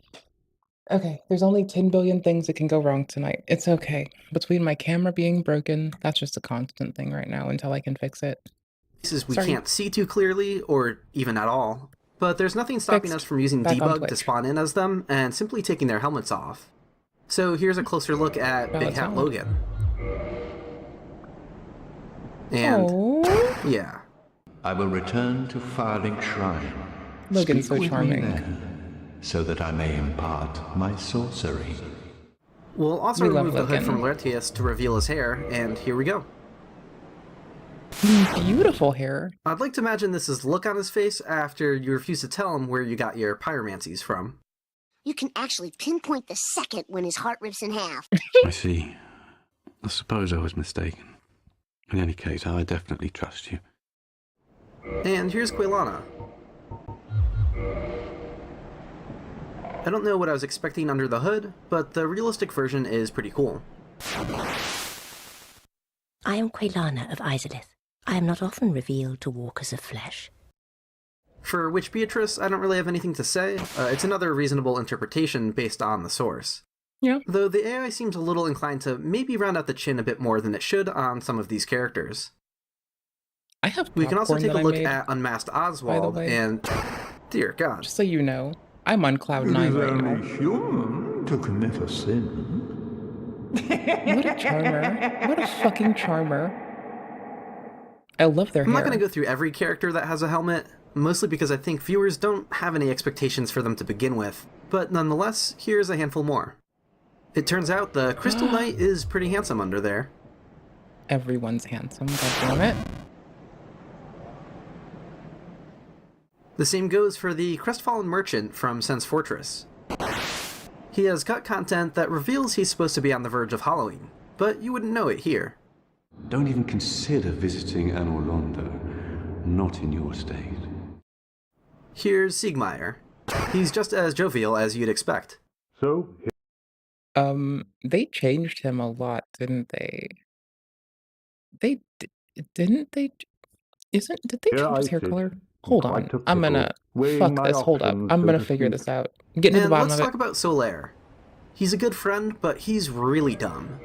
Okay, there's only 10 billion things that can go wrong tonight. It's okay. Between my camera being broken, that's just a constant thing right now until I can fix it. We can't see too clearly, or even at all. But there's nothing stopping us from using debug to spawn in as them, and simply taking their helmets off. So here's a closer look at Big Hat Logan. And, yeah. I will return to Firelink Shrine. Logan's so charming. So that I may impart my sorcery. We'll also remove the hood from Laertius to reveal his hair, and here we go. Beautiful hair. I'd like to imagine this is the look on his face after you refuse to tell him where you got your pyromancies from. You can actually pinpoint the second when his heart rips in half. I see. I suppose I was mistaken. In any case, I definitely trust you. And here's Quelana. I don't know what I was expecting under the hood, but the realistic version is pretty cool. I am Quelana of Izalith. I am not often revealed to walkers of flesh. For Witch Beatrice, I don't really have anything to say. It's another reasonable interpretation based on the source. Yeah. Though the AI seems a little inclined to maybe round out the chin a bit more than it should on some of these characters. We can also take a look at Unmasked Oswald, and dear God. Just so you know, I'm on cloud 9 right now. It is only human to commit a sin. What a charmer. What a fucking charmer. I love their hair. I'm not going to go through every character that has a helmet, mostly because I think viewers don't have any expectations for them to begin with. But nonetheless, here's a handful more. It turns out the Crystal Knight is pretty handsome under there. Everyone's handsome, goddammit. The same goes for the Crestfallen Merchant from Sense Fortress. He has cut content that reveals he's supposed to be on the verge of Halloween, but you wouldn't know it here. Don't even consider visiting Anor Londo. Not in your state. Here's Siegmeyer. He's just as jovial as you'd expect. So? They changed him a lot, didn't they? Didn't they? Did they change his hair color? Hold on. I'm gonna fuck this. Hold up. I'm gonna figure this out. Get to the bottom of it. Let's talk about Solaire. He's a good friend, but he's really dumb.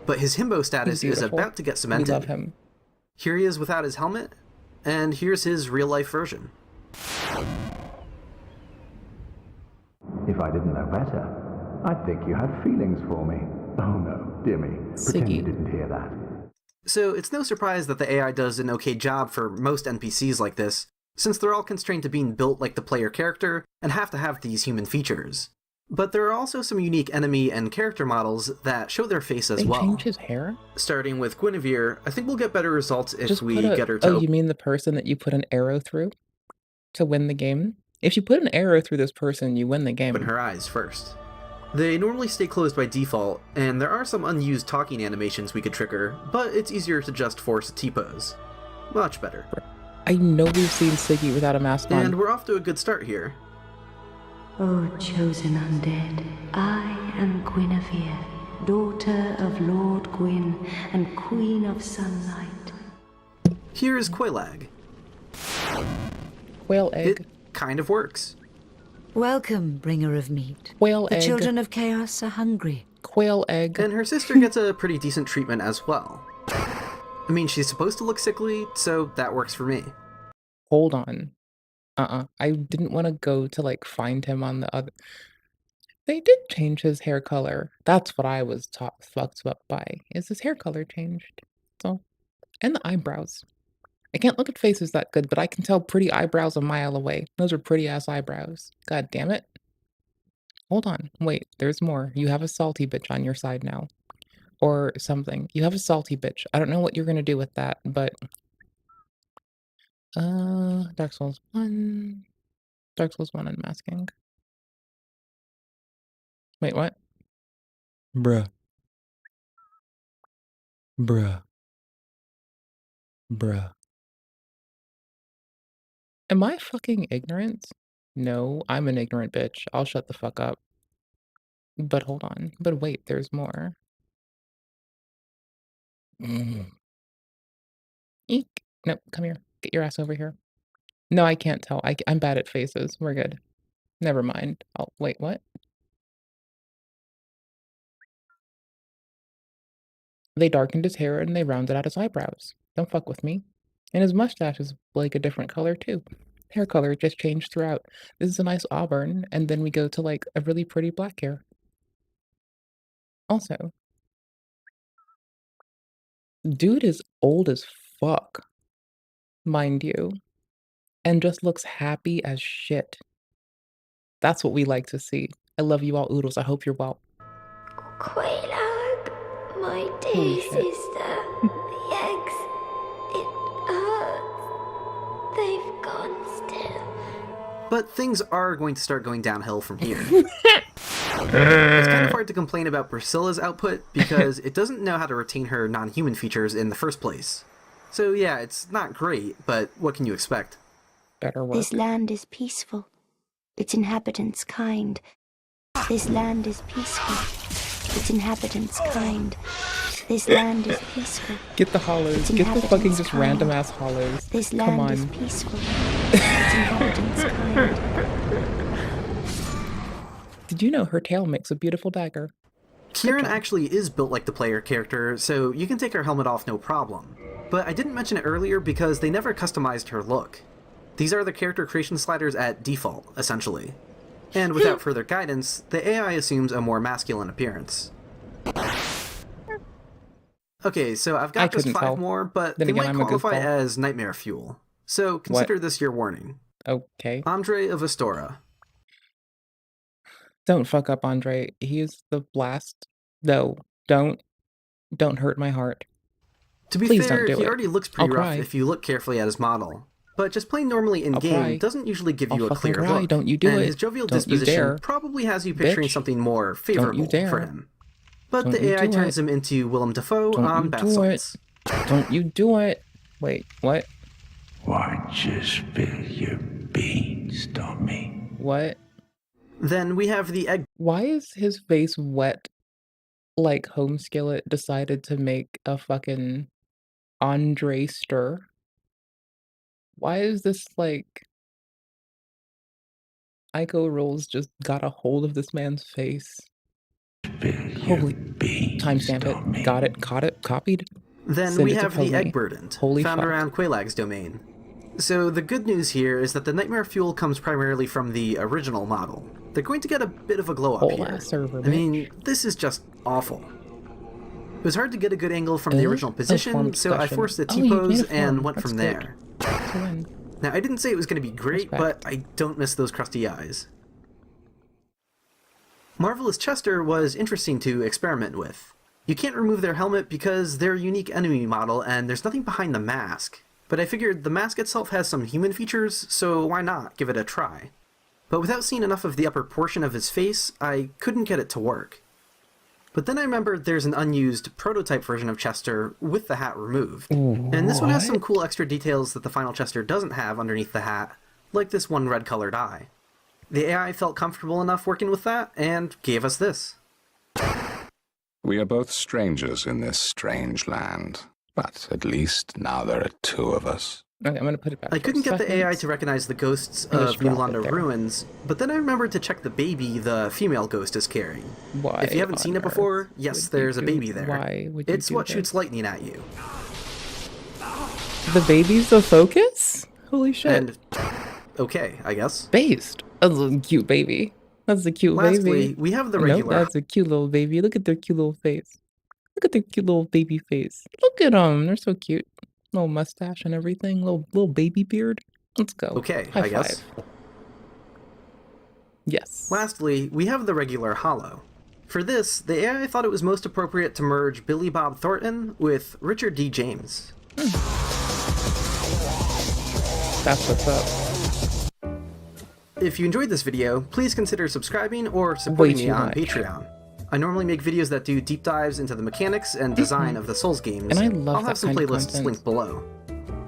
But his himbo status is about to get cemented. We love him. Here he is without his helmet, and here's his real-life version. If I didn't know better, I'd think you had feelings for me. Oh no, dear me. Pretend you didn't hear that. So it's no surprise that the AI does an okay job for most NPCs like this, since they're all constrained to being built like the player character and have to have these human features. But there are also some unique enemy and character models that show their face as well. They change his hair? Starting with Guinevere, I think we'll get better results if we get her to... Oh, you mean the person that you put an arrow through to win the game? If you put an arrow through this person, you win the game. Open her eyes first. They normally stay closed by default, and there are some unused talking animations we could trigger, but it's easier to just force a T-pose. Much better. I know we've seen Siggy without a mask on. And we're off to a good start here. O chosen undead, I am Guinevere, daughter of Lord Gwyn and Queen of Sunlight. Here is Quailag. Quail egg. It kind of works. Welcome, bringer of meat. Quail egg. The children of chaos are hungry. Quail egg. And her sister gets a pretty decent treatment as well. I mean, she's supposed to look sickly, so that works for me. Hold on. I didn't want to go to, like, find him on the other... They did change his hair color. That's what I was fucked up by. Is his hair color changed? So, and the eyebrows. I can't look at faces that good, but I can tell pretty eyebrows a mile away. Those are pretty-ass eyebrows. God damn it. Hold on. Wait, there's more. You have a salty bitch on your side now. Or something. You have a salty bitch. I don't know what you're gonna do with that, but... Dark Souls 1... Dark Souls 1 Unmasking. Wait, what? Bruh. Bruh. Bruh. Am I fucking ignorant? No, I'm an ignorant bitch. I'll shut the fuck up. But hold on. But wait, there's more. Eek. Nope, come here. Get your ass over here. No, I can't tell. I'm bad at faces. We're good. Never mind. Oh, wait, what? They darkened his hair and they rounded out his eyebrows. Don't fuck with me. And his mustache is like a different color too. Hair color just changed throughout. This is a nice auburn, and then we go to like a really pretty black hair. Also, dude is old as fuck, mind you, and just looks happy as shit. That's what we like to see. I love you all, Oodles. I hope you're well. Quailag, my dear sister, the eggs, it hurts. They've gone still. But things are going to start going downhill from here. It's kind of hard to complain about Priscilla's output because it doesn't know how to retain her non-human features in the first place. So yeah, it's not great, but what can you expect? Better work. This land is peaceful. Its inhabitants kind. This land is peaceful. Its inhabitants kind. This land is peaceful. Get the hollows. Get the fucking just random ass hollows. This land is peaceful. Its inhabitants kind. Did you know her tail makes a beautiful dagger? Kieran actually is built like the player character, so you can take her helmet off no problem. But I didn't mention it earlier because they never customized her look. These are the character creation sliders at default, essentially. And without further guidance, the AI assumes a more masculine appearance. Okay, so I've got just 5 more, but they might qualify as nightmare fuel. So consider this your warning. Okay. Andre of Astora. Don't fuck up Andre. He is the blast. No, don't hurt my heart. To be fair, he already looks pretty rough if you look carefully at his model. But just playing normally in-game doesn't usually give you a clear look. Don't you do it. And his jovial disposition probably has you picturing something more favorable for him. But the AI turns him into Willem Dafoe on bath salts. Don't you do it. Wait, what? Why just spill your beans, Tommy? What? Then we have the egg. Why is his face wet like, Home Skillet decided to make a fucking Andre stir. Why is this, like Ico Rules just got a hold of this man's face. Holy timestamp it. Got it, caught it, copied. Then Send we it to have the Pony. Egg Burdened, Holy found fuck. around Quelaag's domain. So the good news here is that the Nightmare fuel comes primarily from the original model. They're going to get a bit of a glow up here. Server, I mean, this is just awful. It was hard to get a good angle from the original position, so I forced a T-pose and went from there. Now, I didn't say it was going to be great, but I don't miss those crusty eyes. Marvelous Chester was interesting to experiment with. You can't remove their helmet because they're a unique enemy model and there's nothing behind the mask. But I figured the mask itself has some human features, so why not give it a try? But without seeing enough of the upper portion of his face, I couldn't get it to work. But then I remembered there's an unused prototype version of Chester with the hat removed. And this one has some cool extra details that the final Chester doesn't have underneath the hat, like this one red-colored eye. The AI felt comfortable enough working with that, and gave us this. We are both strangers in this strange land, but at least now there are two of us. Okay, I'm gonna put it back. I couldn't get the AI to recognize the ghosts of New Londo Ruins, but then I remembered to check the baby the female ghost is carrying. Why if you haven't seen it before, yes, there's a baby there. Why would you It's what shoots lightning at you. The baby's the focus? Holy shit. And, okay, I guess. Based. That's a cute baby. That's a cute baby. Lastly, we have the regular... Nope, that's a cute little baby. Look at their cute little face. Look at their cute little baby face. Look at them. They're so cute. Little mustache and everything. Little baby beard. Let's go. Okay, High I guess. five. Yes. Lastly, we have the regular Hollow. For this, the AI thought it was most appropriate to merge Billy Bob Thornton with Richard D. James. That's what's up. If you enjoyed this video, please consider subscribing or supporting me on Patreon. I normally make videos that do deep dives into the mechanics and design of the Souls games. And I love I'll have some playlists linked below.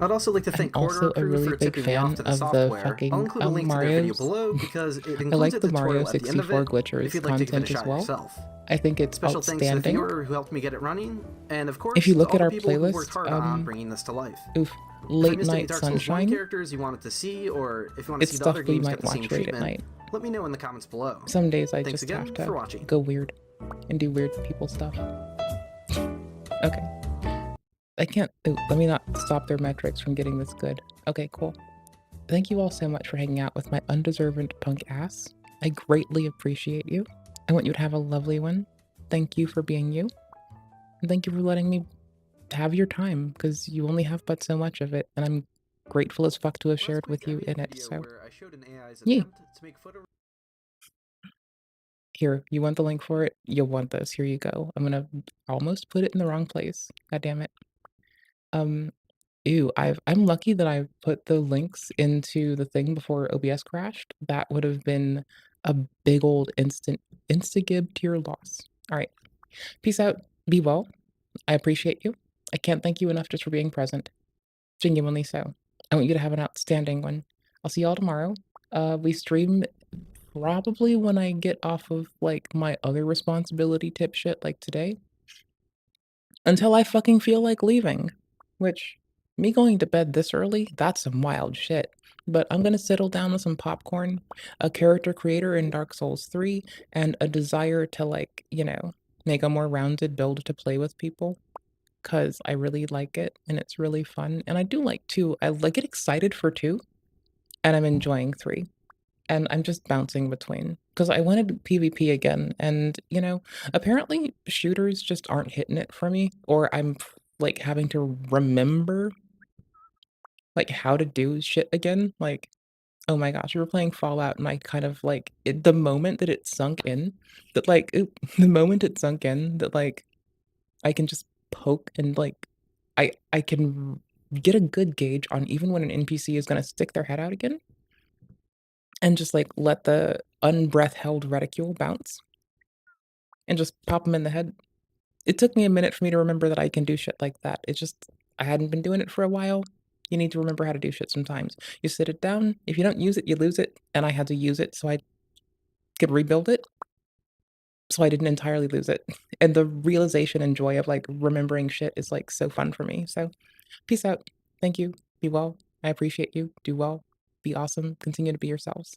I'd also like to thank Corridor Crew for tipping me off to the software. I'll include a link to their video below because it includes I like a the Mario tutorial at the end of 64 it glitchers if you'd like to give it content a as shot well. yourself. I think it's Special outstanding. thanks to the viewer who helped me get it running, and of course, if you look to at all our the people who worked playlist, hard on bringing this to life. Late if I missed any Night Dark Souls 1 Sunshine. characters you wanted to see, or if you want to It's see the other stuff we games might get the same watch late at treatment, night. let me know in the comments below. Some days I Thanks just again have for to watching. go weird and do weird people stuff. Okay. I can't. Ooh, let me not stop their metrics from getting this good. Okay, cool. Thank you all so much for hanging out with my undeserved punk ass. I greatly appreciate you. I want you to have a lovely one. Thank you for being you. And thank you for letting me have your time, because you only have but so much of it, and I'm grateful as fuck to have shared with you in it, so... Yay! Here, you want the link for it? You'll want this. Here you go. I'm gonna almost put it in the wrong place. God damn it. Ew, I'm lucky that I put the links into the thing before OBS crashed. That would have been a big old insta-gib to your loss. Alright. Peace out. Be well. I appreciate you. I can't thank you enough just for being present. Genuinely so. I want you to have an outstanding one. I'll see y'all tomorrow. We stream probably when I get off of, like, my other responsibility tip shit like today. Until I fucking feel like leaving. Which, me going to bed this early, that's some wild shit. But I'm gonna settle down with some popcorn, a character creator in Dark Souls 3, and a desire to, like, you know, make a more rounded build to play with people. Because I really like it, and it's really fun. And I do like 2. I get excited for 2, and I'm enjoying 3. And I'm just bouncing between. Because I wanted PvP again, and, you know, apparently shooters just aren't hitting it for me, or I'm, like, having to remember, like, how to do shit again. Like, oh my gosh, we were playing Fallout, and I kind of, like, the moment that it sunk in, that, like, the moment it sunk in, that, like, I can just poke and, like, I can get a good gauge on even when an NPC is gonna stick their head out again. And just, like, let the unbreath-held reticule bounce. And just pop them in the head. It took me a minute for me to remember that I can do shit like that. It's just, I hadn't been doing it for a while. You need to remember how to do shit sometimes. You sit it down, if you don't use it, you lose it, and I had to use it so I could rebuild it. so I didn't entirely lose it. And the realization and joy of like remembering shit is like so fun for me. So peace out. Thank you. Be well. I appreciate you. Do well. Be awesome. Continue to be yourselves.